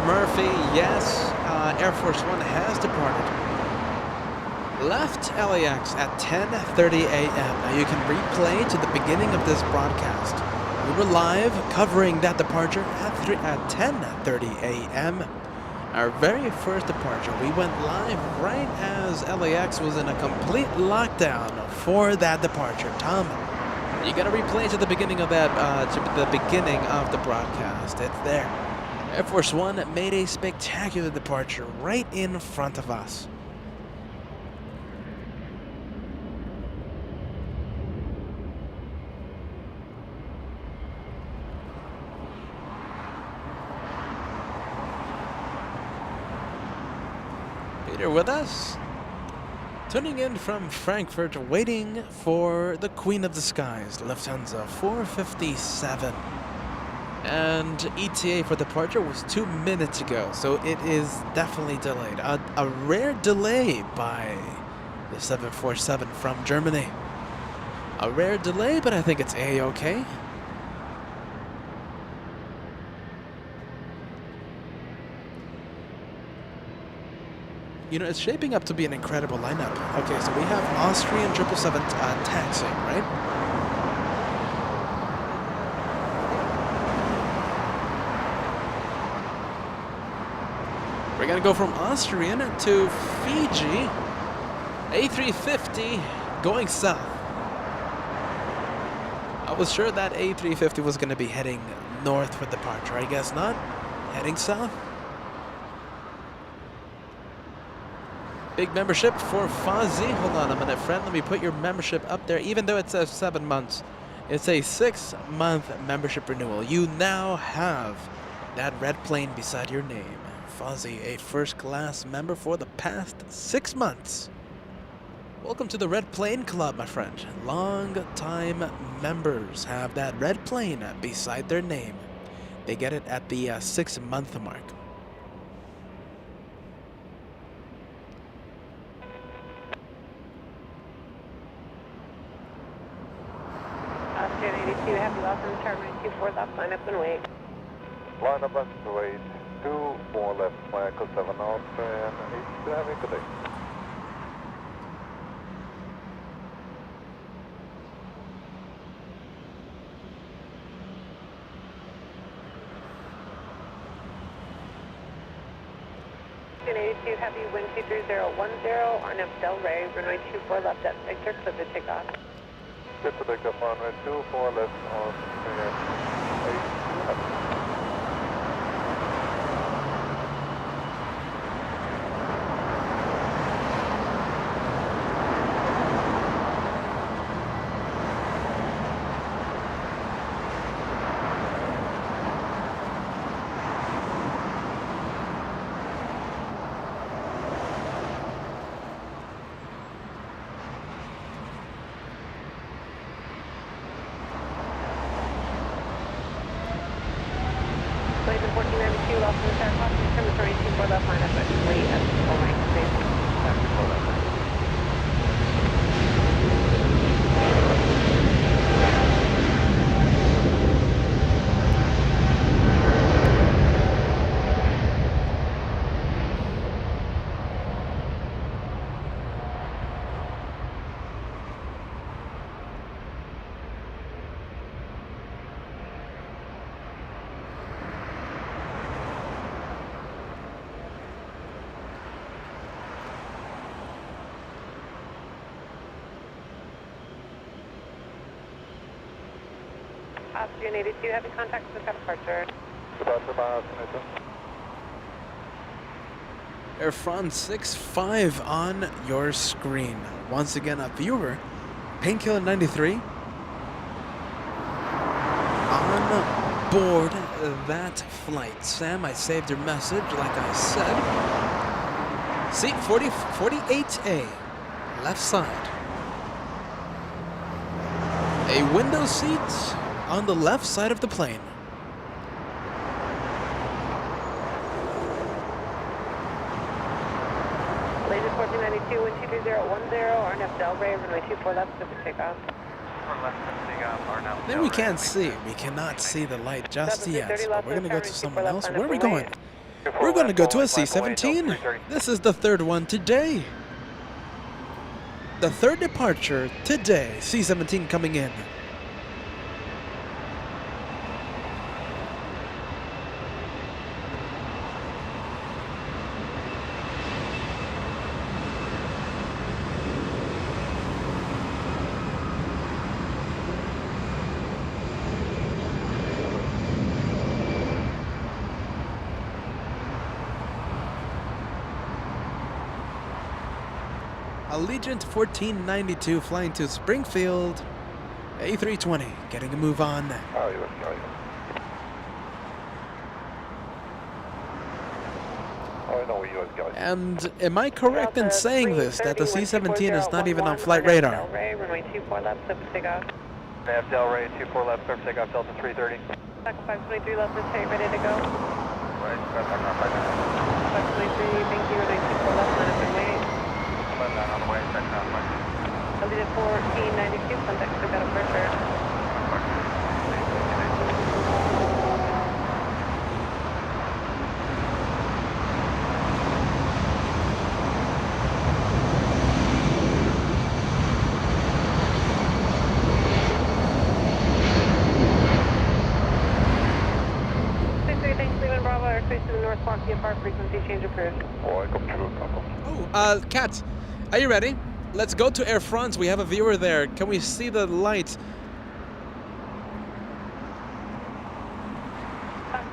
Murphy, yes, Air Force One has departed. Left LAX at 10:30 a.m. Now you can replay to the beginning of this broadcast. We were live covering that departure at 10:30 a.m. Our very first departure. We went live right as LAX was in a complete lockdown for that departure. Tom, you gotta replay to the beginning of that, to the beginning of the broadcast. It's there. Air Force One made a spectacular departure right in front of us. Peter with us, tuning in from Frankfurt, waiting for the Queen of the Skies, Lufthansa 457. And ETA for departure was 2 minutes ago, so it is definitely delayed. A rare delay by the 747 from Germany. A rare delay, but I think it's A-okay. You know, it's shaping up to be an incredible lineup. Okay, so we have Austrian 777 taxiing, right? We're gonna go from Austrian to Fiji. A350 going south. I was sure that A350 was gonna be heading north for departure. I guess not. Heading south. Big membership for Fuzzy. Hold on a minute, friend. Let me put your membership up there. Even though it says 7 months, it's a 6-month membership renewal. You now have that red plane beside your name. Fuzzy, a first-class member for the past 6 months. Welcome to the Red Plane Club, my friend. Long-time members have that red plane beside their name. They get it at the 6-month mark. Austrian 82, happy welcome, Terminal 24 left, line up and wait. Line up and wait, 24 left, Michael 7 out, and 82, have a good day. Austrian 82, happy wind 23010, RNF Del Rey, runway 24 left at Victor, clip to take off. Good to take up on 24 left on 82 left. Austrian 82, having contact with departure. Departure by Austrian 82. Air France 65 on your screen. Once again, a viewer, Painkiller 93, on board that flight. Sam, I saved your message, like I said. Seat 48A, left side. A window seat on the left side of the plane. Latest 1492, wind 23010, RNF Del Rey, runway 24 left, clip to take off. Then we can't see. We cannot see the light just yet. But we're gonna go to someone else. Where are we going? We're going to go to a C-17. This is the third one today. The third departure today. C-17 coming in. Allegiant 1492 flying to Springfield. A320 getting a move on. And am I correct in saying this, that the C-17 is not even on flight radar? Runway 24 left, surface takeoff. Nav Delray, 24 left, surface takeoff, Delta 330. 523 left, is ready to go. Right, 523, thank you, runway 24 left, line up and wait. on the way, section on the way. Allegiant 1492, contact Buchanan pressure. Frequency change approved. Oh, Kat, are you ready? Let's go to Air France. We have a viewer there. Can we see the lights?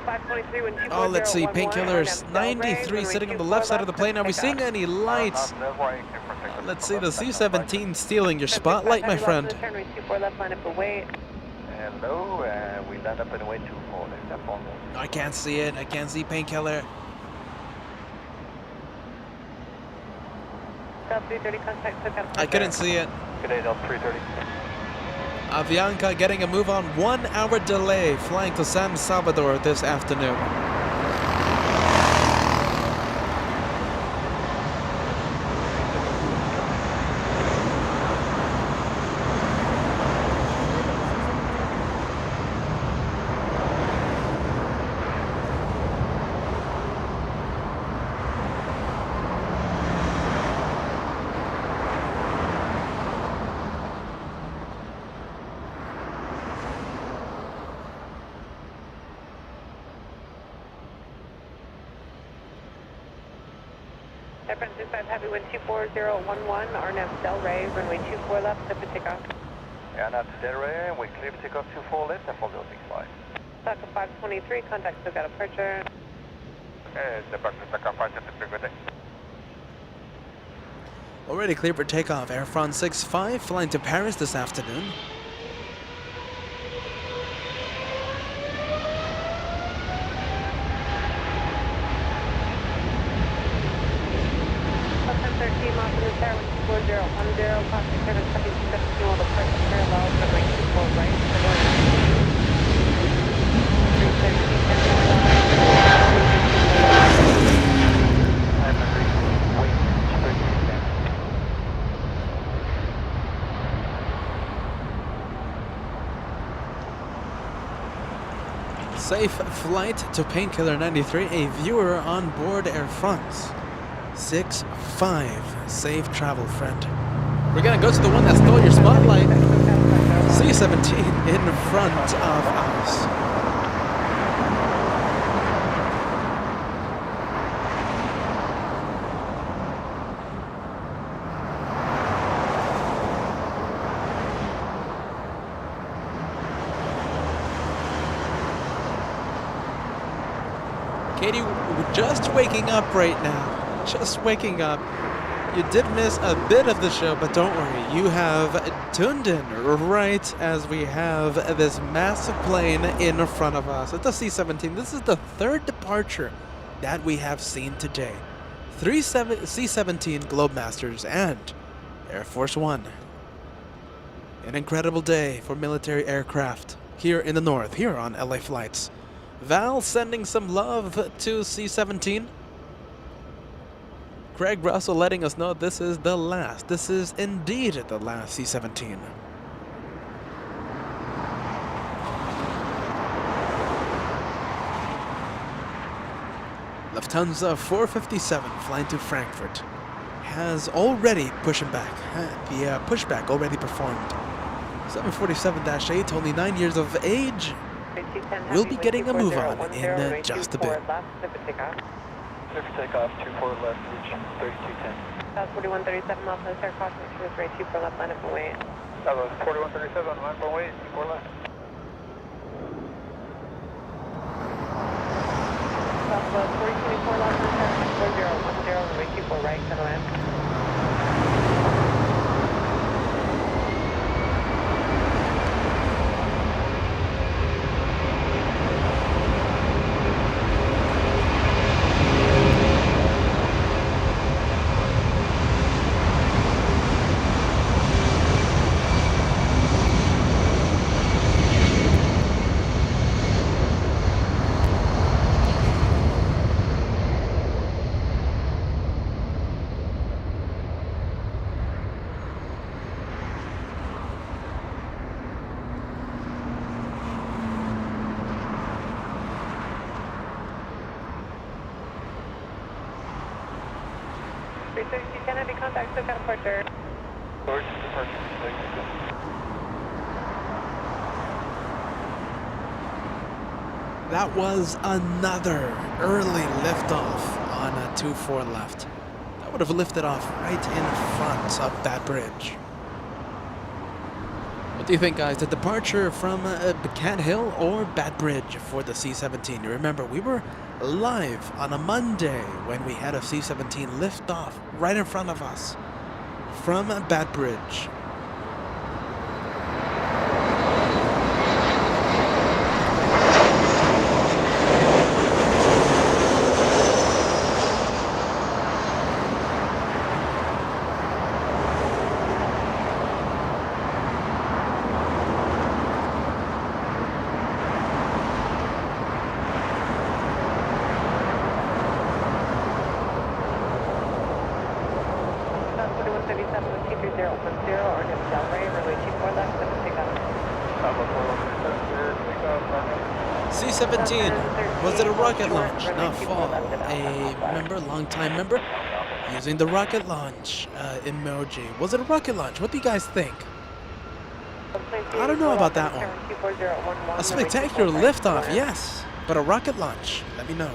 523, oh, let's see. Painkillers 93 sitting on the left side of the plane. Are we seeing any lights? Let's see the C-17 stealing your spotlight, my friend. Runway 24 left, line up and wait. Hello, we land up in way 24 left, I can't see it. I can't see Painkiller. I couldn't see it. Good day, Delta 330. Avianca getting a move on, 1 hour delay, flying to San Salvador this afternoon. Airfront 25 Heavy Wind 24011, RNAV Delray, runway 24 left, set for takeoff. RNAV Delray, we clear for takeoff 24 left and 4065. Taka 523, contact Buchanan departure. Already cleared for takeoff. Air France 65 flying to Paris this afternoon. Safe flight to Painkiller 93, a viewer on board Air France 65. Safe travel, friend. We're gonna go to the one that stole your spotlight. C-17 in front of us. Katie, we're just waking up right now. Just waking up. You did miss a bit of the show, but don't worry. You have tuned in right as we have this massive plane in front of us. It's the C-17. This is the third departure that we have seen today. 3 C-17 Globemasters and Air Force One. An incredible day for military aircraft here in the north, here on LA Flights. Val sending some love to C-17. Craig Russell letting us know this is the last. This is indeed the last C-17. Lufthansa 457 flying to Frankfurt has already pushing back. The pushback already performed. 747-8, only 9 years of age, will be getting a move on in just a bit. Clear for takeoff, 24 left, reach 3210. South 4137, left, no start caution, she was right 24 left, line up and wait. That was 4137, line for wait, 24 left. Southwest 4024 left, no start 4010, wait 24 right, settle in. Kennedy, contact SoCal departure. George, departure. That was another early liftoff on a 24 left. That would have lifted off right in front of that bridge. What do you think, guys? The departure from Buchanan Hill or Bad Bridge for the C-17? You remember, we were live on a Monday when we had a C-17 lift off right in front of us from Bad Bridge. C-17, was it a rocket launch? Not fall. A member, long-time member, using the rocket launch emoji. Was it a rocket launch? What do you guys think? I don't know about that one. A spectacular liftoff, yes, but a rocket launch? Let me know.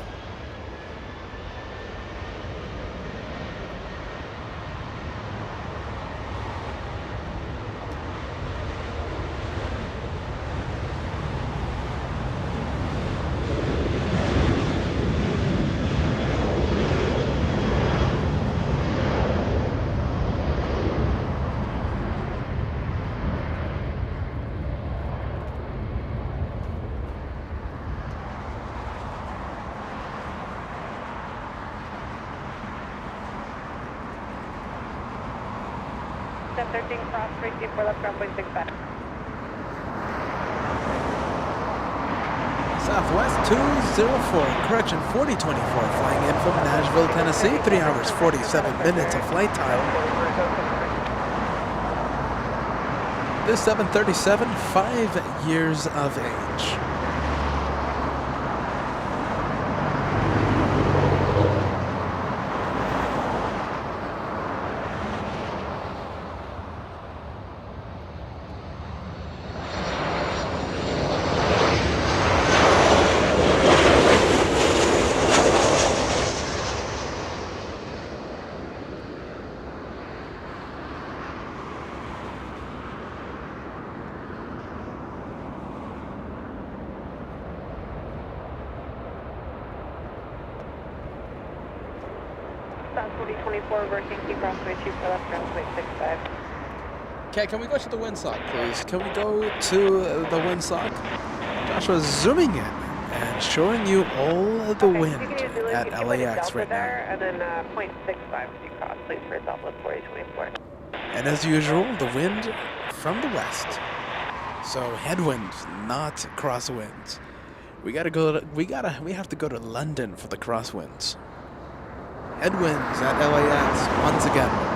Step 13 cross, 324 left, ground point 65. Southwest 204, correction 4024, flying in from Nashville, Tennessee, 3 hours 47 minutes of flight time. This 737, 5 years of age. Okay, can we go to the windsock, please? Can we go to the windsock? Joshua's zooming in and showing you all the wind at LAX right now. And then 0.65 as you cross, please, for Southwest 4024. And as usual, the wind from the west. So headwind, not crosswinds. We have to go to London for the crosswinds. Headwinds at LAX once again.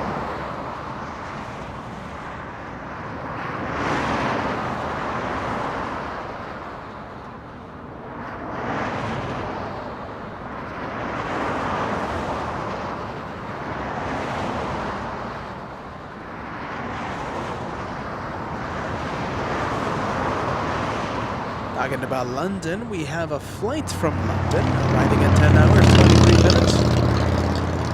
Talking about London, we have a flight from London arriving in 10 hours, 23 minutes.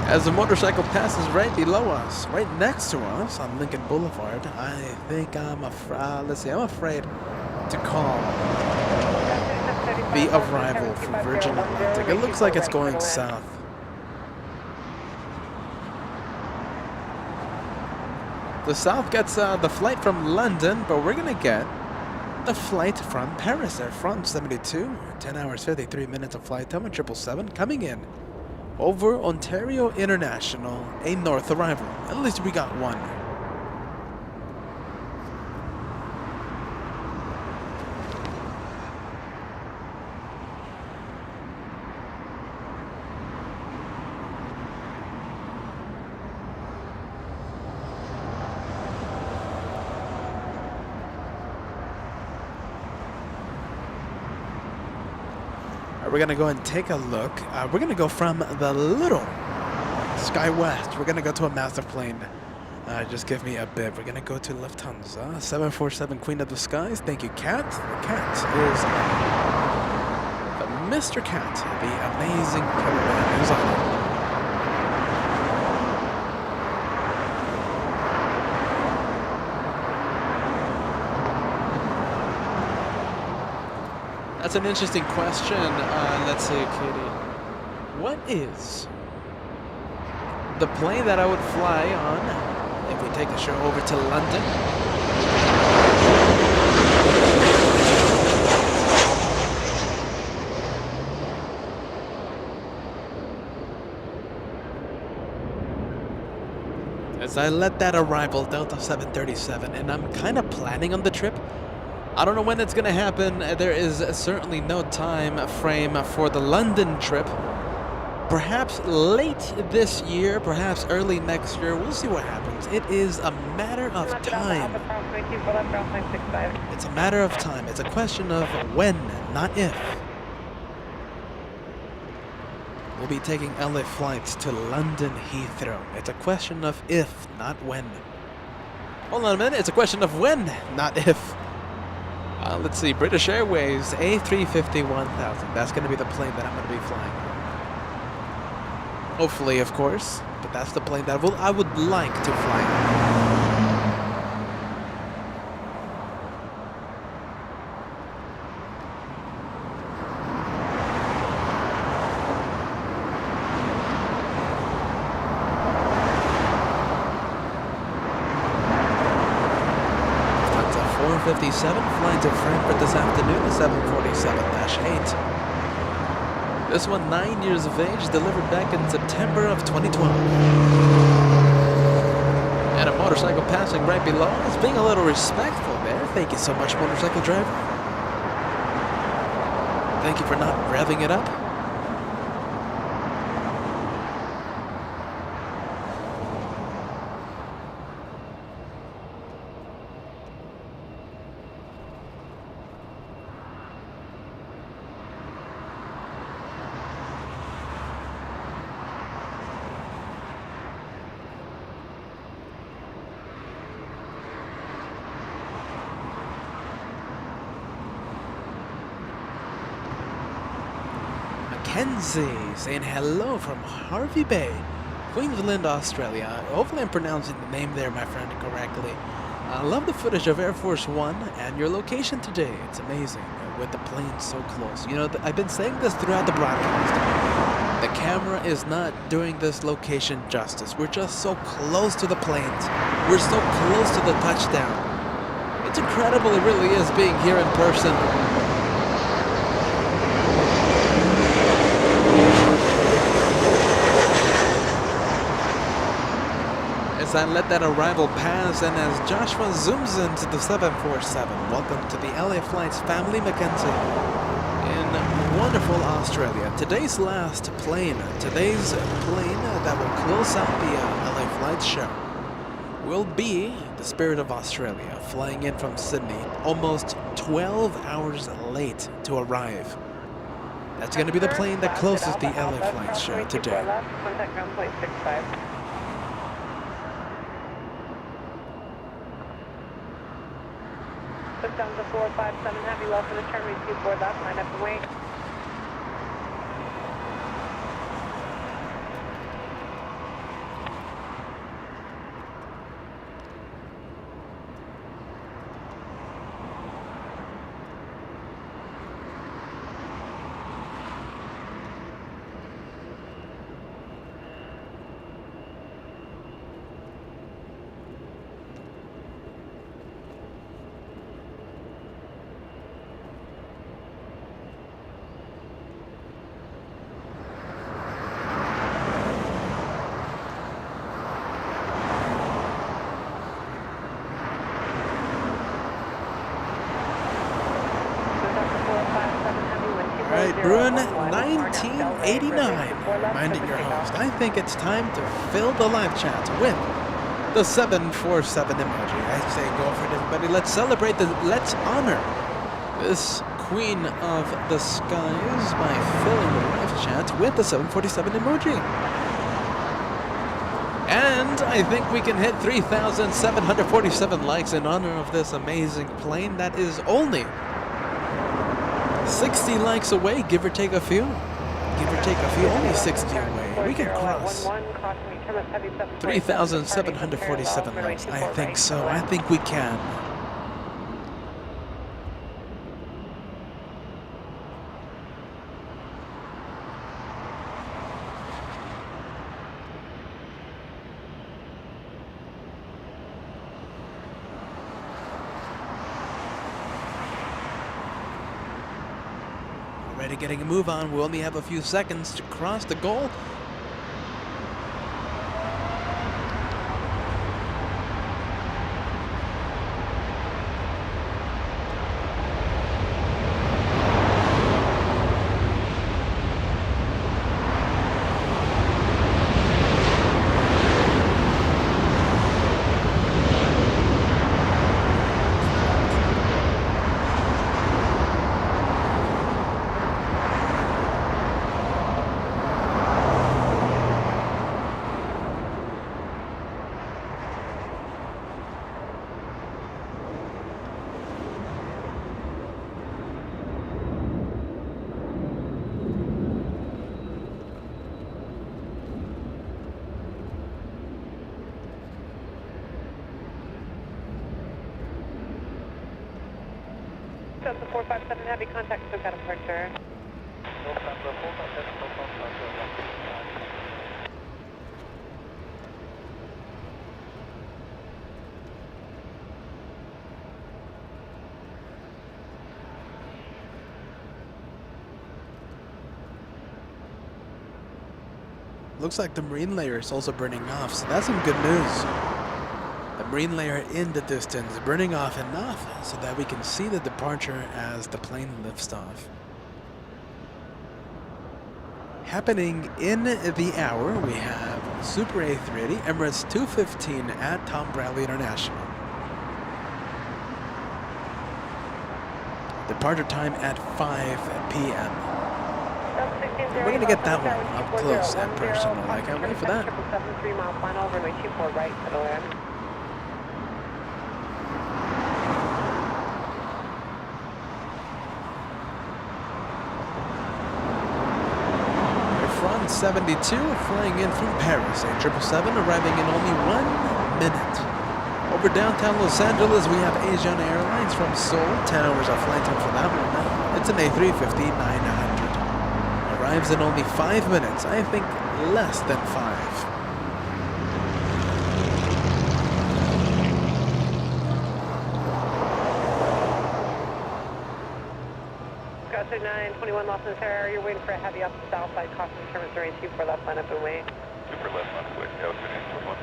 As the motorcycle passes right below us, right next to us on Lincoln Boulevard, I think I'm afraid to call the arrival from Virgin Atlantic. It looks like it's going south. The south gets the flight from London, but we're gonna get the flight from Paris, Air France 72, 10 hours 53 minutes of flight time on 777 coming in over Ontario International, a north arrival. At least we got one. We're gonna go and take a look. We're gonna go from the little Sky West. We're gonna go to a massive plane. Just give me a bit. We're gonna go to Lufthansa 747 Queen of the Skies. Thank you, Cat. The Cat is the Mr. Cat, the amazing cameraman who's on it. That's an interesting question. Let's see, Katie. What is the plane that I would fly on if we take the show over to London? As I let that arrival Delta 737, and I'm kind of planning on the trip. I don't know when it's going to happen. There is certainly no time frame for the London trip. Perhaps late this year, perhaps early next year. We'll see what happens. It is a matter of time. It's a matter of time. It's a question of when, not if. We'll be taking LA flights to London Heathrow. It's a question of if, not when. Hold on a minute. It's a question of when, not if. Let's see, British Airways A350 1000. That's going to be the plane that I'm going to be flying. Hopefully, of course, but that's the plane that I would like to fly. Lufthansa 457 flying to Frankfurt this afternoon, the 747-8. This one 9 years of age, delivered back in September of 2012. And a motorcycle passing right below us, being a little respectful there. Thank you so much, motorcycle driver. Thank you for not revving it up. Kenzie saying hello from Harvey Bay, Queensland, Australia. Hopefully I'm pronouncing the name there, my friend, correctly. I love the footage of Air Force One and your location today. It's amazing with the plane so close. You know, I've been saying this throughout the broadcast. The camera is not doing this location justice. We're just so close to the planes. We're so close to the touchdown. It's incredible, it really is, being here in person. As I let that arrival pass, and as Joshua zooms into the 747, welcome to the LA Flights family, Mackenzie, in wonderful Australia. Today's last plane, that will close out the LA Flights show, will be the Spirit of Australia, flying in from Sydney, almost 12 hours late to arrive. That's going to be the plane that closes the LA Flights show today. Down to 457 Heavy, left for the turn, receive board left, line up and wait. Bruin 1989, reminding your host, I think it's time to fill the live chat with the 747 emoji. I say go for it, everybody. Let's celebrate let's honor this queen of the skies by filling the live chat with the 747 emoji. And I think we can hit 3,747 likes in honor of this amazing plane that is only 60 likes away, give or take a few. Give or take a few, only 60 away. We can cross 3,747 likes. I think so. I think we can. Getting a move on. We only have a few seconds to cross the goal. Delta 457 Heavy, contact SoCal departure. Looks like the marine layer is also burning off, so that's some good news. The marine layer in the distance burning off enough so that we can see the departure as the plane lifts off. Happening in the hour, we have Super A380, Emirates 215 at Tom Bradley International. Departure time at 5 p.m. We're going to get that one up close and personal. I can't wait for that. 773 mile final, runway 24 right to the land. Front 72 flying in from Paris, a 777 arriving in only 1 minute. Over downtown Los Angeles, we have Asian Airlines from Seoul, 10 hours of flight time for that one. It's an A350-900. Arrives in only 5 minutes, I think less than 5. Scottsdale 921 Los Angeles area, you're waiting for a heavy up the south side, caution determines the range 24 left, line up and wait. Super left on quick, altitude 21.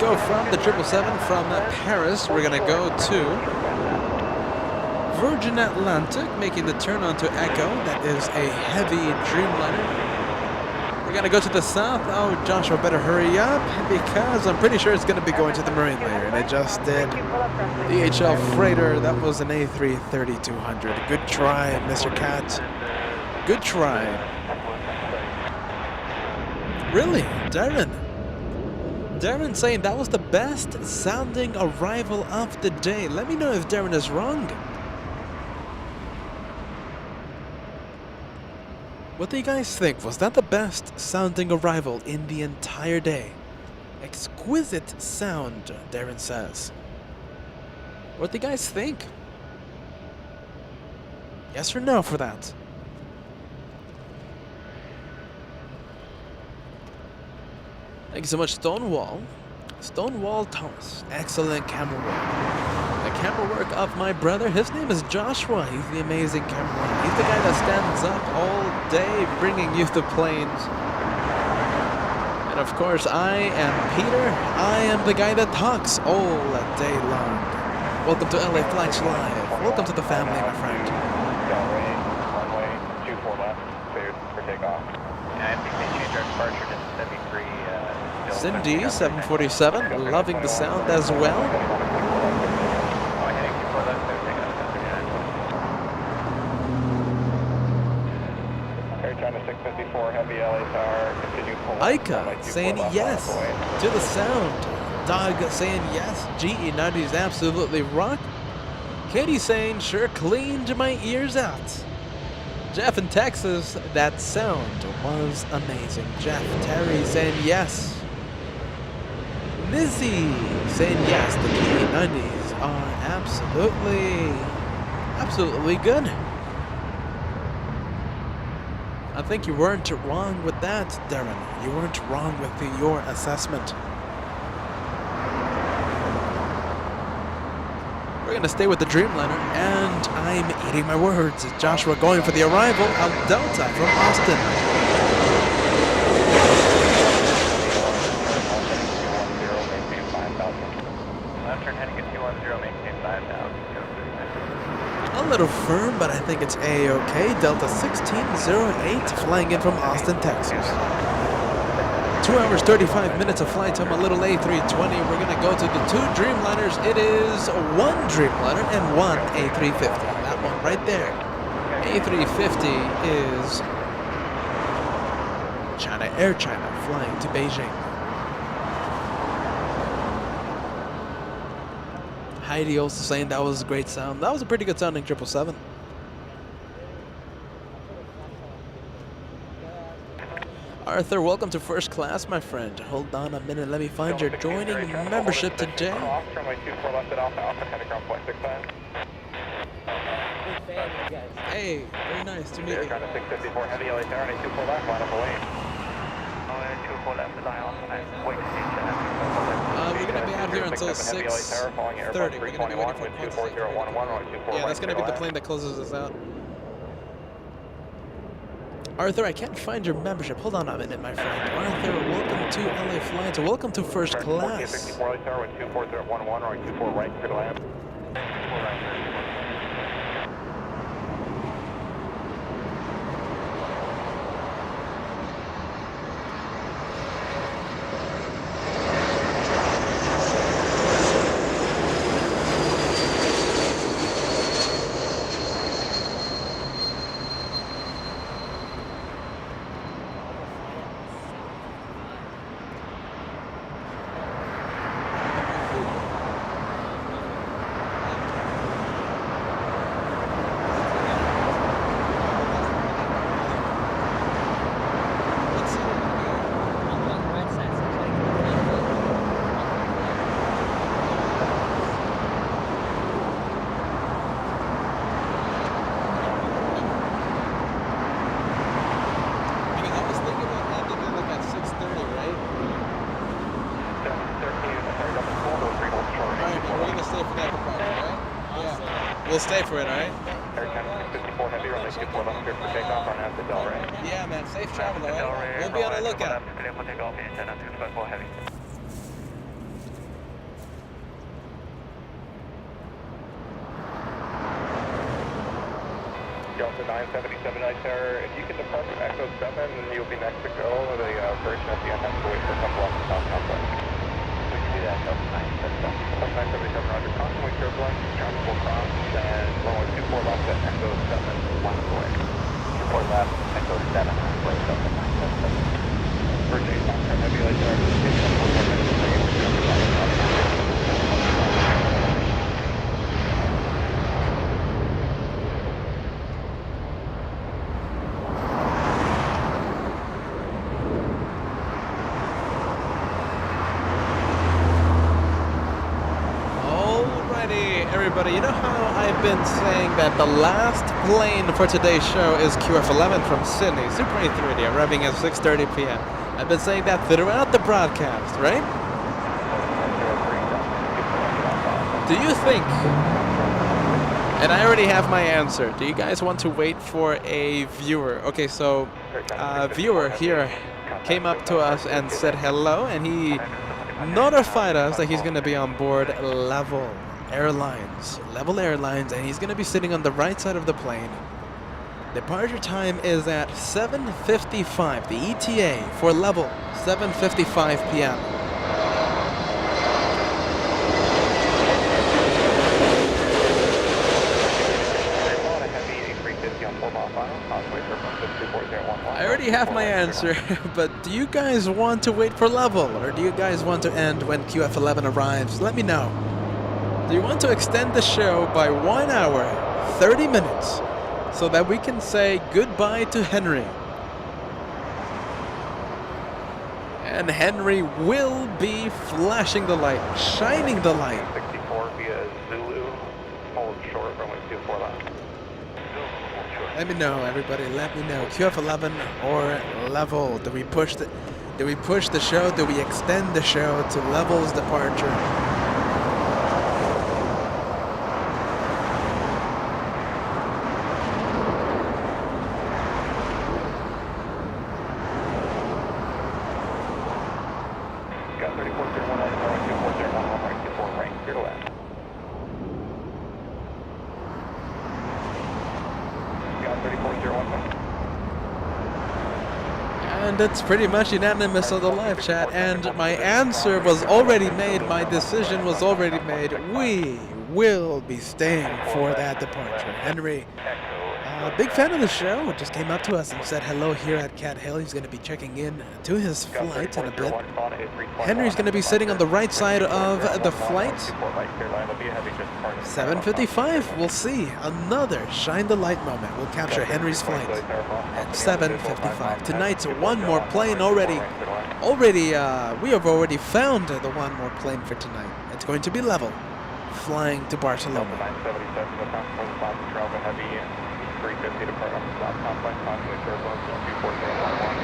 go from the 777 from Paris. We're gonna go to Virgin Atlantic, making the turn onto Echo. That is a heavy Dreamliner. We're gonna go to the south. Oh, Joshua, better hurry up because I'm pretty sure it's gonna be going to the Marine layer, and it just did. DHL Freighter. That was an A330-200. Good try, Mr. Cat. Good try. Really, Darren? Darren saying that was the best sounding arrival of the day. Let me know if Darren is wrong. What do you guys think? Was that the best sounding arrival in the entire day? Exquisite sound, Darren says. What do you guys think? Yes or no for that? Thank you so much, Stonewall. Stonewall Thomas. Excellent camera work. The camera work of my brother, his name is Joshua. He's the amazing cameraman. He's the guy that stands up all day bringing you the planes. And of course, I am Peter. I am the guy that talks all day long. Welcome to LA Flights Live. Welcome to the family, my friend. Runway 24 left, cleared for takeoff. I think they changed our departure to 73. Cindy, 747, loving the sound as well. Air China 654, heavy LA Tower, continue full. Aika saying yes to the sound. Dog saying yes. GE90s absolutely rock. Katie saying sure cleaned my ears out. Jeff in Texas, that sound was amazing. Jeff Terry saying yes. Lizzie saying yes, the GE90s are absolutely good. I think you weren't wrong with that, Darren. You weren't wrong with your assessment. We're gonna stay with the Dreamliner, and I'm eating my words. Joshua going for the arrival of Delta from Austin. Left turn heading at 210, maintain 5,000. A little firm, but I think it's A-OK. Delta 1608 flying in from Austin, Texas. 2 hours, 35 minutes of flight time, a little A320. We're going to go to the 2 Dreamliners. It is 1 Dreamliner and 1 A350. That one right there. A350 is China Air China flying to Beijing. Heidi also saying that was a great sound. That was a pretty good sounding 777. Arthur, welcome to first class, my friend. Hold on a minute. Let me find your joining membership today. Hey, very nice to meet you. We're going to be out here until 6:30. We're going to be waiting for POTUS. Yeah, that's going to be the plane that closes us out. Arthur, I can't find your membership. Hold on a minute, my friend. Arthur, welcome to LA Flights. Welcome to first class. We'll stay for it, alright? Yeah, man. Safe travel, alright? We'll be on the lookout. 977 Night Terror. If you can depart from Echo 7, then you'll be next to go. The version at the end has to wait for a couple off the south complex. We can do that, Delta 977. 977, Roger. Constantly turbulence, travelable cross, and runway 24 left at Echo 7, left away. 24 left, Echo 7, left away, Delta 977. Version 8, Tom, heavy light terror. Everybody, you know how I've been saying that the last plane for today's show is QF11 from Sydney, Super 830, arriving at 6:30 p.m. I've been saying that throughout the broadcast, right? Do you think, and I already have my answer, do you guys want to wait for a viewer? Okay, so a viewer here came up to us and said hello, and he notified us that he's going to be on board Level Airlines, and he's going to be sitting on the right side of the plane. Departure time is at 7:55, the ETA for Level, 7:55 p.m. I already have my answer, but do you guys want to wait for Level, or do you guys want to end when QF11 arrives? Let me know. Do you want to extend the show by 1 hour, 30 minutes, so that we can say goodbye to Henry? And Henry will be flashing the light, shining the light. 64 via Zulu, hold short, runway 24 left. Let me know, everybody. Let me know. QF11 or Level. Do we push the show? Do we extend the show to Level's departure? Got 3401, runway 2401, runway 24 right, clear to land. And it's pretty much unanimous on the live chat, and my answer was already made, my decision was already made. We will be staying for that departure. Henry, big fan of the show, just came up to us and said hello here at Cat Hill. He's going to be checking in to his flight in a bit. Henry's going to be sitting on the right side of the flight. 7:55, we'll see. Another shine the light moment. We'll capture Henry's flight at 7:55. Tonight's one more plane already. We have already found the one more plane for tonight. It's going to be Level, flying to Barcelona. 350 depart on the south complex, constantly turbulence, 24011,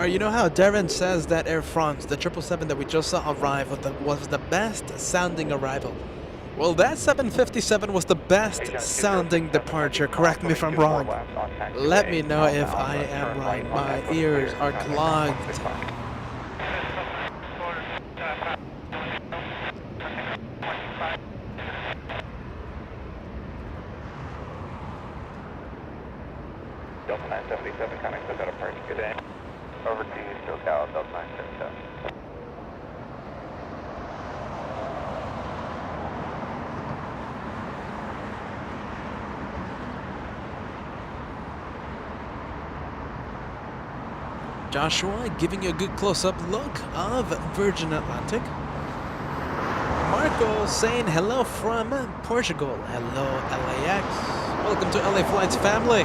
You know how Darren says that Air France, the 777 that we just saw arrive, was the best sounding arrival? Well, that 757 was the best sounding departure. Correct me if I'm wrong. Let me know if I am right. My ears are clogged. Delta 977, connect to that approach. Good day. Over to you, SoCal, Delta 977. Joshua giving you a good close-up look of Virgin Atlantic. Marco saying hello from Portugal. Hello, LAX. Welcome to LA Flights family.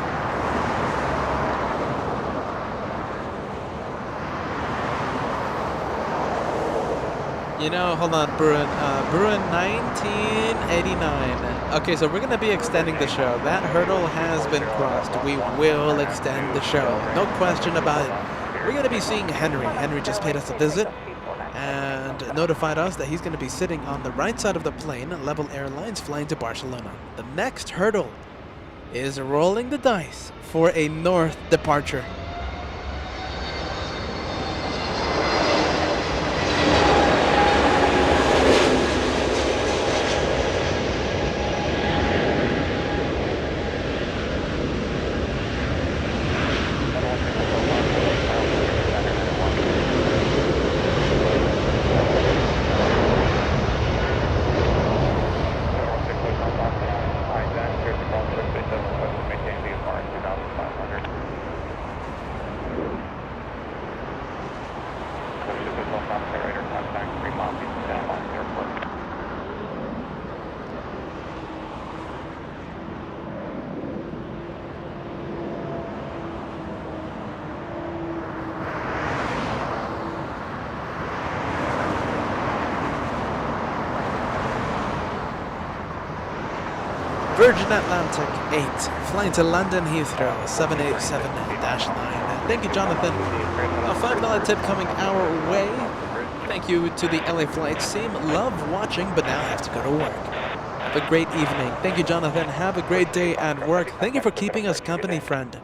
You know, hold on, Bruin. Bruin 1989. Okay, so we're going to be extending the show. That hurdle has been crossed. We will extend the show. No question about it. We're going to be seeing Henry. Henry just paid us a visit and notified us that he's going to be sitting on the right side of the plane, Level Airlines, flying to Barcelona. The next hurdle is rolling the dice for a north departure. Virgin Atlantic 8, flying to London Heathrow, 787-9. Thank you, Jonathan. A $5 tip coming our way. Thank you to the LA Flights team. Love watching, but now I have to go to work. Have a great evening. Thank you, Jonathan. Have a great day at work. Thank you for keeping us company, friend.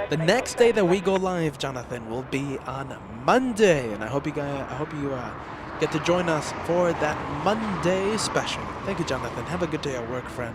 The next day that we go live, Jonathan, will be on Monday, and I hope you get to join us for that Monday special. Thank you, Jonathan. Have a good day at work, friend.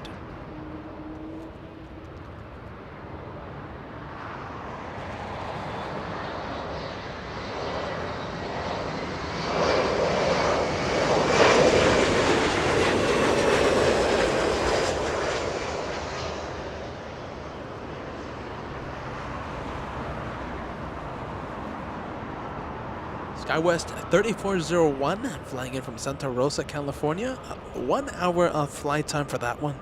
SkyWest 3401, flying in from Santa Rosa, California. 1 hour of flight time for that one.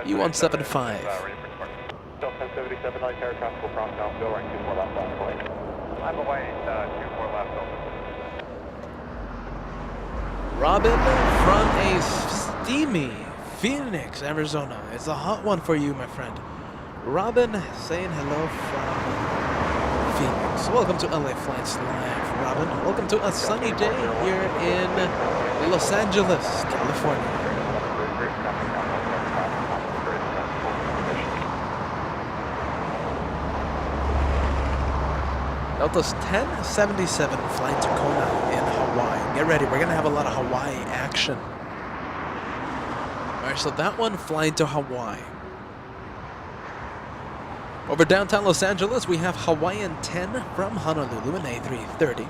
E175. Delta 1077, light air traffic will cross now, go right 24 left last plane. I'm away, 24 left over. Robin from a steamy Phoenix, Arizona. It's a hot one for you, my friend. Robin saying hello from Phoenix. Welcome to LA Flights Live, Robin. Welcome to a sunny day here in Los Angeles, California. Delta's 1077 flying to Kona in Hawaii. Get ready, we're gonna have a lot of Hawaii action. Alright, so that one flying to Hawaii. Over downtown Los Angeles, we have Hawaiian 10 from Honolulu, an A330.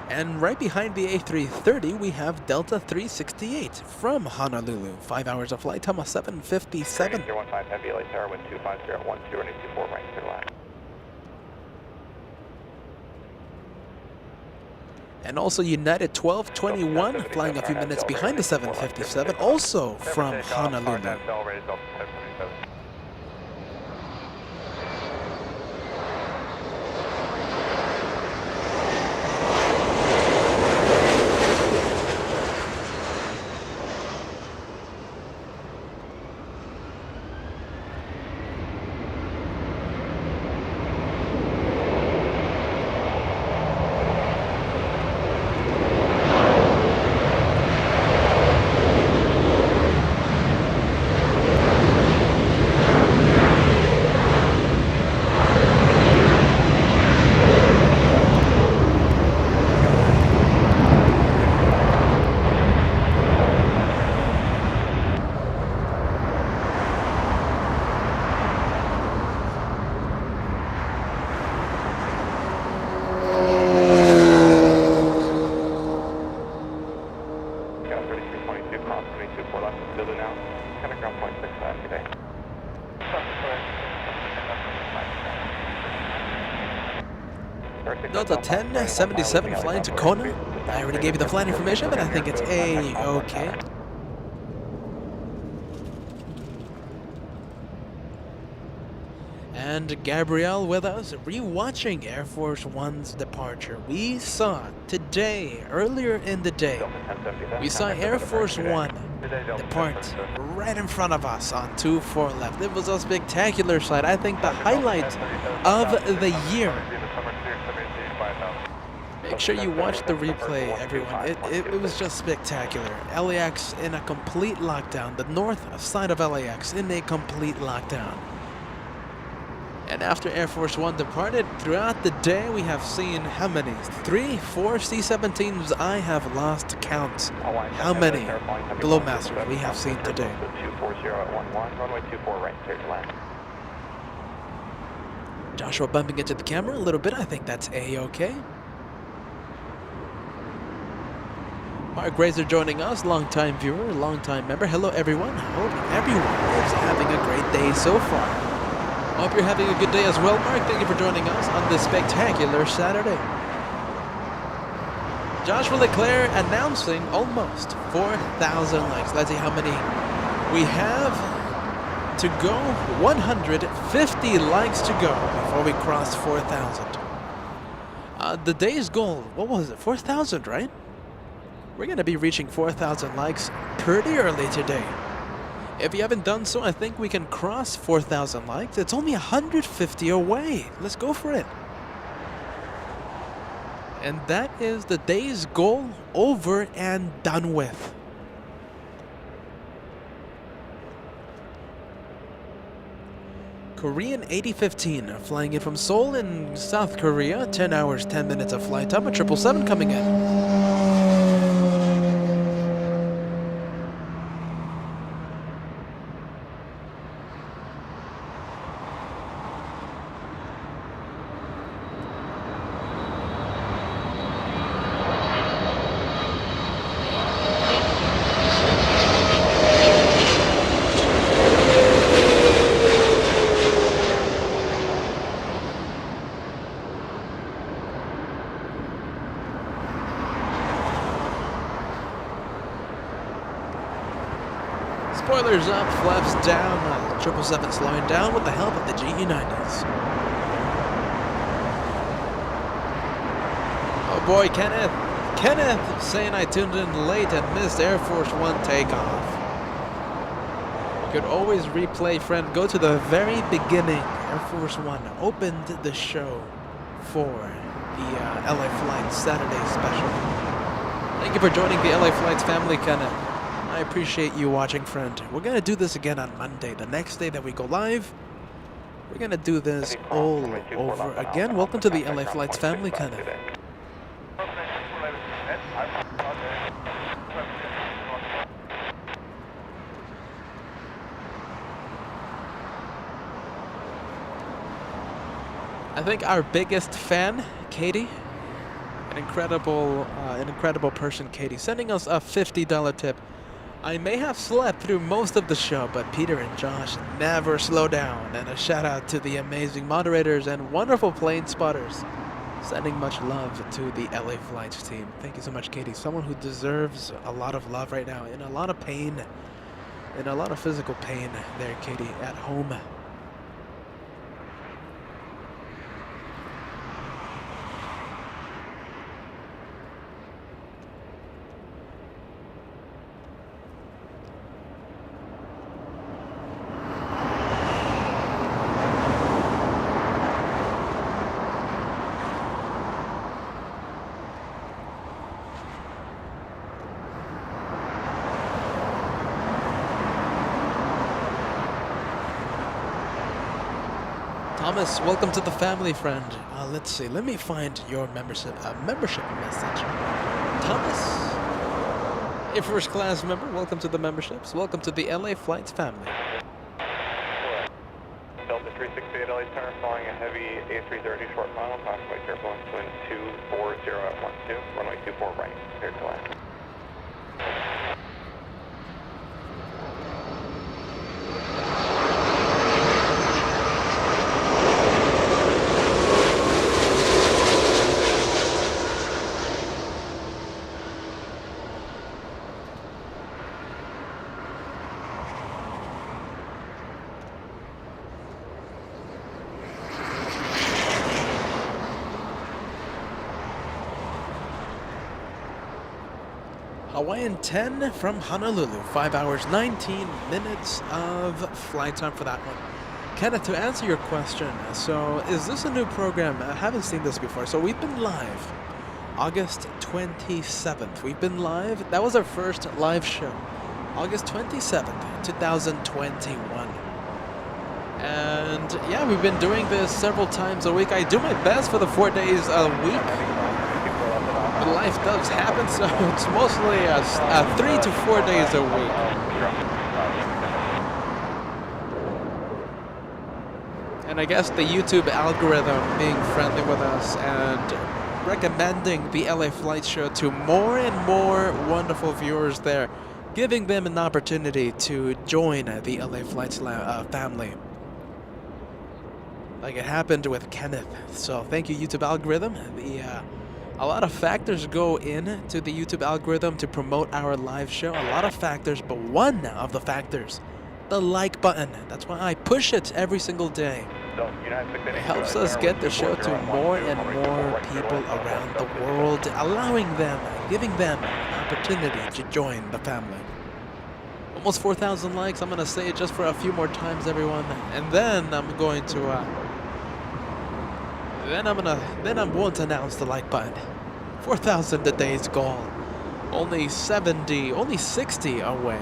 And right behind the A330, we have Delta 368 from Honolulu. 5 hours of flight time, a 7:57. 015 Heavy LA Tower, wind 25012 and 84 right clear line. And also United 1221, flying a few minutes behind the 757, also from Honolulu. Delta 1077 flying to Kona. I already gave you the flight information, but I think it's A-okay. And Gabrielle with us, rewatching Air Force One's departure. We saw today, earlier in the day, we saw Air Force One depart right in front of us on 2-4 left. It was a spectacular sight. I think the highlight of the year. Make sure you watch the replay, everyone. It was just spectacular. LAX in a complete lockdown. The north side of LAX in a complete lockdown. And after Air Force One departed, throughout the day we have seen how many? 3, 4 C-17s. I have lost count. How many Globemasters we have seen today. 240 at 11, runway 24 right, clear to land. Joshua bumping into the camera a little bit. I think that's A-okay. Mark Grazer joining us, long-time viewer, long-time member. Hello everyone. Hope everyone is having a great day so far. Hope you're having a good day as well, Mark. Thank you for joining us on this spectacular Saturday. Joshua Leclerc announcing almost 4,000 likes. Let's see how many we have to go. 150 likes to go before we cross 4,000. The day's goal, what was it? 4,000, right? We're going to be reaching 4,000 likes pretty early today. If you haven't done so, I think we can cross 4,000 likes. It's only 150 away. Let's go for it. And that is the day's goal over and done with. Korean 8015 flying in from Seoul in South Korea. 10 hours, 10 minutes of flight time. A 777 coming in. Spoilers up, flaps down, 777 slowing down with the help of the GE90s. Oh boy, Kenneth. Kenneth saying I tuned in late and missed Air Force One takeoff. You could always replay, friend. Go to the very beginning. Air Force One opened the show for the LA Flights Saturday special. Thank you for joining the LA Flights family, Kenneth. I appreciate you watching, friend. We're going to do this again on Monday, the next day that we go live. We're going to do this all over again. Welcome to the LA Flights family, Kenneth. I think our biggest fan, Katie, an incredible person, Katie, sending us a $50 tip. I may have slept through most of the show, but Peter and Josh never slow down. And a shout out to the amazing moderators and wonderful plane spotters. Sending much love to the LA Flights team. Thank you so much, Katie. Someone who deserves a lot of love right now. In a lot of pain. In a lot of physical pain there, Katie, at home. Thomas, welcome to the family, friend. Let's see. Let me find your membership message. Thomas, a first class member. Welcome to the memberships. Welcome to the LA Flights family. Delta 368 LA Tower flying a heavy A330 short final. Classified turbulence wind 240 at 12. Runway 24 right. Clear to land. Hawaiian 10 from Honolulu. 5 hours, 19 minutes of flight time for that one. Kenneth, to answer your question, so is this a new program? I haven't seen this before. So we've been live August 27th. We've been live. That was our first live show. August 27th, 2021. And yeah, we've been doing this several times a week. I do my best for the 4 days a week. But life does happen, so it's mostly 3 to 4 days a week. And I guess the YouTube algorithm being friendly with us and recommending the LA Flight Show to more and more wonderful viewers there, giving them an opportunity to join the LA Flights family. Like it happened with Kenneth. So thank you, YouTube algorithm. A lot of factors go into the YouTube algorithm to promote our live show. A lot of factors, but one of the factors, the like button. That's why I push it every single day. It helps us get the show to more and more people around the world, allowing them, giving them an opportunity to join the family. Almost 4,000 likes. I'm gonna say it just for a few more times, everyone, and then I'm going to. Then I'm going to announce the like button. 4,000 today's goal. Only 60 away.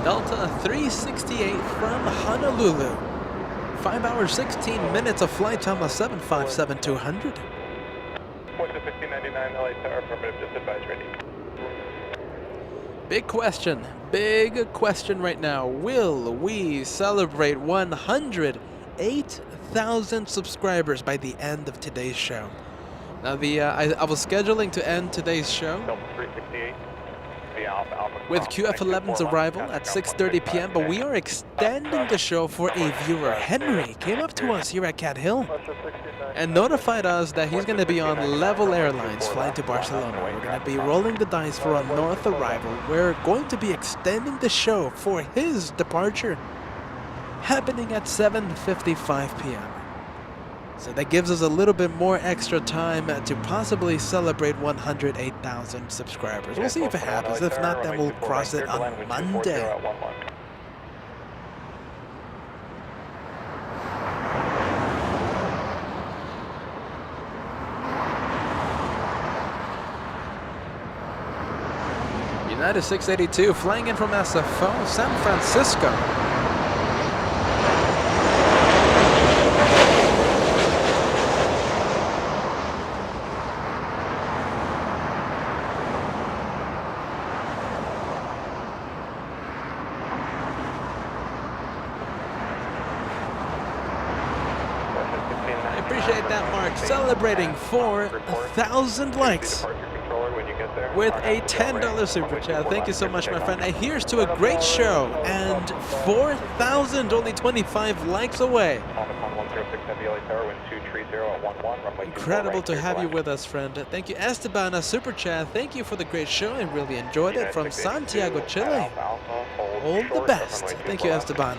Delta 368 from Honolulu. 5 hours, 16 minutes of flight time, a 757-200. What's the 1599 LA Tower, affirmative, just advise ready. Big question right now. Will we celebrate 108,000 subscribers by the end of today's show? Now, I was scheduling to end today's show Delta 368. with QF11's arrival at 6:30 p.m., but we are extending the show for a viewer. Henry came up to us here at Cat Hill and notified us that he's going to be on Level Airlines flying to Barcelona. We're going to be rolling the dice for a north arrival. We're going to be extending the show for his departure, happening at 7:55 p.m. So that gives us a little bit more extra time to possibly celebrate 108,000 subscribers. We'll see if it happens. If not, then we'll cross it on Monday. United 682 flying in from SFO, San Francisco. Celebrating 4,000 likes with a $10 super chat. Thank you so much, my friend. And here's to a great show and 4,000, only 25 likes away. Incredible to have you with us, friend. Thank you, Esteban, a super chat. Thank you for the great show. I really enjoyed it. From Santiago, Chile. All the best. Thank you, Esteban.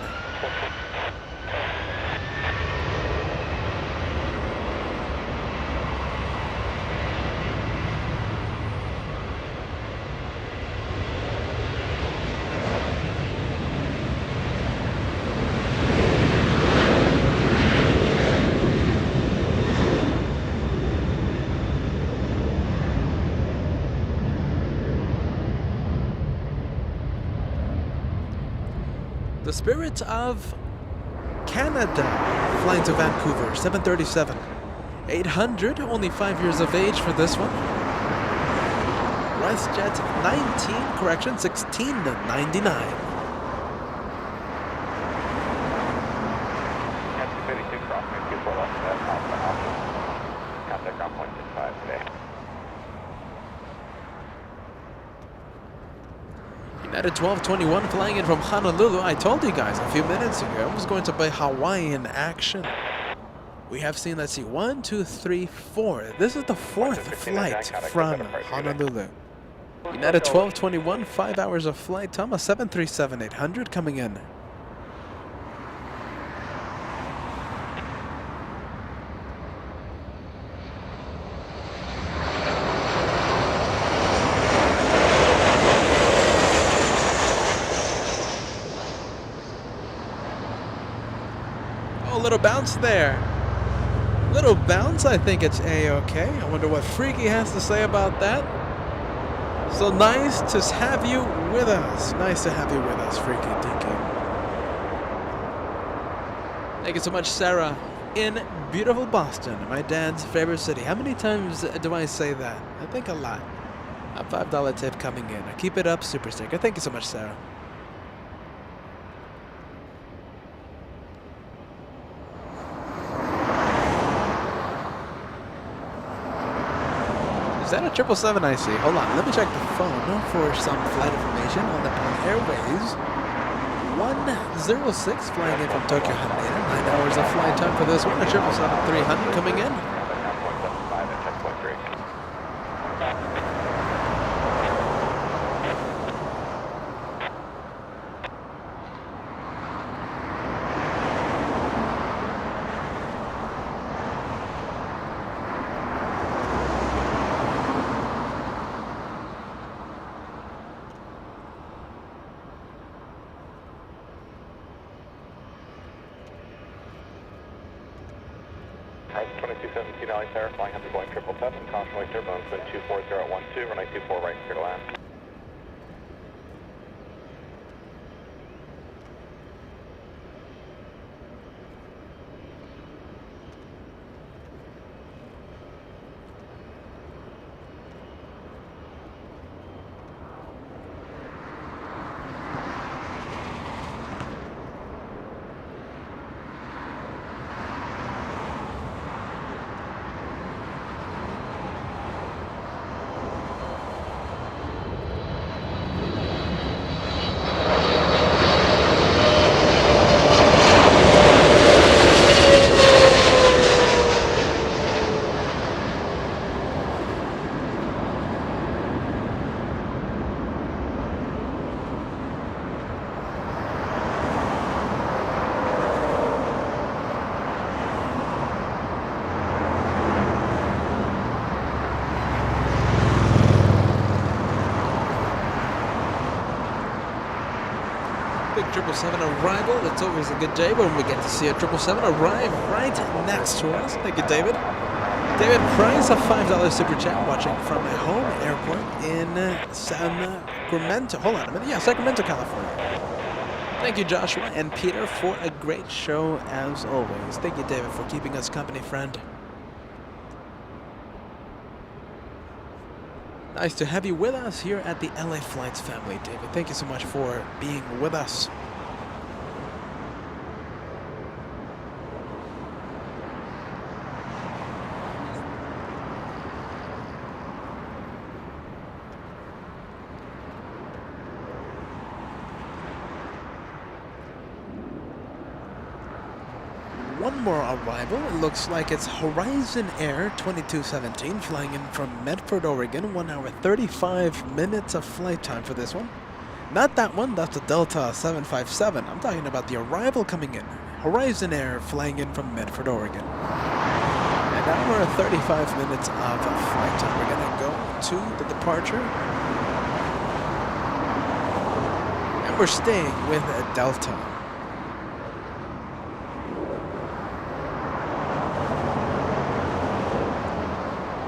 The Spirit of Canada flying to Vancouver, 737. 800, only 5 years of age for this one. WestJet 19, correction, 1699. United 1221 flying in from Honolulu. I told you guys a few minutes ago I was going to play Hawaiian action. We have seen, let's see, 1, 2, 3, 4. This is the 4th flight from Honolulu. United 1221, 5 hours of flight. Thomas 737-800 coming in. Oh, little bounce there. Little bounce, I think it's A-okay. I wonder what Freaky has to say about that. So nice to have you with us. Nice to have you with us, Freaky Deaky. Thank you so much, Sarah, in beautiful Boston, my dad's favorite city. How many times do I say that? I think a lot. A $5 tip coming in. Keep it up, super sticker. Thank you so much, Sarah. Is that a 777 I see? Hold on, let me check the phone for some flight information on the Airways. 106 flying in from Tokyo Haneda. 9 hours of flight time for this one. A 777-300 coming in. Flying under Boeing 777, constantly turbulence wind 24012, runway 24 right, clear to land. Big 777 arrival. It's always a good day when we get to see a 777 arrive right next to us. Thank you, David. David Price, a $5 super chat, watching from my home airport in Sacramento. Hold on a minute. Yeah, Sacramento, California. Thank you, Joshua and Peter, for a great show as always. Thank you, David, for keeping us company, friend. Nice to have you with us here at the LA Flights family, David. Thank you so much for being with us. One more arrival. It looks like it's Horizon Air 2217 flying in from Medford, Oregon. 1 hour 35 minutes of flight time for this one. Not that one, that's the Delta 757. I'm talking about the arrival coming in. Horizon Air flying in from Medford, Oregon. An hour 35 minutes of flight time. We're going to go to the departure. And we're staying with Delta.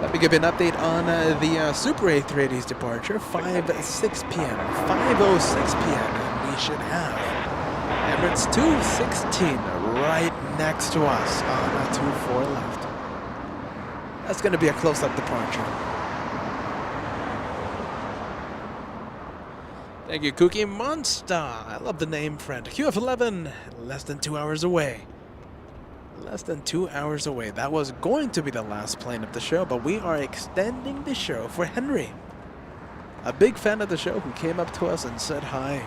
Let me give you an update on the Super A380's departure. 5:06 p.m. 5:06 p.m. we should have Emirates 216 right next to us on a 24 left. That's going to be a close-up departure. Thank you, Cookie Monster. I love the name, friend. QF11, less than 2 hours away. Less than 2 hours away. That was going to be the last plane of the show, but we are extending the show for Henry. a big fan of the show who came up to us and said hi,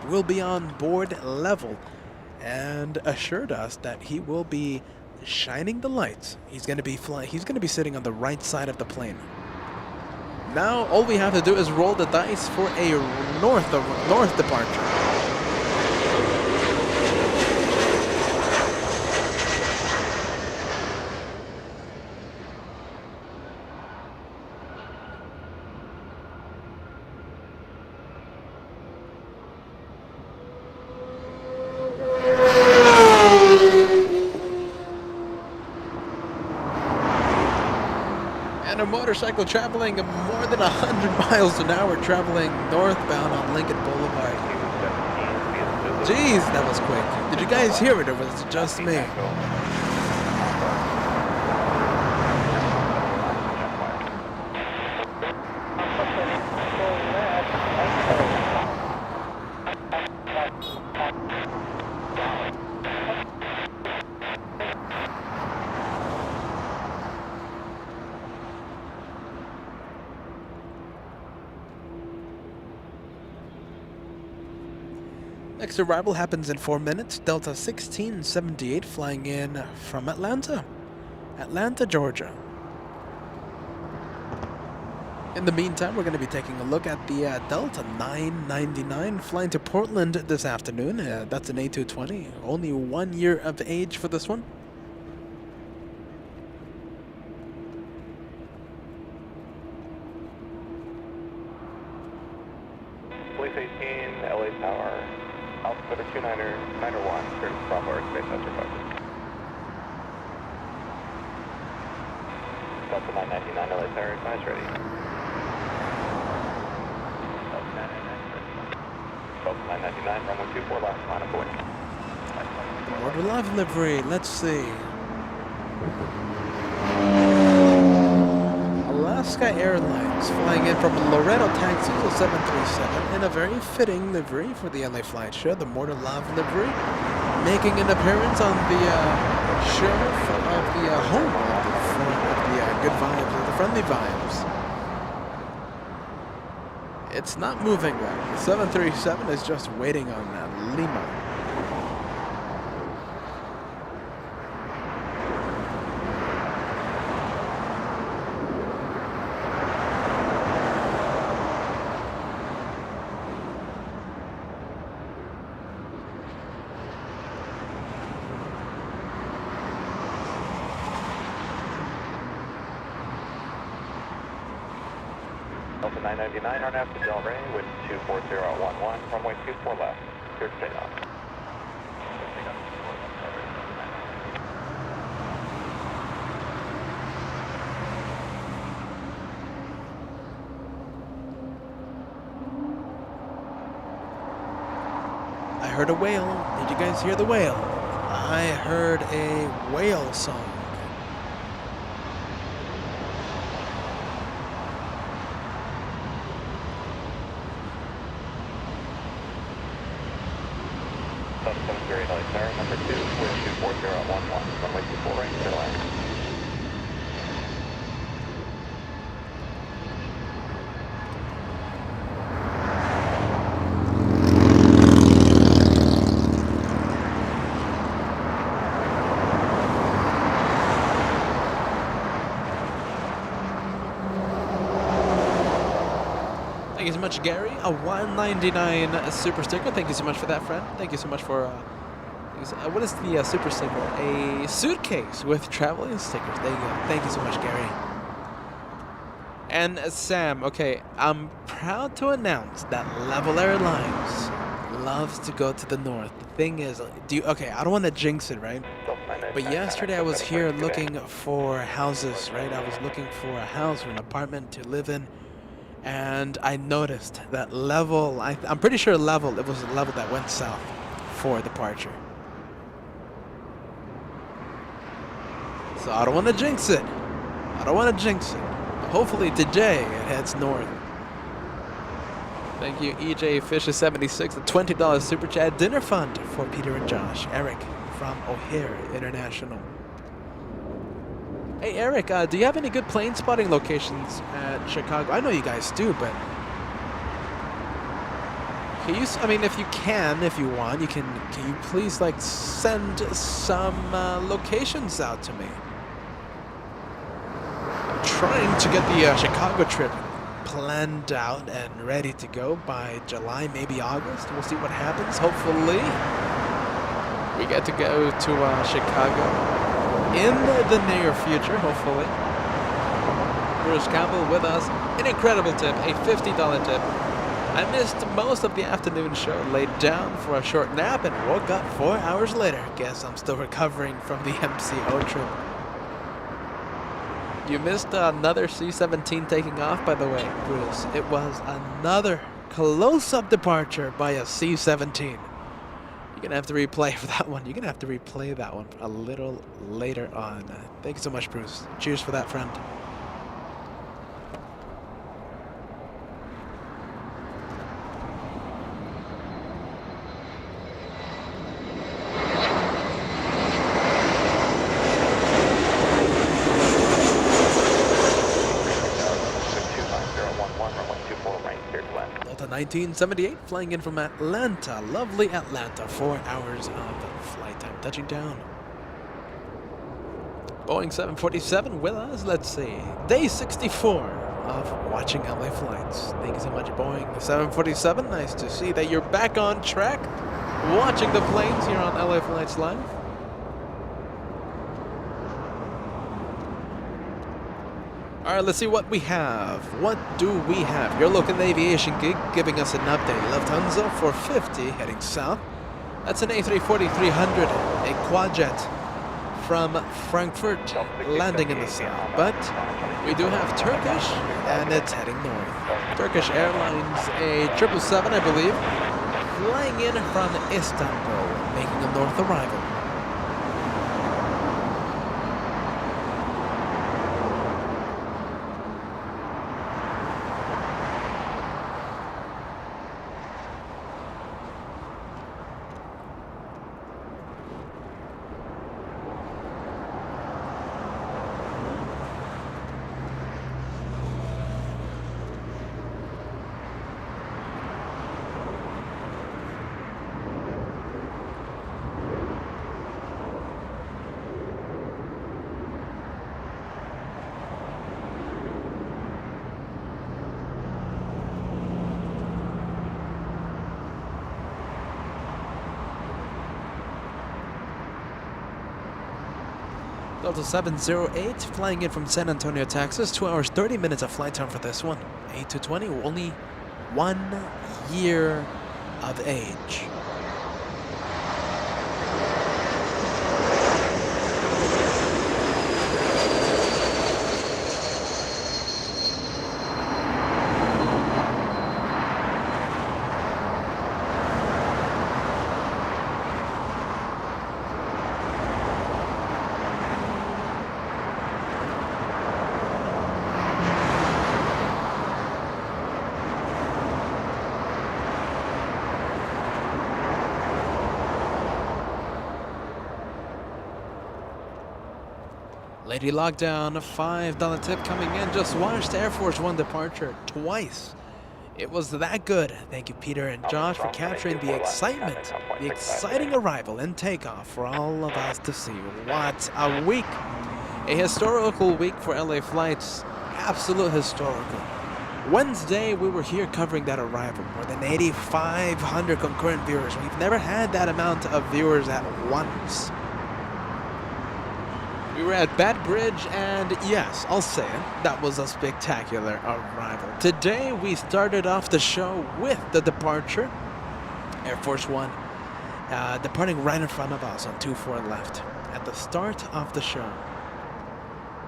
will be on board level and assured us that he will be shining the lights. He's going to be he's going to be sitting on the right side of the plane. Now all we have to do is roll the dice for a north departure. Motorcycle traveling more than 100 miles an hour, traveling northbound on Lincoln Boulevard. Jeez, that was quick. Did you guys hear it, or was it just me? Next arrival happens in 4 minutes. Delta 1678 flying in from Atlanta, Georgia. In the meantime, we're going to be taking a look at the Delta 999 flying to Portland this afternoon. That's an A220. Only 1 year of age for this one. Police 18, LA Tower. Alpha 2991, turn Bravo airspace after 5. Delta 999, LA Tower, advise ready. Delta 999, runway 24 left, line up away. Order live livery, let's see. Alaska Airlines flying in from Laredo, Texas, a 737 in a very fitting livery for the LA Flight Show, the More to Love livery, making an appearance on the show of the home of the good vibes, of the friendly vibes. It's not moving well. The 737 is just waiting on Lima. Delta 999, RNAV to Del Rey with 24011, runway 24 left, clear to take off. I heard a whale. Did you guys hear the whale? I heard a whale song. Number 2 with 24011, runway 24 right, clear line. Thank you so much, Gary. A 199 super sticker. Thank you so much for that, friend. Thank you so much for. What is the super sticker? A suitcase with traveling stickers. There you go. Thank you so much, Gary. And Sam, okay, I'm proud to announce that Level Airlines loves to go to the north. The thing is, okay, I don't want to jinx it, right? But yesterday I was here looking for houses, right? I was looking for a house or an apartment to live in. And I noticed that Level, I'm pretty sure Level, it was a Level that went south for departure. So I don't want to jinx it. But hopefully today it heads north. Thank you, EJ Fisher76, the $20 super chat dinner fund for Peter and Josh. Eric from O'Hare International. Hey Eric, do you have any good plane spotting locations at Chicago? I know you guys do, but Can you, I mean, if you can, if you want, can you please like send some locations out to me? I'm trying to get the Chicago trip planned out and ready to go by July, maybe August. We'll see what happens. Hopefully, we get to go to Chicago in the near future. Hopefully, Bruce Campbell with us. An incredible tip, a $50 tip. I missed most of the afternoon show, laid down for a short nap, and woke up 4 hours later. Guess I'm still recovering from the MCO trip. You missed another C-17 taking off, by the way, Bruce. It was another close-up departure by a C-17. You're going to have to replay for that one. You're going to have to replay that one a little later on. Thank you so much, Bruce. Cheers for that, friend. Delta 1978 flying in from Atlanta. Lovely Atlanta. 4 hours of flight time. Touching down. Boeing 747 with us. Let's see. Day 64 of watching LA flights. Thank you so much, Boeing 747. Nice to see that you're back on track. Watching the planes here on LA Flights Live. All right, let's see what we have. What do we have? Your local aviation gig giving us an update. Lufthansa 450 heading south. That's an A340-300, a quadjet from Frankfurt landing in the south. But we do have Turkish, and it's heading north. Turkish Airlines, a 777, I believe, flying in from Istanbul, making a north arrival. Delta 708 flying in from San Antonio, Texas. 2 hours, 30 minutes of flight time for this one. A220, only 1 year of age. Lady Lockdown, a $5 tip coming in. Just watched Air Force One departure twice. It was that good. Thank you, Peter and Josh, for capturing the excitement, the exciting arrival and takeoff for all of us to see. What a week. A historical week for LA flights. Absolute historical. Wednesday, we were here covering that arrival. More than 8,500 concurrent viewers. We've never had that amount of viewers at once. We were at Bad Bridge, and yes, I'll say it, that was a spectacular arrival. Today, we started off the show with the departure. Air Force One departing right in front of us on 24 left at the start of the show.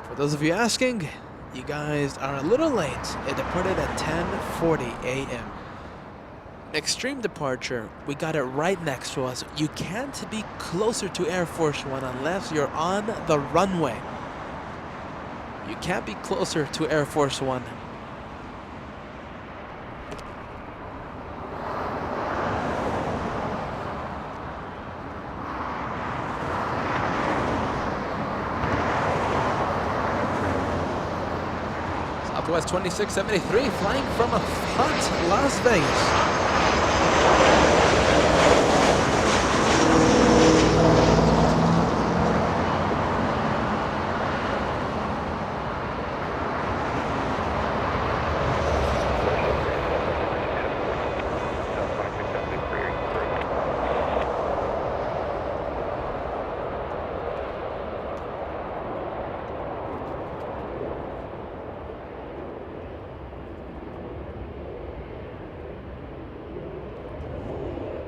For those of you asking, you guys are a little late. It departed at 10:40 a.m. Extreme departure, we got it right next to us. You can't be closer to Air Force One unless you're on the runway. You can't be closer to Air Force One. Southwest 2673 flying from a hot Las Vegas.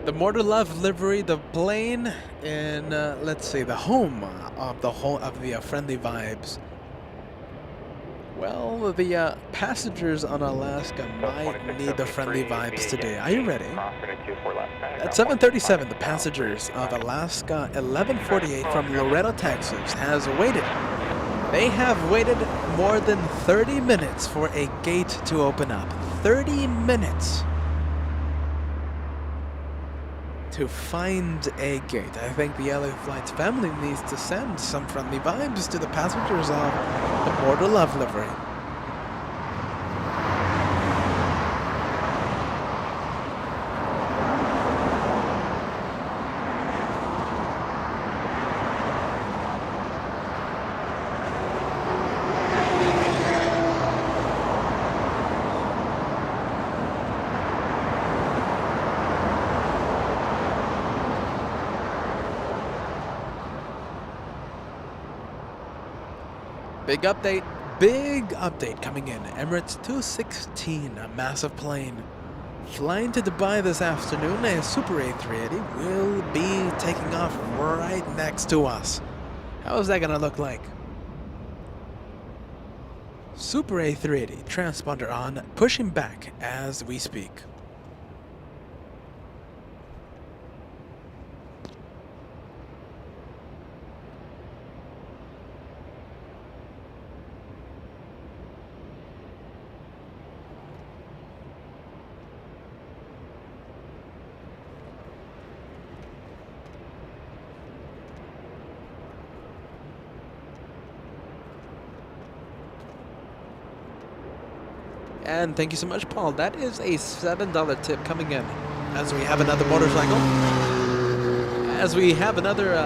The Mortar Love livery, the plane, and let's say the home of the Friendly Vibes. Well, the passengers on Alaska might need the Friendly Vibes today. Are you ready? At 7:37, the passengers of Alaska 1148 from Loretto, Texas, has waited. They have waited more than 30 minutes for a gate to open up. 30 minutes to find a gate. I think the LA Flight's family needs to send some Friendly Vibes to the passengers of the Mortar Love livery. Big update coming in. Emirates 216, a massive plane. Flying to Dubai this afternoon, a Super A380 will be taking off right next to us. How is that going to look like? Super A380, transponder on, pushing back as we speak. And thank you so much, Paul. That is a $7 tip coming in. As we have another motorcycle. As we have another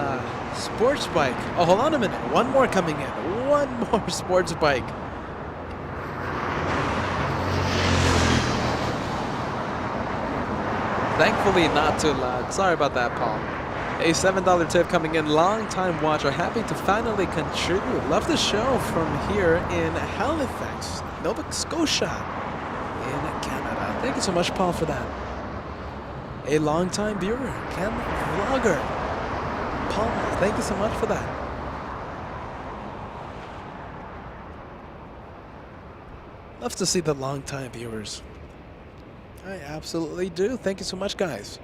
sports bike. Oh, hold on a minute. One more coming in. One more sports bike. Thankfully not too loud. Sorry about that, Paul. A $7 tip coming in. Long time watcher. Happy to finally contribute. Love the show from here in Halifax, Nova Scotia in Canada. Thank you so much, Paul, for that. A long-time viewer, cam vlogger. Paul, thank you so much for that. Love to see the long-time viewers. I absolutely do. Thank you so much, guys.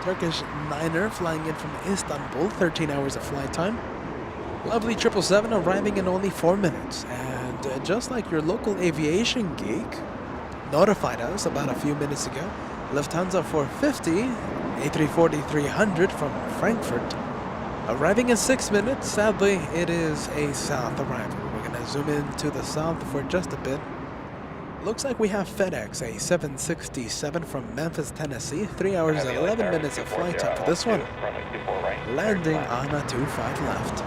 Turkish Niner flying in from Istanbul, 13 hours of flight time. Lovely 777 arriving in only 4 minutes. And just like your local aviation geek notified us about a few minutes ago, Lufthansa 450, A340-300 from Frankfurt, arriving in 6 minutes. Sadly, it is a south arrival. We're going to zoom in to the south for just a bit. Looks like we have FedEx, a 767 from Memphis, Tennessee. 3 hours and 11 minutes of flight time for this one. Landing on a 25 left.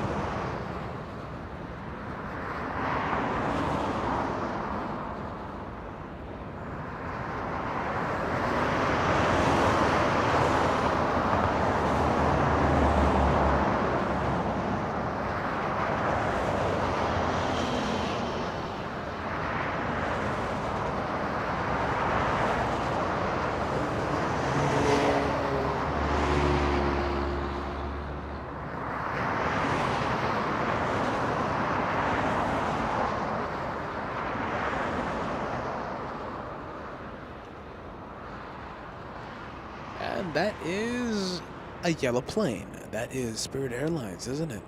That is a yellow plane. That is Spirit Airlines, isn't it?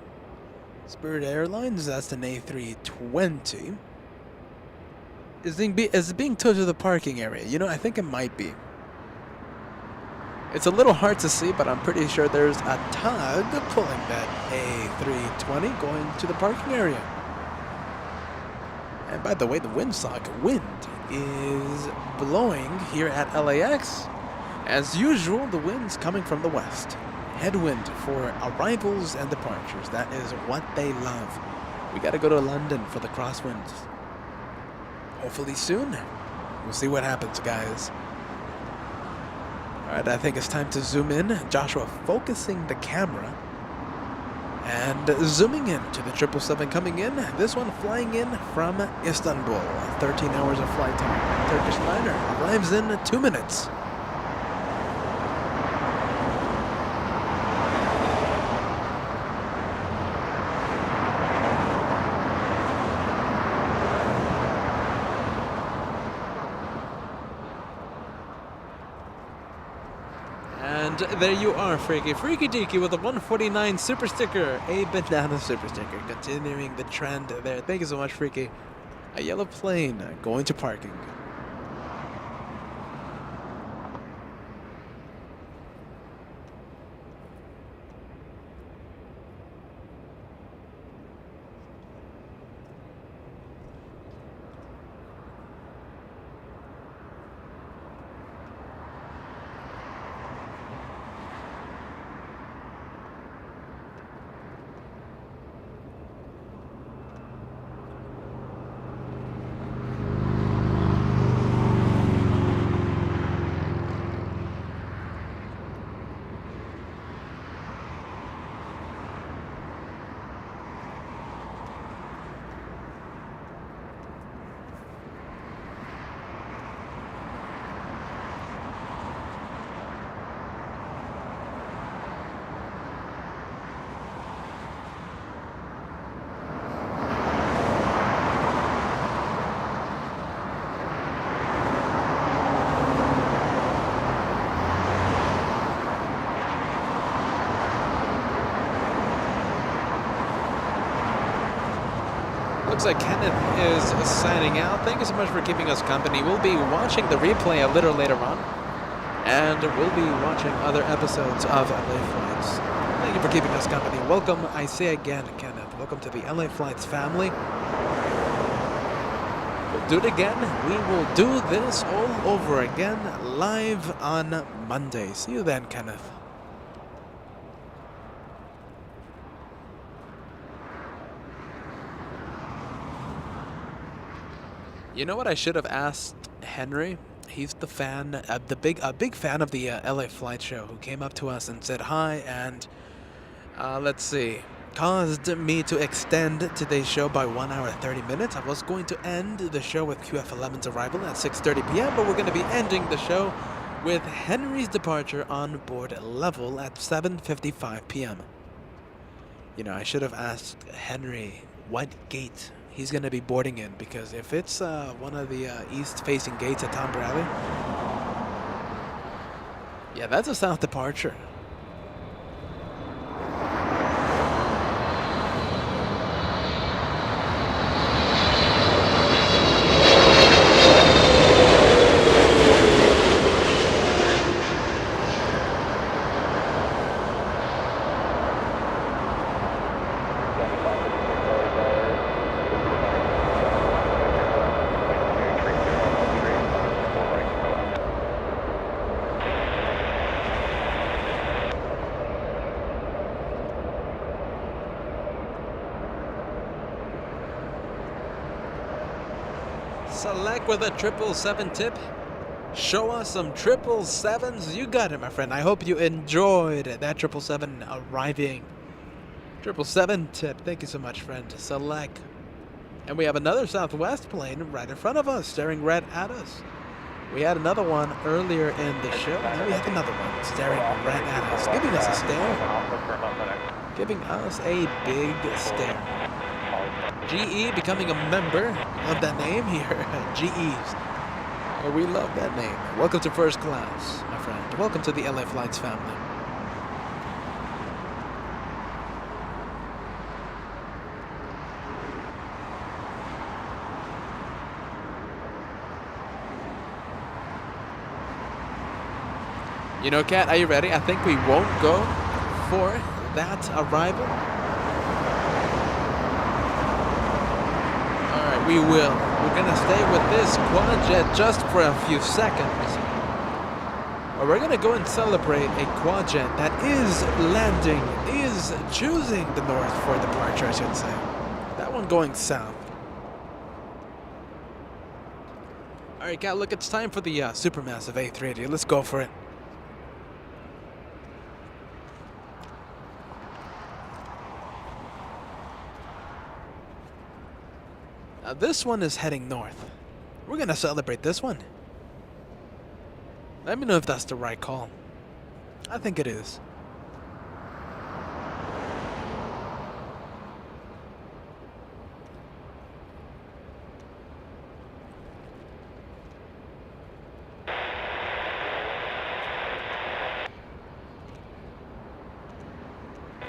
Spirit Airlines, that's an A320. Is it being towed to the parking area? You know, I think it might be. It's a little hard to see, but I'm pretty sure there's a tug pulling that A320 going to the parking area. And by the way, the windsock wind is blowing here at LAX. As usual, the wind's coming from the west. Headwind for arrivals and departures. That is what they love. We gotta go to London for the crosswinds. Hopefully soon, We'll see what happens, guys. All right, I think it's time to zoom in. Joshua focusing the camera and zooming in to the 777 coming in. This one flying in from Istanbul. 13 hours of flight time. Turkish liner arrives in 2 minutes. And there you are, Freaky Deaky with a 149 super sticker, a banana super sticker, continuing the trend there. Thank you so much, Freaky. A yellow plane going to parking. Looks like Kenneth is signing out. Thank you so much for keeping us company. We'll be watching the replay a little later on. And we'll be watching other episodes of LA Flights. Thank you for keeping us company. Welcome, I say again, Kenneth. Welcome to the LA Flights family. We'll do it again. We will do this all over again live on Monday. See you then, Kenneth. You know what I should have asked Henry? He's the fan, a big fan of the LA Flight Show, who came up to us and said hi, and let's see, caused me to extend today's show by 1 hour 30 minutes. I was going to end the show with QF11's arrival at 6:30 p.m., but we're going to be ending the show with Henry's departure on board level at 7:55 p.m. You know, I should have asked Henry what gate he's going to be boarding in, because if it's one of the east-facing gates at Tom Bradley, yeah, that's a south departure. Select with a 777 tip. Show us some 777s. You got it, my friend. I hope you enjoyed that 777 arriving. 777 tip. Thank you so much, friend. Select. And we have another Southwest plane right in front of us, staring right at us. We had another one earlier in the show. Now we have another one staring right at us, giving us a stare. Giving us a big stare. GE becoming a member of that name here. GEs. Oh, we love that name. Welcome to first class, my friend. Welcome to the LA Flights family. You know, Kat, are you ready? I think we won't go for that arrival. We will. We're going to stay with this quad jet just for a few seconds. Or we're going to go and celebrate a quad jet that is landing, is choosing the north for departure, I should say. That one going south. Alright, Cal, look, it's time for the supermassive A380. Let's go for it. Now, this one is heading north. We're gonna celebrate this one. Let me know if that's the right call. I think it is.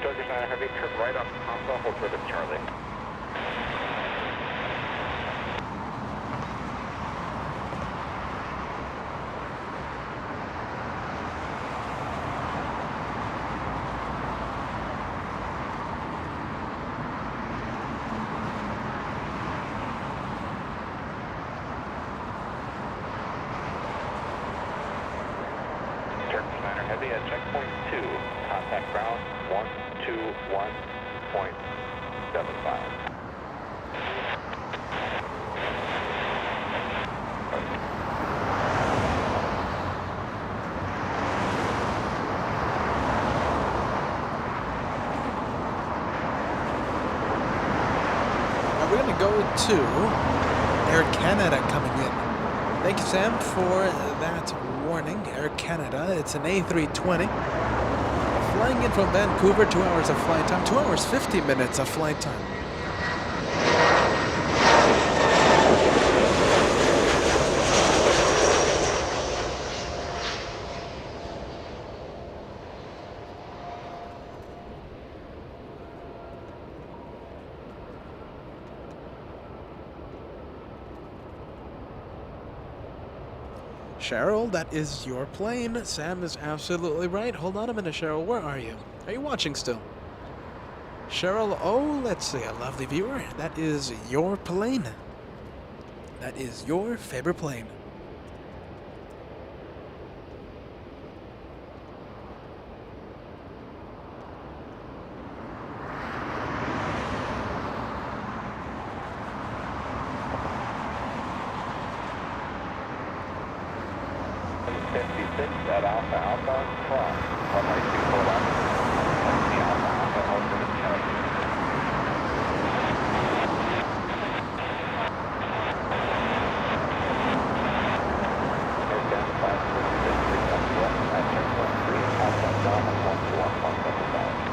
Degas Heavy, turn right on Alpha, hold short of Charlie. Heavy at checkpoint 2, contact ground 121.75. Now we're gonna go to Air Canada coming in. Thank you, Sam, for that warning. Air Canada, it's an A320. Flying in from Vancouver, 2 hours of flight time, 2 hours 50 minutes of flight time. Cheryl, that is your plane. Sam is absolutely right. Hold on a minute, Cheryl. Where are you? Are you watching still? Cheryl, oh, let's see, a lovely viewer. That is your plane. That is your favorite plane. At Alpha Alpha, cross, runway 24 left, taxi Alpha Alpha, hold short of Charlie. Air Sam 546, left at checkpoint 3, contact ground 121.75.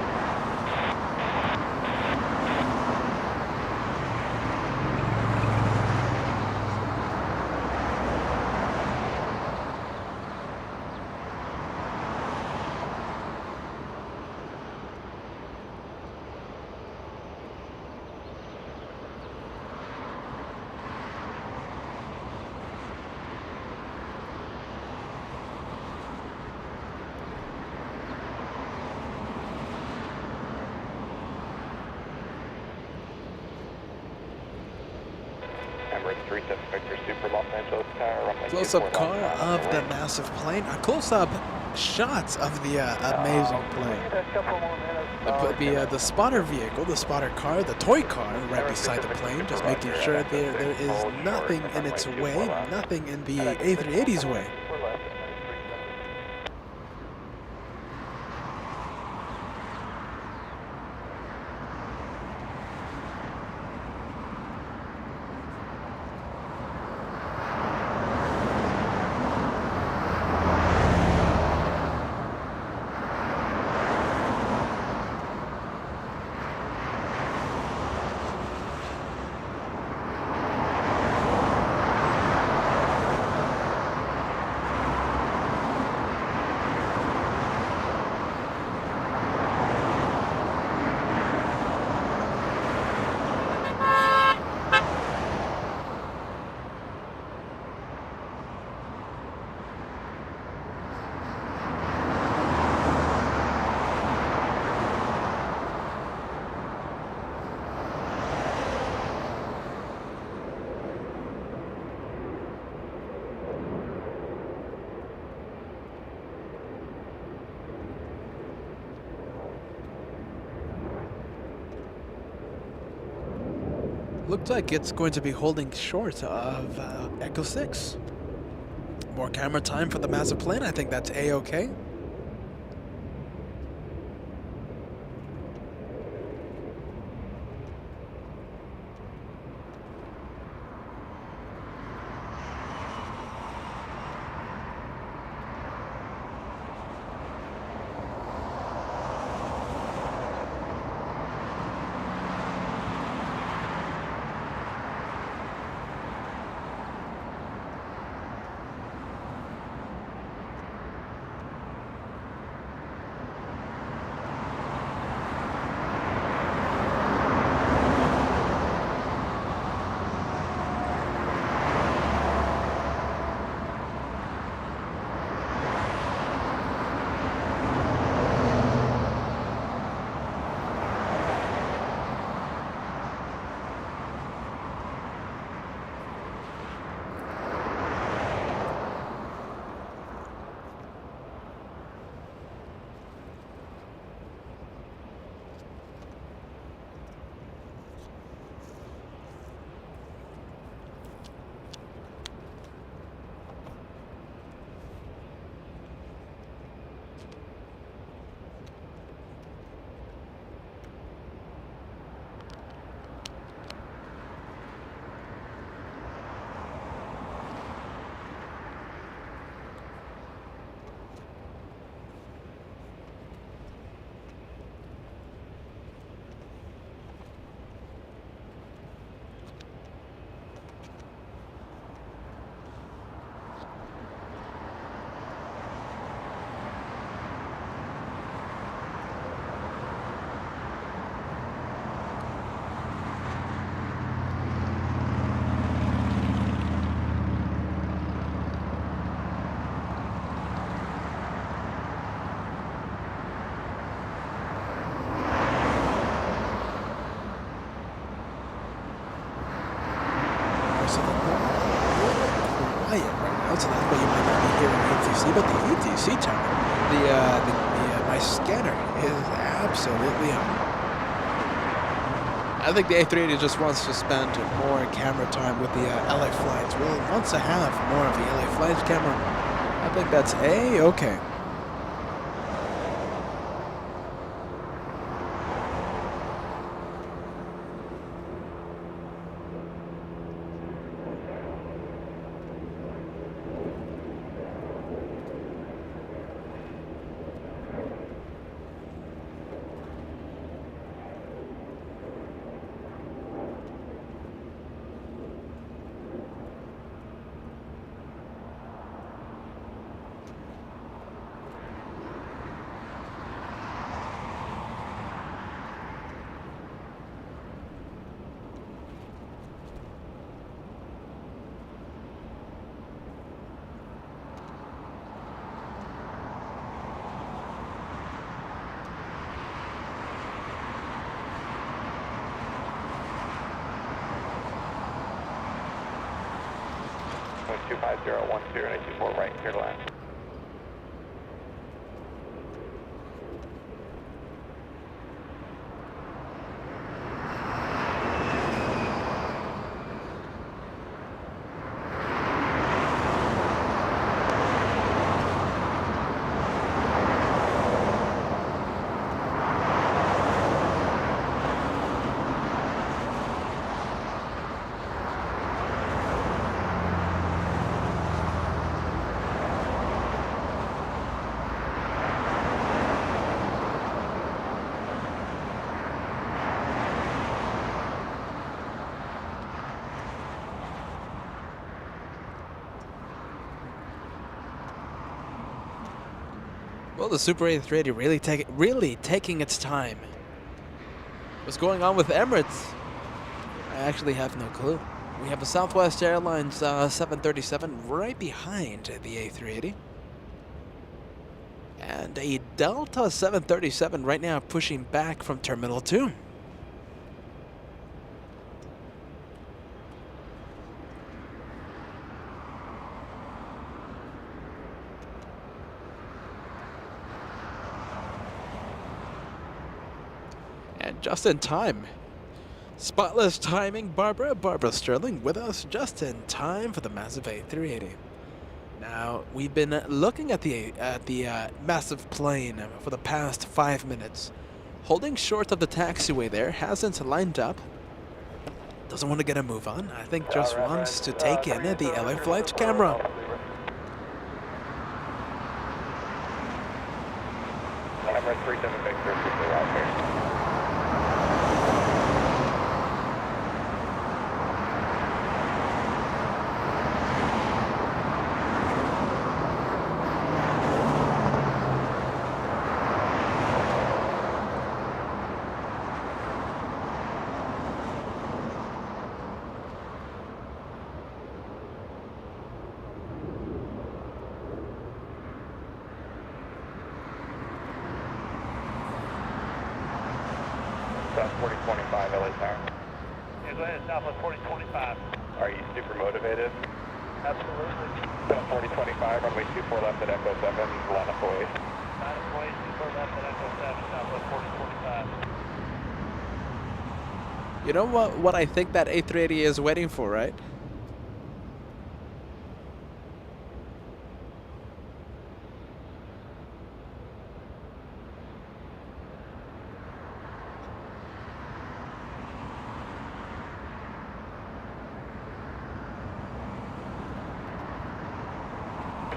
Close-up car of the massive plane. A close-up shots of the amazing plane. The spotter vehicle, the spotter car, the toy car right beside the plane, just making sure there is nothing in its way, nothing in the A380's way. Looks like it's going to be holding short of Echo 6. more camera time for the massive plane. I think that's A-okay. So that's why you might not be hearing ATC, but the ATC tower, my scanner is absolutely on. I think the A380 just wants to spend more camera time with the LA flights. Well, it wants to have more of the LA flights camera. I think that's A-okay. Point 25010, 94 right, clear to land. Well, the Super A380 really taking its time. What's going on with Emirates? I actually have no clue. We have a Southwest Airlines 737 right behind the A380. And a Delta 737 right now pushing back from Terminal 2. And just in time. Spotless timing, Barbara Sterling with us just in time for the massive A380. Now, we've been looking at the massive plane for the past 5 minutes. Holding short of the taxiway there, hasn't lined up. Doesn't want to get a move on. I think just wants to take in the LA flight camera. Emirates 37 Victor, super out here. South 4025, LA Tower. Yeah, go ahead, Southwest 4025. Are you super motivated? Absolutely. South 4025, runway 24 left at Echo 7, line up away. 9 ways, 24 left at Echo 7, Southwest 4025. You know what I think that A380 is waiting for, right?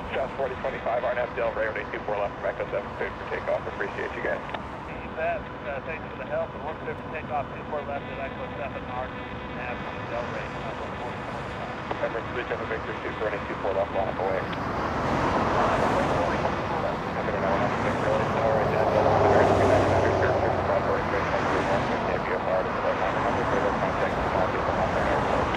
South 4025, RNAV Del Rey, runway 24 left from Echo 7, cleared for takeoff. Appreciate you guys. That, thanks for the help, and 150 takeoff, 24 left at Echo 7, RNAV Del Rey, Southwest 4025. Emirates 37 Victor, super running 24 left, line up away. I'm going to know when I'm sick, really. All right, Dad, Del Rey, 3900, 35, 43, 150, VFR, to the 900, further contact, small people, not there, airport.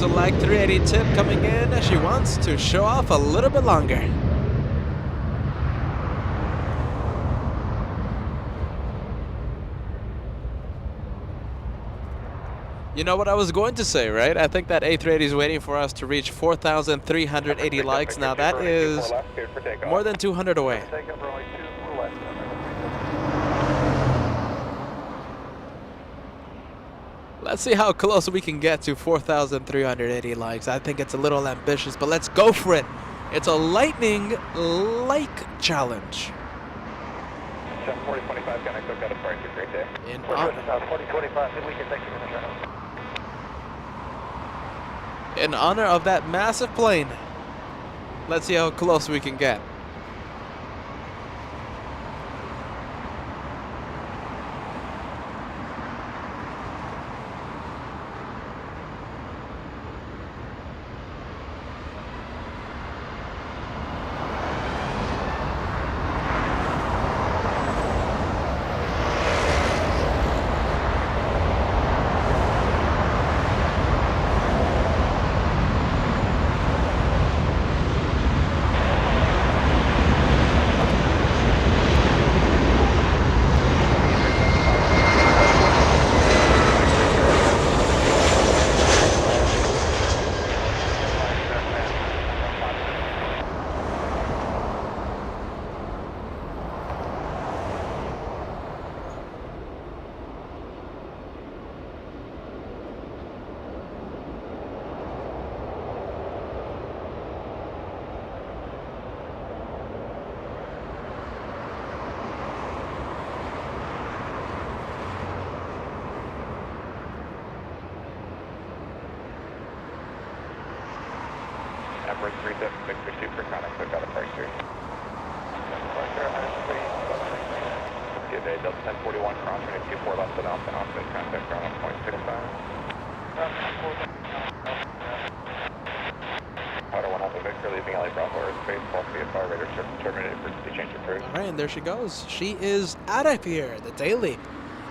Like 380 tip coming in. She wants to show off a little bit longer. You know what I was going to say, right? I think that A380 is waiting for us to reach 4,380 likes. Now that is more than 200 away. Let's see how close we can get to 4,380 likes. I think it's a little ambitious, but let's go for it. It's a lightning-like challenge. 4025, can I click out a price? Great day. In 4025, good weekend, thank you for the show. in honor of that massive plane, let's see how close we can get. Emirates 37 Victor Super, contact click out a price here. Good day, Delta 1041, cross running 24 left at Alpha, opposite contact ground 1.65. Auto 1 Alpha Victor, leaving LA Bravo airspace, false VFR, radar terminated, emergency change approved. All right, and there she goes. She is out of here. The daily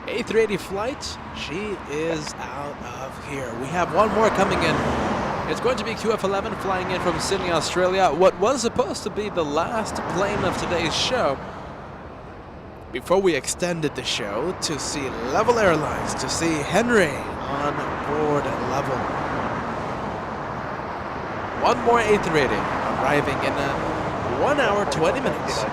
A380 flight, she is out of here. We have one more coming in. It's going to be QF11 flying in from Sydney, Australia. What was supposed to be the last plane of today's show, before we extended the show to see Level Airlines, to see Henry on board Level. One more A380 arriving in 1 hour, 20 minutes.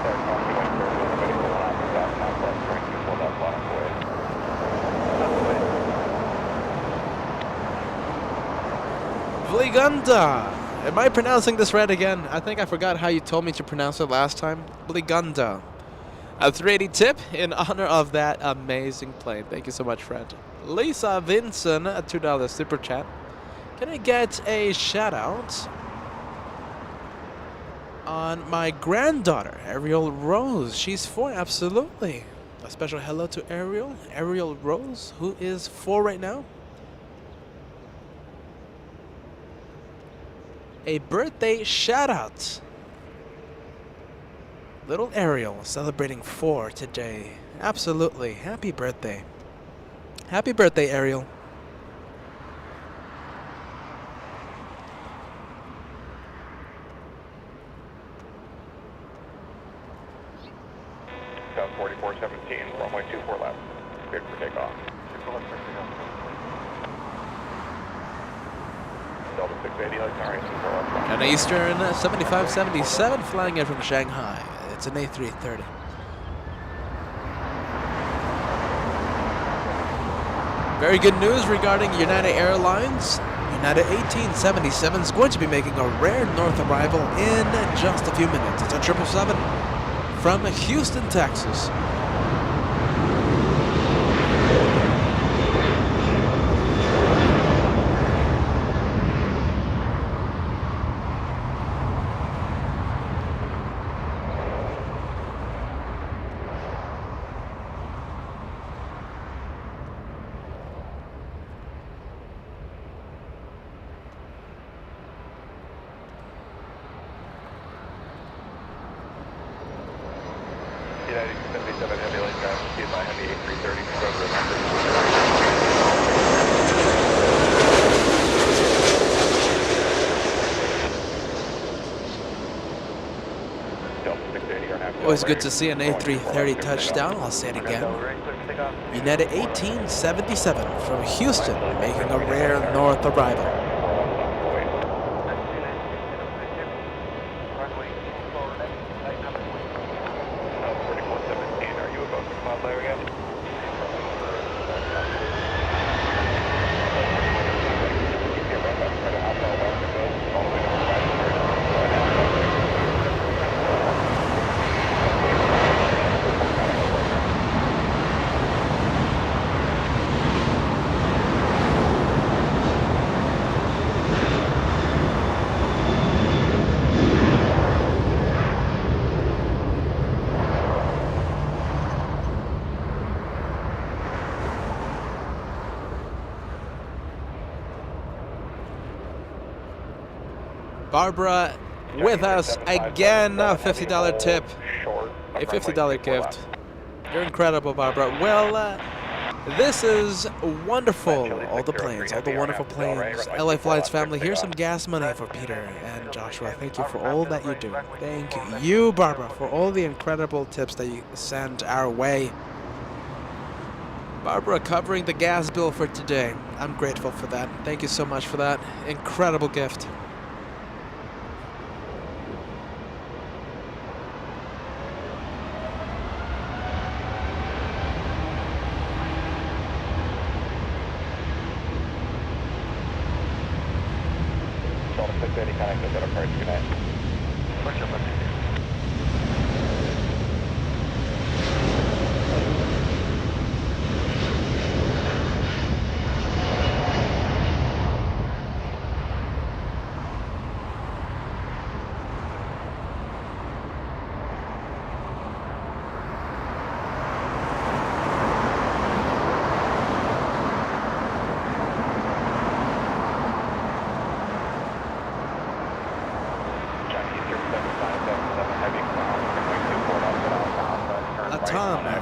Vligunda. Am I pronouncing this right again? I think I forgot how you told me to pronounce it last time. Vligunda. A 380 tip in honor of that amazing plane. Thank you so much, friend. Lisa Vinson, a $2 super chat. Can I get a shout out on my granddaughter, Ariel Rose? She's 4, absolutely. A special hello to Ariel Rose, who is 4 right now. A birthday shout out. Little Ariel celebrating 4 today. Absolutely. Happy birthday. Happy birthday, Ariel. Got 4417, runway 24 left. Cleared for takeoff. Delta 680, like sorry, 24 left. An Eastern 7577 flying in from Shanghai. It's an A330. Very good news regarding United Airlines. United 1877 is going to be making a rare north arrival in just a few minutes. It's a 777 from Houston, Texas. United 77 Heavy Light Ground, CSI Heavy 8330, Rover Delta 680 are now. Always good to see an A330 touchdown. I'll say it again. United 1877 from Houston making a rare north arrival. Barbara with us again, a $50 tip, a $50 gift. You're incredible, Barbara. Well, this is wonderful. All the planes, all the wonderful planes. LA Flights family, here's some gas money for Peter and Joshua. Thank you for all that you do. Thank you, Barbara, for all the incredible tips that you send our way. Barbara covering the gas bill for today. I'm grateful for that. Thank you so much for that. Incredible gift.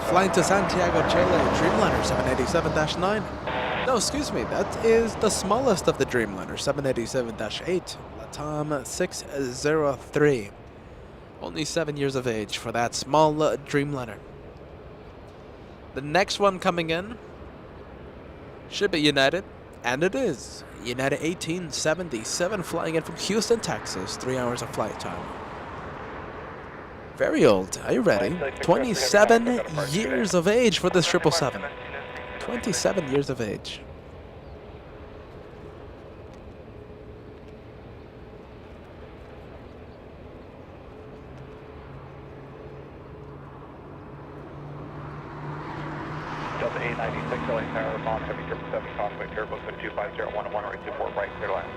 Flying to Santiago, Chile, Dreamliner 787-9. No, excuse me, that is the smallest of the Dreamliner, 787-8. Latam 603. Only 7 years of age for that small Dreamliner. The next one coming in should be United, and it is. United 1877 flying in from Houston, Texas. 3 hours of flight time. Very old. Are you ready? 27 years of age for this 777. 27 years of age. Delta 896, LA Tower, Bob 777, Cosway, Turbo, 25011, right 24, right, clear line.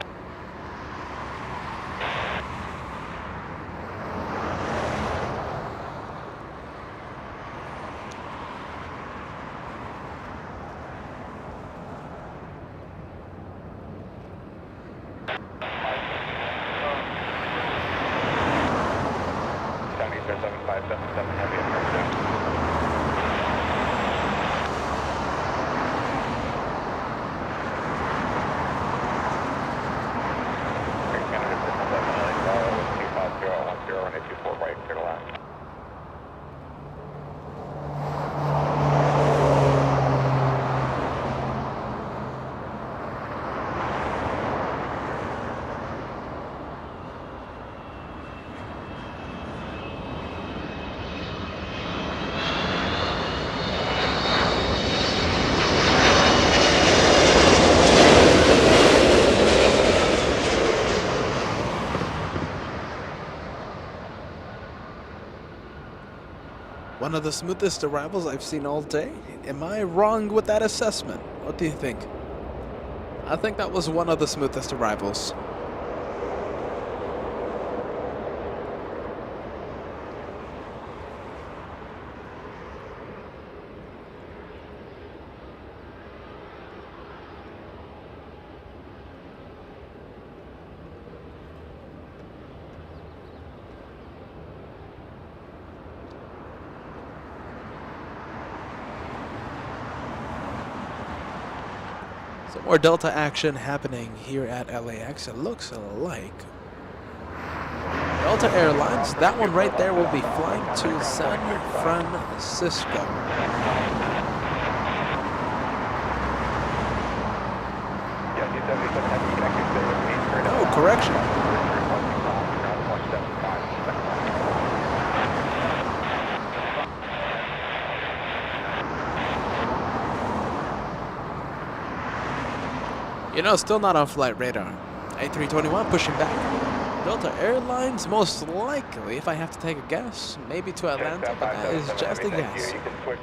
One of the smoothest arrivals I've seen all day. Am I wrong with that assessment? What do you think? I think that was one of the smoothest arrivals. Some more Delta action happening here at LAX. It looks like Delta Airlines. That one right there will be flying to San Francisco. No, correction. You know, still not on flight radar. A321 pushing back. Delta Airlines, most likely, if I have to take a guess, maybe to Atlanta, but that is just a guess,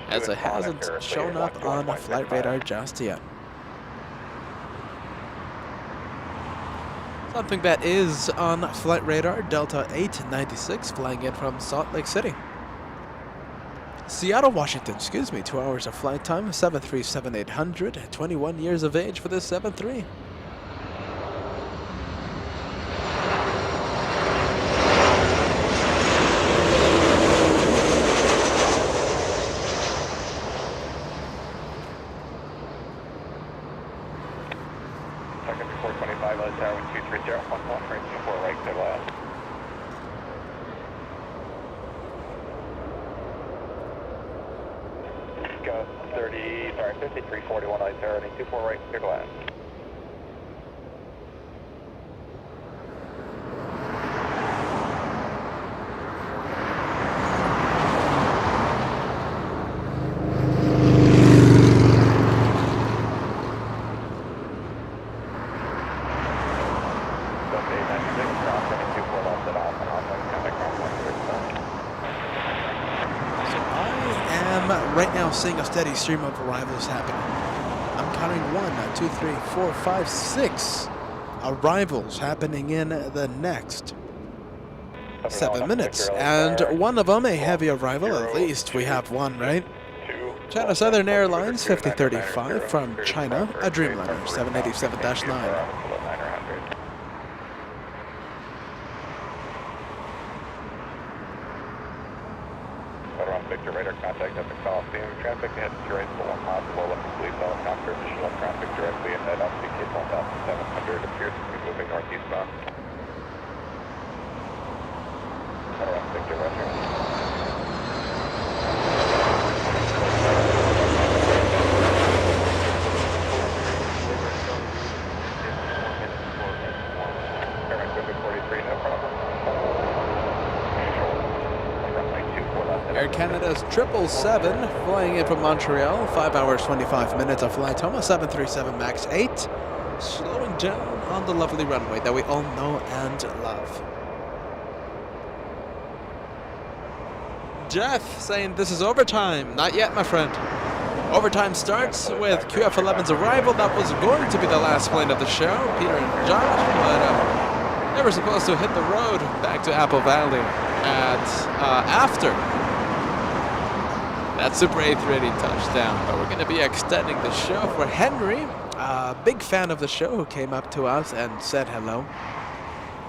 as it hasn't shown up on flight radar just yet. Something that is on flight radar, Delta 896, flying in from Salt Lake City. Seattle, Washington, 2 hours of flight time, 737-800, 21 years of age for this 73. Second 425, LA Tower, 23011, right 24, right, clear line. 5341, LA Tower, 24, right, clear line. Right now seeing a steady stream of arrivals happening. I'm counting 1, 2, 3, 4, 5, 6 arrivals happening in the next 7 minutes. And one of them a heavy arrival, at least we have one, right? China Southern Airlines 5035 from China, a Dreamliner 787-9. Victor radar contact at the Coliseum. Traffic head straight for 1 possible. Let the police helicopter additional traffic directly ahead of CK 1700 appears to be moving northeastbound. Victor, roger. Airline 43, no problem. Air Canada's 777 flying in from Montreal, 5 hours 25 minutes of flight time, a 737 MAX 8, slowing down on the lovely runway that we all know and love. Jeff saying this is overtime. Not yet, my friend. Overtime starts with QF11's arrival. That was going to be the last plane of the show, Peter and Josh, but they were supposed to hit the road back to Apple Valley after that Super 830 touchdown. But we're going to be extending the show for Henry, a big fan of the show who came up to us and said hello.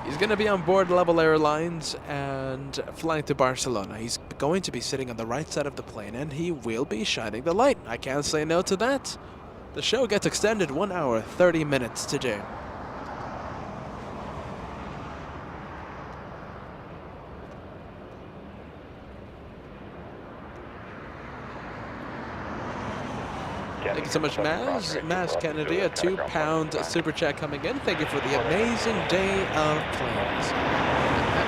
He's going to be on board Level Airlines and flying to Barcelona. He's going to be sitting on the right side of the plane and he will be shining the light. I can't say no to that. The show gets extended 1 hour, 30 minutes today. Thank you so much, Maz Kennedy, a £2 super chat coming in. Thank you for the amazing day of planes.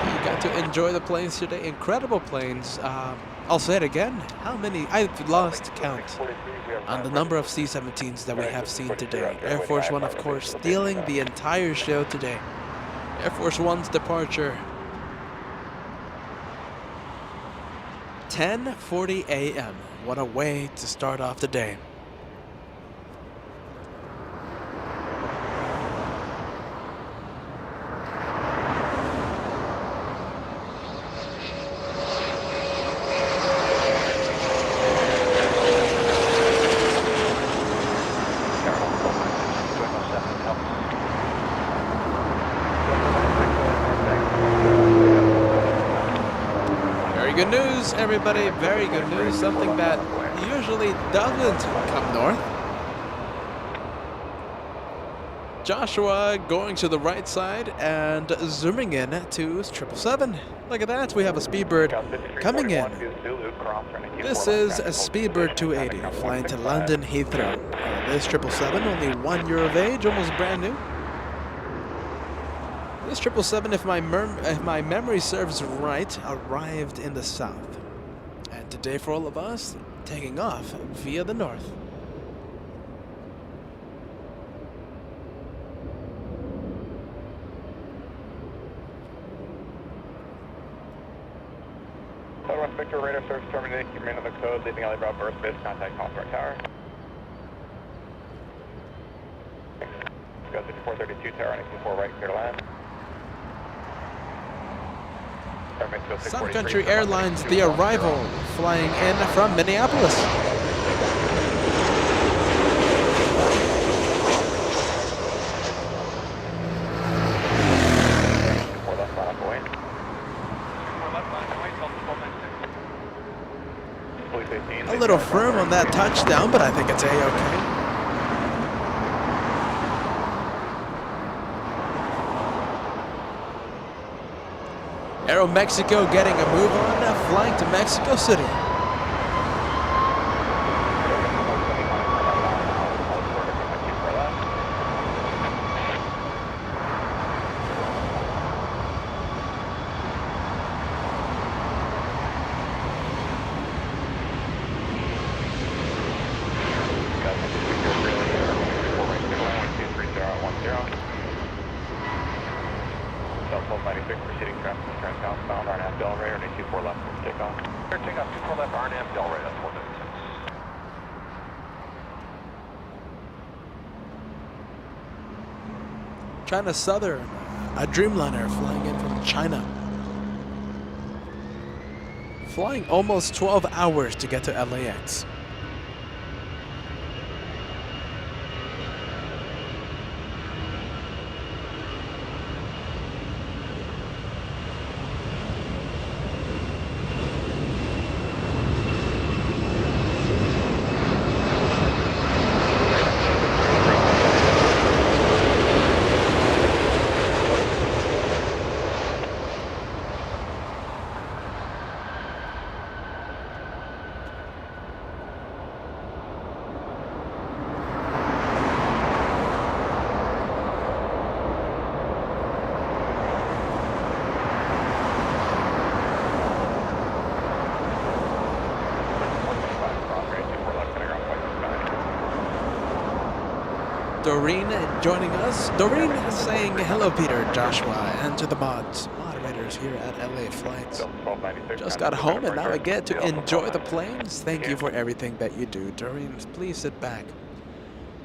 You got to enjoy the planes today. Incredible planes. I'll say it again. How many? I've lost count on the number of C-17s that we have seen today. Air Force One, of course, stealing the entire show today. Air Force One's departure. 10:40 a.m. What a way to start off the day. Good news, everybody. Very good news. Something that usually doesn't come north. Joshua going to the right side and zooming in to 777. Look at that. We have a Speedbird coming in. This is a Speedbird 280 flying to London Heathrow. This 777, only 1 year of age, almost brand new. This 777, if my memory serves right, arrived in the south. And today for all of us, taking off via the north. Southwest Victor, radar service terminated. You remain on the code, leaving LA Bravo Earth Base, contact Hawthorne Tower. Go 5432 Tower, 94 right, clear to land. Sun Country Airlines, the arrival, flying in from Minneapolis. A little firm on that touchdown, but I think it's A-okay. Aero Mexico getting a move on, flying to Mexico City. China Southern, a Dreamliner flying in from China. Flying almost 12 hours to get to LAX. Doreen joining us. Doreen is saying hello, Peter, Joshua, and to the moderators here at LA Flights. Just got home and now I get to enjoy the planes. Thank you for everything that you do. Doreen, please sit back.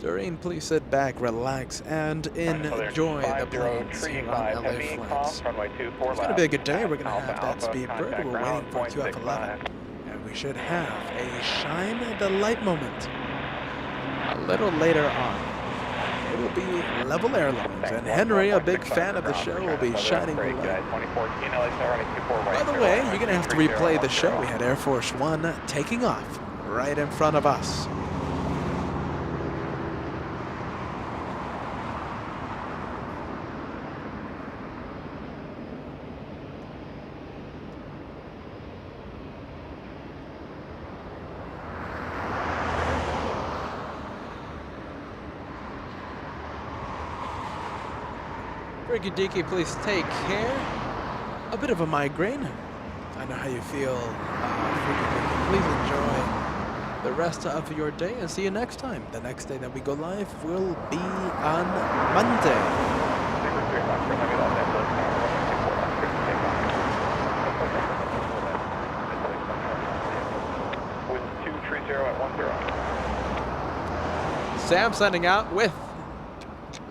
Doreen, please sit back, relax, and enjoy the planes here on LA Flights. It's going to be a good day. We're going to have that Speedbird. We're waiting for QF11. And we should have a shine the light moment a little later on. It will be Level Airlines, and Henry, a big fan of the show, will be shining the light. By the way, you're going to have to replay the show. We had Air Force One taking off right in front of us. Ricky Deaky, please take care. A bit of a migraine. I know how you feel. Please enjoy the rest of your day and see you next time. The next day that we go live will be on Monday. Sam signing out with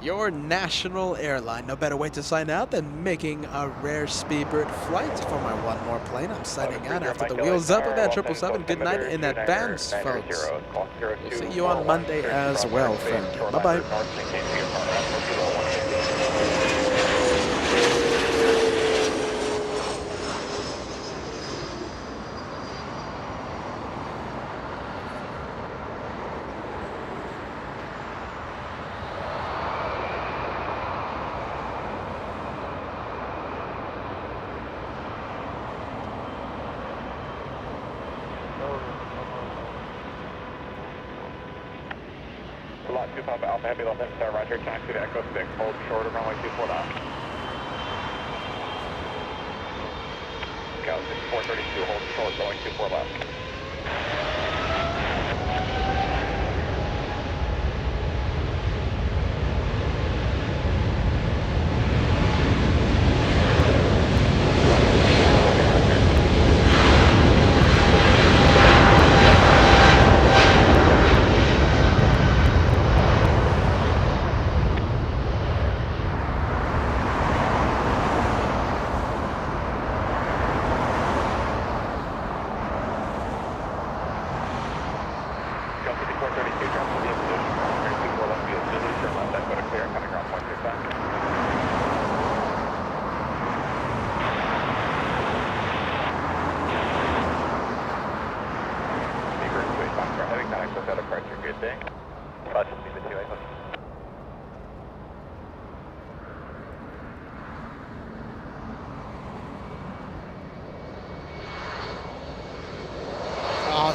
your national airline. No better way to sign out than making a rare Speedbird flight for my one more plane. I'm signing out after the wheels up of that 777. Good night in advance, folks. We'll see you on Monday as well, friend. Bye-bye. Lot 2 Papa Alpha Heavy Left Star, Roger, taxi to Echo 6, hold short of runway 24 left. Scout 6432, hold short, going 24 left.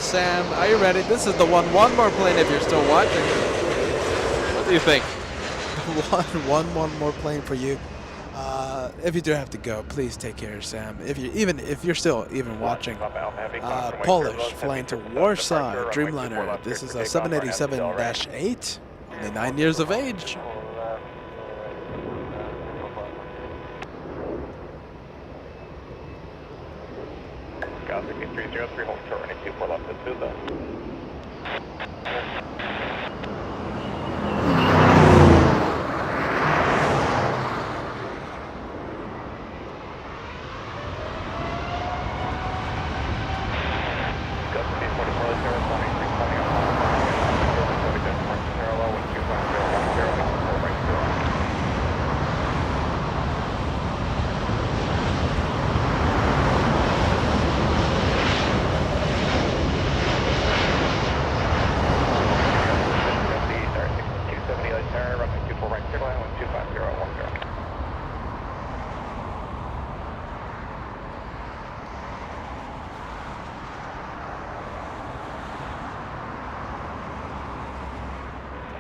Sam, are you ready? This is the one more plane if you're still watching. What do you think? one more plane for you. If you do have to go, please take care, Sam. If you're still watching, Polish flying to Warsaw, Dreamliner. This is a 787-8, only 9 years of age. Scout 6303, hold short, running 24 left to Suba.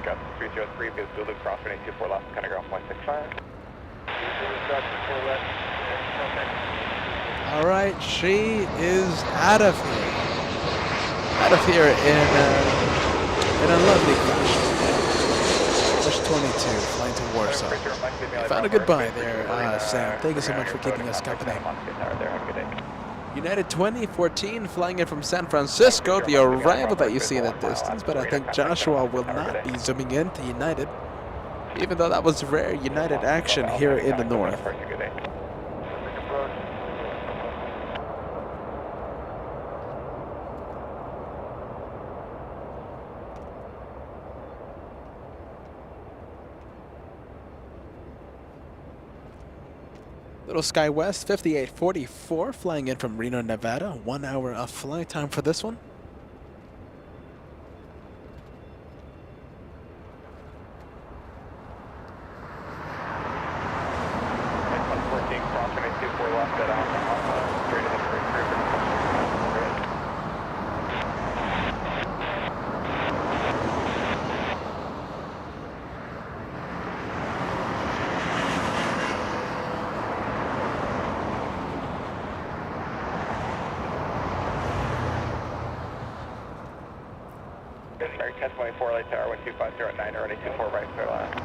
Got 303, Biz Zulu, cross running 24 left, kind of ground 165. All right, she is out of here. Out of here in a lovely fashion. Just 22, flying to Warsaw. Found a goodbye there, Sam. Thank you so much for keeping us company. United 2014, flying in from San Francisco, the arrival that you see in the distance, but I think Joshua will not be zooming in to United, even though that was rare United action here in the north. Little Sky West 5844, flying in from Reno, Nevada. 1 hour of flight time for this one. Sorry, 1024 light tower, 12509, already 24 right, clear line.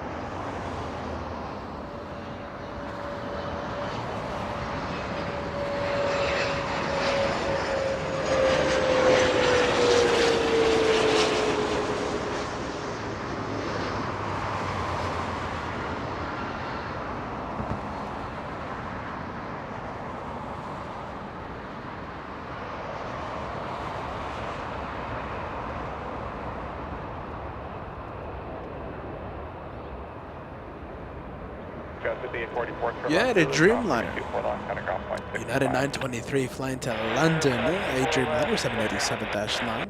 United Dreamliner. United 923 flying to London. A Dreamliner 787-9.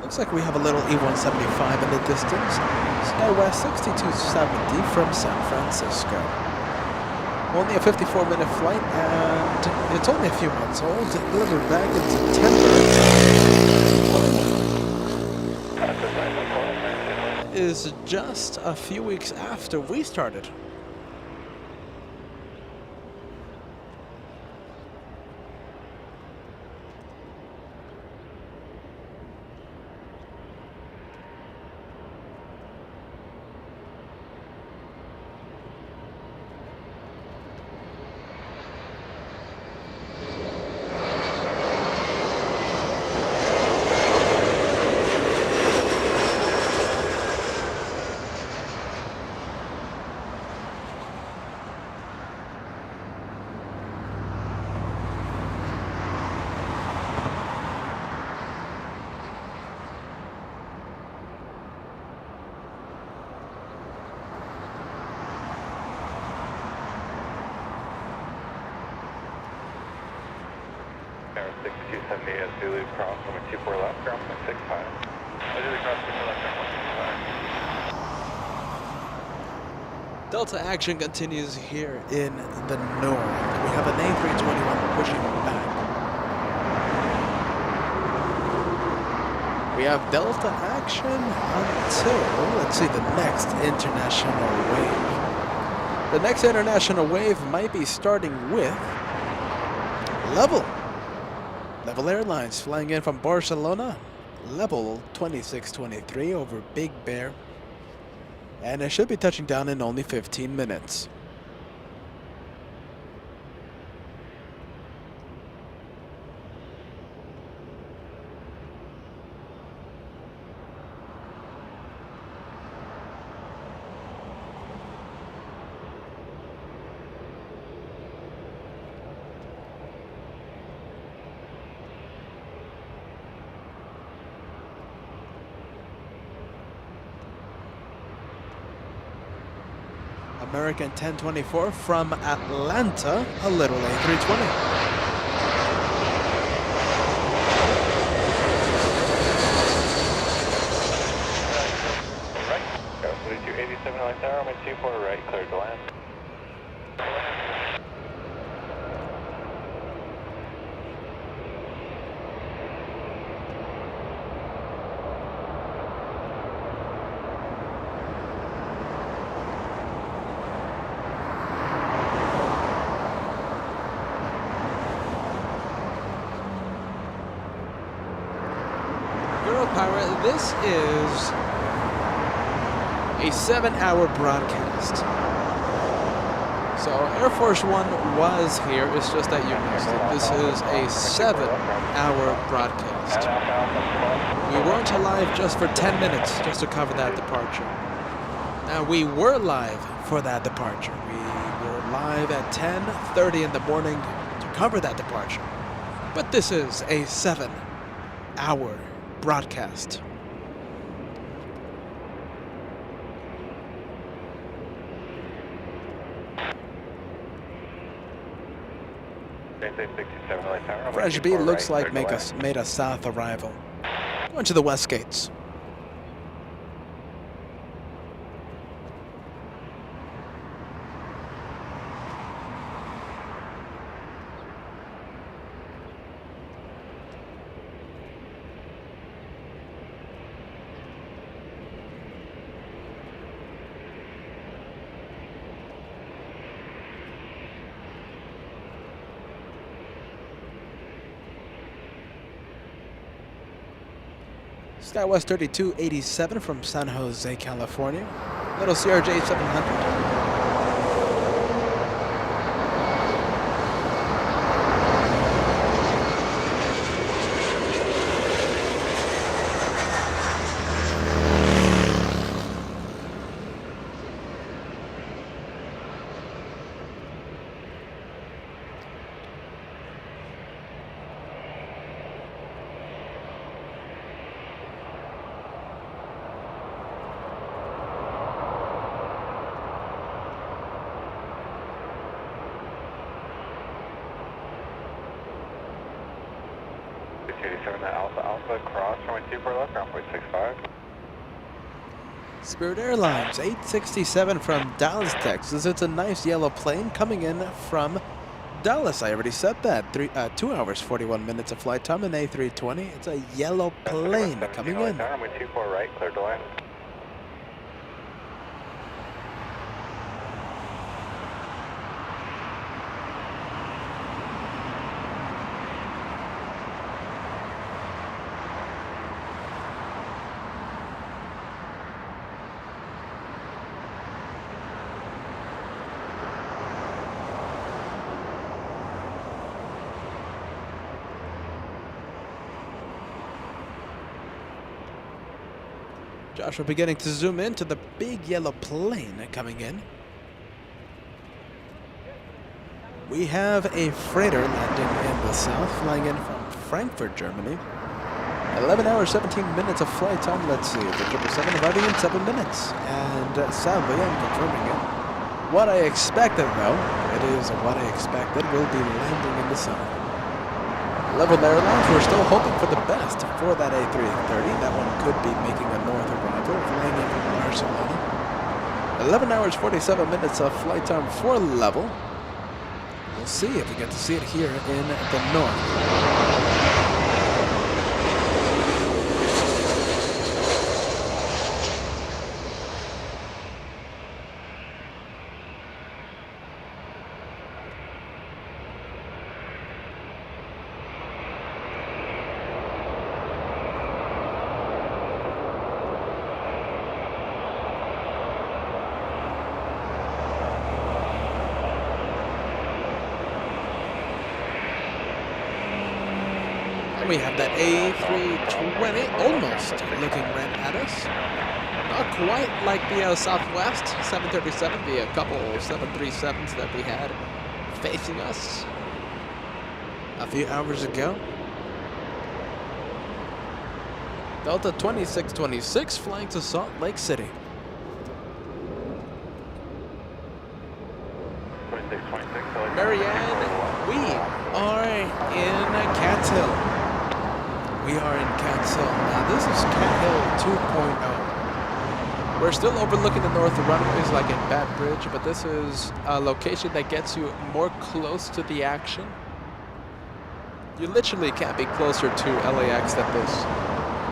Looks like we have a little E-175 in the distance. SkyWest 6270 from San Francisco. Only a 54-minute flight, and it's only a few months old. Delivered back in September. Is just a few weeks after we started. Zulu cross from 24 left, ground 65. Zulu cross 24 left, ground 165. Delta action continues here in the north. We have an A321 pushing back. We have Delta action until, let's see, the next international wave. The next international wave might be starting with Level. Level Airlines flying in from Barcelona, level 2623 over Big Bear, and it should be touching down in only 15 minutes. American 1024 from Atlanta, a little A320. Right, go 3287 light tower, I'm at 24 right, clear to land. Pilot. This is a 7-hour broadcast. So Air Force One was here, it's just that you missed it. This is a 7-hour broadcast. We weren't alive just for 10 minutes, just to cover that departure. Now, we were live for that departure. We were live at 10:30 in the morning to cover that departure. But this is a 7-hour broadcast. Fresh B looks like made a south arrival. Going to the west gates. SkyWest 3287 from San Jose, California. Little CRJ 700. Spirit Airlines 867 from Dallas, Texas. It's a nice yellow plane coming in from Dallas. I already said that. 2 hours 41 minutes of flight time in A320. It's a yellow plane coming in. Runway 24 right, clear to land. Josh, we're beginning to zoom into the big yellow plane coming in. We have a freighter landing in the south, flying in from Frankfurt, Germany. 11 hours, 17 minutes of flight time. Let's see, the 777 arriving in 7 minutes. And sadly, I'm confirming it. What I expected, though, it is what I expected, will be landing in the south. Level Airlines, we're still hoping for the best for that A330. That one could be making a north arrival, flying in from Barcelona. 11 hours, 47 minutes of flight time for Level. We'll see if we get to see it here in the north. We have that A320 almost looking right at us. Not quite like the Southwest 737, the couple 737s that we had facing us a few hours ago. Delta 2626 flying to Salt Lake City. 2626. Marianne, we are in Cat Hill. We are in Cat Hill. Now this is Cat Hill 2.0. We're still overlooking the north runways like in Bat Bridge, but this is a location that gets you more close to the action. You literally can't be closer to LAX than this,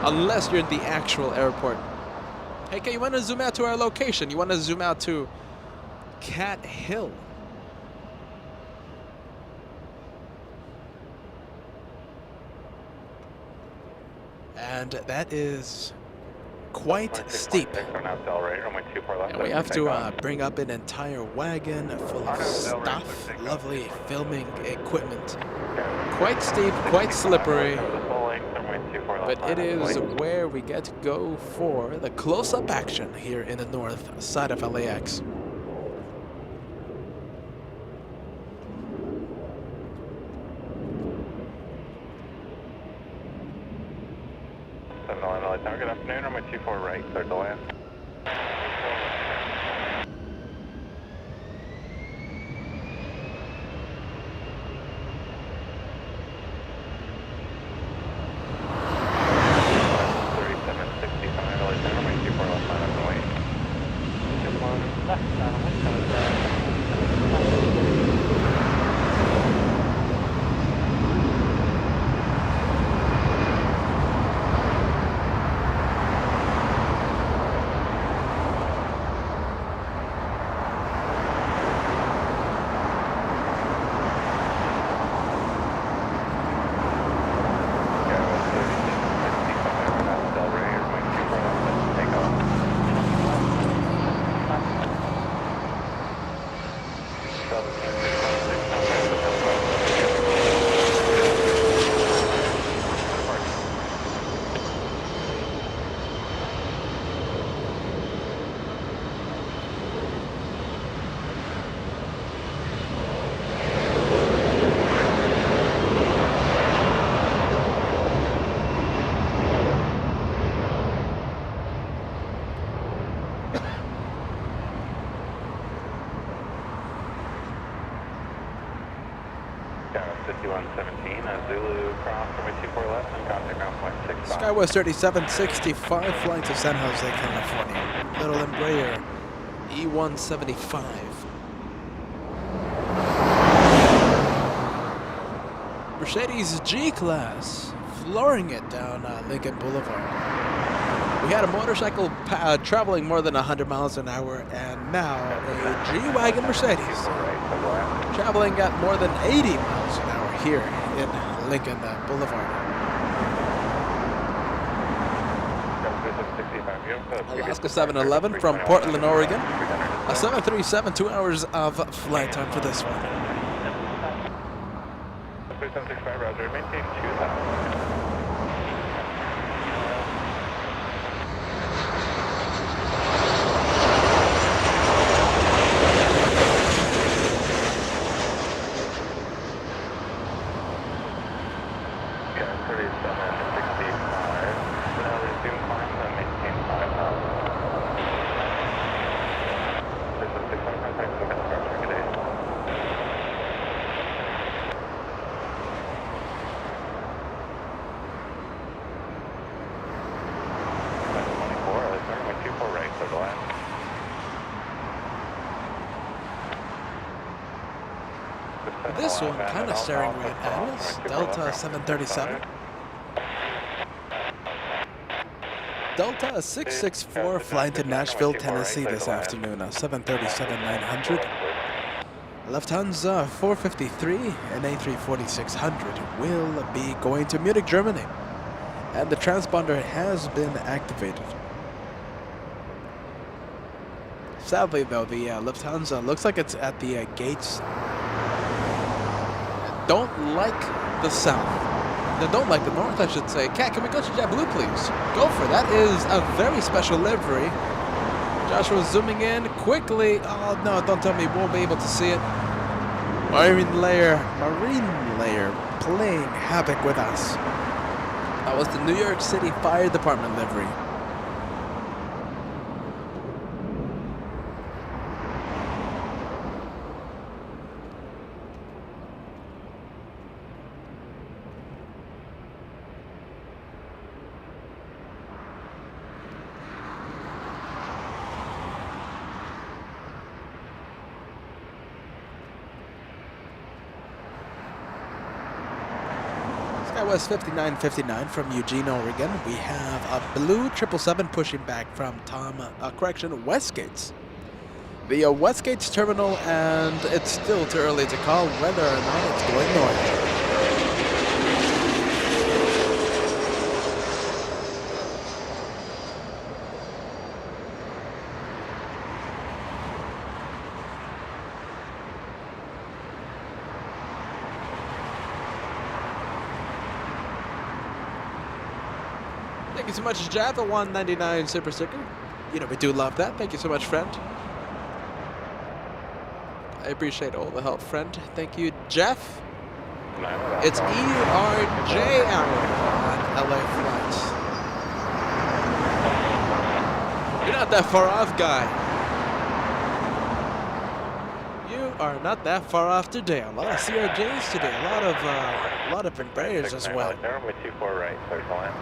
unless you're in the actual airport. Hey, you want to zoom out to our location? You want to zoom out to Cat Hill? and that is quite steep. And we have to bring up an entire wagon full of stuff, lovely filming equipment. Quite steep, quite slippery, but it is where we get to go for the close-up action here in the north side of LAX. Good afternoon, runway 24 right, clear to land. Skywest 3765 flying to San Jose, California. Little Embraer E175. Mercedes G-Class flooring it down Lincoln Boulevard. We had a motorcycle traveling more than 100 miles an hour, and now a G-Wagon Mercedes traveling at more than 80 miles an hour here in Lincoln Boulevard. Alaska 711 from Portland, Oregon. A 737, 2 hours of flight time for this one. 3765, Roger, maintain 2000. This one kind of staring right at us. Delta 737. Delta 664 flying to Nashville, Tennessee this afternoon. 737-900. Lufthansa 453 and A340-600 will be going to Munich, Germany. And the transponder has been activated. Sadly though, the Lufthansa looks like it's at the gates. Don't like the south. They don't like the north, I should say. Cat, can we go to JetBlue, please? Go for that. Is a very special livery. Joshua zooming in quickly. Oh no, don't tell me we won't be able to see it. Marine layer playing havoc with us. That was the New York City Fire Department livery. Skywest 5959 from Eugene, Oregon. We have a blue 777 pushing back from Westgates. The Westgates terminal, and it's still too early to call whether or not it's going north. you so much, Jeff, a 199 super sticker. You know, we do love that. Thank you so much, friend. I appreciate all the help, friend. Thank you, Jeff. It's ERJ hour on LA flights. You're not that far off, guy. You are not that far off today. A lot of CRJs today. A lot of Embraers as well. Runway 24 right, clear to land.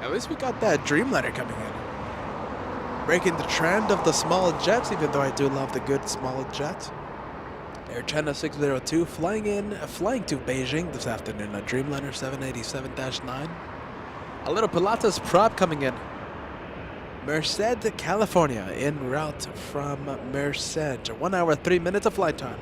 At least we got that Dreamliner coming in. Breaking the trend of the small jets, even though I do love the good small jets. Air China 602 flying to Beijing this afternoon. A Dreamliner 787-9. A little Pilates prop coming in. Merced, California, en route from Merced. 1 hour, 3 minutes of flight time.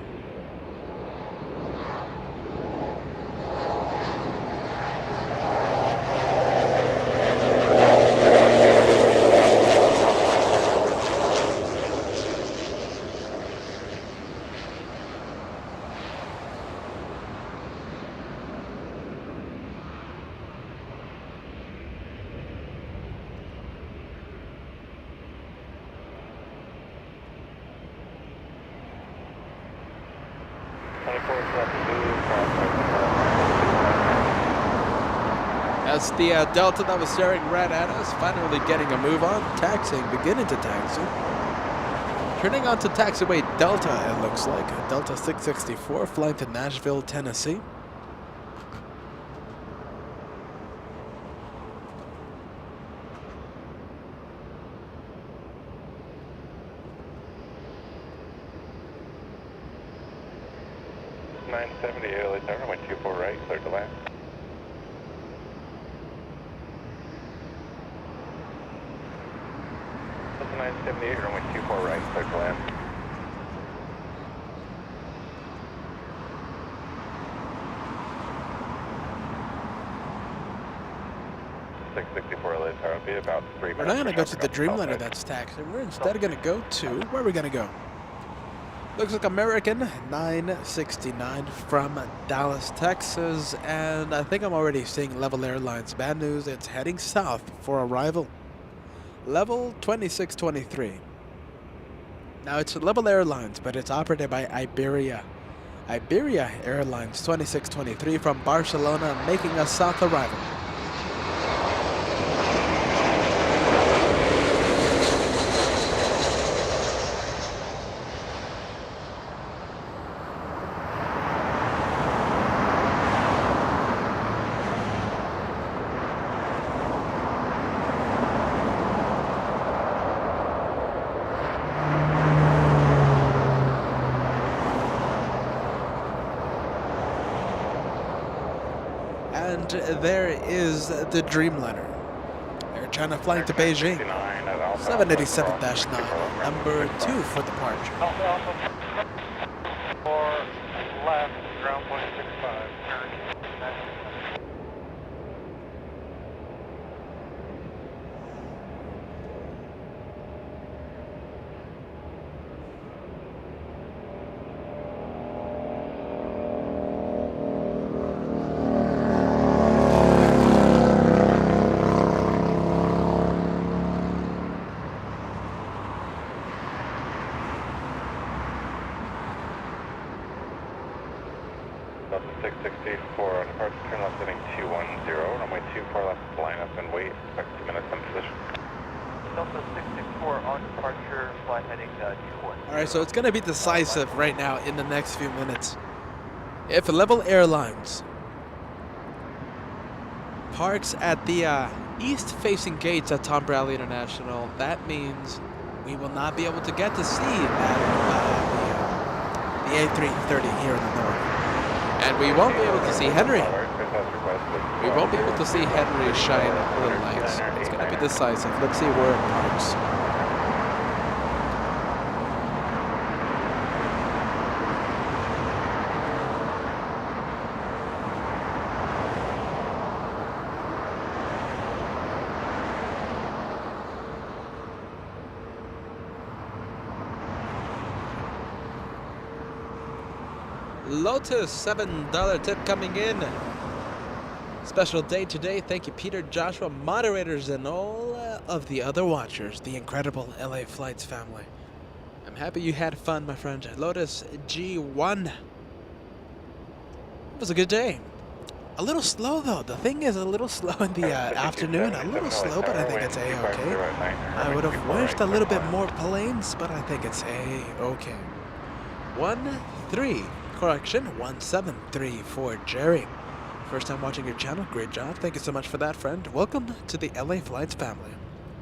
That's the Delta that was staring right at us, finally getting a move on, taxiing, beginning to taxi. Turning on to taxiway Delta, it looks like. Delta 664 flying to Nashville, Tennessee. LA runway 24 right, clear to land. Delta 978, runway 24 right, clear to land. LA Tower, be about 3 minutes. We're not going to go to the Dreamliner that's taxiing. We're instead going to go to, where are we going to go? Looks like American 969 from Dallas, Texas, and I think I'm already seeing Level Airlines. Bad news, it's heading south for arrival. Level 2623. Now it's Level Airlines, but it's operated by Iberia. Iberia Airlines 2623 from Barcelona, making a south arrival. And there is the Dreamliner. Air China flying to Beijing. 787-9, number 2 for departure. For left, ground point 65. Delta 664 on departure, turn left heading 210, runway 24 left, line up and wait, expect 2 minutes in position. Delta 664 on departure, flight heading 21. Alright, so it's going to be decisive right now in the next few minutes. If Level Airlines parks at the east-facing gates at Tom Bradley International, that means we will not be able to get to see the A330 here in the north. And we won't be able to see Henry. We won't be able to see Henry shine little lights. It's going to be decisive. Let's see where it parks. Lotus, $7 tip coming in. Special day today. Thank you, Peter, Joshua, moderators, and all of the other watchers. The incredible LA Flights family. I'm happy you had fun, my friend. Lotus G1. It was a good day. A little slow, though. The thing is a little slow in the afternoon. A little slow, but I think it's A-okay. I would have wished a little bit more planes, but I think it's A-okay. 1-3. Correction, 1734 Jerry. First time watching your channel, great job. Thank you so much for that, friend. Welcome to the LA Flights family.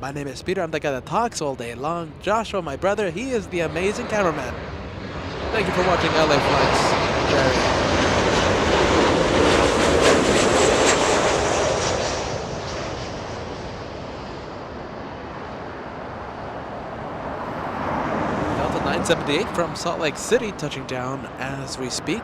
My name is Peter, I'm the guy that talks all day long. Joshua, my brother, he is the amazing cameraman. Thank you for watching LA Flights, Jerry. Delta 978 from Salt Lake City, touching down as we speak.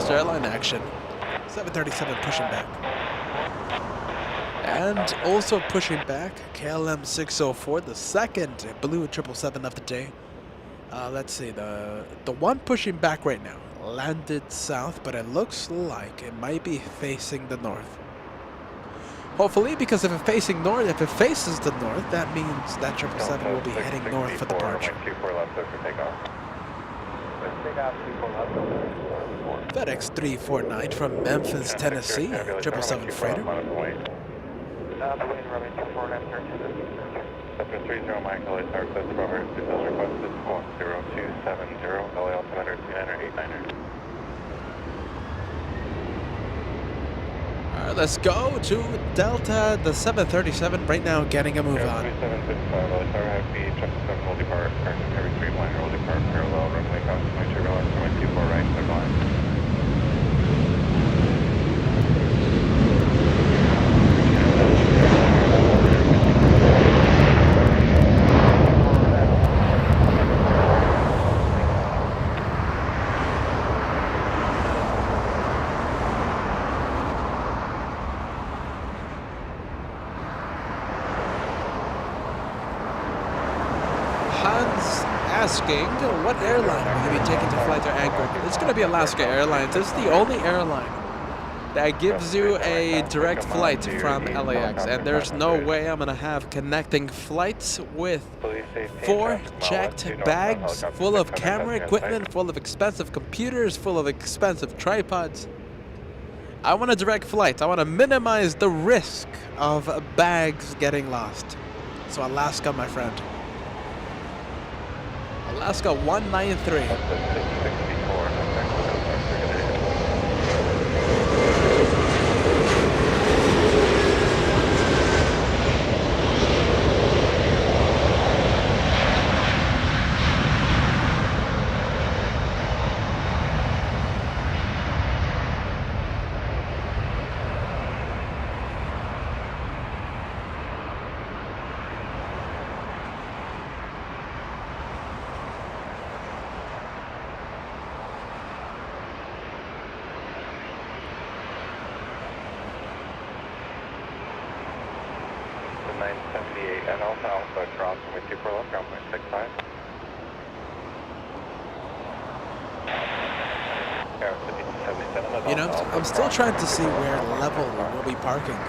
Airline action. 737 pushing back. And also pushing back, KLM 604, the second blue 777 of the day. Let's see, the one pushing back right now landed south, but it looks like it might be facing the north. Hopefully, because if it faces the north, that means that 777 will be heading north for departure. FedEx 349 from Memphis, Tennessee, 777 freighter. 730 Michael, it's our close above our details requested 10270, LA altimeter 2989er. Alright, let's go to Delta, the 737 right now getting a move on. 2755, LA Tower Heavy, 777 will depart, every 3 liner will depart parallel, runway cross, my 2 right, clear line. Asking what airline will you be taking to fly to Anchorage? It's going to be Alaska Airlines. It's the only airline that gives you a direct flight from LAX, and there's no way I'm going to have connecting flights with 4 checked bags full of camera equipment, full of expensive computers, full of expensive tripods. I want a direct flight. I want to minimize the risk of bags getting lost. So Alaska, my friend. Alaska 193. And also Alpha cross with 24 left, ground point 65. You know, I'm still trying to see where level will be parking.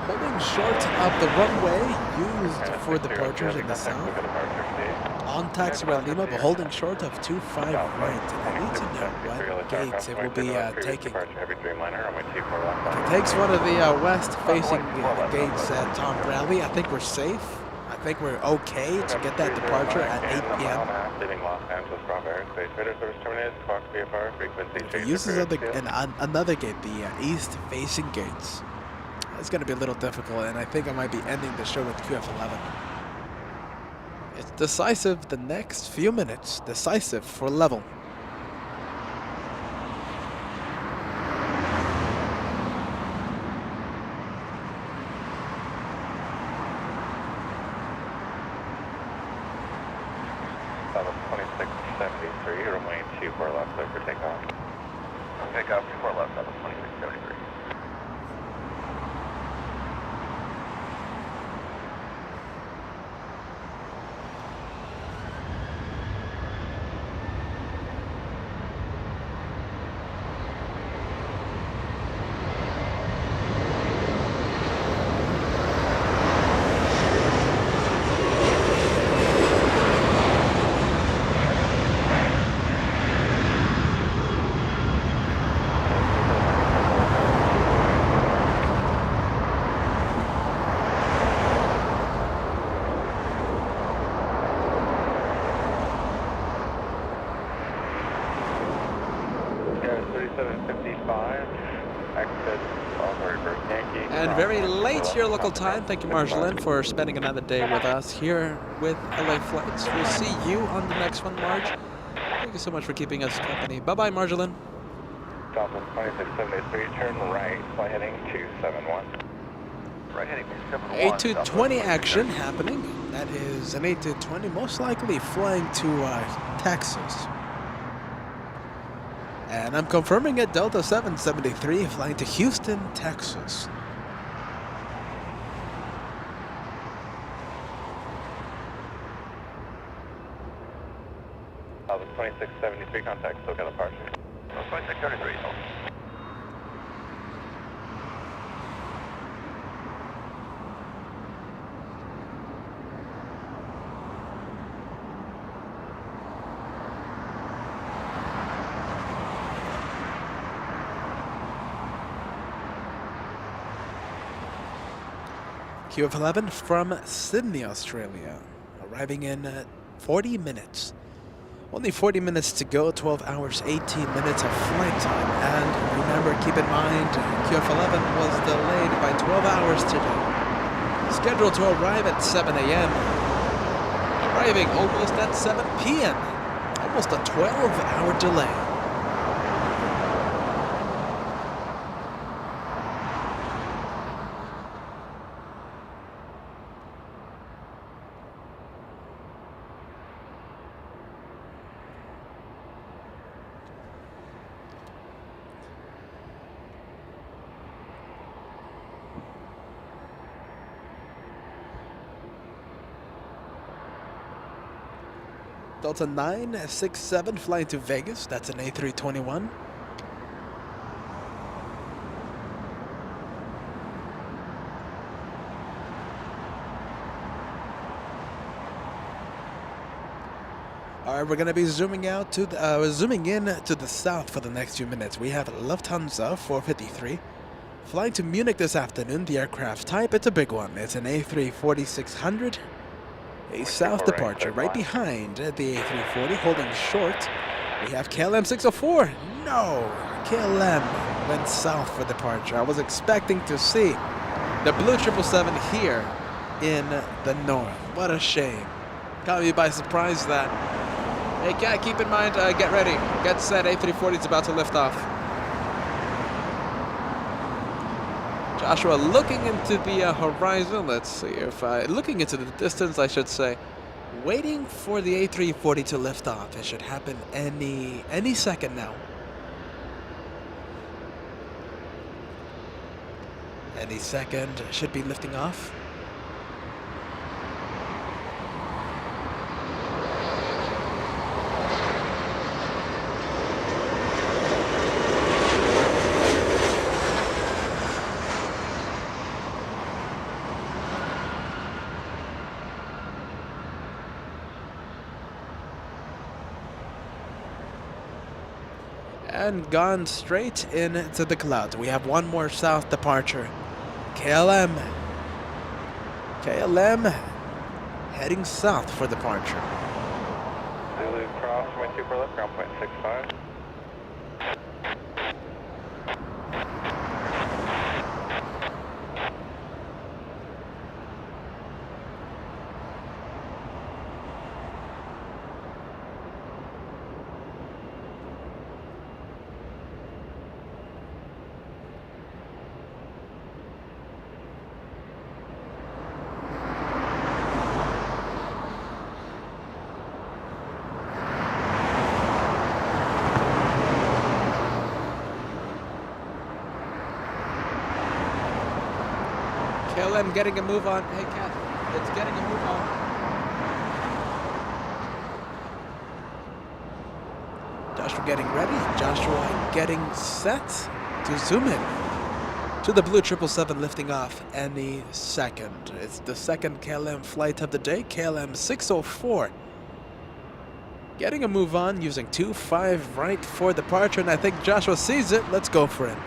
Holding short of the runway used for departures in the south. On taxiway Lima, but holding short of 25 right. And I need to know what gates it will be taking. If it takes one of the west-facing gates at Tom Bradley, I think we're safe. I think we're okay to get that departure at 8 p.m. If it uses another gate, the east-facing gates, it's going to be a little difficult, and I think I might be ending the show with QF11. It's decisive the next few minutes, decisive for level. South 2673, runway 24 left, clear for takeoff. Takeoff 24 left, South 2673. And very late your local time. Thank you, Marjolein, for spending another day with us here with LA Flights. We'll see you on the next one, Marge. Thank you so much for keeping us company. Bye-bye, Marjolein. Southwest 2673, turn right, fly heading 271. Right heading 271. 8220 action happening. That is an 8220, most likely flying to Texas. And I'm confirming it, Delta 773, flying to Houston, Texas. Southwest 2673, contact, still got a departure. 2633, QF11 from Sydney, Australia, arriving in 40 minutes. Only 40 minutes to go, 12 hours, 18 minutes of flight time. And remember, keep in mind, QF11 was delayed by 12 hours today. Scheduled to arrive at 7 a.m. Arriving almost at 7 p.m. Almost a 12-hour delay. Delta 967 flying to Vegas. That's an A321. All right, we're gonna be zooming out to the, zooming in to the south for the next few minutes. We have Lufthansa 453 flying to Munich this afternoon. The aircraft type, it's a big one. It's an A340-600. A south departure right behind the A340, holding short. We have KLM 604. No, KLM went south for departure. I was expecting to see the blue 777 here in the north. What a shame. Caught me by surprise that. Hey, Kat, keep in mind, get ready. Get set, A340 is about to lift off. Joshua looking into the horizon. Let's see if looking into the distance, I should say. Waiting for the A340 to lift off. It should happen any second now. Any second should be lifting off. And gone straight into the clouds. We have one more south departure. KLM heading south for departure. Zulu cross, wind 2 for left, ground point 65. KLM getting a move on. Hey, Cat, it's getting a move on. Joshua getting ready. Joshua getting set to zoom in to the blue 777 lifting off any second. It's the second KLM flight of the day, KLM 604. Getting a move on using 2-5 right for departure, and I think Joshua sees it. Let's go for it.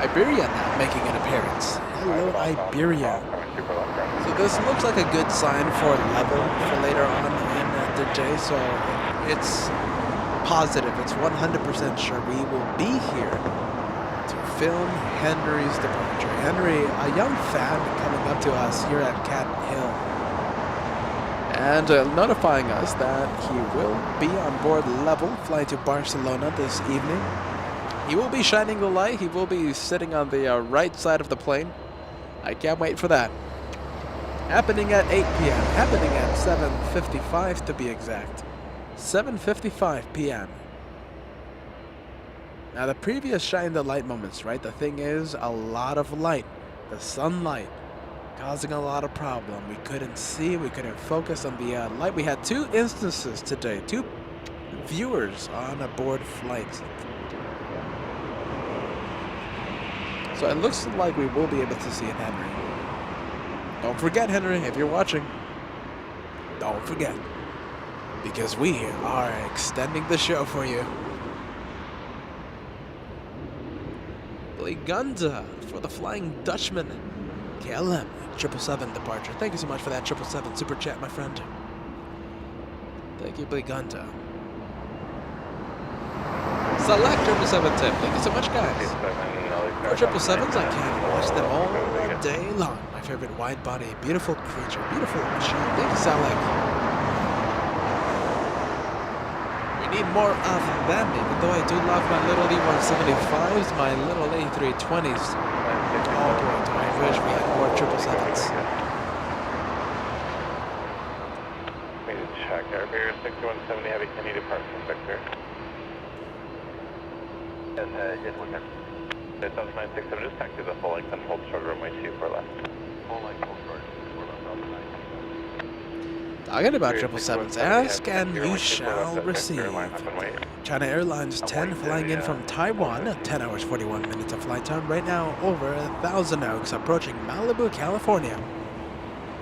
Iberia now making an appearance. Hello, Iberia. So this looks like a good sign for level for later on in the day, so it's positive. It's 100% sure we will be here to film Henry's departure. Henry, a young fan coming up to us here at Canton Hill and notifying us that he will be on board level, flying to Barcelona this evening. He will be shining the light. He will be sitting on the right side of the plane. I can't wait for that. Happening at 8 p.m. Happening at 7:55 to be exact. 7:55 p.m. Now the previous shine the light moments, right? The thing is, a lot of light. The sunlight causing a lot of problem. We couldn't see. We couldn't focus on the light. We had 2 instances today. 2 viewers on a board flight. So it looks like we will be able to see Henry. Don't forget, Henry, if you're watching, don't forget, because we are extending the show for you. Bligunda for the Flying Dutchman. KLM 777 departure. Thank you so much for that 777 super chat, my friend. Thank you, Bligunda. Select 777 tip. Thank you so much, guys. For 777s, I can watch them all day long. My favorite wide body, beautiful creature, beautiful machine. Thank you, Salek. We need more of them, even though I do love my little E175s, my little A320s. Oh boy, do I wish we had more 777s. Need to check. Air 6170 Heavy, any departure, Victor? Yes, we can. 967, just taxi the full length and hold short runway 24 left. Full length, hold short, 24 left. Talking about 777s, ask and you shall receive. China Airlines 10 flying in from Taiwan, 10 hours 41 minutes of flight time, right now over 1,000 Oaks, approaching Malibu, California.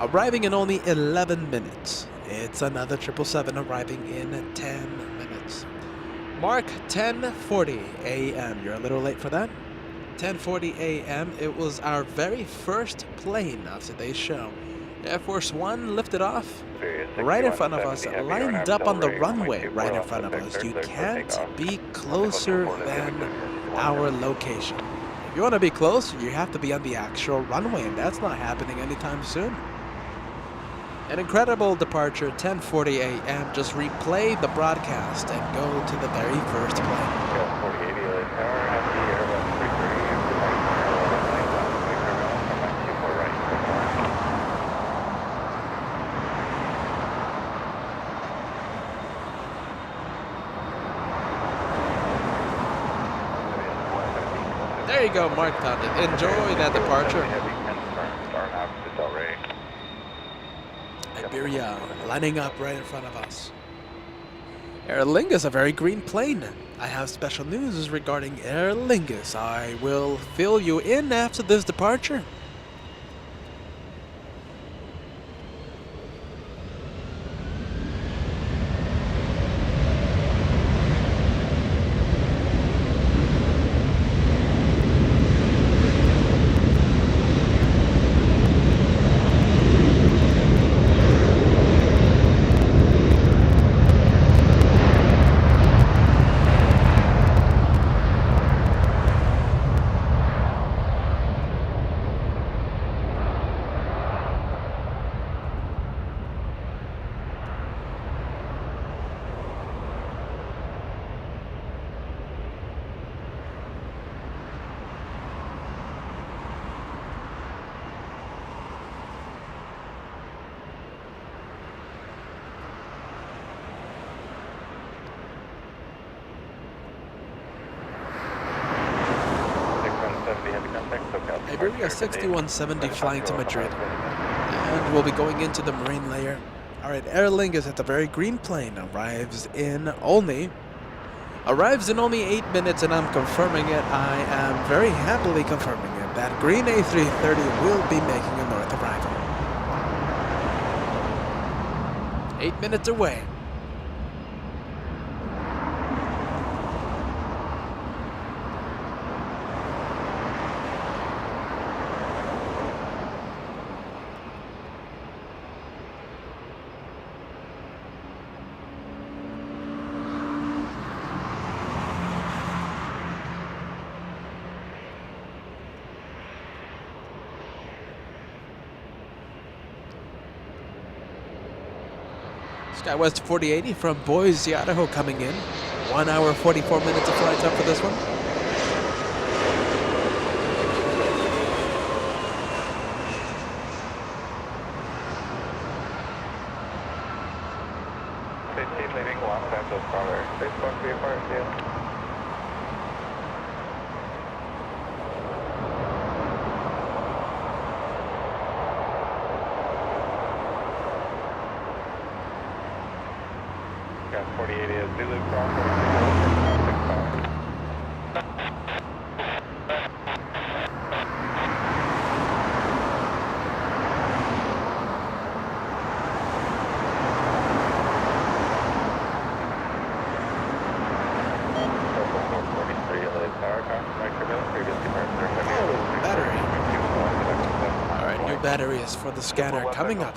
Arriving in only 11 minutes. It's another 777 arriving in 10 minutes. Mark 10:40 a.m. You're a little late for that. 10:40 a.m. It was our very first plane of today's show. Air Force One lifted off right in front of us, lined up on the runway right in front of us. You can't be closer than our location. If you want to be close, you have to be on the actual runway, and that's not happening anytime soon. An incredible departure, 10:40 a.m. Just replay the broadcast and go to the very first plane. There you go, Mark Condon. Enjoy that departure. Iberia lining up right in front of us. Aer Lingus, a very green plane. I have special news regarding Aer Lingus. I will fill you in after this departure. Iberia 6170 flying to Madrid. And we'll be going into the marine layer. Alright, Aer Lingus at the very green plane arrives in only 8 minutes, and I'm confirming it. I am very happily confirming it. That green A330 will be making a north arrival. 8 minutes away. SkyWest 4080 from Boise, Idaho coming in. 1 hour 44 minutes of flight time for this one. Leaving Los Angeles, Father. 6.3 apart, deal. Got 4080 as Zulu Bravo. Alright, new batteries for the scanner coming up.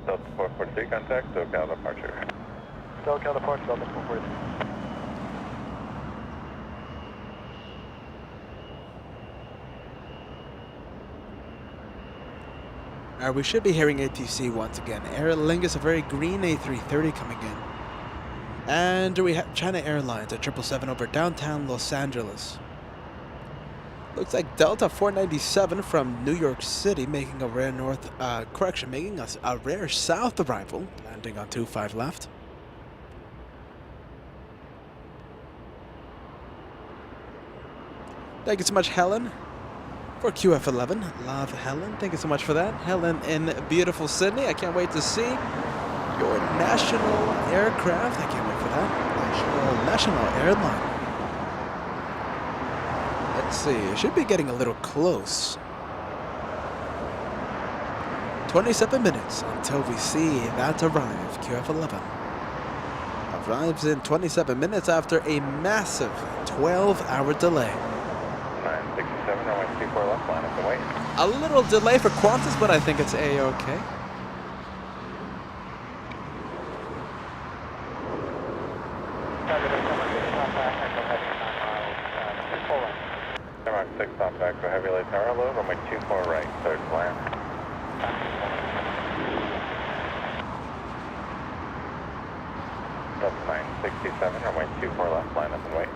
Delta 443 contact, SoCal departure. SoCal departure, Delta 443. We should be hearing ATC once again. Aer Lingus, a very green A330 coming in. And we have China Airlines at 777 over downtown Los Angeles. Looks like Delta 497 from New York City making a rare making us a rare south arrival, landing on 25 left. Thank you so much, Helen, for QF11. Love Helen. Thank you so much for that. Helen in beautiful Sydney. I can't wait to see your national aircraft. I can't wait for that. National airline. Let's see, it should be getting a little close. 27 minutes until we see that arrive. QF11 arrives in 27 minutes after a massive 12-hour delay. 967, runway 24 left, line up and wait. A little delay for Qantas, but I think it's A-OK. Copy, contact for heavy light tower low, runway 24 right, third land. That's 967, runway 24 left, line up and wait.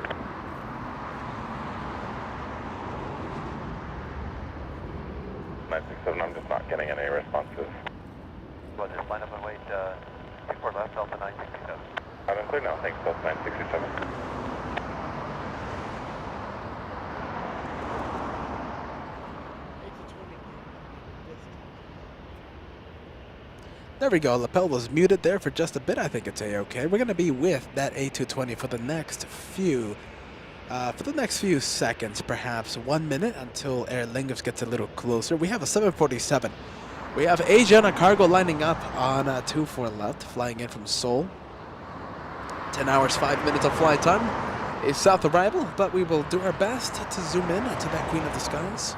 I'm just not getting any responses. Roger, line up and wait, 24 left, Delta 967. Out and clear now, thanks, Delta 967. There we go. Lapel was muted there for just a bit. I think it's a-okay. We're going to be with that A220 for the next few seconds, perhaps 1 minute until Aer Lingus gets a little closer. We have a 747. We have Asiana Cargo lining up on 24 left, flying in from Seoul. 10 hours, 5 minutes of flight time. A south arrival, but we will do our best to zoom in to that Queen of the Skies.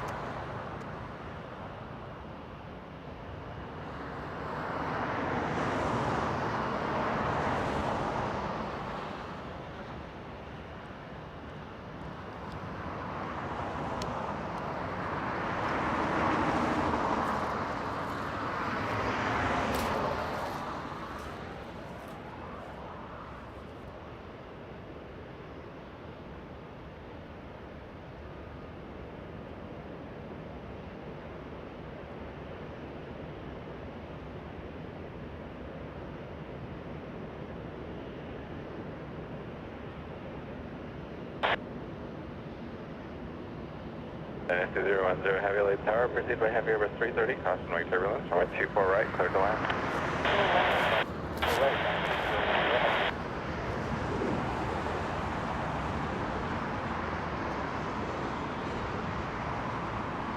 S2010 heavy light tower, proceed by heavy over 330, caution wake turbulence, runway 24 right, clear to land.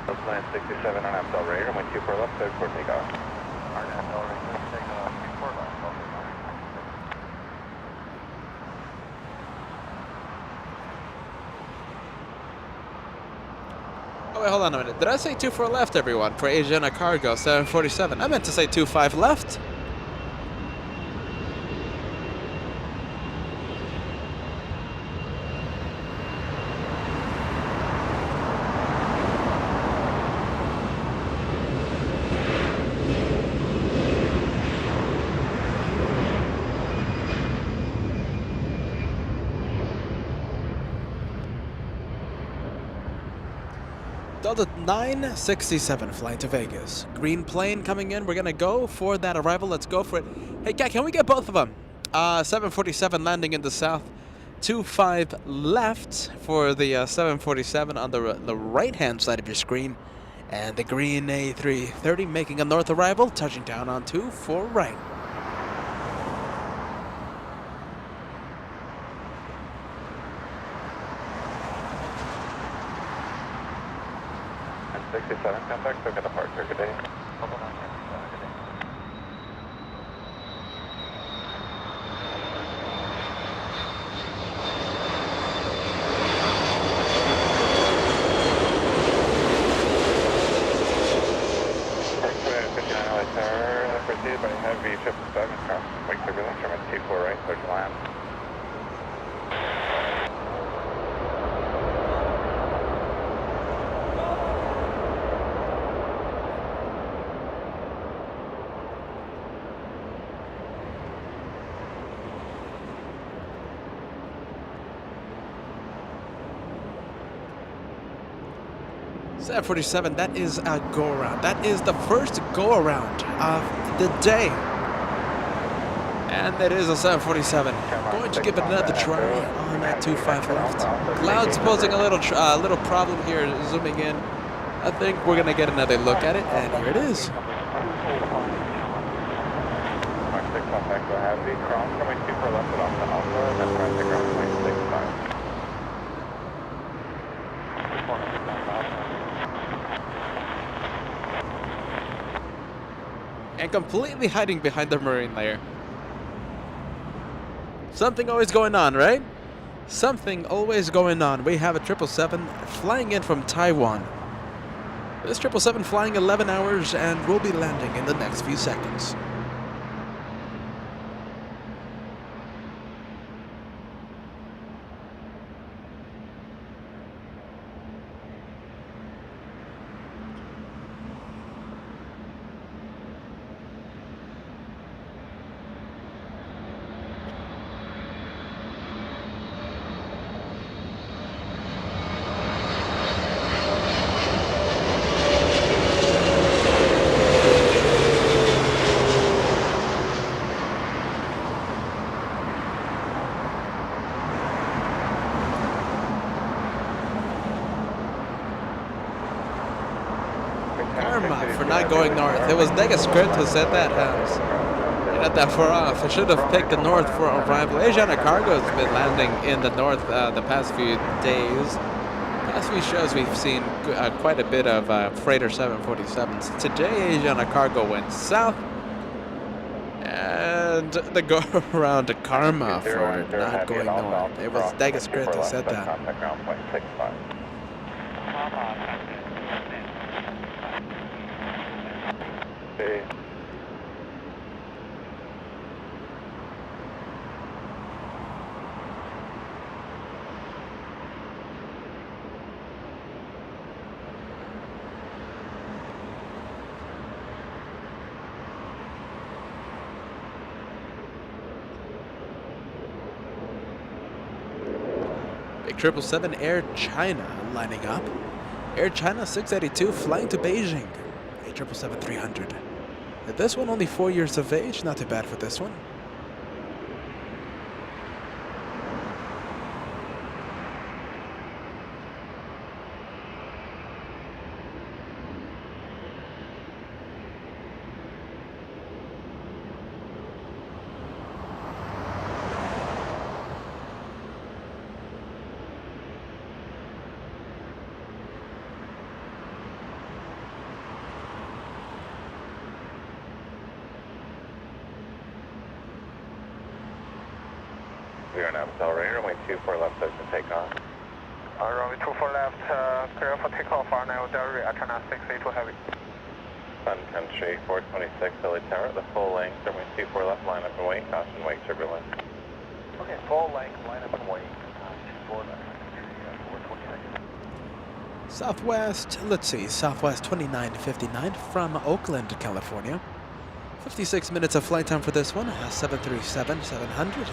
Delta 967 on Aptal Ray, runway 24 left, third for takeoff. Aptal Ray, take 24 left, Delta 967. Oh, wait, hold on a minute. Did I say 24 left, everyone, for Asiana Cargo 747? I meant to say 25 left. Delta 967 flying to Vegas. Green plane coming in. We're going to go for that arrival. Let's go for it. Hey, Kat, can we get both of them? 747 landing in the south. 25 left for the 747 on the right-hand side of your screen. And the green A330 making a north arrival, touching down on 24 right. And 67 contact, took a departure, good day. Proceed by heavy 57, cross wake turbulence, from T4 right, clear to land. Set 47, that is a go-around. That is the first go-around of the day. And it is a 747. Going to give it another try on that 25 left. Clouds posing a little problem here, zooming in. I think we're going to get another look at it, and here it is. Mark 6 contact, go heavy, cross, runway 24 left at Alpha Alpha, and then try to take runway 65. And completely hiding behind the marine layer. Something always going on, right? Something always going on. We have a 777 flying in from Taiwan. This 777 flying 11 hours and will be landing in the next few seconds. Karma for not going north. It was Degas Script who said that, Hans. You're not that far off. I should have picked the north for arrival. Asiana Cargo has been landing in the north the past few days. Past few shows we've seen quite a bit of freighter 747s. Today Asiana Cargo went south. And the go around to Karma for not going north. It was Degas Script who said that. Okay. Big 777 Air China lining up. Air China 682 flying to Beijing. A 777-300. This one only 4 years of age. Not too bad for this one. Clear now, accelerator, runway 24 left, open takeoff. Runway 24 left, clear for takeoff, RNAV Delray, Atana 682 heavy. Sun Country, 426, Philly Tower, the full length, runway 24 left, line up and wait, caution, wake turbulence. Okay, full length, line up and wait, 24 left, 426. Southwest, let's see, Southwest 2959 from Oakland, California. 56 minutes of flight time for this one, 737-700.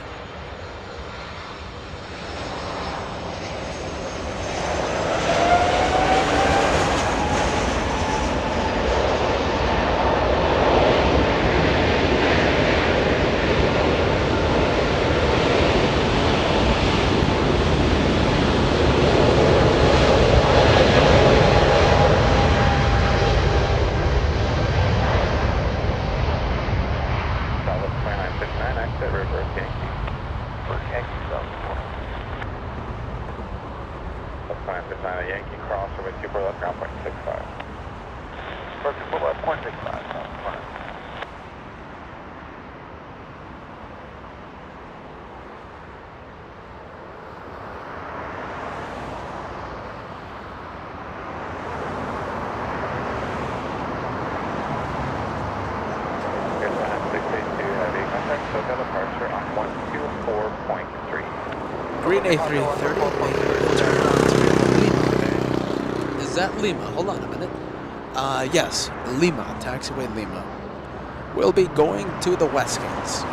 Green A330 making a return onto Lima. Is that Lima? Hold on a minute. Yes, Lima, taxiway Lima. We'll be going to the West Gates.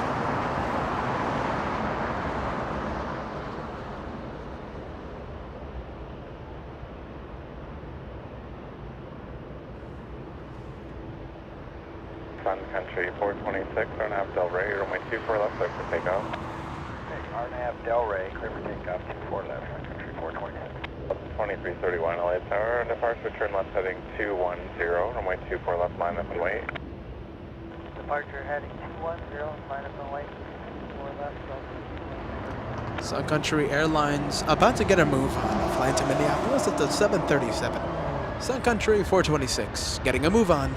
Sun Country, 426, RNAV Delray, runway 24 left, clear for takeoff. RNAV Delray, clear for takeoff, 24 left, Sun Country, 426. 2331 LA Tower, departure turn left heading 210, runway 24 left, line up and wait. Departure heading 210, line up and wait, 24 left, Sun Country Airlines about to get a move on, flying to Minneapolis at the 737. Sun Country 426, getting a move on.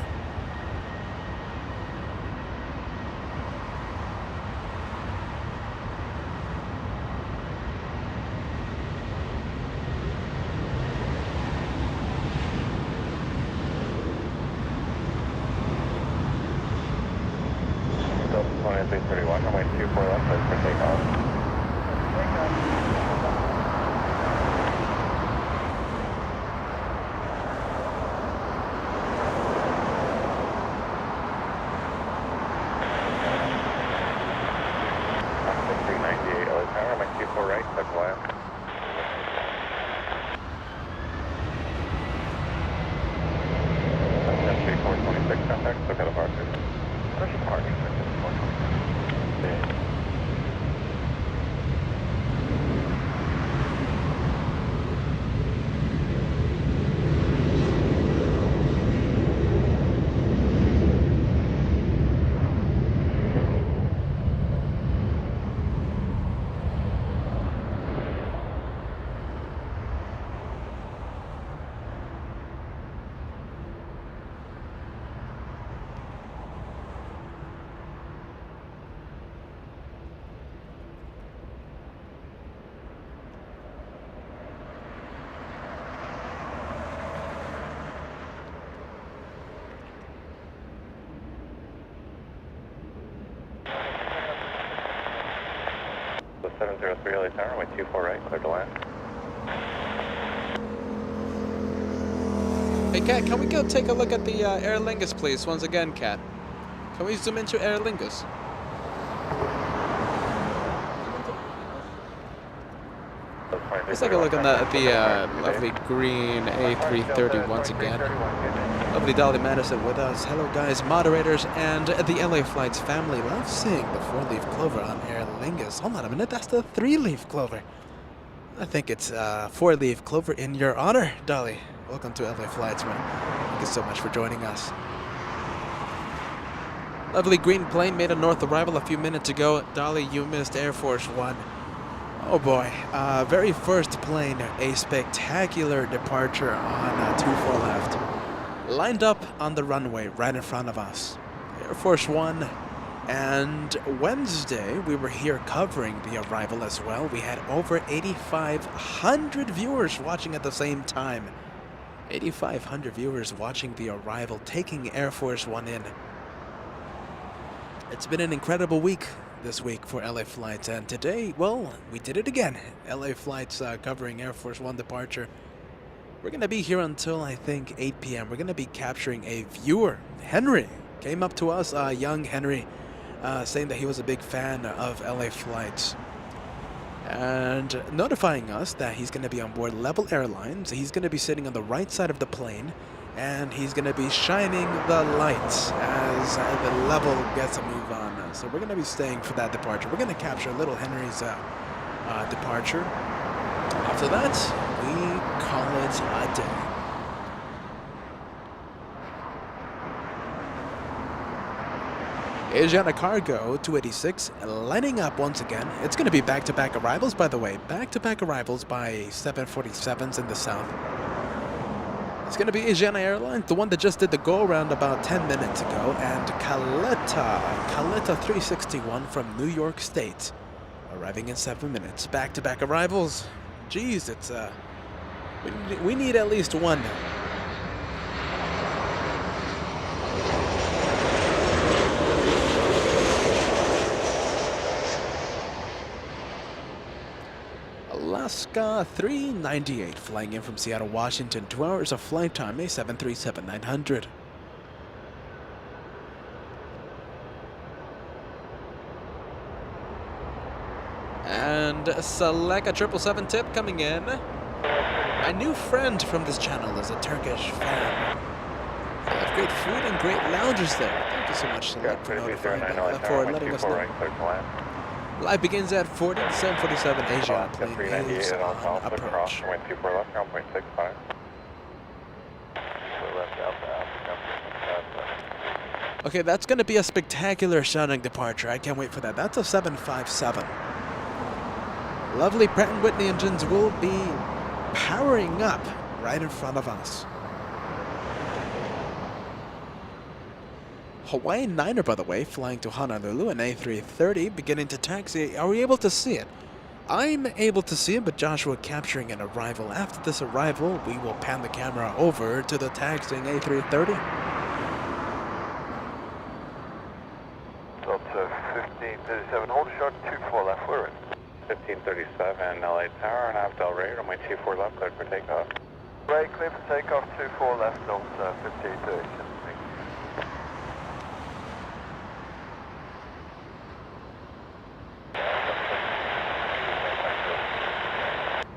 703 LA Tower, runway 24 right, clear to land. Hey, Kat, can we go take a look at the Aer Lingus, please? Once again, Kat. Can we zoom into Aer Lingus? Let's take a look on the lovely green A330 once again. Lovely Dolly Madison with us. Hello, guys, moderators, and the LA Flights family. Love seeing the 4-leaf clover on Aer Lingus. Hold on a minute, that's the 3-leaf clover. I think it's 4-leaf clover in your honor, Dolly. Welcome to LA Flights, man. Thank you so much for joining us. Lovely green plane made a north arrival a few minutes ago. Dolly, you missed Air Force One. Oh boy, very first plane, a spectacular departure on 24 left. Lined up on the runway right in front of us. Air Force One. And Wednesday, we were here covering the arrival as well. We had over 8,500 viewers watching at the same time. 8,500 viewers watching the arrival, taking Air Force One in. It's been an incredible week this week for LA Flights, and today, well, we did it again. LA Flights covering Air Force One departure. We're going to be here until, I think, 8 p.m. We're going to be capturing a viewer. Henry came up to us, young Henry, saying that he was a big fan of LA Flights. And notifying us that he's going to be on board Level Airlines. He's going to be sitting on the right side of the plane, and he's going to be shining the lights as the level gets a move on. So we're going to be staying for that departure. We're going to capture little Henry's departure. After that, we call it a day. Asiana Cargo 286 lining up once again. It's going to be back-to-back arrivals, by the way. Back-to-back arrivals by 747s in the south. It's going to be Asiana Airlines, the one that just did the go-around about 10 minutes ago, and Caleta 361 from New York State, arriving in 7 minutes. Back-to-back arrivals. Jeez, it's we need at least one. Alaska 398 flying in from Seattle, Washington. 2 hours of flight time, a 737-900. And select a 777 tip coming in. My new friend from this channel is a Turkish fan. They have great food and great lounges there. Thank you so much, Select, for notifying for letting us know. Live begins at 40, 747 Asia plane is on approach. Okay, that's going to be a spectacular shining departure. I can't wait for that. That's a 757. Lovely Pratt & Whitney engines will be powering up right in front of us. Hawaiian Niner, by the way, flying to Honolulu, an A330, beginning to taxi. Are we able to see it? I'm able to see it, but Joshua capturing an arrival. After this arrival, we will pan the camera over to the taxiing A330. Delta 1537, hold short 24 left, we're in. 1537 LA Tower and Abdel Ray, runway 24 left, cleared for takeoff. Ray, clear for takeoff, 24 left, Delta 1537.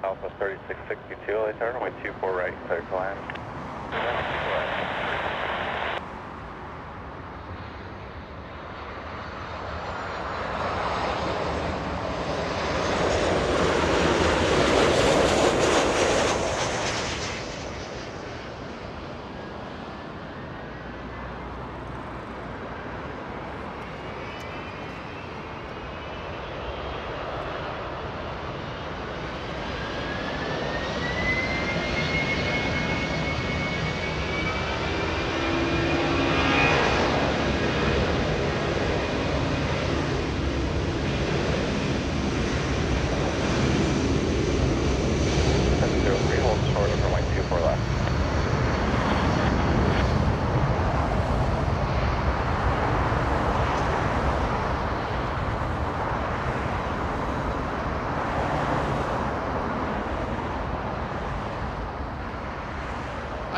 Alpha 3662 LA Tower, runway 24 right, cleared to land.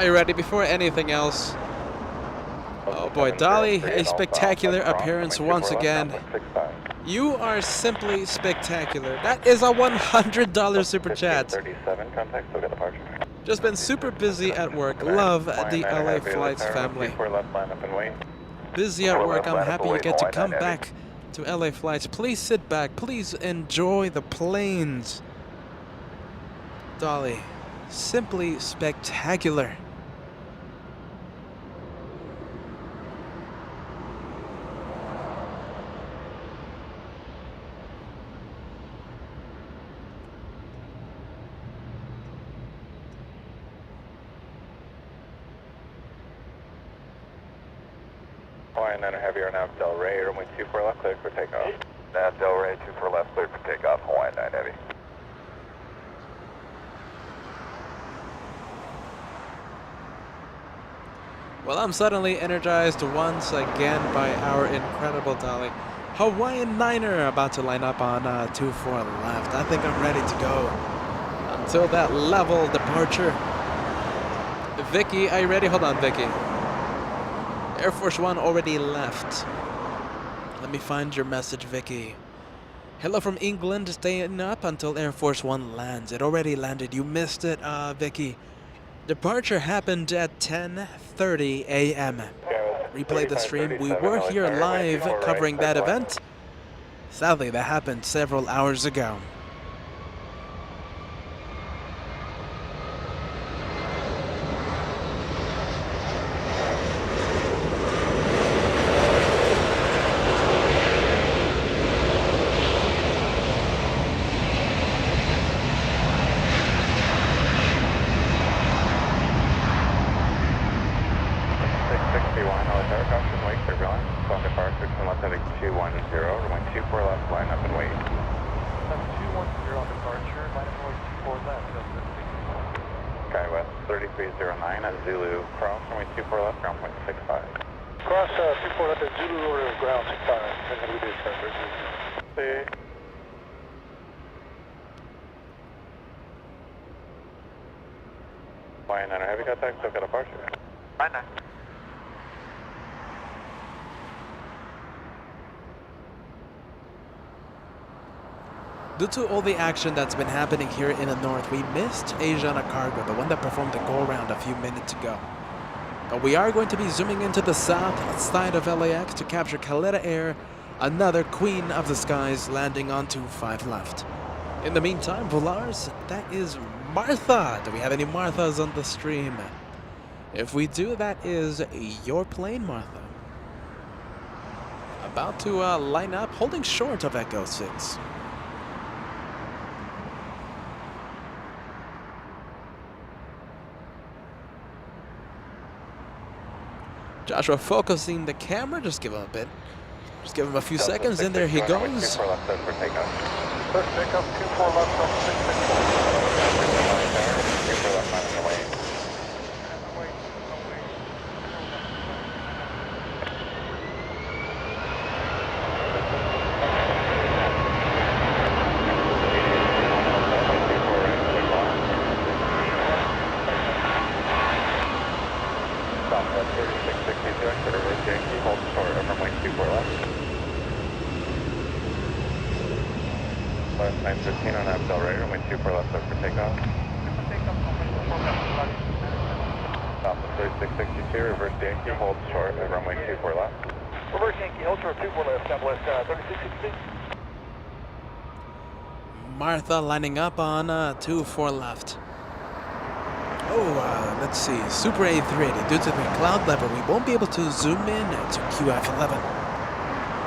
Are you ready? Before anything else, oh boy, Dolly, a spectacular appearance once again. You are simply spectacular. That is a $100 super chat. 37, contact, still got departure. Just been super busy at work. Love the LA Flights family. 24 left, line up and wait. Busy at work. I'm happy you get to come back to LA Flights. Please sit back. Please enjoy the planes. Dolly, simply spectacular. Hawaiian 9 Heavy now Del Rey, runway 24 left, cleared for takeoff. Nav Del Rey, 24 left, cleared for takeoff, Hawaiian 9 Heavy. Well, I'm suddenly energized once again by our incredible Dolly. Hawaiian 9er about to line up on 24 left. I think I'm ready to go until that level departure. Vicky, are you ready? Hold on, Vicky. Air Force One already left. Let me find your message, Vicky. Hello from England, staying up until Air Force One lands. It already landed. You missed it, Vicky. Departure happened at 10:30 a.m. Replay the stream. We were here live covering that event. Sadly, that happened several hours ago. Due to all the action that's been happening here in the north, we missed Asiana Cargo, the one that performed the go-around a few minutes ago. But we are going to be zooming into the south side of LAX to capture Caleta Air, another queen of the skies, landing on 25 left. In the meantime, Volars, that is Martha. Do we have any Marthas on the stream? If we do, that is your plane, Martha. About to line up, holding short of Echo 6. Joshua focusing the camera, just give him a bit. Just give him a few seconds, and there he goes. First pickup, 24 left, 664. Reverse Deaky, hold short at runway 24 left. Reverse Yankee, hold short, 24 left, Southwest 3660. Martha lining up on 24 left. Oh, let's see, Super A380. Due to the cloud lever, we won't be able to zoom in to QF11.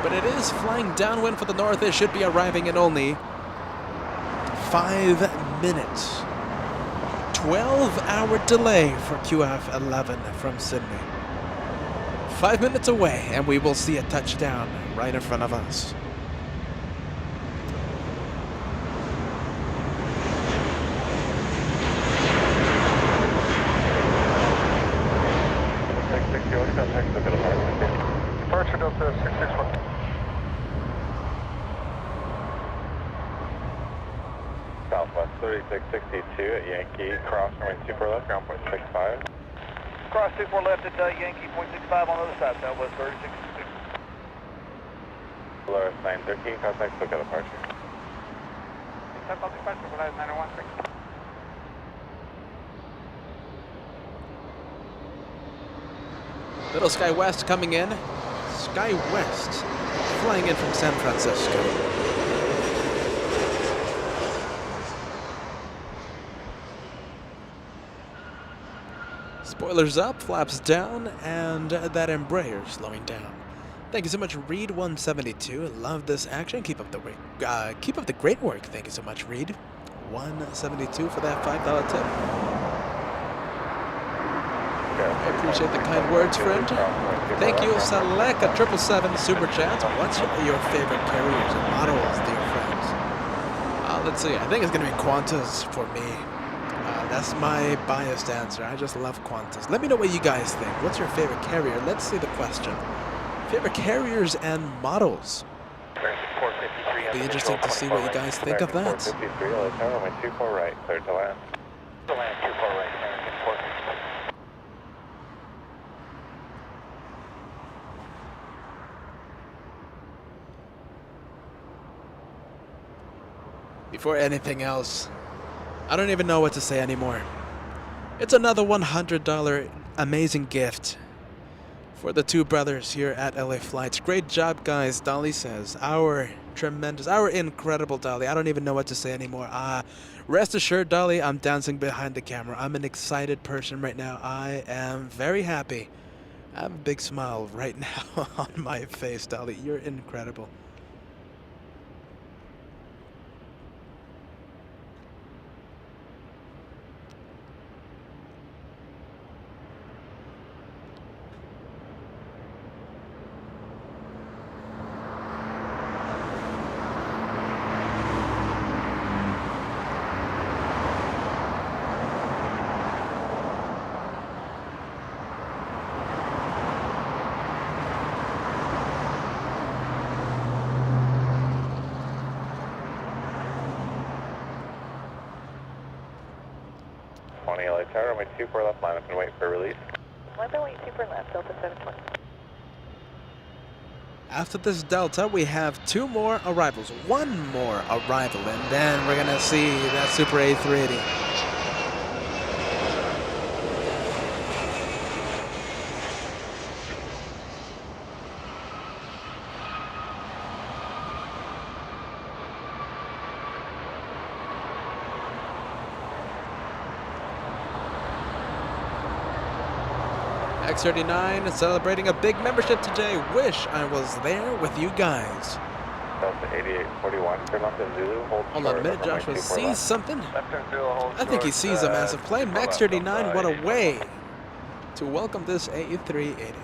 But it is flying downwind for the north. It should be arriving in only 5 minutes. 12-hour delay for QF11 from Sydney. 5 minutes away, and we will see a touchdown right in front of us. Departure Delta 661. Southwest 3662 at Yankee, cross runway 24 left, ground point 65. cross 24 left at Yankee, .65 on the other side, southwest 36. Polaris 913, contact SoCal departure. SoCal departure, Polaris 913. Little Sky West coming in. Sky West flying in from San Francisco. Spoilers up, flaps down, and that Embraer slowing down. Thank you so much, Reed172. Love this action. Keep up the great work. Thank you so much, Reed172 for that $5 tip. I appreciate the kind words, friend. Thank you, Select at 777 Super Chat. What's your favorite carriers and models, dear friends? Let's see. I think it's going to be Qantas for me. That's my biased answer. I just love Qantas. Let me know what you guys think. What's your favorite carrier? Let's see the question. Favorite carriers and models. It'll be interesting to see what you guys think of that. 453, let's have runway 24 right, clear to land. To land, 24 right, American 4. Before anything else, I don't even know what to say anymore. It's another $100 amazing gift for the two brothers here at LA Flights. Great job, guys. Dolly says, our incredible Dolly. I don't even know what to say anymore. Rest assured, Dolly, I'm dancing behind the camera. I'm an excited person right now. I am very happy. I have a big smile right now on my face, Dolly. You're incredible. LA Tower, runway 24 left, line up and wait for release. Runway 24 left, Delta 720. After this Delta, we have two more arrivals. One more arrival, and then we're gonna see that Super A380. X39 celebrating a big membership today. Wish I was there with you guys. Delta 8841, turn left in Zulu, Hold on a minute, Joshua sees something. I think he sees a massive plane. Max 39, what a way to welcome this A380.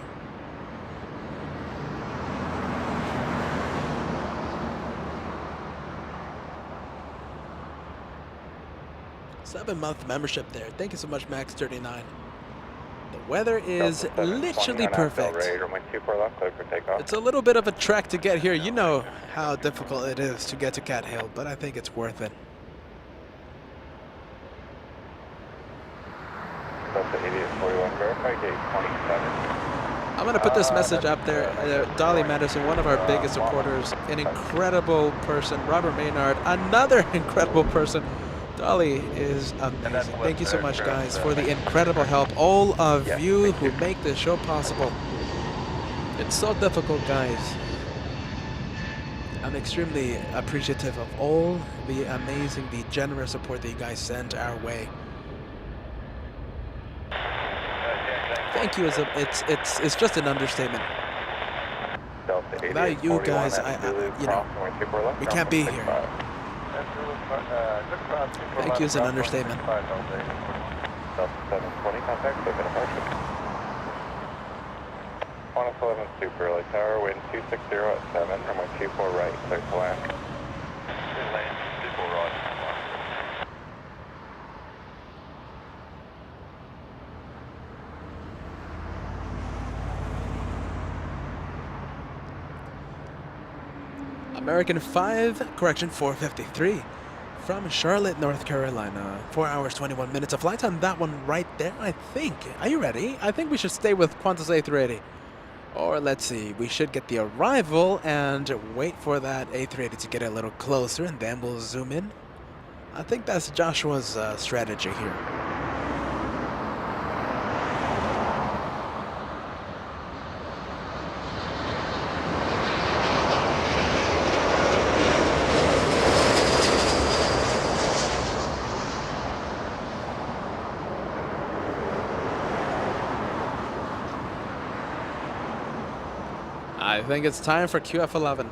Seven-month membership there. Thank you so much, Max 39. The weather is literally perfect. It's a little bit of a trek to get here. You know how difficult it is to get to Cat Hill, but I think it's worth it. I'm going to put this message up there. Dolly Madison, one of our biggest supporters, an incredible person. Robert Maynard, another incredible person. Dolly is amazing. Thank you so much, guys, for the incredible help. All of you who make this show possible. It's so difficult, guys. I'm extremely appreciative of all the amazing, the generous support that you guys send our way. Thank you. It's just an understatement. Without you guys, you know, we can't be here. Thank you is an understatement. Qantas 11 Super, LA Tower, wind 260 at 7, runway 24 right, clear to land. Clear land, 24 right. American 5, correction 453. from Charlotte, North Carolina. 4 hours, 21 minutes. A flight on that one right there, I think. Are you ready? I think we should stay with Qantas A380. Or let's see, we should get the arrival and wait for that A380 to get a little closer, and then we'll zoom in. I think that's Joshua's strategy here. I think it's time for QF11.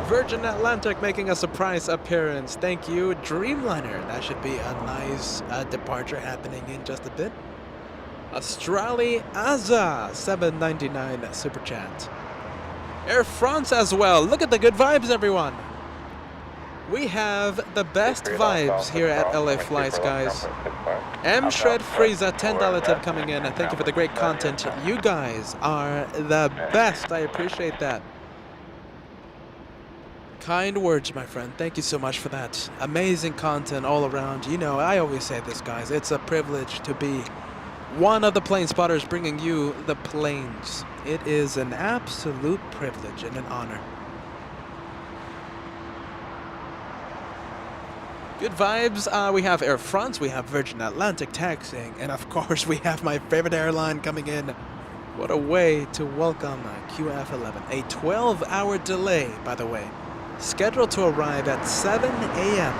Virgin Atlantic making a surprise appearance. Thank you, Dreamliner. That should be a nice departure happening in just a bit. Australia Aza, 7.99 super chat. Air France as well. Look at the good vibes, everyone. We have the best vibes here at LA Flights, guys. M Shred Frieza, $10 tip coming in. Thank you for the great content. You guys are the best. I appreciate that. Kind words, my friend. Thank you so much for that. Amazing content all around. You know, I always say this, guys. It's a privilege to be one of the plane spotters bringing you the planes. It is an absolute privilege and an honor. Good vibes. We have Air France, we have Virgin Atlantic taxiing, and of course we have my favorite airline coming in. What a way to welcome QF11. A 12-hour delay, by the way. Scheduled to arrive at 7 a.m.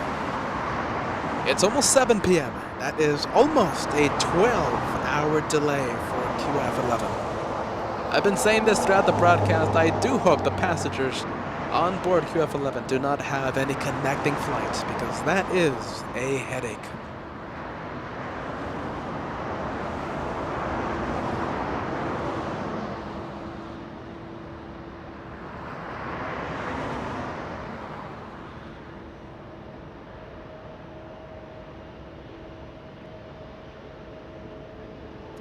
It's almost 7 p.m. That is almost a 12-hour delay for QF11. I've been saying this throughout the broadcast. I do hope the passengers on board QF11 do not have any connecting flights, because that is a headache.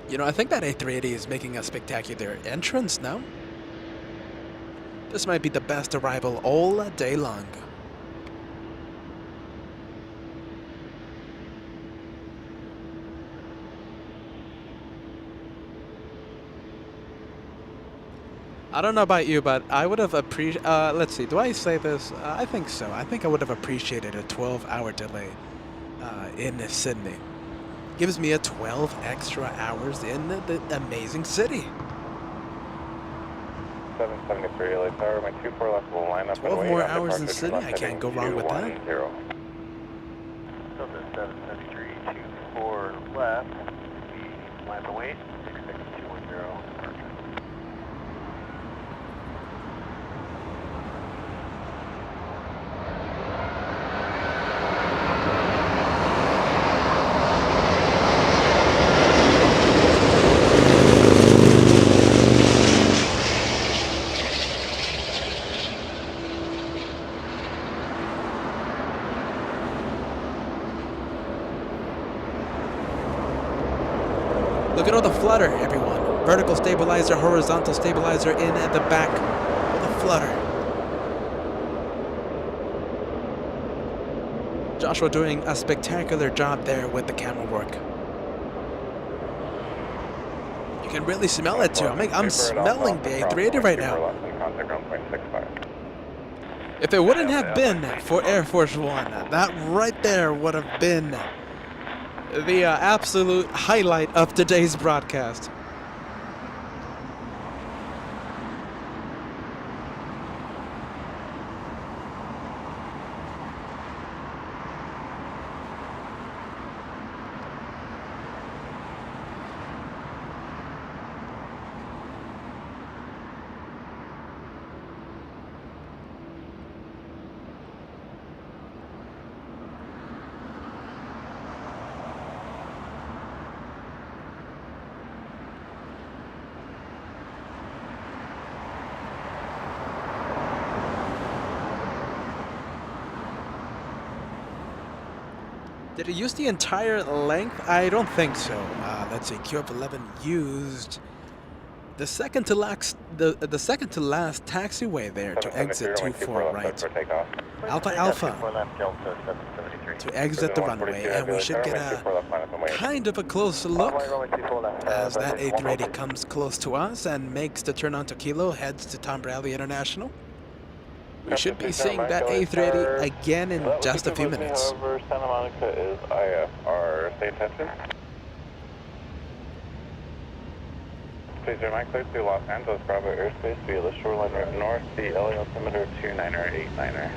You know, I think that A380 is making a spectacular entrance now. This might be the best arrival all day long. I don't know about you, but I would have appreciated, let's see, do I say this? I think so. I think I would have appreciated a 12-hour delay in Sydney. Gives me a 12 extra hours in the amazing city. 773 LA Tower, my 24 left will line up. 12 more hours in Sydney, I can't go wrong with that. Delta 773, 24 left. Land await, 66210. Look at all the flutter, everyone. Vertical stabilizer, horizontal stabilizer in at the back. All the flutter. Joshua doing a spectacular job there with the camera work. You can really smell it too. I'm smelling the A380 right now. If it wouldn't have been for Air Force One, that right there would have been the absolute highlight of today's broadcast. Did it use the entire length? I don't think so. Let's see, QF11 used The second to last taxiway there to exit 24 right. Alpha Alpha to exit the runway, and we should get a kind of a closer look as that A380 comes close to us and makes the turn onto Kilo, heads to Tom Bradley International. We should be seeing that A380 again in just a few minutes. However, Santa Monica is IFR. Stay attention. Please remind clear to Los Angeles Bravo airspace via the shoreline route north, the LA altimeter 29er 89er.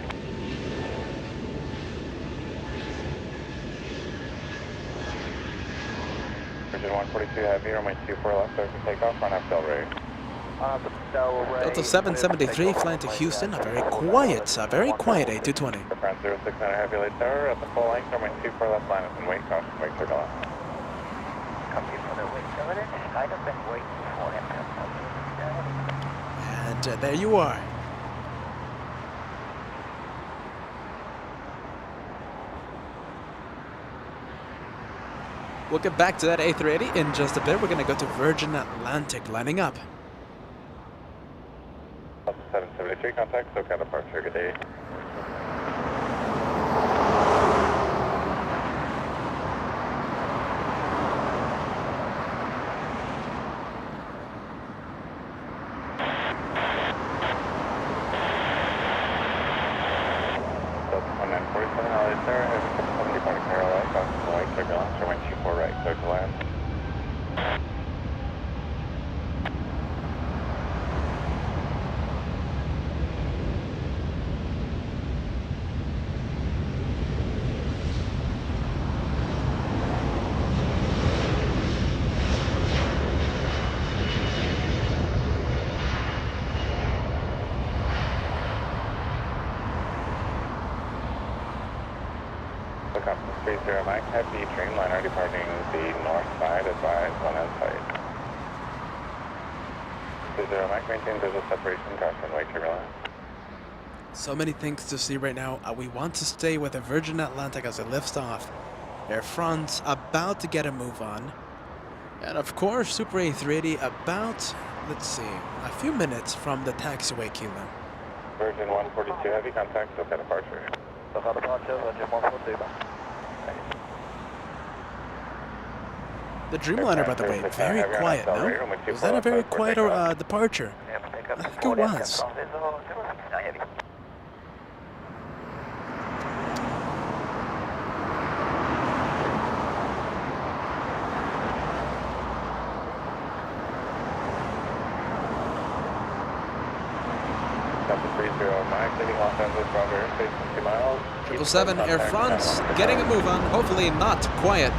Virgin 142 Heavy, runway 24 left, clear for takeoff, run up Delray. Delta 773 flying to Houston, a very quiet A220. France 069 Heavy late tower at the full length, runway 24 left, line up and wait, caution, wait turbulence. Copy for the wing turbulence. I'd have been waiting for him to come down. And there you are. We'll get back to that A380 in just a bit. We're going to go to Virgin Atlantic lining up. 773 contact, SoCal departure, good day. Heavy Dreamliner departing the north side, advise one inside. 30 Mike, maintain visual separation, caution, wait turbulence. So many things to see right now. We want to stay with the Virgin Atlantic as it lifts off. Air France about to get a move on. And of course, Super A380 about, let's see, a few minutes from the taxiway Kilo. Virgin 142 Heavy, contact, SoCal departure. SoCal departure, Virgin 142. The Dreamliner, by the way, very quiet, no? Was that a very quiet departure? I think it was. Delta 30 Mike, leaving Los Angeles, Bravo airspace 50 miles. 777 Air France getting a move on, hopefully not quiet.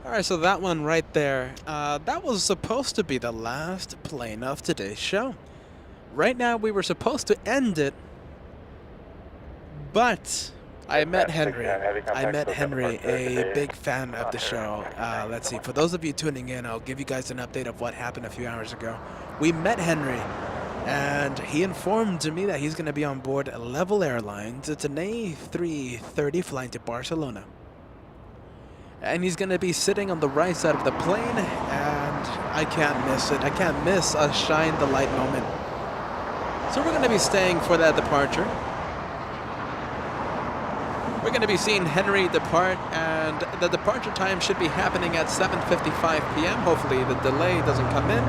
Alright, so that one right there, that was supposed to be the last plane of today's show. Right now, we were supposed to end it, but I met Henry. A big fan of the show. Let's see, for those of you tuning in, I'll give you guys an update of what happened a few hours ago. We met Henry, and he informed me that he's going to be on board Level Airlines. It's an A330 flying to Barcelona. And he's going to be sitting on the right side of the plane, and I can't miss it. I can't miss a shine the light moment. So we're going to be staying for that departure. We're going to be seeing Henry depart, and the departure time should be happening at 7:55 p.m. Hopefully the delay doesn't come in.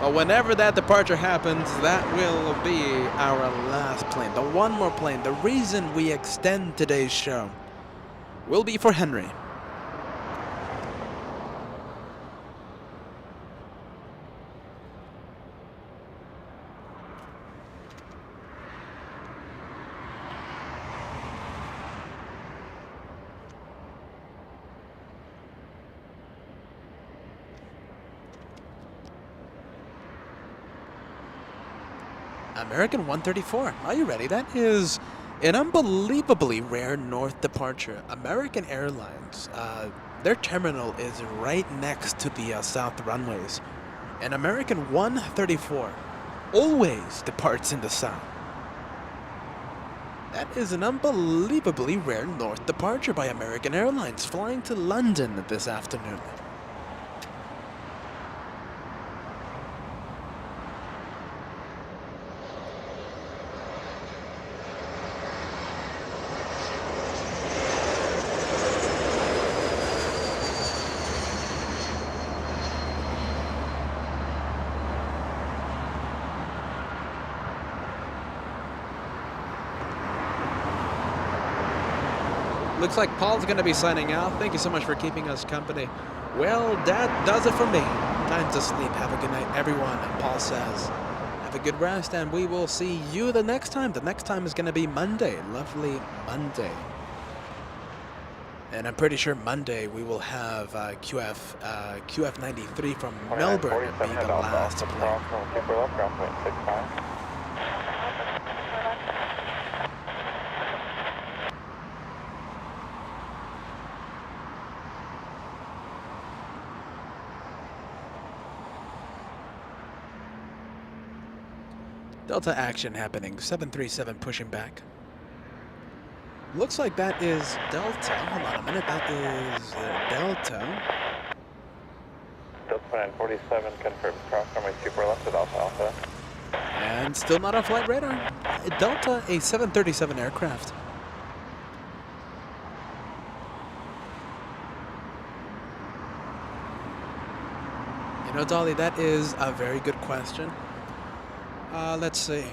But whenever that departure happens, that will be our last plane. The one more plane. The reason we extend today's show will be for Henry. American 134. Are you ready? That is an unbelievably rare north departure. American Airlines, their terminal is right next to the south runways. And American 134 always departs in the south. That is an unbelievably rare north departure by American Airlines, flying to London this afternoon. Looks like Paul's going to be signing out. Thank you so much for keeping us company. Well, that does it for me. Time to sleep. Have a good night, everyone. Paul says, have a good rest, and we will see you the next time. The next time is going to be Monday. Lovely Monday. And I'm pretty sure Monday we will have QF93 from Melbourne be the last plane. Delta action happening. 737 pushing back. Looks like that is Delta. Hold on a minute. That is Delta. Delta 947 confirmed. Cross runway 24 left at Alpha Alpha. And still not on flight radar. Delta, a 737 aircraft. You know, Dolly, that is a very good question. Let's see.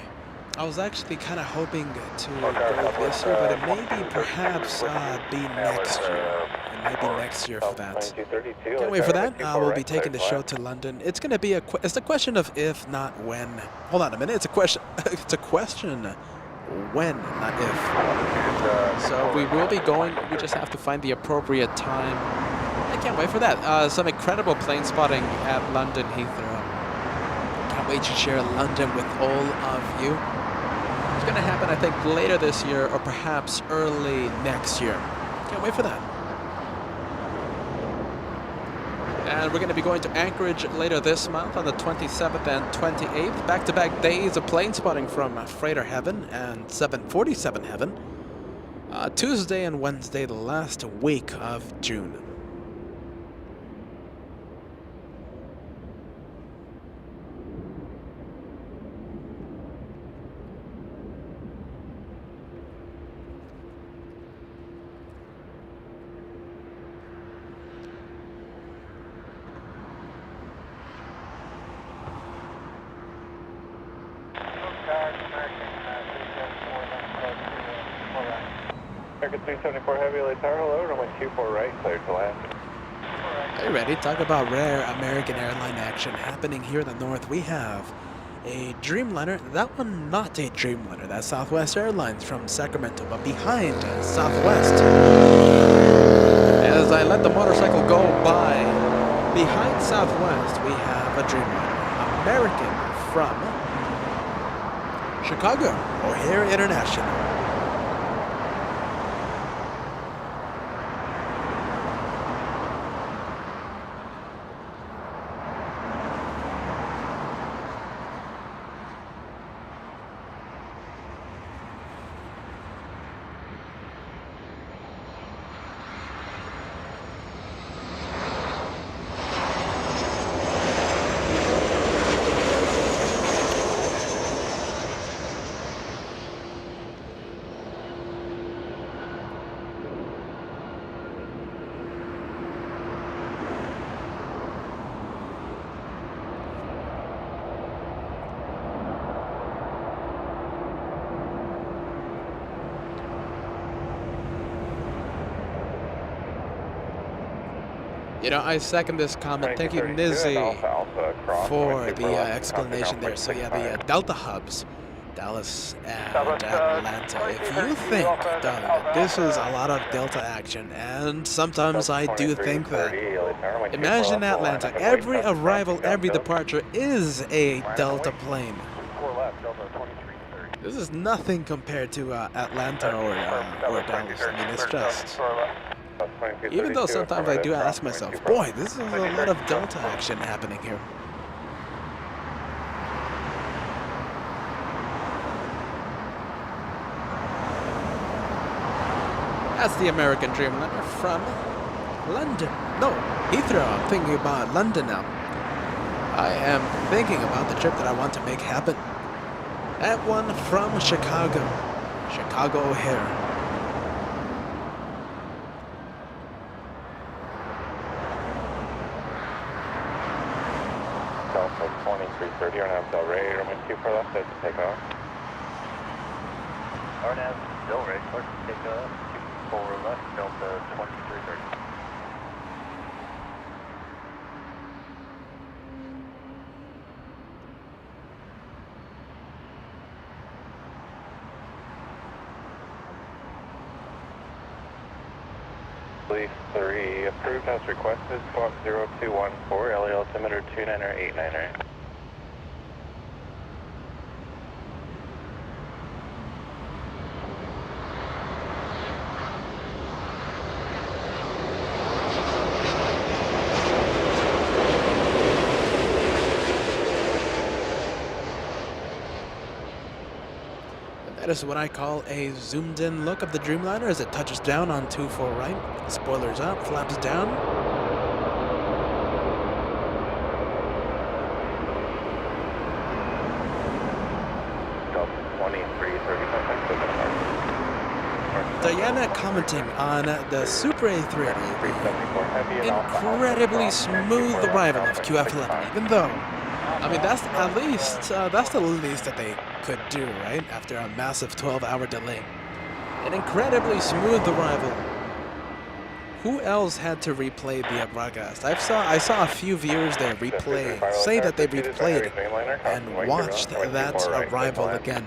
I was actually kind of hoping to go this year, but it may be perhaps be next year. It might be next year for that. Can't wait for that. We'll be taking the show to London. It's going to be it's a question of if, not when. Hold on a minute. It's a question. It's a question when, not if. So we will be going. We just have to find the appropriate time. I can't wait for that. Some incredible plane spotting at London Heathrow. Can't wait to share London with all of you. It's going to happen, I think, later this year or perhaps early next year. Can't wait for that. And we're going to be going to Anchorage later this month on the 27th and 28th. Back-to-back days of plane spotting from Freighter Heaven and 747 Heaven. Tuesday and Wednesday, the last week of June. American 374 Heavy, LA Tower, hello, runway 24 right, cleared to land. Are you ready? Talk about rare American airline action happening here in the north. We have a Dreamliner. That one not a Dreamliner. That's Southwest Airlines from Sacramento, but behind Southwest. As I let the motorcycle go by, behind Southwest, we have a Dreamliner. American from Chicago, O'Hare International. You know, I second this comment. Thank you, Nizzy, for the explanation there. So yeah, the Delta hubs, Dallas and Atlanta. If you think, Doug, that this is a lot of Delta action, and sometimes I do think that, imagine Atlanta. Every arrival, every departure is a Delta plane. Delta 2330. This is nothing compared to Atlanta or Dallas. I mean, it's just... Even though sometimes I do ask myself, boy, this is a lot of Delta action happening here. That's the American Dreamliner from London. No, Heathrow. I'm thinking about London now. I am thinking about the trip that I want to make happen. That one from Chicago. Chicago O'Hare. Delta 2330, RNAV Del Rey, runway 24 left, to take off. RNAV Del Rey, clear to take off. 24 left, Delta 2330. Police 3, approved as requested, squawk 0214, LA altimeter 29er 89er. That is what I call a zoomed in look of the Dreamliner as it touches down on 24 right. Spoilers up, flaps down. Diana commenting on the Super A380, incredibly smooth arrival of QF11, even though, I mean, that's at least, that's the least that they could do, right? After a massive 12-hour delay. An incredibly smooth arrival. Who else had to replay the broadcast? I saw a few viewers there say that they replayed and watched that arrival again.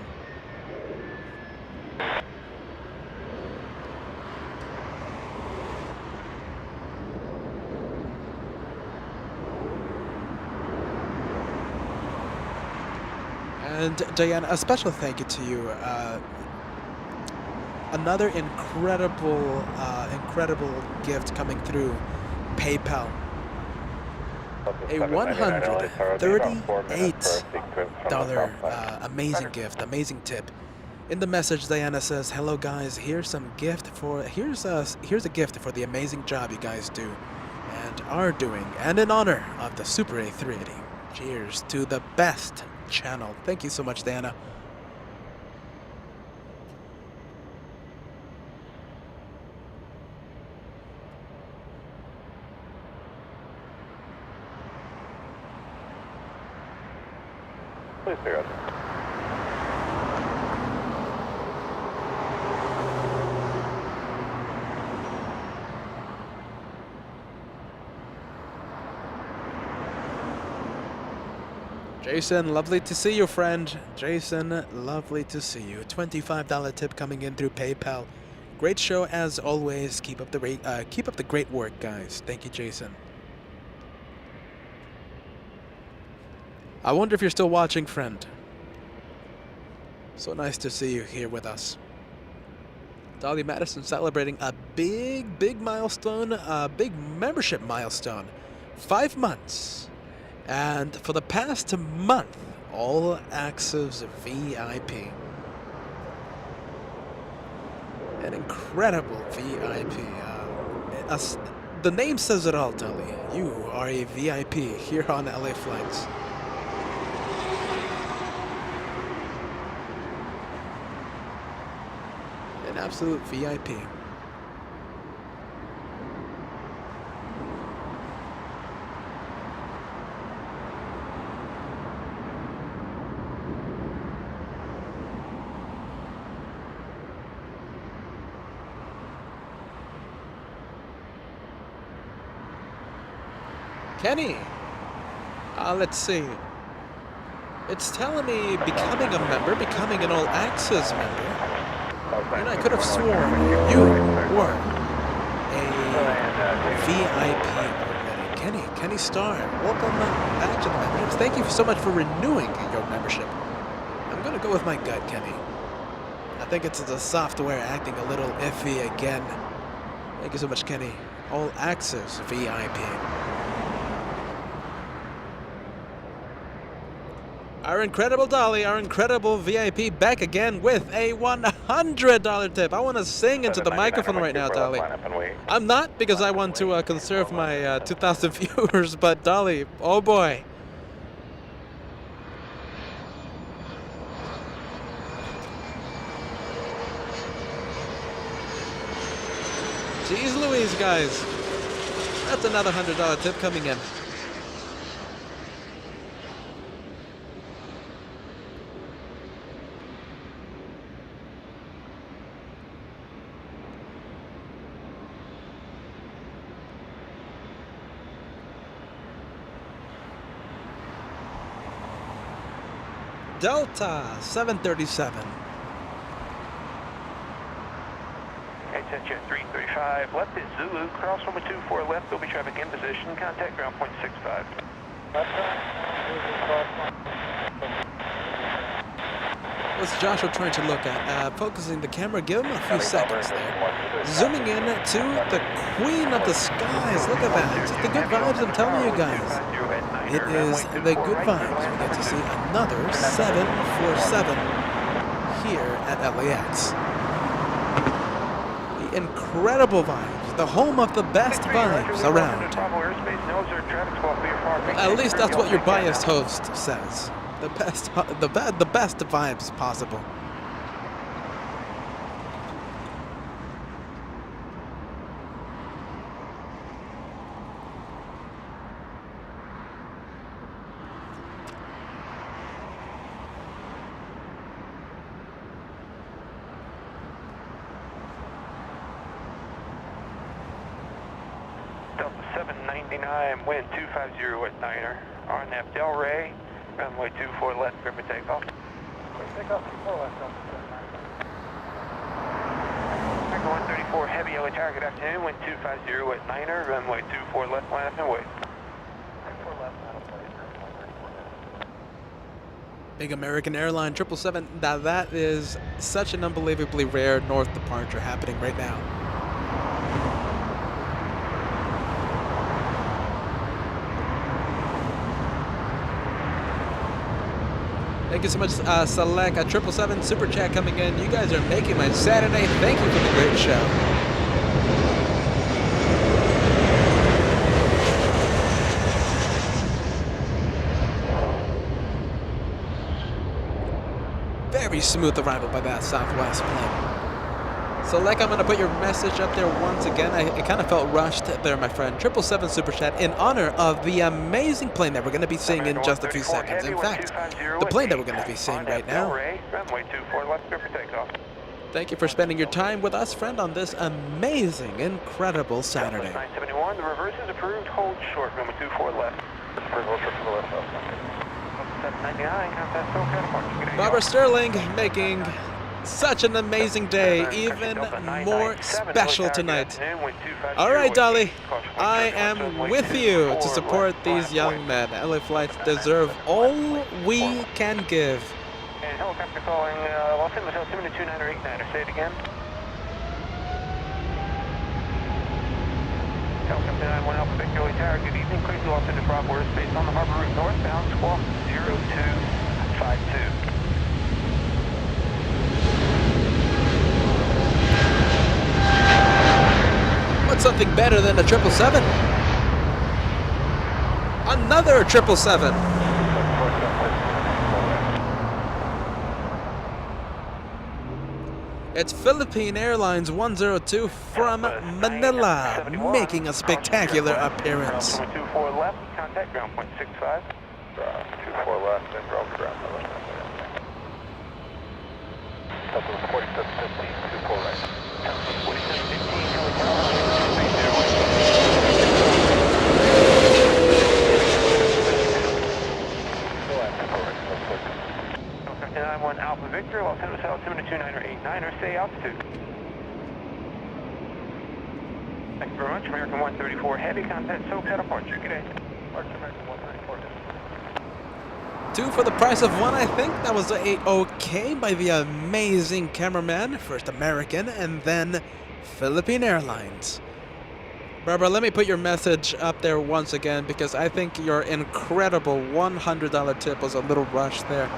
And Diana, a special thank you to you. Another incredible gift coming through PayPal. A $138 amazing gift, amazing tip. In the message, Diana says, "Hello guys, here's a gift for the amazing job you guys do and are doing, and in honor of the Super A380. Cheers to the best channel." Thank you so much, Diana. Please figure out. Jason, lovely to see you, friend. Jason, lovely to see you. $25 tip coming in through PayPal. Great show as always. Keep up the great work, guys. Thank you, Jason. I wonder if you're still watching, friend. So nice to see you here with us. Dolly Madison celebrating a big milestone, a big membership milestone. 5 months. And for the past month, all access VIP. An incredible VIP. The name says it all, Dolly. You are a VIP here on LA Flags. An absolute VIP. Kenny, let's see. It's telling me becoming a member, becoming an all access member. And I could have sworn you were a VIP already. Kenny Starr, welcome back to the memberships. Thank you so much for renewing your membership. I'm going go with my gut, Kenny. I think it's the software acting a little iffy again. Thank you so much, Kenny. All access VIP. Our incredible Dolly, our incredible VIP, back again with a $100 tip. I want to sing into the microphone right now, Dolly. I'm not, because I want to conserve my 2,000 viewers, but Dolly, oh boy. Jeez Louise, guys. That's another $100 tip coming in. Delta 737. Attention 335, left is Zulu, cross runway 24 left, will be traffic in position, contact ground point 65. What's Joshua trying to look at? Focusing the camera, give him a few seconds there. Zooming in to the queen of the skies, look at that. It's the good vibes, I'm telling you guys. It is the good vibes. We get to see another 747 here at LAX. Incredible vibes, the home of the best vibes around. At least that's what your biased host says. The best vibes possible. Delta 799, wind 250 at Niner. RNF Del Rey, runway 24 left, grip and takeoff. Takeoff 24 left, Delta 799. Echo 134, heavy yellow tower, good afternoon, wind 250 at Niner, runway 24 left, line up and wait. 24 left, line up, wait. Big American Airline 777. Now that is such an unbelievably rare north departure happening right now. Thank you so much, Select, a 777 Super Chat coming in. You guys are making my Saturday. Thank you for the great show. Very smooth arrival by that Southwest plane. Select, I'm going to put your message up there once again. I kind of felt rushed there, my friend. 777 Super Chat in honor of the amazing plane that we're going to be seeing in just a few seconds. In fact, the plane that we're going to be seeing right now. Thank you for spending your time with us, friend, on this amazing, incredible Saturday. 971, the reverse is approved. Hold short, runway 24 left. Hold short for the left. 799, contact SoCal. Barbara Sterling making such an amazing day, even more special tonight. All right, Dolly, I am with you to support these young men. LA flights deserve all we can give. And helicopter calling Los Angeles altimeter 2989. Say it again. Helicopter 91 Alpha Victor Early Tower. Good evening. Clear to Los Angeles Bravo airspace on the harbor route northbound. Squawk 0252. What's something better than a 777? Another 777. It's Philippine Airlines 102 from Manila, making a spectacular appearance. 24 left, contact ground point 65. 24 left and ground left. 4715, 24 right. 4715, helicopter 91 Alpha Victor, Los Angeles altimeter 2989, stay altitude. Thank you very much. American 134 heavy, contact SoCal departure. Good day. Departure American 134 heavy. 2 for the price of 1, I think. That was a okay by the amazing cameraman. First American and then Philippine Airlines. Barbara, let me put your message up there once again because I think your incredible $100 tip was a little rushed there.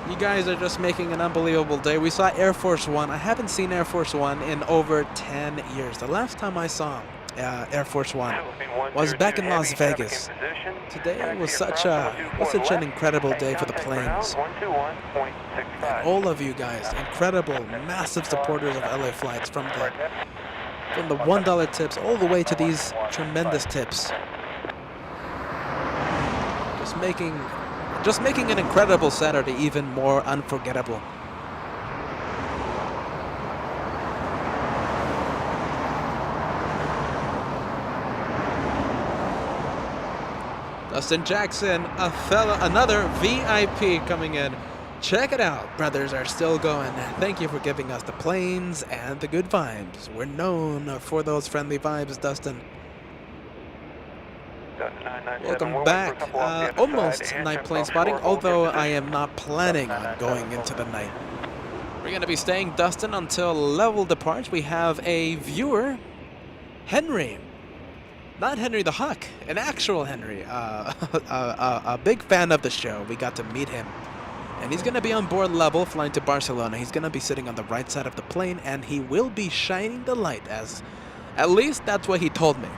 You guys are just making an unbelievable day. We saw Air Force One. I haven't seen Air Force One in over 10 years. The last time I saw Air Force One was back in Las Vegas. Today was such an incredible day for the planes. And all of you guys, incredible, massive supporters of LA flights from the $1 tips all the way to these tremendous tips. Just making an incredible Saturday even more unforgettable. Dustin Jackson, another VIP coming in. Check it out, brothers are still going. Thank you for giving us the planes and the good vibes. We're known for those friendly vibes, Dustin. Welcome back. Almost night plane spotting, although I am not planning on going into the night. We're going to be staying, Dustin, until level departs. We have a viewer, Henry. Not Henry the Huck, an actual Henry. A big fan of the show. We got to meet him. And he's going to be on board level, flying to Barcelona. He's going to be sitting on the right side of the plane, and he will be shining the light, as at least that's what he told me.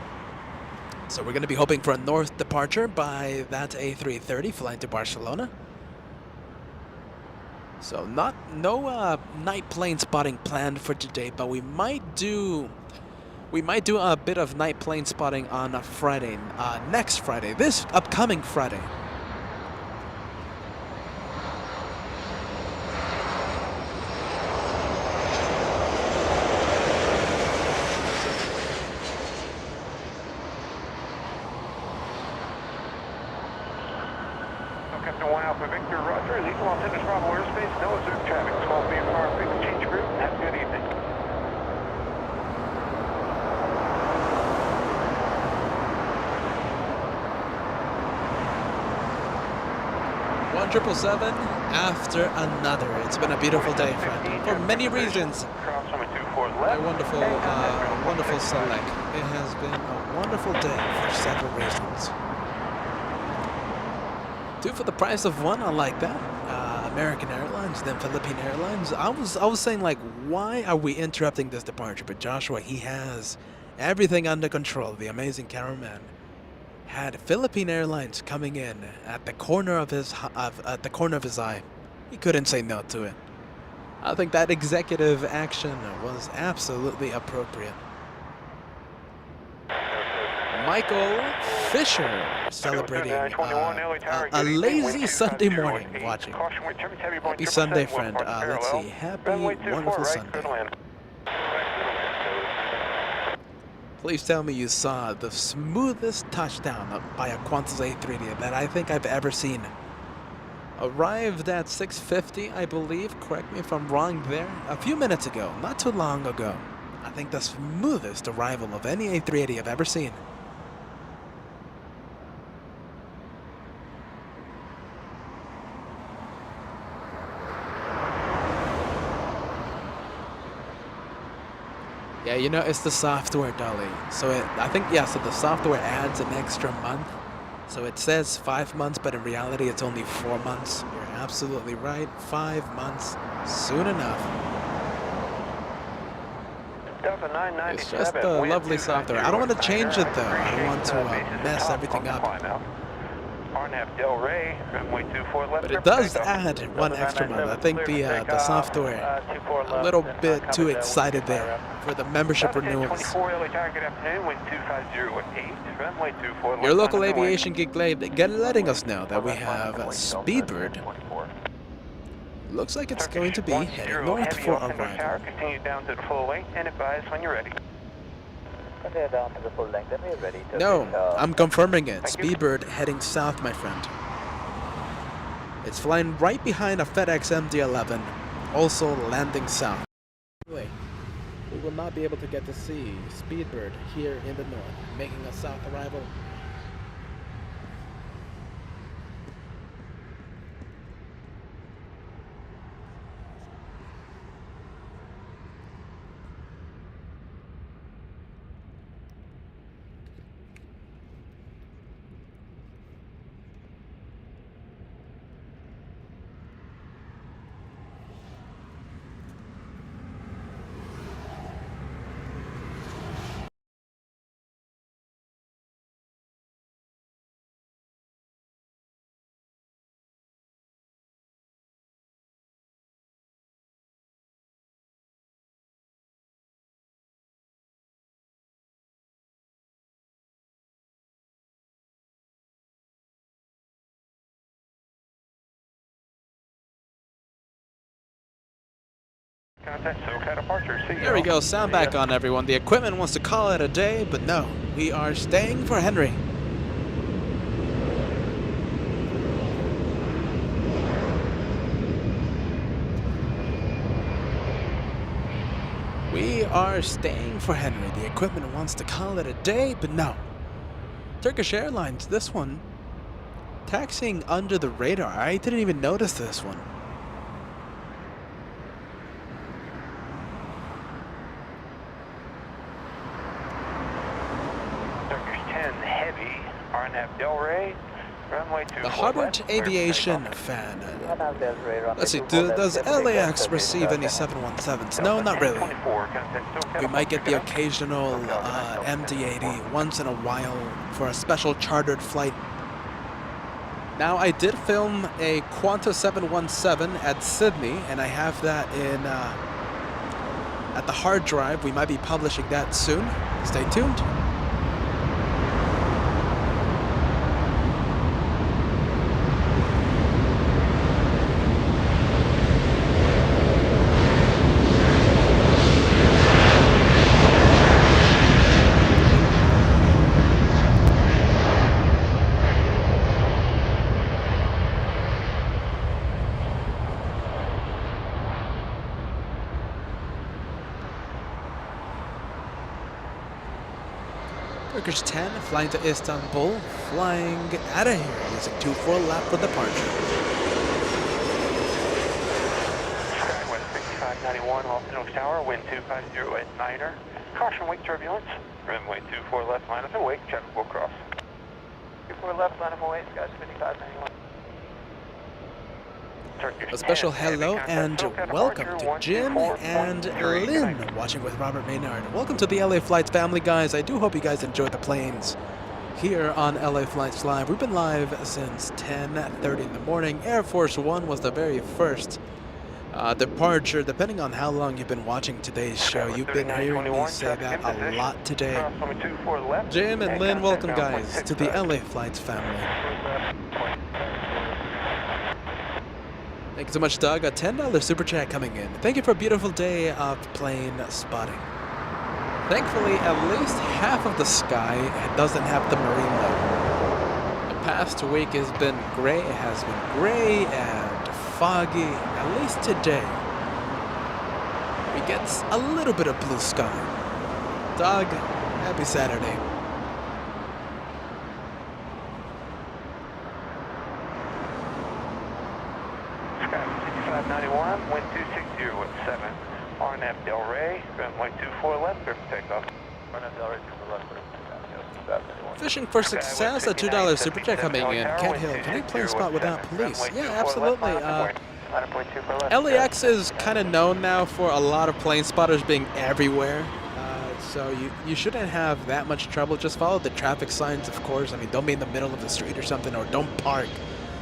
So we're going to be hoping for a north departure by that A330 flying to Barcelona. So no night plane spotting planned for today, but we might do a bit of night plane spotting on a Friday, next Friday, this upcoming Friday. Captain 1 Alpha Victor, Roger. Eagle Los Angeles Bravo airspace, no observed traffic. 12 VFR, fixed change group. Have a good evening. One 777 after another. It's been a beautiful day, friend, for many reasons. A wonderful select. It has been a wonderful day for several reasons. 2 for the price of 1, I like that. American Airlines, then Philippine Airlines. I was saying, like, why are we interrupting this departure? But Joshua, he has everything under control. The amazing cameraman had Philippine Airlines coming in at the corner of his eye. He couldn't say no to it. I think that executive action was absolutely appropriate. Michael Fisher celebrating a lazy Sunday morning watching. Happy Sunday, friend. Let's see. Happy, wonderful Sunday. Please tell me you saw the smoothest touchdown by a Qantas A380 that I think I've ever seen. Arrived at 6:50, I believe. Correct me if I'm wrong there. A few minutes ago, not too long ago. I think the smoothest arrival of any A380 I've ever seen. Yeah, you know, it's the software, Dolly. So I think so the software adds an extra month. So it says 5 months, but in reality it's only 4 months. You're absolutely right. 5 months, soon enough. It's just a lovely software. I don't want to change it though. I don't want to mess everything up. But it does add 1 extra month. I think the software a little bit too excited there for the membership renewals. Your local aviation geek letting us know that we have Speedbird. Looks like it's going to be heading north for arrival. Continue down to the full length and advise when you're ready. Down to the full length, then we're ready to No, I'm confirming it. Speedbird heading south, my friend. It's flying right behind a FedEx MD-11, also landing south. Anyway, we will not be able to get to see Speedbird here in the north, making a south arrival. Contact SoCal departure. See you. There we go, sound back on everyone. The equipment wants to call it a day, but no, we are staying for Henry. We are staying for Henry. The equipment wants to call it a day, but no. Turkish Airlines, this one, taxiing under the radar. I didn't even notice this one. Turkish 10 heavy, RNF Delray, runway 24 The Hubbard left, Aviation fan. Let's see, does LAX receive any 717s? No, not really. 24, contact SoCal We might get the departure. occasional MD-80 once in a while for a special chartered flight. Now, I did film a Qantas 717 at Sydney, and I have that in at the hard drive. We might be publishing that soon. Stay tuned. Turkish 10 flying to Istanbul, flying out of here using 24 lap for departure. Skywest 6591, Austin Oaks Tower, wind 250 at 9er. Caution wake turbulence. Runway 24 left, line of awake, check will cross. 24 left, line of awake, Skywest 5591. A special hello and welcome to Jim and Lynn, watching with Robert Maynard. Welcome to the LA Flights family, guys. I do hope you guys enjoy the planes here on LA Flights Live. We've been live since 10:30 in the morning. Air Force One was the very first departure. Depending on how long you've been watching today's show, you've been hearing me say that a lot today. Jim and Lynn, welcome, guys, to the LA Flights family. Thank you so much, Doug. A $10 super chat coming in. Thank you for a beautiful day of plane spotting. Thankfully, at least half of the sky doesn't have the marine layer. The past week has been gray. It has been gray and foggy. At least today, we get a little bit of blue sky. Doug, happy Saturday. Wind 260 at 7. RNF Delray, runway 24 left, clear for takeoff. RNF Delray, 24 left, clear for takeoff. Fishing for success, a $2 super chat coming in. Cat Hill, can you plane spot without police? Yeah, absolutely. LAX is kind of known now for a lot of plane spotters being everywhere. So you shouldn't have that much trouble. Just follow the traffic signs, of course. I mean, don't be in the middle of the street or something, or don't park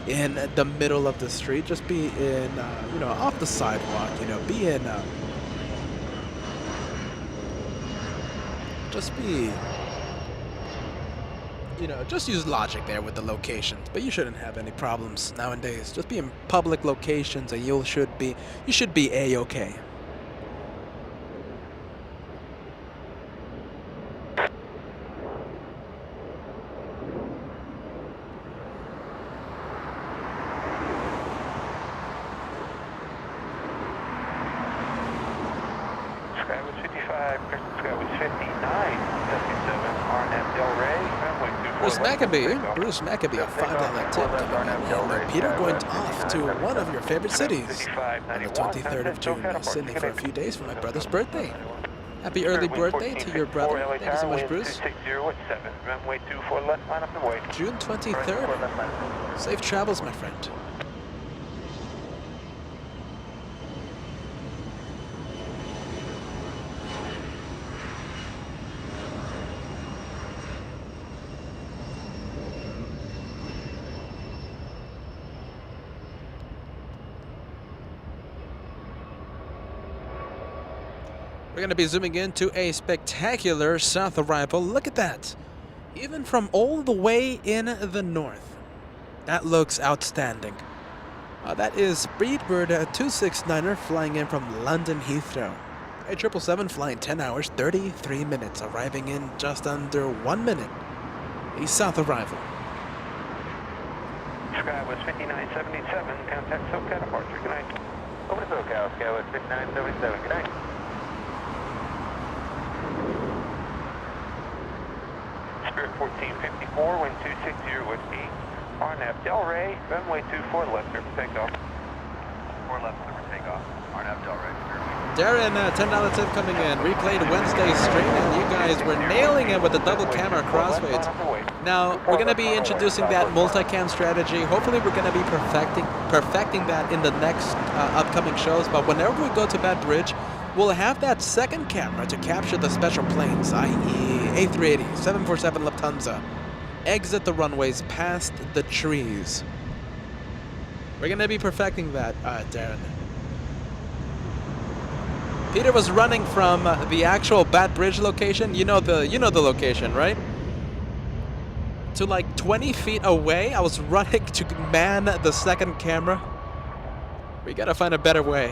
in the middle of the street. Just be in, you know, off the sidewalk. You know, be in. Just be. You know, just use logic there with the locations. But you shouldn't have any problems nowadays. Just be in public locations, and you should be a-okay. Bruce Maccabee, a $5 tip coming in. And Peter going off to one of your favorite cities on the 23rd of June, Sydney, for a few days for my brother's birthday. Happy early birthday to your brother. Thank you so much, Bruce. June 23rd. Safe travels, my friend. We're going to be zooming into a spectacular south arrival. Look at that. Even from all the way in the north. That looks outstanding. That is Speedbird 269er flying in from London Heathrow. A 777 flying 10 hours, 33 minutes, arriving in just under 1 minute. A south arrival. Skywest 5977, contact SoCal departure, good night. Over to SoCal, Skywest 5977, good night. Spirit 1454, wind 260 Whiskey. RNAV Delray, runway 24 left, clear for takeoff. 4 left, clear for takeoff. RNAV Delray, clear. Darren, $10 tip coming in. Replayed Wednesday straight, and you guys were nailing it with the double camera crossfades. Now, we're going to be introducing that multi-cam strategy. Hopefully, we're going to be perfecting that in the next upcoming shows. But whenever we go to that bridge, we'll have that second camera to capture the special planes, i.e. A380, 747 Lufthansa. Exit the runways past the trees. We're going to be perfecting that, Darren. Peter was running from the actual Bat Bridge location. You know the location, right? To like 20 feet away. I was running to man the second camera. We gotta find a better way.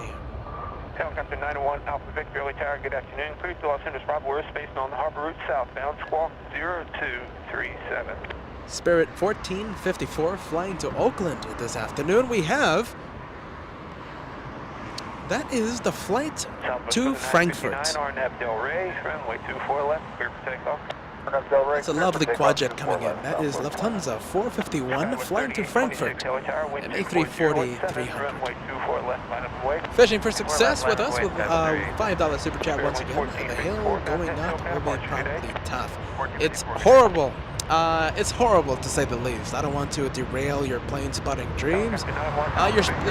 Helicopter 901 Alpha Victor, early tower, good afternoon. Cleared to Los Angeles Bravo airspace on the harbor route southbound, squawk 0237. Spirit 1454 flying to Oakland this afternoon. We have... That is the flight to Frankfurt. It's a lovely quadjet coming in. That is Lufthansa 451 flying to Frankfurt. An A340-300. Fishing for success with us with $5 super chat once again. And the hill going up will be probably tough. It's horrible. It's horrible to say the least. I don't want to derail your plane spotting dreams.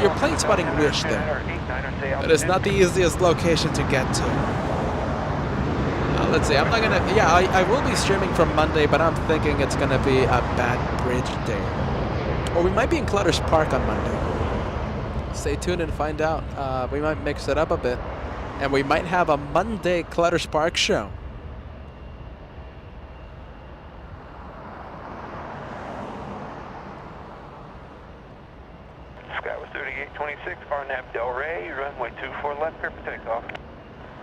Your plane spotting wish there. But it's not the easiest location to get to. Let's see, I'm not gonna... Yeah, I will be streaming from Monday, but I'm thinking it's gonna be a bad bridge day. Or we might be in Clutter's Park on Monday. Stay tuned and find out. We might mix it up a bit. And we might have a Monday Clutter's Park show. Skywest 3826, RNAV Delray, runway 24 left, clear for takeoff.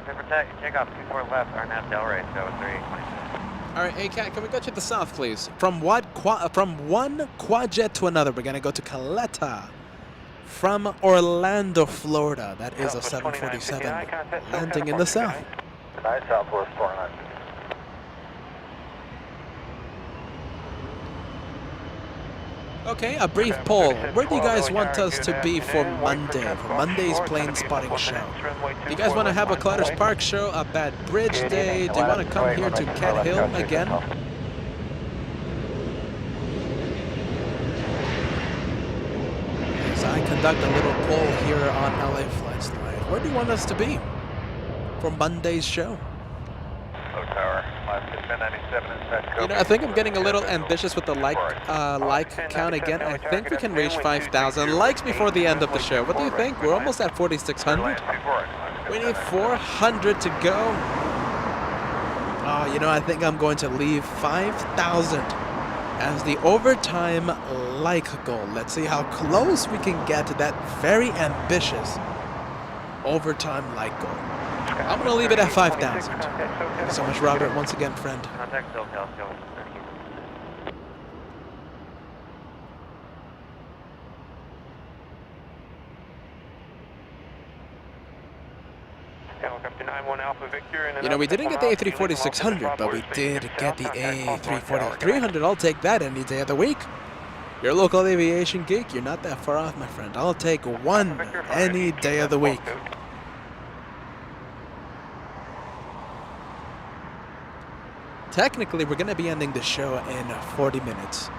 Clear for takeoff, 24 left, RNAV Delray, Skywest 3826. All right, hey Cat, can we go to the south, please? From one quadjet to another, we're gonna go to Caleta. From Orlando, Florida. That is a 747 landing in the south. Tonight, Southwest 400. Okay, a brief poll. Where do you guys want us to be for Monday? For Monday's plane spotting show? Do you guys want to have a Clutter's Park show, a Bad Bridge Day? Do you want to come here to Cat Hill again? As I conduct a little poll here on LA Flights Live, where do you want us to be for Monday's show? Tower, 1097 You know, I think I'm getting a little ambitious with the like count again. I think we can reach 5,000 likes before the end of the show. What do you think? We're almost at 4,600. We need 400 to go. Oh, you know, I think I'm going to leave 5,000 as the overtime like goal. Let's see how close we can get to that very ambitious overtime like goal. I'm going to leave it at 5,000. Thanks so much, Robert, once again, friend. Contact SoCal, You know, we didn't get the A340-600, but we did get the A340-300. I'll take that any day of the week. Your local aviation geek, you're not that far off, my friend. I'll take one any day of the week. Technically, we're going to be ending the show in 40 minutes.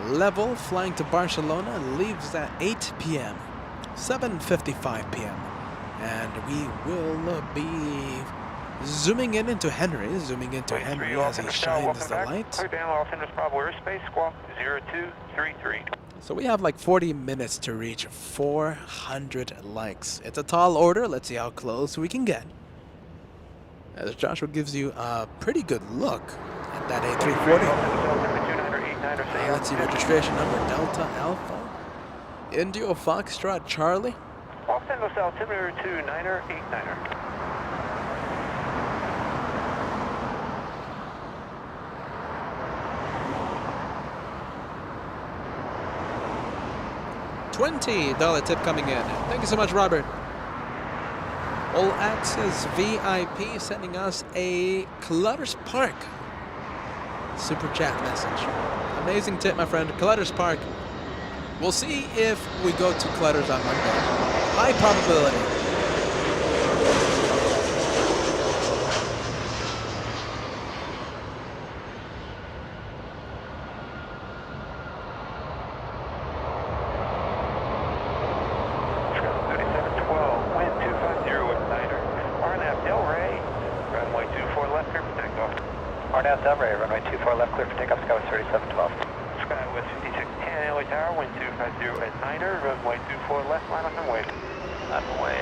Level flying to Barcelona leaves at 8 p.m., 7:55 p.m. And we will be zooming into Henry as he shines the light. So we have like 40 minutes to reach 400 likes. It's a tall order. Let's see how close we can get. As Joshua gives you a pretty good look at that A340. Let's see, registration number Delta Alpha Indio Foxtrot Charlie. Los Angeles altimeter 29er, 89er. $20 tip coming in. Thank you so much, Robert. All Access VIP sending us a Clutters Park super chat message. Amazing tip, my friend. Clutters Park. We'll see if we go to Clutters on Monday. High probability. Runway 24 left, clear for takeoff, Skywest 3712. Skywest 5610, LA Tower, wind 250 at niner, runway 24 left, line up and wait. Runway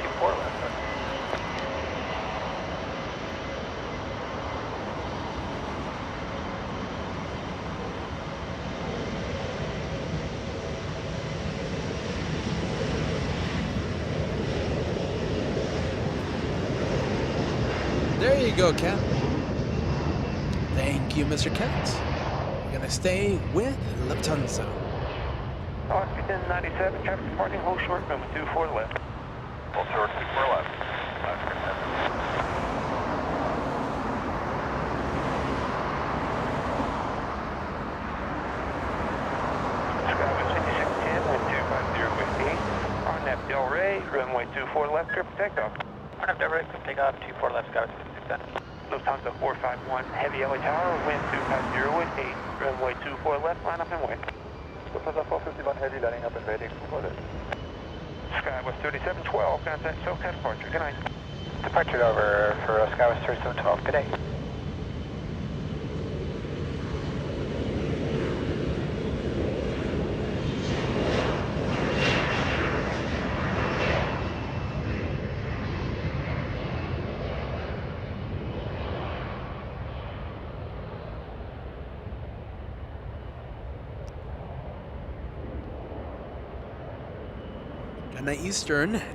24 left. There you go, Cat. Thank you, Mr. Cat. We're gonna stay with Lufthansa. Oscar 1097, traffic departing, hold short, runway 24 left. Hold short, 24 left. Oscar 10. Skywest 5610, wind 250 with 8. RNAV Del Rey, runway 24 left, clear for takeoff. RNAV Del Rey, clear for takeoff, 24 left, Skywest 5610. Lufthansa 451, heavy LA Tower, wind 250 with 8. Runway 24 left, line up and wait. Lufthansa 451 heavy, lining up and waiting for this. Skywest 3712, contact SoCal departure. Good night. Departure over for Skywest 3712. Good day.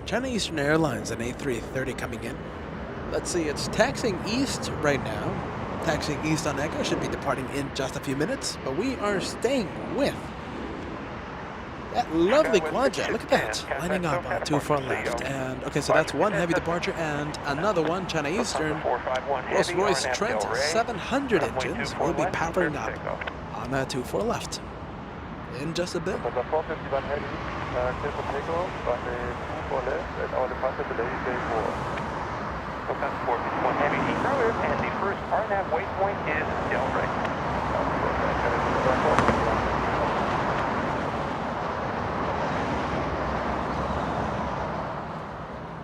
China Eastern Airlines, an A330 coming in. Let's see, it's taxiing east right now. Taxiing east on Echo, should be departing in just a few minutes, but we are staying with that lovely Quadjet. Look at that, lining up on 24 left. And okay, so that's one heavy departure and another one, China Eastern. Rolls-Royce Trent 700 engines will be powering up on 24 left in just a bit. Lufthansa 451 heavy, clear for takeoff, runway 24 left, and our departure delay is day 4. Lufthansa 451 heavy, departure, and the first RNAV waypoint is Del Rey.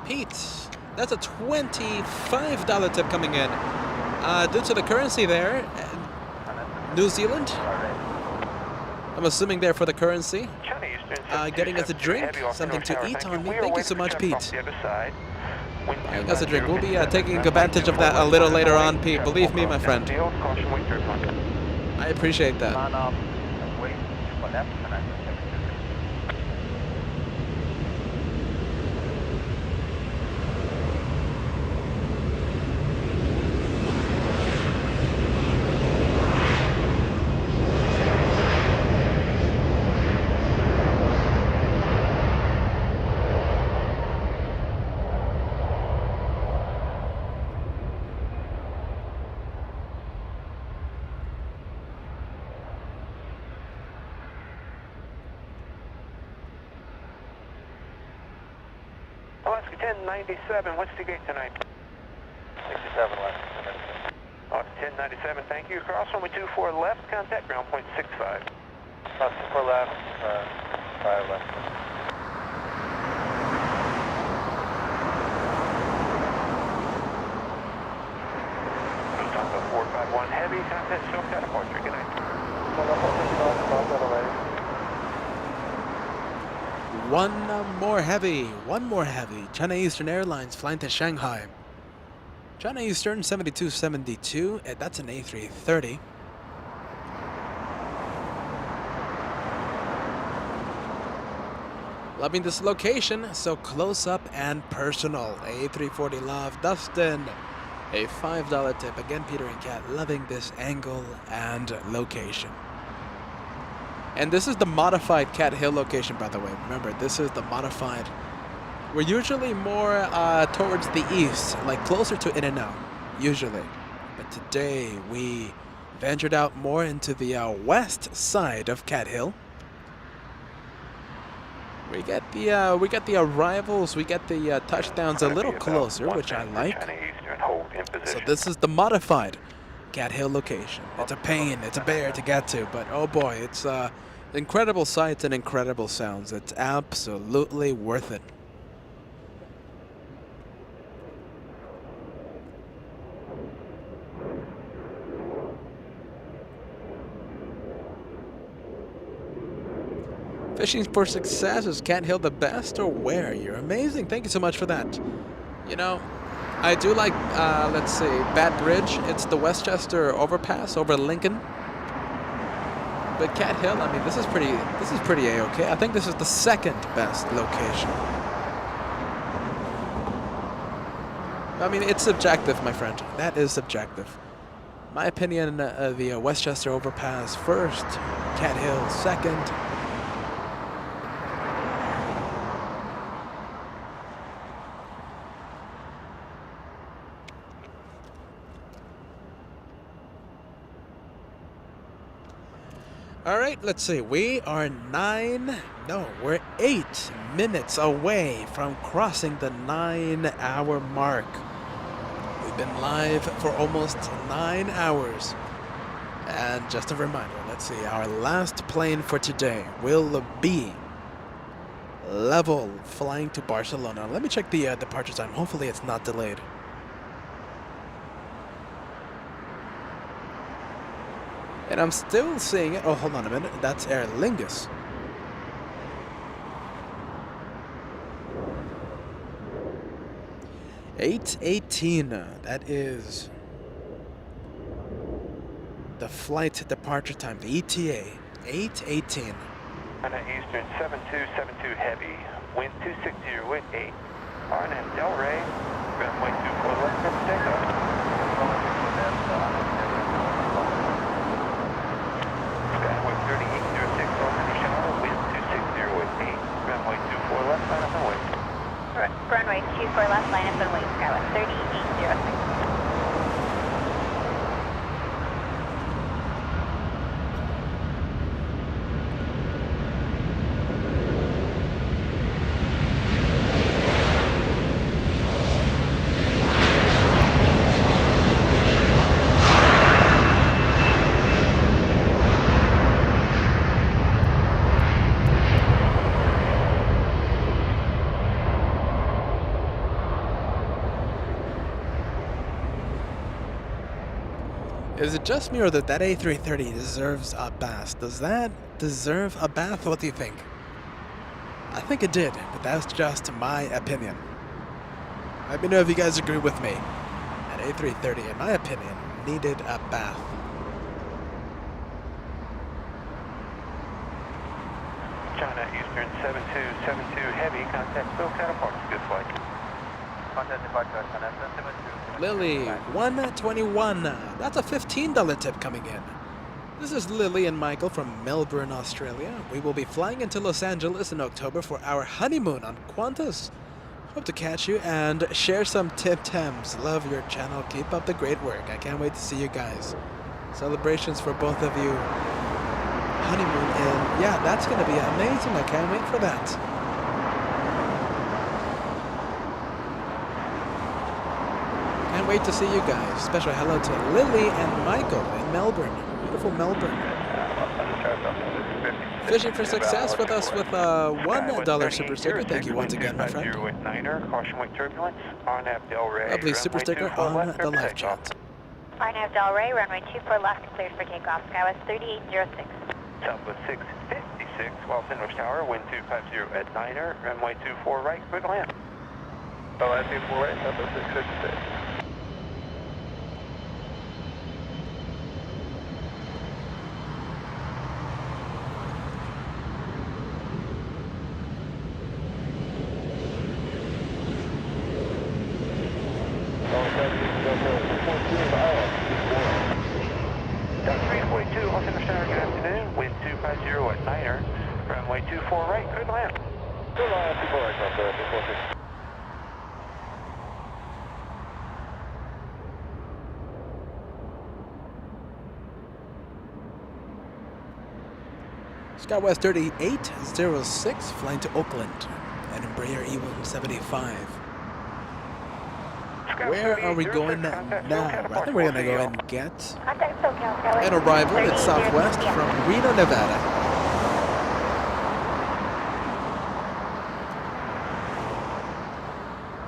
Pete, that's a $25 tip coming in. Due to the currency there, New Zealand, I'm assuming there for the currency, getting us a drink, something to eat on me. Thank you so much, Pete. Buying us a drink. We'll be taking advantage of that a little later on, Pete. Believe me, my friend. I appreciate that. Alaska 1097, what's the gate tonight? 67 left. Alaska 1097, thank you. Cross runway 24 left, contact ground point 65. Cross 24 left, 5 left. Lufthansa 451 heavy, contact SoCal departure. Good night. Lufthansa 451, departure away. One more heavy. China Eastern Airlines flying to Shanghai. China Eastern 7272, that's an A330. Loving this location, so close up and personal. A340 love, Dustin. A $5 tip. Again, Peter and Kat, loving this angle and location. And this is the modified Cat Hill location, by the way. Remember, this is the modified. We're usually more towards the east, like closer to In-N-Out, usually. But today, we ventured out more into the west side of Cat Hill. We get the arrivals, we get the touchdowns a little closer, which I like. So this is the modified Cat Hill location. It's a pain, it's a bear to get to, but oh boy, it's incredible sights and incredible sounds. It's absolutely worth it. Fishing for success, is Cat Hill the best or where? You're amazing. Thank you so much for that. You know, I do like, let's see, Bat Bridge. It's the Westchester overpass over Lincoln. But Cat Hill, I mean, this is pretty A-okay. I think this is the second best location. I mean, it's subjective, my friend. That is subjective. My opinion, the Westchester overpass first, Cat Hill second. All right, let's see. We're 8 minutes away from crossing the 9-hour mark. We've been live for almost 9 hours. And just a reminder, let's see, our last plane for today will be Level flying to Barcelona. Let me check the departure time. Hopefully it's not delayed. And I'm still seeing it. Oh, hold on a minute. That's Aer Lingus. $8:18. That is the flight departure time, the ETA. 8:18. China Eastern 7272 heavy. Wind 260, wind 8. RNM Del Rey. Runway 24 left for takeoff. Runway 3806 north shower, wind 260 with 8. Runway 24 left, line up and wait. Runway 24 left, line up and wait. Skyway 3806. Is it just me or that A330 deserves a bath? Does that deserve a bath? What do you think? I think it did, but that's just my opinion. Let me know if you guys agree with me. That A330, in my opinion, needed a bath. China Eastern 7272 heavy, contact SoCal Park, good flight. Contact departure, China 772. Lily, 121. That's a $15 tip coming in. This is Lily and Michael from Melbourne, Australia. We will be flying into Los Angeles in October for our honeymoon on Qantas. Hope to catch you and share some tip-tams. Love your channel. Keep up the great work. I can't wait to see you guys. Celebrations for both of you. Honeymoon, and yeah, that's going to be amazing. I can't wait for that. Can't wait to see you guys. Special hello to Lily and Michael in Melbourne. Beautiful Melbourne. Fishing for success with us with a $1 super sticker. Thank you once again, my friend. Lovely super sticker on the live chat. RNAV Del Rey, runway 24 left, cleared for takeoff. Skywest 3806. Southwest 656, while Sandwich Tower, wind 250 at 9er, runway 24 right, clear to land. LAX 24 right, Southwest 656. 24 right, clear the land. Clear the land, 24 right, cross 246. SkyWest 3806 flying to Oakland and Embraer E175. Where are we going now? I think we're going to go ahead and get Contact SoCal Skyway. an arrival. It's southwest from Reno, Nevada.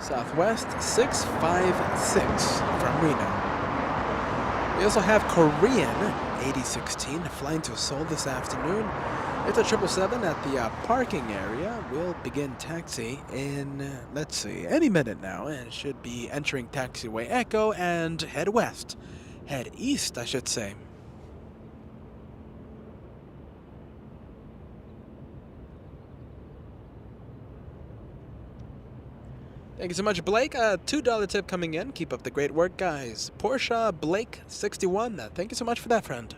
Southwest 656 from Reno. We also have Korean 8016 flying to Seoul this afternoon. It's a 777 at the parking area. We'll begin taxi in, let's see, any minute now, and should be entering taxiway Echo and head west. Head east, I should say. Thank you so much, Blake. $2 tip coming in. Keep up the great work, guys. Porsche Blake 61. Thank you so much for that, friend.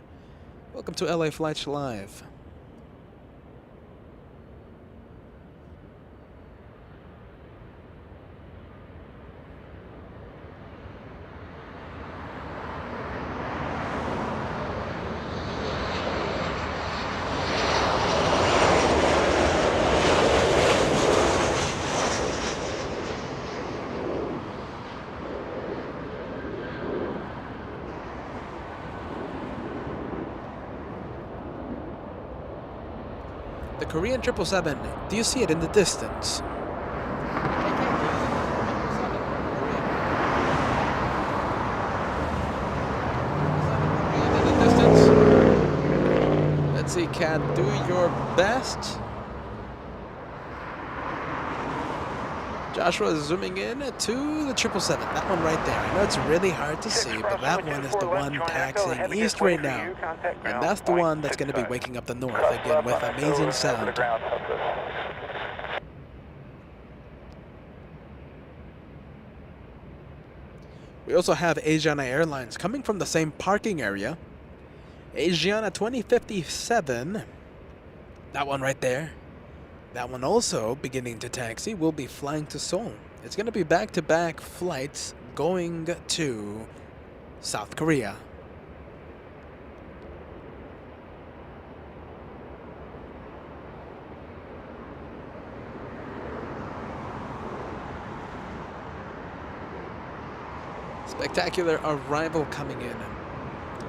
Welcome to LA Flights Live. The Korean 777, do you see it in the distance? Let's see, Cat, do your best. Joshua is zooming in to the 777, that one right there. I know it's really hard to see, but that one is the one taxiing east right now. And that's the one that's going to be waking up the north again with amazing sound. We also have Asiana Airlines coming from the same parking area. Asiana 2057, that one right there. That one also beginning to taxi. Will be flying to Seoul. It's going to be back-to-back flights going to South Korea. Spectacular arrival coming in.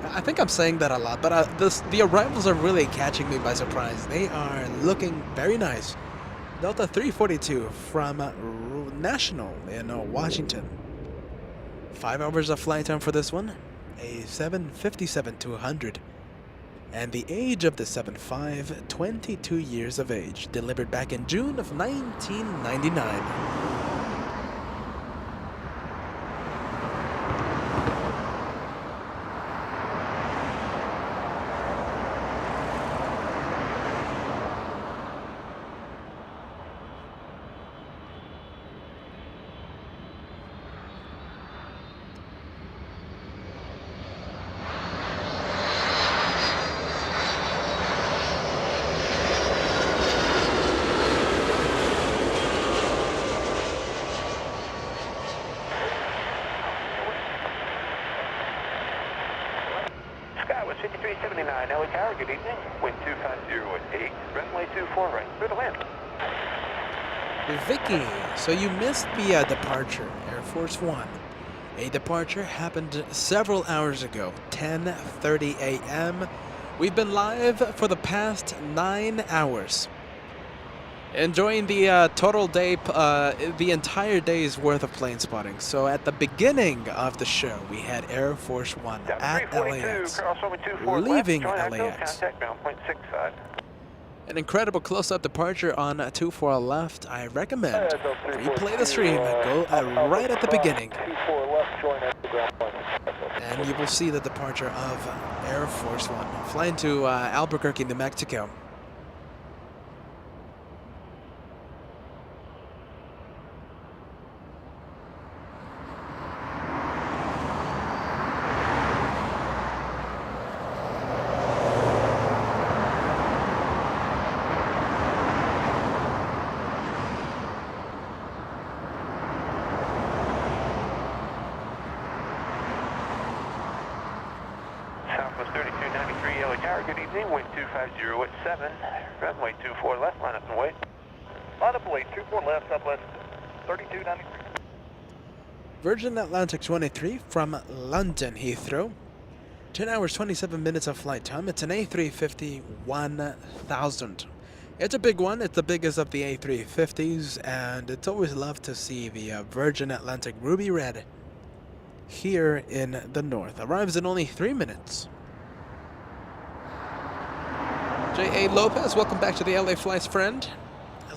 I think I'm saying that a lot, but the arrivals are really catching me by surprise. They are looking very nice. Delta 342 from National in Washington. 5 hours of flight time for this one. A 757-200. And the age of the 75, 22 years of age. Delivered back in June of 1999. Good evening. Wind 250 at 8. Runway 24 right. Clear the land. Vicky, so you missed the departure, Air Force One. A departure happened several hours ago, 10:30 a.m. We've been live for the past 9 hours. Enjoying the total day, the entire day's worth of plane spotting. So at the beginning of the show, we had Air Force One at LAX, leaving LAX. An incredible close-up departure on 24 left. I recommend replay the stream, go right at the beginning, and you will see the departure of Air Force One, flying to Albuquerque, New Mexico. Good evening, wind 250 at 7, runway 24 left, line up and wait. Line up and wait, 24 left, southwest, 3293. Virgin Atlantic 23 from London Heathrow. 10 hours 27 minutes of flight time. It's an A350 1000. It's a big one. It's the biggest of the A350s, and it's always loved to see the Virgin Atlantic Ruby Red here in the north. Arrives in only 3 minutes. J.A. Lopez, welcome back to the LA Flights friend.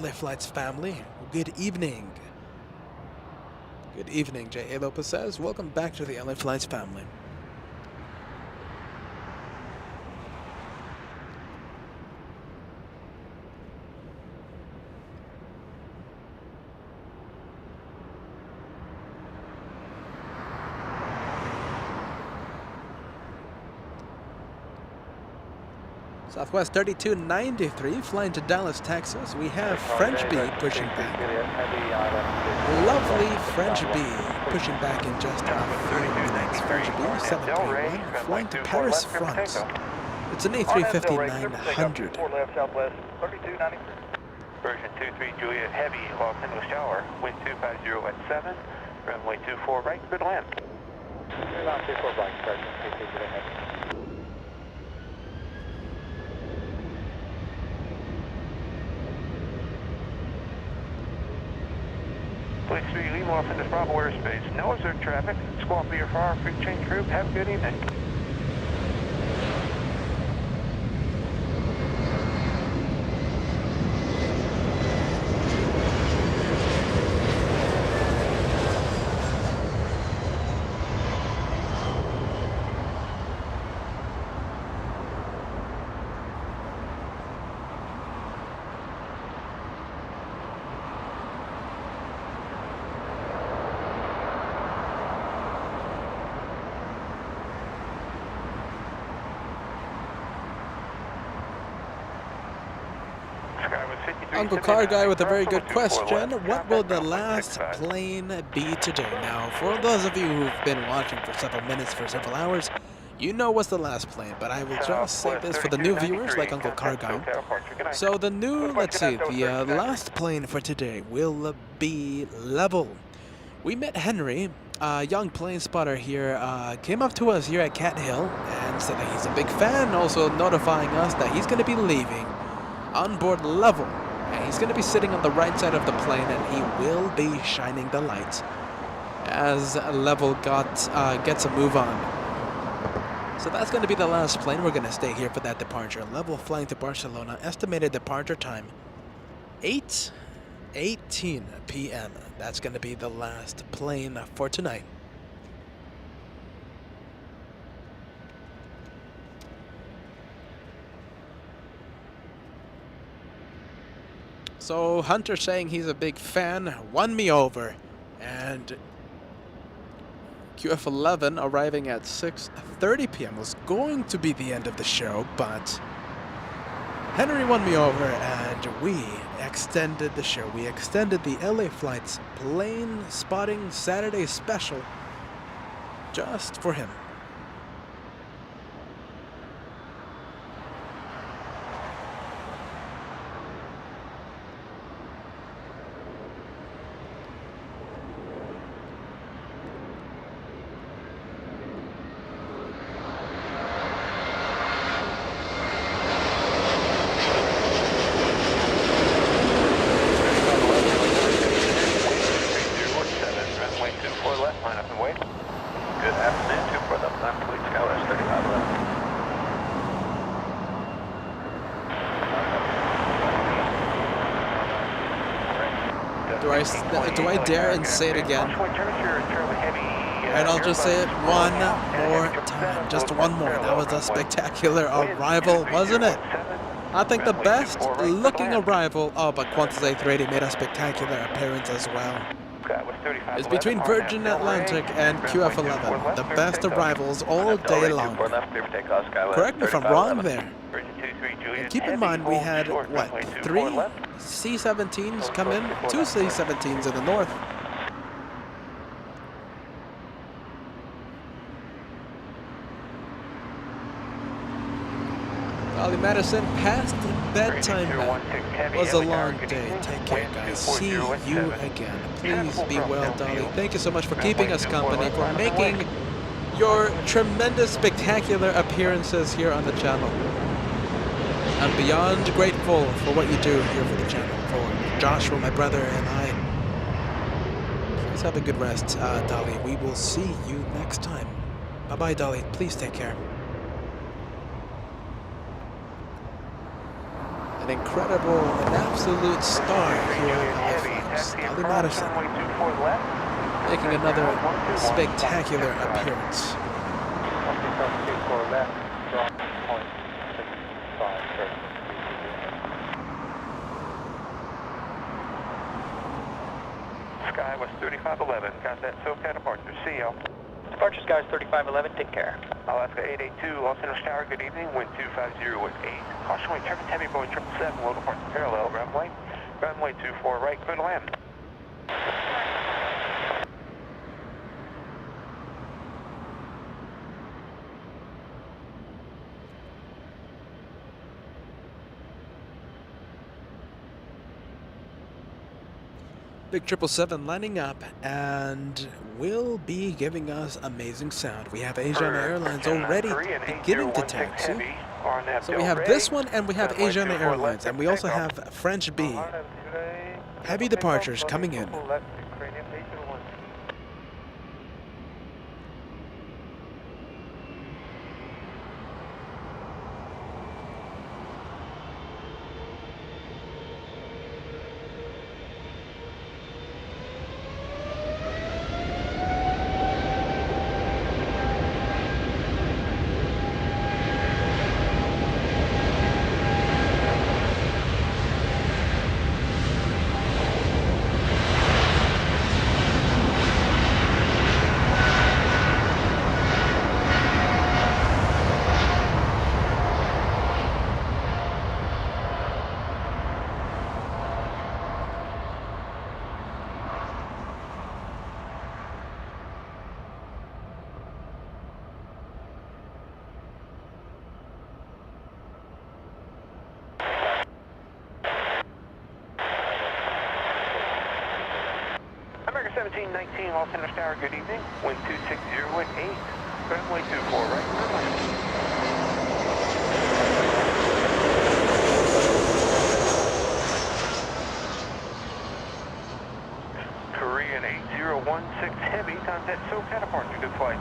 LA Flights family, good evening. Good evening, J.A. Lopez says. Welcome back to the LA Flights family. Southwest 3293, flying to Dallas, Texas. We have French B pushing back. Lovely French B pushing back in just a few minutes. French B 731, flying to Paris, France. It's an A350 900. Version 23 Juliet Heavy, Los Angeles Tower, wind 250 at 7, runway 24 right, good land. Runway 24 right, Version 23 Juliet Heavy. Flight 3 Lima, Los Angeles Bravo airspace. No observed traffic. Squawk for your fire, freak change group. Have a good evening. Uncle Car Guy with a very good question. What will the last plane be today? Now, for those of you who've been watching for several minutes, for several hours, you know what's the last plane, but I will just say this for the new viewers like Uncle Car Guy. So the new, let's see, the last plane for today will be level. We met Henry, a young plane spotter here, came up to us here at Cat Hill and said that he's a big fan, also notifying us that he's going to be leaving on board level. And he's going to be sitting on the right side of the plane, and he will be shining the lights as level gets a move on. So that's going to be the last plane. We're going to stay here for that departure. Level flying to Barcelona. Estimated departure time 8:18 p.m. That's going to be the last plane for tonight. So Hunter saying he's a big fan won me over, and QF11 arriving at 6:30 p.m. was going to be the end of the show, but Henry won me over and we extended the show. We extended the LA Flights plane spotting Saturday special just for him. Do I dare and say it again? And I'll just say it one more time. Just one more. That was a spectacular arrival, wasn't it? I think the best looking arrival. Oh, but Qantas A380 made a spectacular appearance as well. It's between Virgin Atlantic and QF11. The best arrivals all day long. Correct me if I'm wrong there. And keep in mind we had, what, 3 C-17s come in? 2 C-17s in the north. Dolly Madison, past bedtime man. Was a long day. Take care, guys. See you again. Please be well, Dolly. Thank you so much for keeping us company, for making your tremendous, spectacular appearances here on the channel. I'm beyond grateful for what you do here for the channel, for Joshua, my brother, and I. Please have a good rest, Dolly. We will see you next time. Bye-bye, Dolly. Please take care. An incredible, an absolute star here at LAX, Dolly Madison, making another spectacular appearance. Sky was 3511, got that SoCal departure, see y'all. Departure Sky 3511, take care. Alaska 882, Los Angeles Tower, good evening, wind 250 with 8. Caution wind, turbulent heavy, Boeing 777, low departure parallel, runway 24 right, clear to land. Big 777 lining up and will be giving us amazing sound. We have Asiana Airlines already beginning to taxi. So we have this one and we have Asiana Airlines, and we also have French B. Heavy departures coming in. America 1719, Los Angeles Tower, good evening, wind 260 with 8, runway 24 right, Korean 8016 heavy, contact SoCal departure, good flight.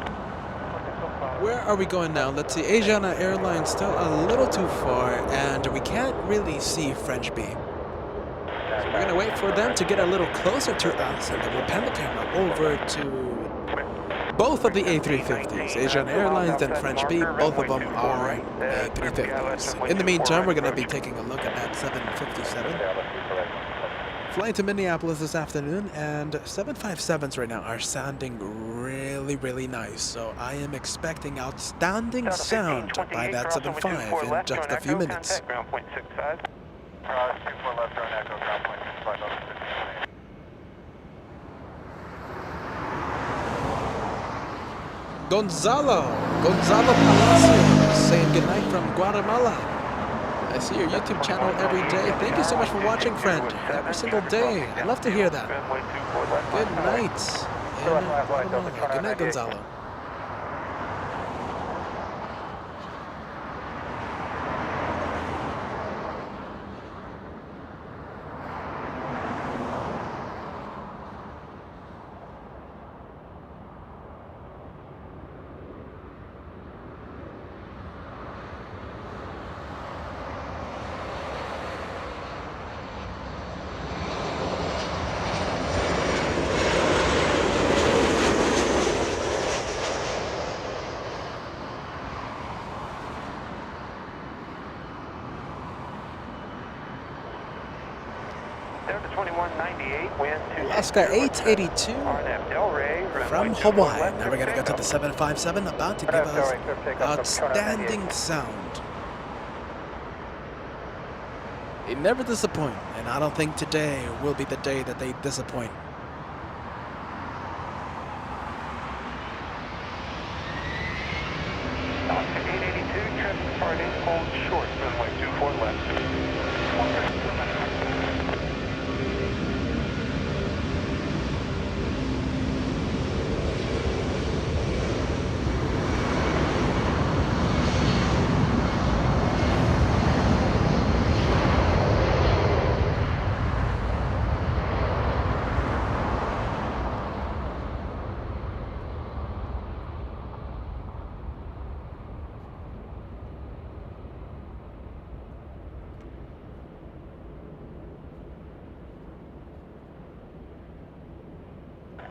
Where are we going now? Let's see. Asiana Airlines still a little too far, and we can't really see French B. So we're going to wait for them to get a little closer to us, and then we'll pan the camera over to both of the A350s, Asiana Airlines and French B. Both of them are A350s. In the meantime, we're going to be taking a look at that 757. Flying to Minneapolis this afternoon, and 757s right now are sounding really, really nice. So I am expecting outstanding sound by that 75 in just a few minutes. Gonzalo Palacios saying goodnight from Guatemala. I see your YouTube channel every day. Thank you so much for watching, friend. Every single day. I love to hear that. Good night. Good night, Gonzalo. Alaska 882 from Hawaii. Now we're going to go to the 757, about to give us outstanding sound. They never disappoint, and I don't think today will be the day that they disappoint. Alaska 882, traffic departing, hold short, runway 24 left.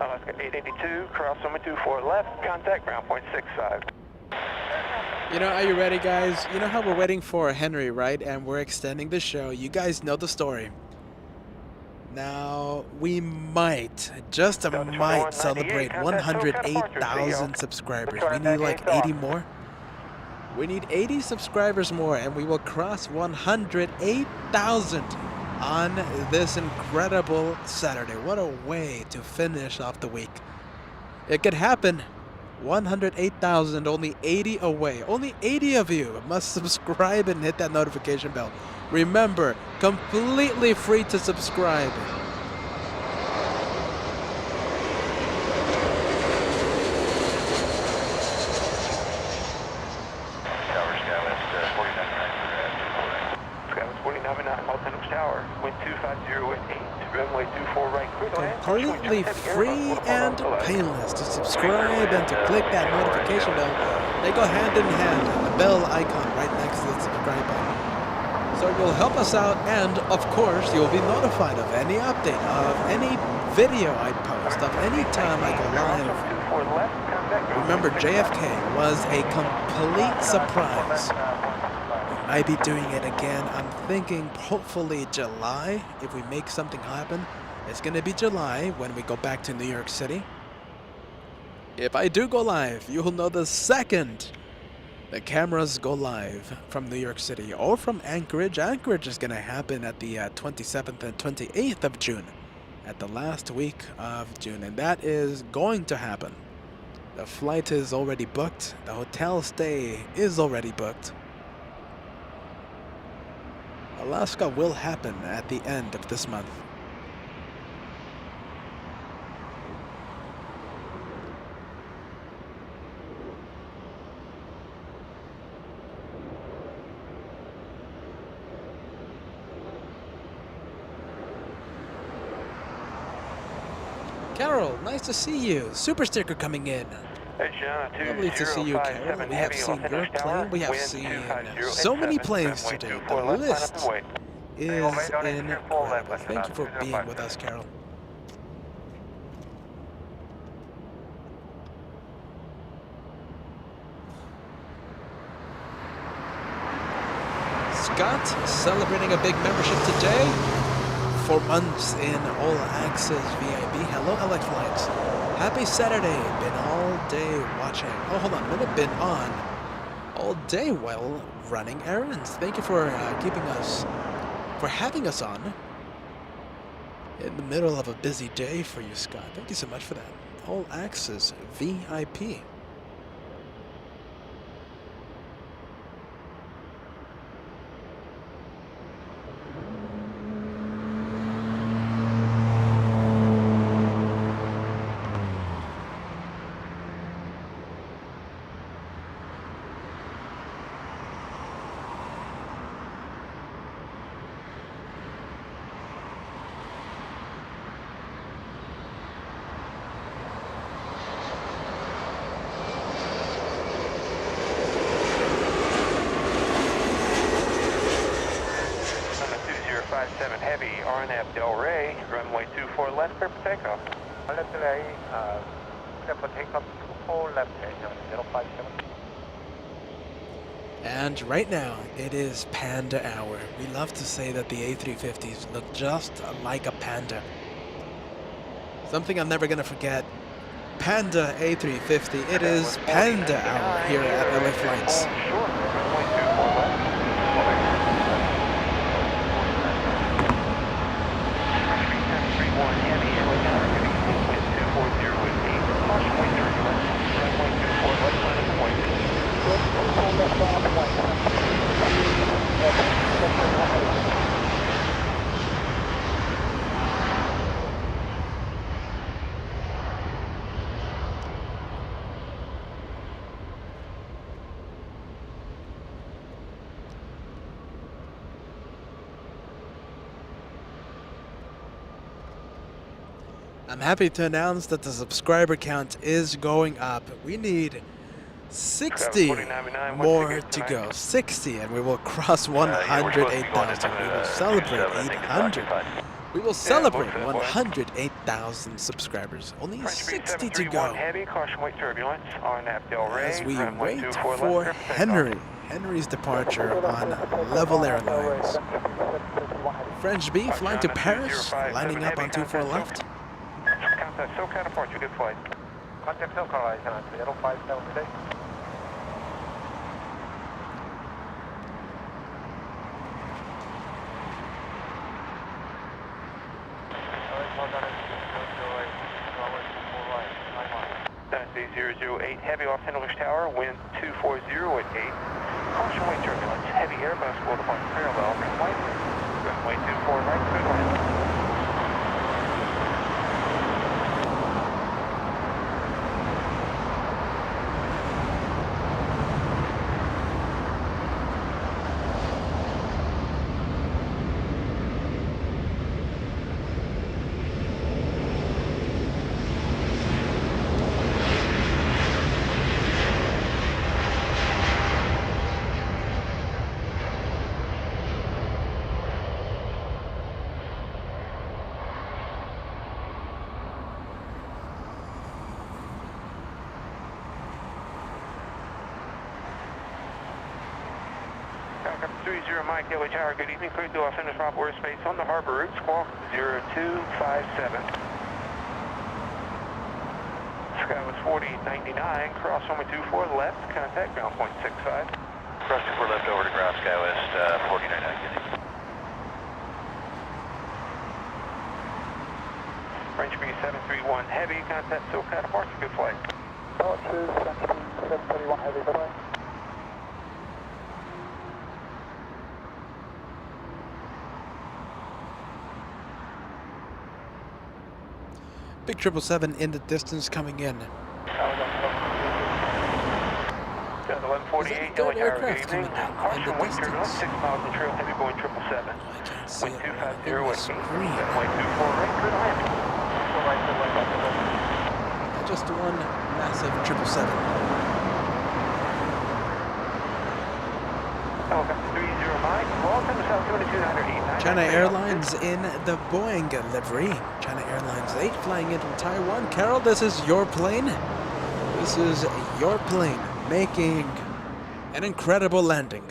Alaska 882, cross runway 24 left, contact ground point 65. You know, are you ready, guys? You know how we're waiting for Henry, right? And we're extending the show. You guys know the story. Now, we might, just might, celebrate 108,000 subscribers. We need like 80 more. We need 80 subscribers more, and we will cross 108,000 on this incredible Saturday. What a way to finish off the week. It could happen. 108,000, only 80 away. Only 80 of you must subscribe and hit that notification bell. Remember, completely free to subscribe. Tower, wind 250 with 8, runway 24 right, cruise land. Completely free and painless to subscribe and to click that notification bell. They go hand in hand, the bell icon right next to the subscribe button. So it will help us out, and of course you'll be notified of any update, of any video I post, of any time I go live. Remember, JFK was a complete surprise. I'll be doing it again. I'm thinking hopefully July, if we make something happen. It's going to be July when we go back to New York City. If I do go live, you will know the second the cameras go live from New York City or from Anchorage. Anchorage is going to happen at the 27th and 28th of June, at the last week of June, and that is going to happen. The flight is already booked. The hotel stay is already booked. Alaska will happen at the end of this month. Carol, nice to see you. Super sticker coming in. Lovely to see you, Carol. We have seen your plane. We have seen so many planes today. The list is incredible. Thank you for being with us, Carol. Scott celebrating a big membership today. 4 months in All Access VIP. Hello, LAX Flights. Happy Saturday. Been all day watching. Oh, hold on. I've been on all day while running errands. Thank you for having us on in the middle of a busy day for you, Scott. Thank you so much for that. All Access VIP. And right now, it is Panda Hour. We love to say that the A350s look just like a panda. Something I'm never going to forget. Panda A350. It is Panda Hour here at LA Flights. I'm happy to announce that the subscriber count is going up. We need 60 more to go. 60, and we will cross 108,000. We will celebrate 800. We will celebrate 108,000 subscribers. Only 60 to go. Heavy, caution weight turbulence on Delray. As we wait for Henry's departure on Level Airlines. French B flying to Paris, lining up on 24 left. Contact SoCal departure, good flight. Contact SoCal, Seattle 57 today. .008, heavy off English Tower, wind 240 at 8. Caution weight turbulence, heavy Airbus will depart parallel, runway 24 right, good line. Falcon 30 Mike, Daily Tower, good evening. Cleared to finish Rob airspace on the harbor route, squawk 0257. Sky was 4099, cross runway 24 left, contact ground point 65. Cross 24 left over to ground, SkyWest 4099. French B 731 heavy, contact SoCal departure, good flight. Altitude 731 heavy, bye-bye. Big 777 in the distance coming in. 1148, Delhi Tower, good evening. Caution wind turbulence, 6 miles in trail, heavy Boeing 777. I can't see Wind it. 250 with Screen. runway 24 right, good landing. Just one massive 777. Helicopter 30 Mike, welcome to South 2208. China Airlines in the Boeing livery. China Airlines 8 flying in from Taiwan. Carol, this is your plane. This is your plane making an incredible landing.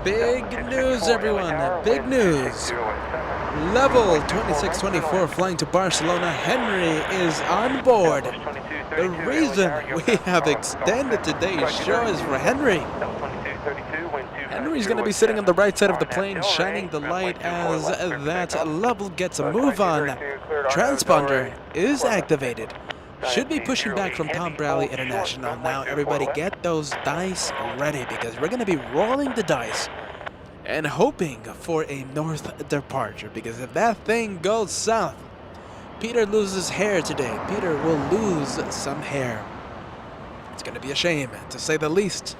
Big news, everyone. Big news. Level 2624 flying to Barcelona. Henry is on board. The reason we have extended today's show is for Henry. Henry's going to be sitting on the right side of the plane, shining the light as that level gets a move on. Transponder is activated. Should be pushing back from Tom Bradley International. Now everybody get those dice ready because we're going to be rolling the dice and hoping for a north departure, because if that thing goes south, Peter loses hair today. Peter will lose some hair. It's going to be a shame, to say the least.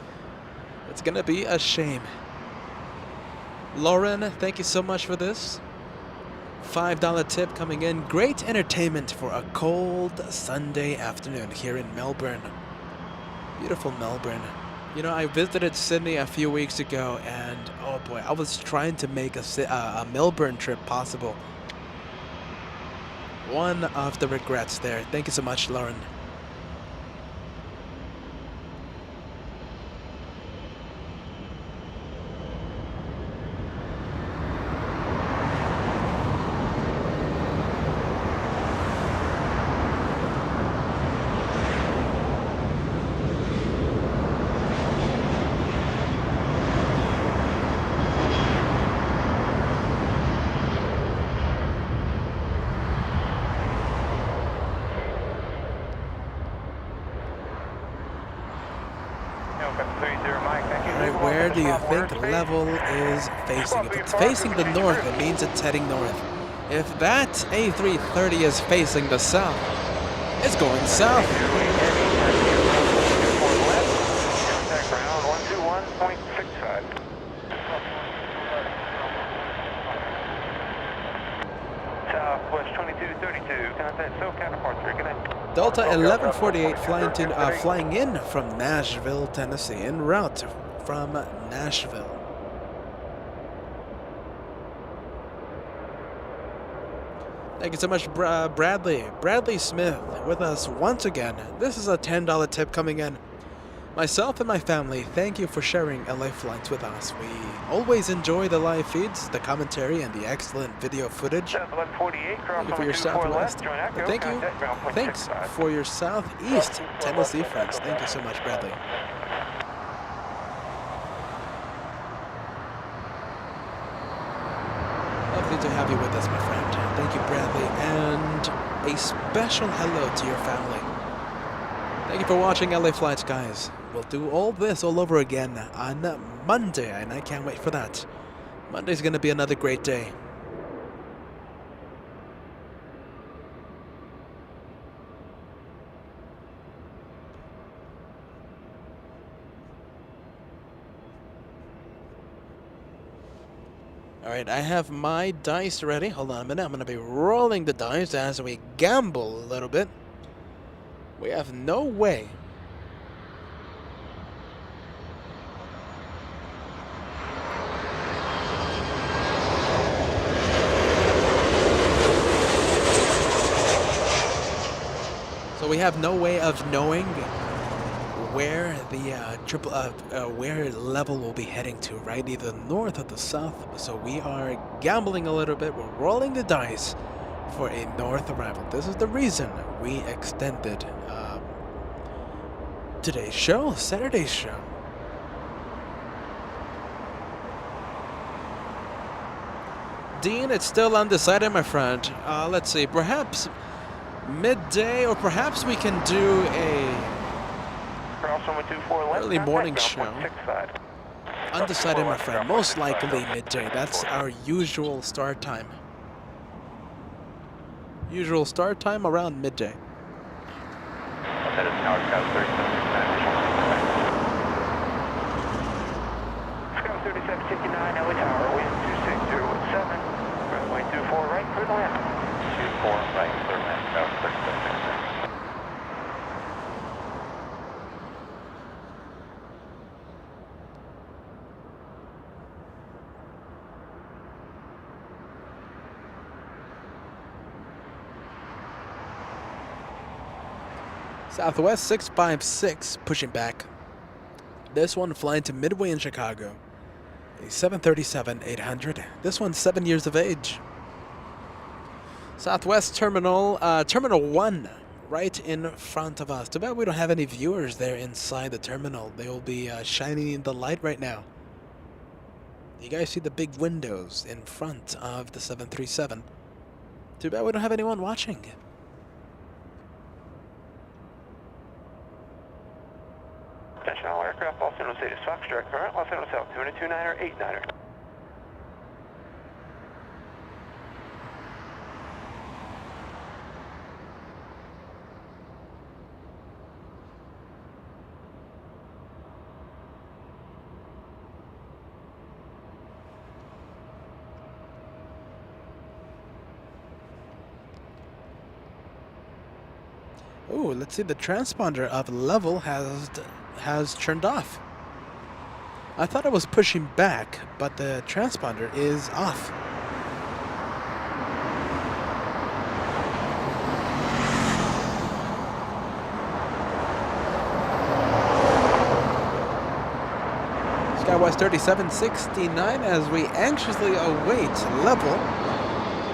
It's going to be a shame. Lauren, thank you so much for this. $5 tip coming in. Great entertainment for a cold Sunday afternoon here in Melbourne. Beautiful Melbourne. You know, I visited Sydney a few weeks ago, and oh boy, I was trying to make a Melbourne trip possible. One of the regrets there. Thank you so much, Lauren. Where do you think level is facing? If it's facing the north, it means it's heading north. If that A330 is facing the south, it's going south. Southwest 2232, contact SoCal Part 3, good night. Delta 1148 flying in from Nashville, Tennessee, en route from Nashville. Thank you so much, Bradley Smith, with us once again. This is a $10 tip coming in. Myself and my family, thank you for sharing LA flights with us. We always enjoy the live feeds, the commentary, and the excellent video footage. Thank you for your Southwest. Thanks for your Southeast Tennessee friends. Thank you so much, Bradley. Lovely to have you with us, my friend. Thank you, Bradley, and a special hello to your family. Thank you for watching LA Flights, guys. We'll do all this all over again on Monday, and I can't wait for that. Monday's going to be another great day. Alright, I have my dice ready. Hold on a minute. I'm going to be rolling the dice as we gamble a little bit. We have no way. So we have no way of knowing where the where level will be heading to, right? Either north or the south. So we are gambling a little bit. We're rolling the dice for a north arrival. This is the reason we extended today's show, Saturday's show. Dean, it's still undecided, my friend. Let's see, perhaps midday, or perhaps we can do a early morning show. Undecided, my friend. Most likely midday. That's our usual start time. Usual start time around midday. That is Tower Scout 3769, LA Tower, wind 26017, runway 24 right, clear to land. 24 right, clear to land, Tower 3769. Southwest 656 pushing back. This one flying to Midway in Chicago. A 737-800. This one's 7 years of age. Southwest Terminal, Terminal 1, right in front of us. Too bad we don't have any viewers there inside the terminal. They will be shining in the light right now. You guys see the big windows in front of the 737. Too bad we don't have anyone watching. Attention all aircraft, Los Angeles State is Fox, direct current, Los Angeles altitude 29er, 89er. Oh, let's see, the transponder of level has turned off. I thought I was pushing back, but the transponder is off. Skywise 3769 as we anxiously await level.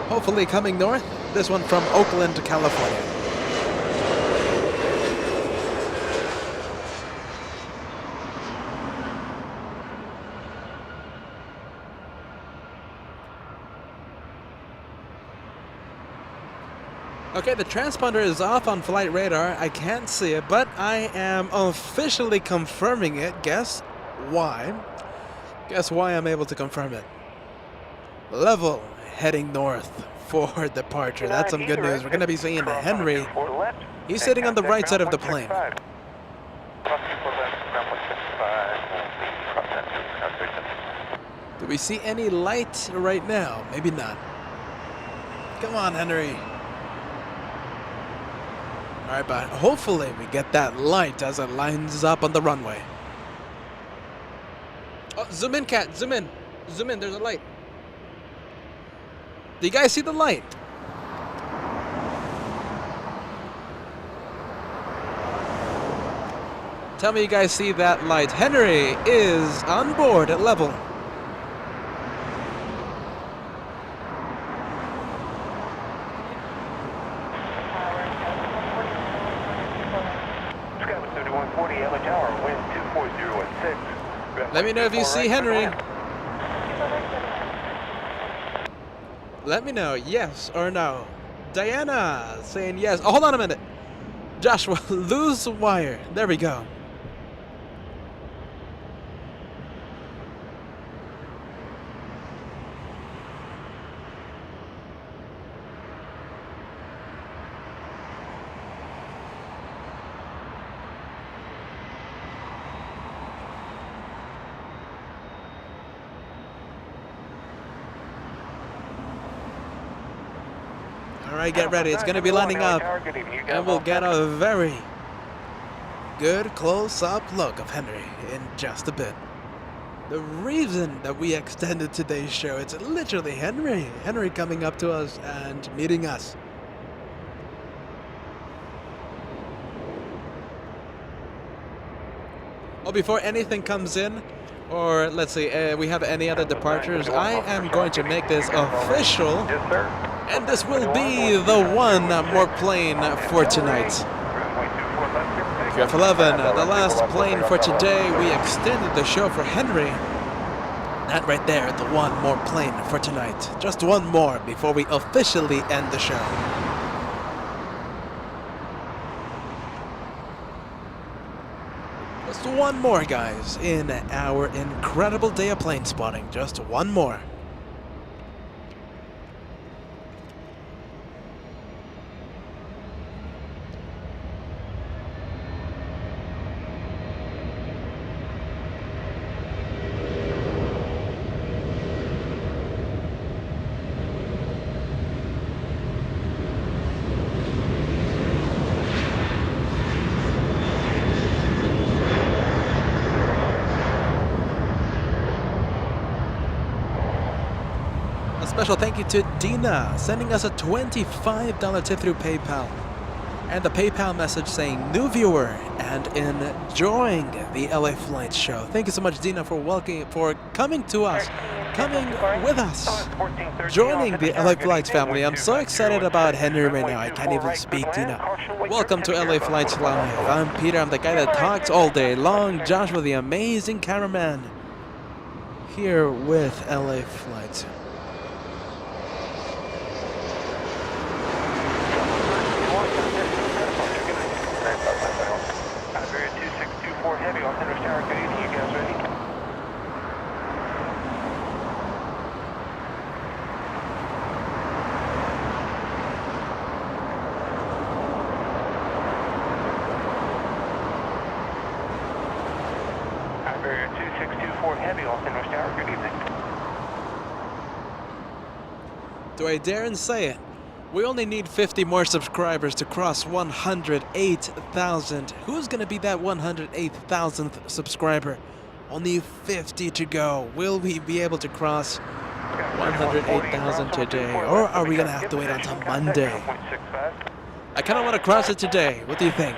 Hopefully coming north. This one from Oakland to California. Okay, the transponder is off on flight radar. I can't see it, but I am officially confirming it. Guess why? Guess why I'm able to confirm it. Level heading north for departure. That's some good news. We're going to be seeing Henry. He's sitting on the right side of the plane. Do we see any light right now? Maybe not. Come on, Henry. All right, but hopefully we get that light as it lines up on the runway. Oh, zoom in, Cat. Zoom in. Zoom in. There's a light. Do you guys see the light? Tell me you guys see that light. Henry is on board at level. Let me know if you see Henry. Let me know, yes or no. Diana saying yes. Oh, hold on a minute. Joshua, lose wire. There we go. Alright, get ready. It's going to be lining up. And we'll get a very good close-up look of Henry in just a bit. The reason that we extended today's show, it's literally Henry. Henry coming up to us and meeting us. Oh, before anything comes in, or let's see, we have any other departures, I am going to make this official. Yes, sir. And this will be the one more plane for tonight. QF11, the last plane for today. We extended the show for Henry. That right there, the one more plane for tonight. Just one more before we officially end the show. Just one more, guys, in our incredible day of plane spotting. Just one more. Special thank you to Dina, sending us a $25 tip through PayPal. And the PayPal message saying, new viewer and enjoying the LA Flight Show. Thank you so much, Dina, for coming to us, coming with us, joining the LA Flights family. I'm so excited about Henry right now. I can't even speak, Dina. Welcome to LA Flights Live. I'm Peter. I'm the guy that talks all day long. Joshua, the amazing cameraman, here with LA Flights. Heavy on Center Tower, good evening, you guys ready? Iberia 2624 Heavy on Center Tower, good evening. Do I dare and say it? We only need 50 more subscribers to cross 108,000. Who's going to be that 108,000th subscriber? Only 50 to go. Will we be able to cross 108,000 today, or are we gonna have to wait until Monday? I kind of want to cross it today. What do you think?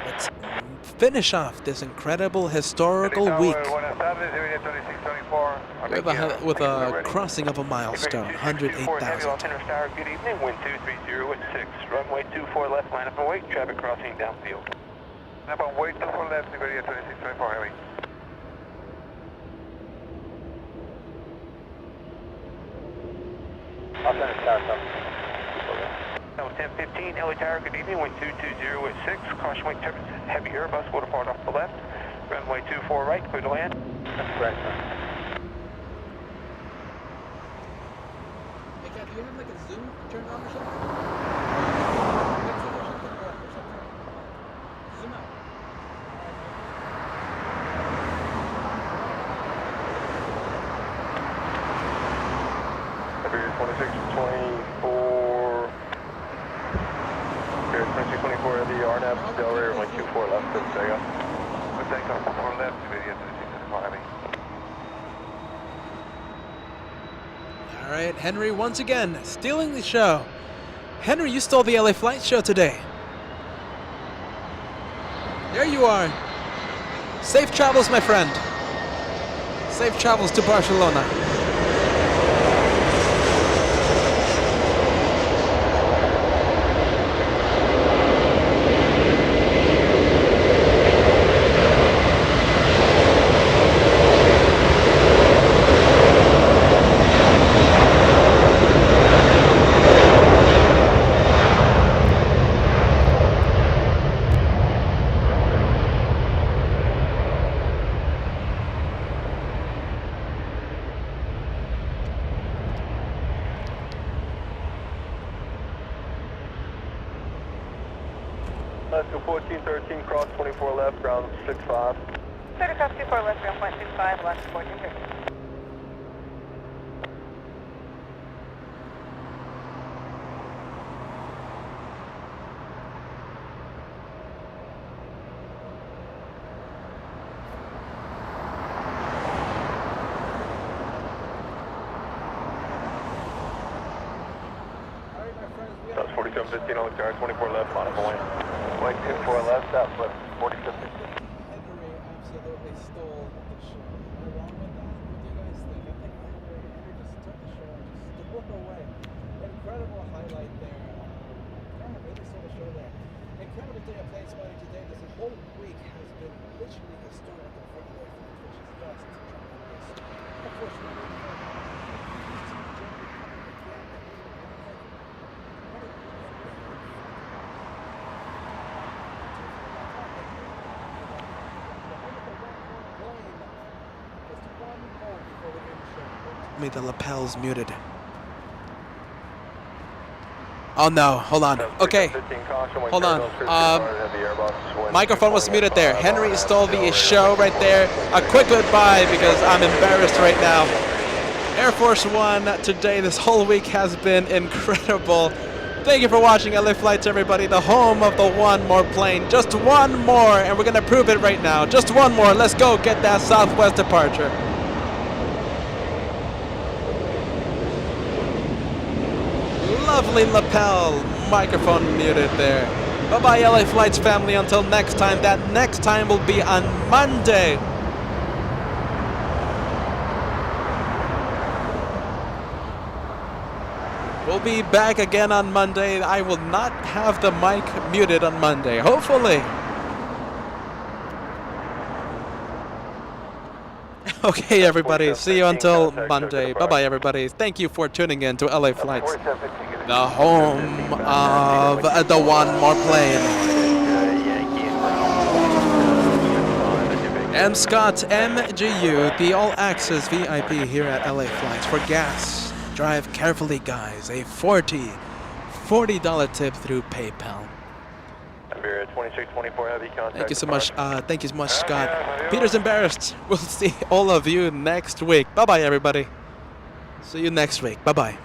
Let's finish off this incredible historical week with a crossing of a milestone, 108,000. Good evening, wind 230 at 6. Runway 24 left, line up and wait. Traffic crossing downfield. Line up and wait, 24 left, Liberty at 2624 heavy. I'll send a tower. No, 1015, LA Tower, good evening, wind 220 at 6. Caution wing turbulence, heavy Airbus, will depart off the left. Runway 24 right, clear to land. That's correct, sir. Do you have like a zoom turned on or something? Zoom out. February 2624. February 2624 heavy RNAV, Delray, runway 24 left, Degas. We'll take off 4 left, Liberty at 2624 heavy. All right, Henry once again stealing the show. Henry, you stole the LA Flight show today. There you are. Safe travels, my friend. Safe travels to Barcelona. Let's go 1413, cross 24 left, ground 65. 30 cross 24 left, ground point 65, left 1430. That's 4715, LA Tower, 24 left, line up and wait. Wait, 24 left, southwest, 4715. Henry absolutely stole the show. Am I wrong with that? What do you guys think? I think Henry just took the show and just stole away. Incredible highlight there. Yeah, really stole the show there. Incredible day of plane spotting today. This whole week has been literally historical for LA Flight, which is just tremendous. Unfortunately, me the lapels muted. Oh no, hold on. Okay, hold on. Microphone was muted there. Henry stole the show right there. A quick goodbye because I'm embarrassed right now. Air Force One today, this whole week has been incredible. Thank you for watching LA Flights, everybody. The home of the one more plane. Just one more, and we're gonna prove it right now. Just one more. Let's go get that Southwest departure. Lovely lapel, microphone muted there. Bye-bye LA Flights family, until next time. That next time will be on Monday. We'll be back again on Monday. I will not have the mic muted on Monday, hopefully. Okay, everybody. See you until Monday. Bye-bye, everybody. Thank you for tuning in to LA Flights, the home of the one more plane. M. Scott, MGU, the all-access VIP here at LA Flights. For gas, drive carefully, guys. A $40 tip through PayPal. 2624 heavy contact. Thank you so much. Thank you so much, Scott. Peter's embarrassed. We'll see all of you next week. Bye-bye, everybody. See you next week. Bye-bye.